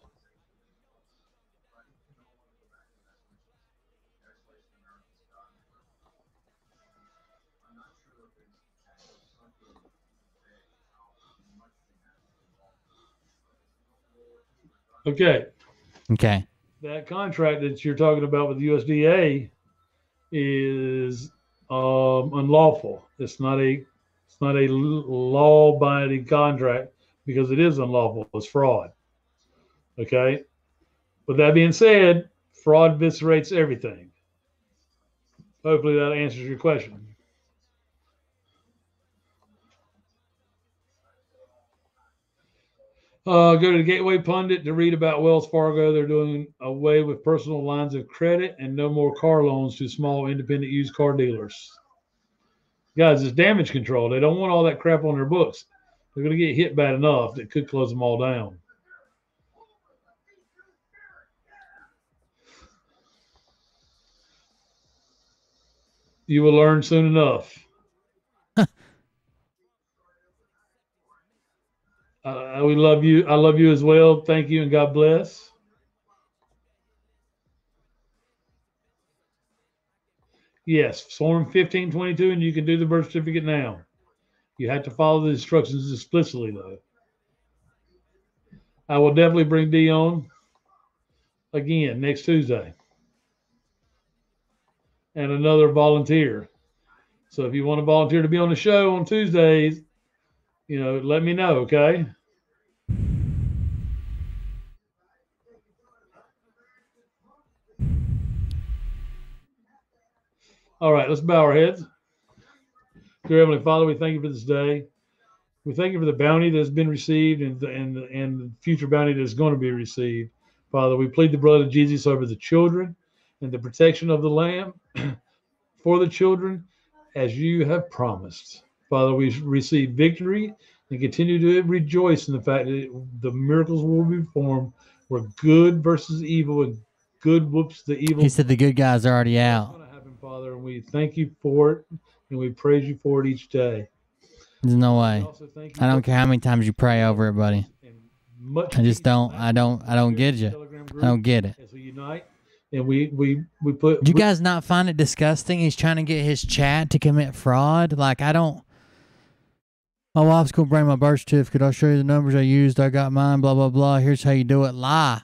Okay. That contract that you're talking about with the USDA is unlawful. It's not a law-binding contract because it is unlawful. It's fraud. Okay. With that being said, fraud eviscerates everything. Hopefully that answers your question. Go to the Gateway Pundit to read about Wells Fargo. They're doing away with personal lines of credit and no more car loans to small independent used car dealers. Guys, it's damage control. They don't want all that crap on their books. They're going to get hit bad enough that could close them all down. You will learn soon enough. We love you. I love you as well. Thank you and God bless. Yes, Form 1522, and you can do the birth certificate now. You have to follow the instructions explicitly, though. I will definitely bring Dee on again next Tuesday. And another volunteer. So if you want to volunteer to be on the show on Tuesdays, let me know, okay? All right, let's bow our heads. Dear Heavenly Father, we thank you for this day. We thank you for the bounty that has been received and the future bounty that is going to be received. Father, we plead the blood of Jesus over the children and the protection of the Lamb for the children as you have promised. Father, we receive victory and continue to rejoice in the fact that the miracles will be performed where good versus evil and good whoops the evil. He said the good guys are already out. Father, and we thank you for it, and we praise you for it each day. There's no way. I don't care how many times you pray over it, buddy. I just don't. I don't get you. I don't get it. As we unite, and we put. Do you guys not find it disgusting? He's trying to get his chat to commit fraud. Like, I don't. My wife's going to bring my birth certificate. I'll show you the numbers I used. I got mine, blah, blah, blah. Here's how you do it. Lie.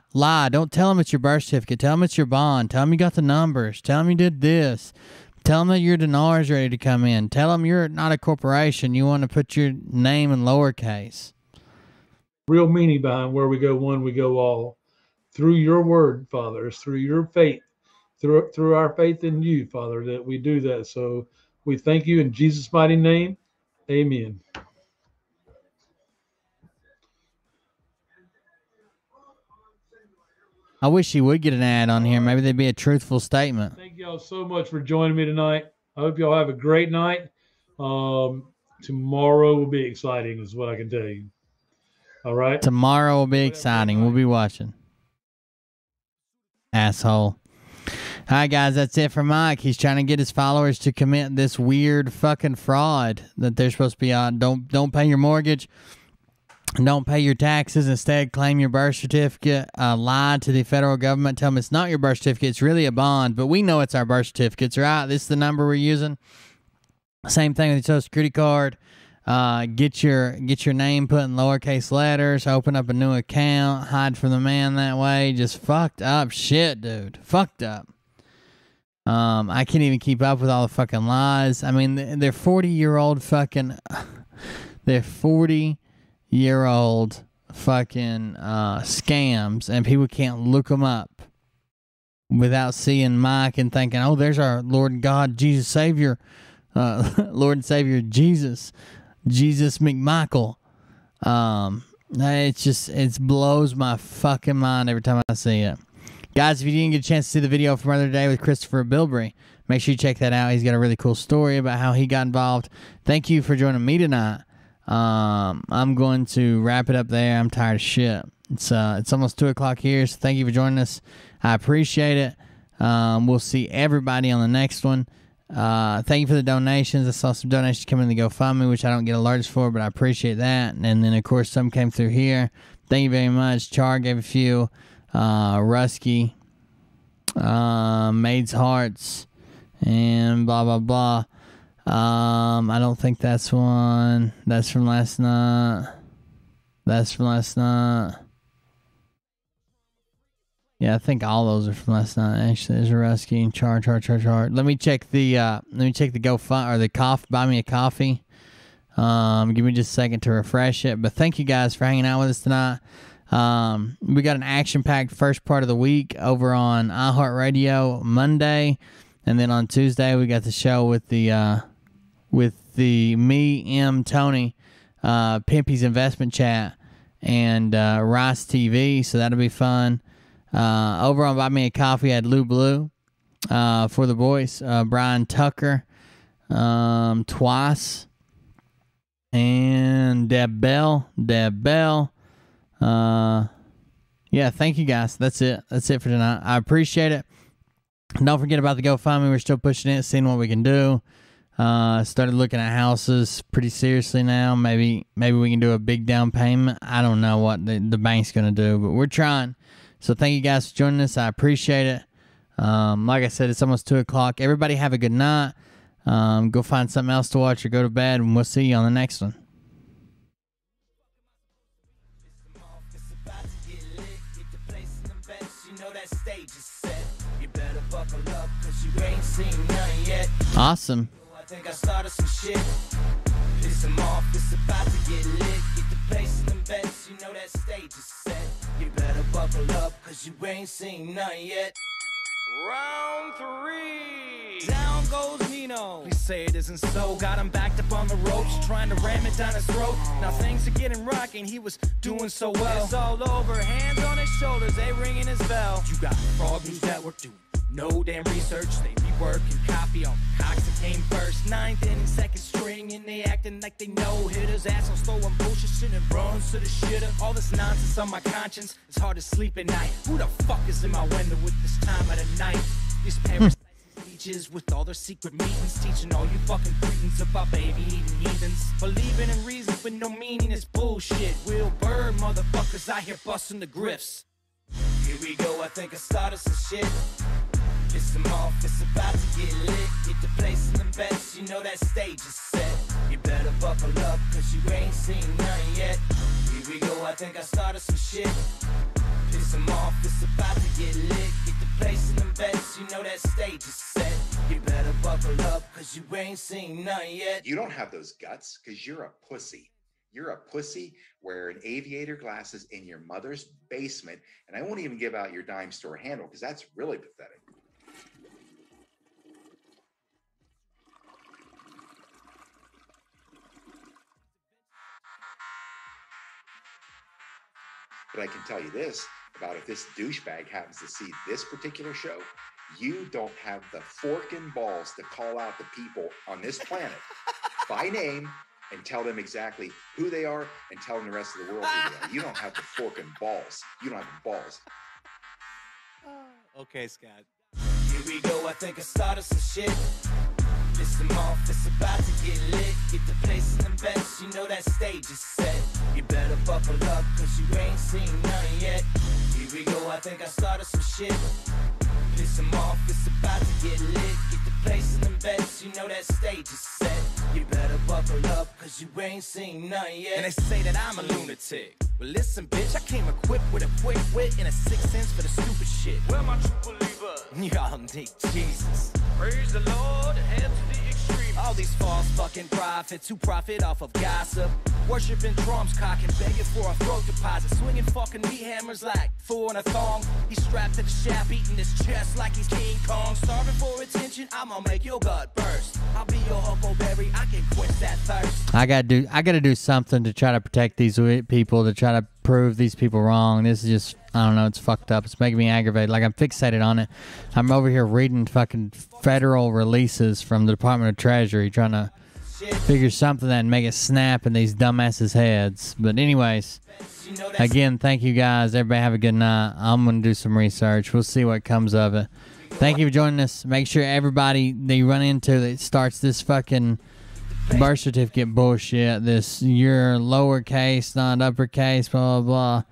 Don't tell them it's your birth certificate. Tell them it's your bond. Tell them you got the numbers. Tell them you did this. Tell them that your dinar is ready to come in. Tell them you're not a corporation. You want to put your name in lowercase. Real meaning behind where we go one, we go all. Through your word, Father. It's through your faith. Through our faith in you, Father, that we do that. So we thank you in Jesus' mighty name. Amen. I wish he would get an ad on here. Maybe there'd be a truthful statement. Thank y'all so much for joining me tonight. I hope y'all have a great night. Tomorrow will be exciting, is what I can tell you. All right? Tomorrow will be exciting. We'll be watching. Asshole. All right, guys, that's it for Mike. He's trying to get his followers to commit this weird fucking fraud that they're supposed to be on. Don't pay your mortgage. Don't pay your taxes. Instead, claim your birth certificate. Lie to the federal government. Tell them it's not your birth certificate. It's really a bond, but we know it's our birth certificates, right? This is the number we're using. Same thing with your Social Security card. Get your name put in lowercase letters. Open up a new account. Hide from the man that way. Just fucked up shit, dude. Fucked up. I can't even keep up with all the fucking lies. I mean, they're 40-year-old fucking... They're 40-year-old fucking scams, and people can't look them up without seeing Mike and thinking, oh, there's our Lord and God, Jesus Savior, Lord and Savior Jesus McMichael. It blows my fucking mind every time I see it. Guys, if you didn't get a chance to see the video from the other day with Christopher Bilbrey, make sure you check that out. He's got a really cool story about how he got involved. Thank you for joining me tonight. I'm going to wrap it up there. I'm tired of shit. It's almost 2 o'clock here, so thank you for joining us. I appreciate it. We'll see everybody on the next one. Thank you for the donations. I saw some donations come in the GoFundMe, which I don't get alerts for, but I appreciate that. And then, of course, some came through here. Thank you very much. Char gave a few. Rusky, Maid's Hearts, and blah, blah, blah. I don't think that's one. That's from last night. That's from last night. Yeah, I think all those are from last night. Actually, there's a Rusky and Char. Let me check the GoFundMe or the coffee. Buy me a coffee. Give me just a second to refresh it. But thank you guys for hanging out with us tonight. We got an action-packed first part of the week over on iHeartRadio Monday, and then on Tuesday we got the show with the Tony, Pimpy's investment chat, and Rice TV, so that'll be fun. Over on Buy Me a Coffee, I had Lou Blue for the boys, Brian Tucker twice, and Deb Bell. Yeah, thank you guys. That's it for tonight. I appreciate it. Don't forget about the GoFundMe. We're still pushing it, seeing what we can do. Started looking at houses pretty seriously now. Maybe we can do a big down payment. I don't know what the bank's going to do, but we're trying. So thank you guys for joining us. I appreciate it. Like I said, it's almost 2 o'clock. Everybody have a good night. Go find something else to watch or go to bed, and we'll see you on the next one. Awesome. I think I started some shit. Piss them off, it's about to get lit. Get the place in them beds, you know that stage is set. You better buckle up, cause you ain't seen nothing yet. Round 3. Down goes Nino. Please say it isn't so. Got him backed up on the ropes, trying to ram it down his throat. Now things are getting rocking, he was doing so well. It's all over, hands on his shoulders, they ringing his bell. You got Frog News Network doing no damn research, they rework and copy on Cox that came first, 9th inning, 2nd string, and they acting like they know hitters. Ass on slow and bullshit, sending runs to the shitter. All this nonsense on my conscience, it's hard to sleep at night. Who the fuck is in my window with this time of the night? These parasites and speeches with all their secret meetings, teaching all you fucking cretins about baby eating heathens. Believing in reasons with no meaning is bullshit. Will Bird motherfuckers out here busting the grifts. Here we go, I think I started some shit. Piss them off, it's about to get lit. Get the place in them beds, you know that stage is set. You better buckle up, cause you ain't seen nothing yet. Here we go, I think I started some shit. Piss them off, it's about to get lit. Get the place in them beds, you know that stage is set. You better buckle up, cause you ain't seen nothing yet. You don't have those guts, cause you're a pussy. You're a pussy wearing aviator glasses in your mother's basement, and I won't even give out your dime store handle, because that's really pathetic. But I can tell you this about if this douchebag happens to see this particular show, you don't have the forking balls to call out the people on this planet by name and tell them exactly who they are and tell them the rest of the world who they are. You don't have the forking balls. You don't have the balls. Okay, Scott. Here we go, I think I started some shit. Piss them off, it's about to get lit. Get the place in them beds, you know that stage is set. You better buckle up, cause you ain't seen nothing yet. Here we go, I think I started some shit. Piss them off, it's about to get lit. Get the place in them beds, you know that stage is set. You better buckle up, cause you ain't seen nothing yet. And they say that I'm a lunatic. Well, listen, bitch, I came equipped with a quick wit and a 6th sense for the stupid shit. Where my true believer? Y'all need Jesus. Praise the Lord and head to the extreme. All these false fucking prophets who profit off of gossip. Worshipping drums, cocking, begging for a throat deposit. Swinging fucking meat hammers like four in a thong. He's strapped to the shaft, beating his chest like he's King Kong. Starving for attention, I'ma make your gut burst. I'll be your huckleberry, I can quench that thirst. I gotta do something to try to protect these people, to try to prove these people wrong. This is just, I don't know, it's fucked up. It's making me aggravated. Like, I'm fixated on it. I'm over here reading fucking federal releases from the Department of Treasury, trying to figure something that make it snap in these dumbasses' heads. But anyways, again, thank you guys. Everybody have a good night. I'm going to do some research. We'll see what comes of it. Thank you for joining us. Make sure everybody that you run into that starts this fucking birth certificate bullshit, this you're lowercase, not uppercase, blah, blah,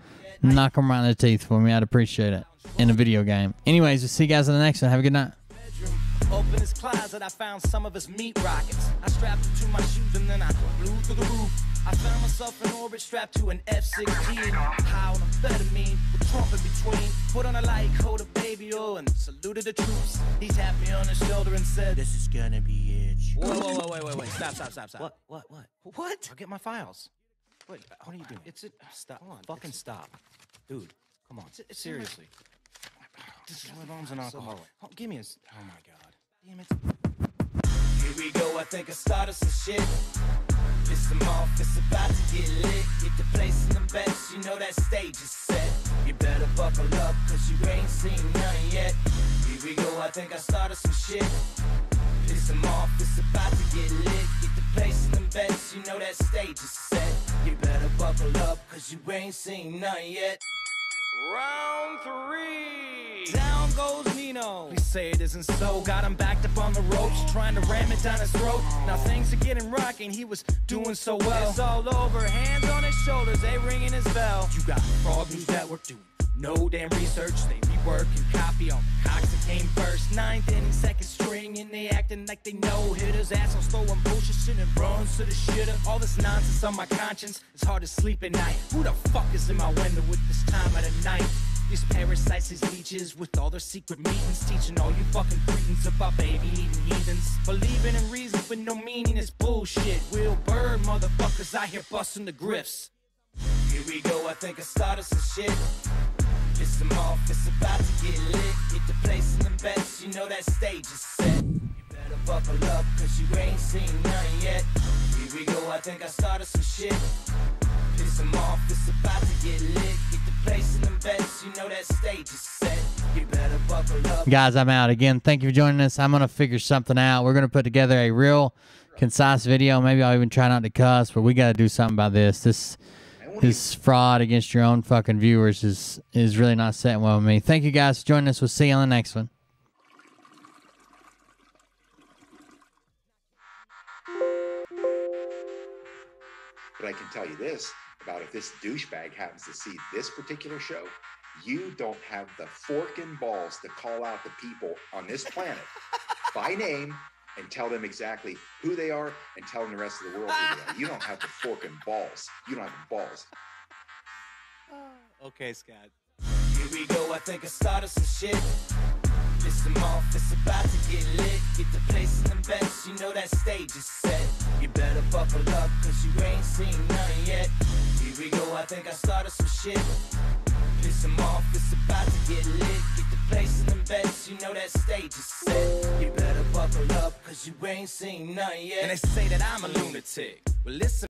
blah. Knock them right in the teeth for me. I'd appreciate it in a video game. Anyways, we'll see you guys in the next one. Have a good night. Open his closet, I found some of his meat rockets. I strapped him to my shoes and then I flew through the roof. I found myself in orbit strapped to an F-16. High on amphetamine with Trump in between. Put on a light coat of baby oil and saluted the troops. He tapped me on the shoulder and said, "This is gonna be it." Whoa, wait. Stop. What? I'll get my files. Wait, what are you doing? Stop. Hold on. Fucking stop. Dude, come on. Seriously. My mom's an alcoholic. Oh, give me a... Oh, my God. Damn it. Here we go, I think I started some shit. Piss them off, it's about to get lit. Get the place in them bets, you know that stage is set. You better buckle up, cause you ain't seen none yet. Here we go, I think I started some shit. Piss them off, it's about to get lit. Get the place in them bets, you know that stage is set. You better buckle up, cause you ain't seen none yet. Round 3. Down goes Nino. Please say it isn't so. Got him backed up on the ropes, trying to ram it down his throat. Now things are getting rocking, he was doing so well. It's all over, hands on his shoulders, they ringing his bell. You got Frog News Network doing no damn research. They rework and copy on Cox that came first. 9th inning, second string, and they acting like they know hitters. Assholes throwing bullshit, and runs to the shitter. All this nonsense on my conscience, it's hard to sleep at night. Who the fuck is in my window with this time of the night? These parasites, these leeches, with all their secret meetings, teaching all you fucking cretins about baby-eating heathens. Believing in reason with no meaning is bullshit. Will Bird motherfuckers out here busting the griffs. Here we go, I think I started some shit. Piss them off, it's about to get lit. Get the place in them bets, you know that stage is set. You better buckle up, cause you ain't seen none yet. Here we go, I think I started some shit. Piss them off, it's about to get lit. Get the place in them bets, you know that stage is set. You better buckle up. Guys, I'm out. Again, thank you for joining us. I'm going to figure something out. We're going to put together a real concise video. Maybe I'll even try not to cuss, but we got to do something about this. This fraud against your own fucking viewers is really not sitting well with me. Thank you guys for joining us. We'll see you on the next one. But I can tell you this about if this douchebag happens to see this particular show, you don't have the forking balls to call out the people on this planet by name and tell them exactly who they are and tell them the rest of the world who they are. You don't have the forking balls. You don't have the balls. Okay, Scott. Here we go, I think I started some shit. Piss them off, it's about to get lit. Get the place in them bets, you know that stage is set. You better buckle up, cause you ain't seen none yet. Here we go, I think I started some shit. Piss them off, it's about to get lit. Get the place in them bets, you know that stage is set. You better buckle up, cause you ain't seen none yet. And they say that I'm a lunatic. Well, listen.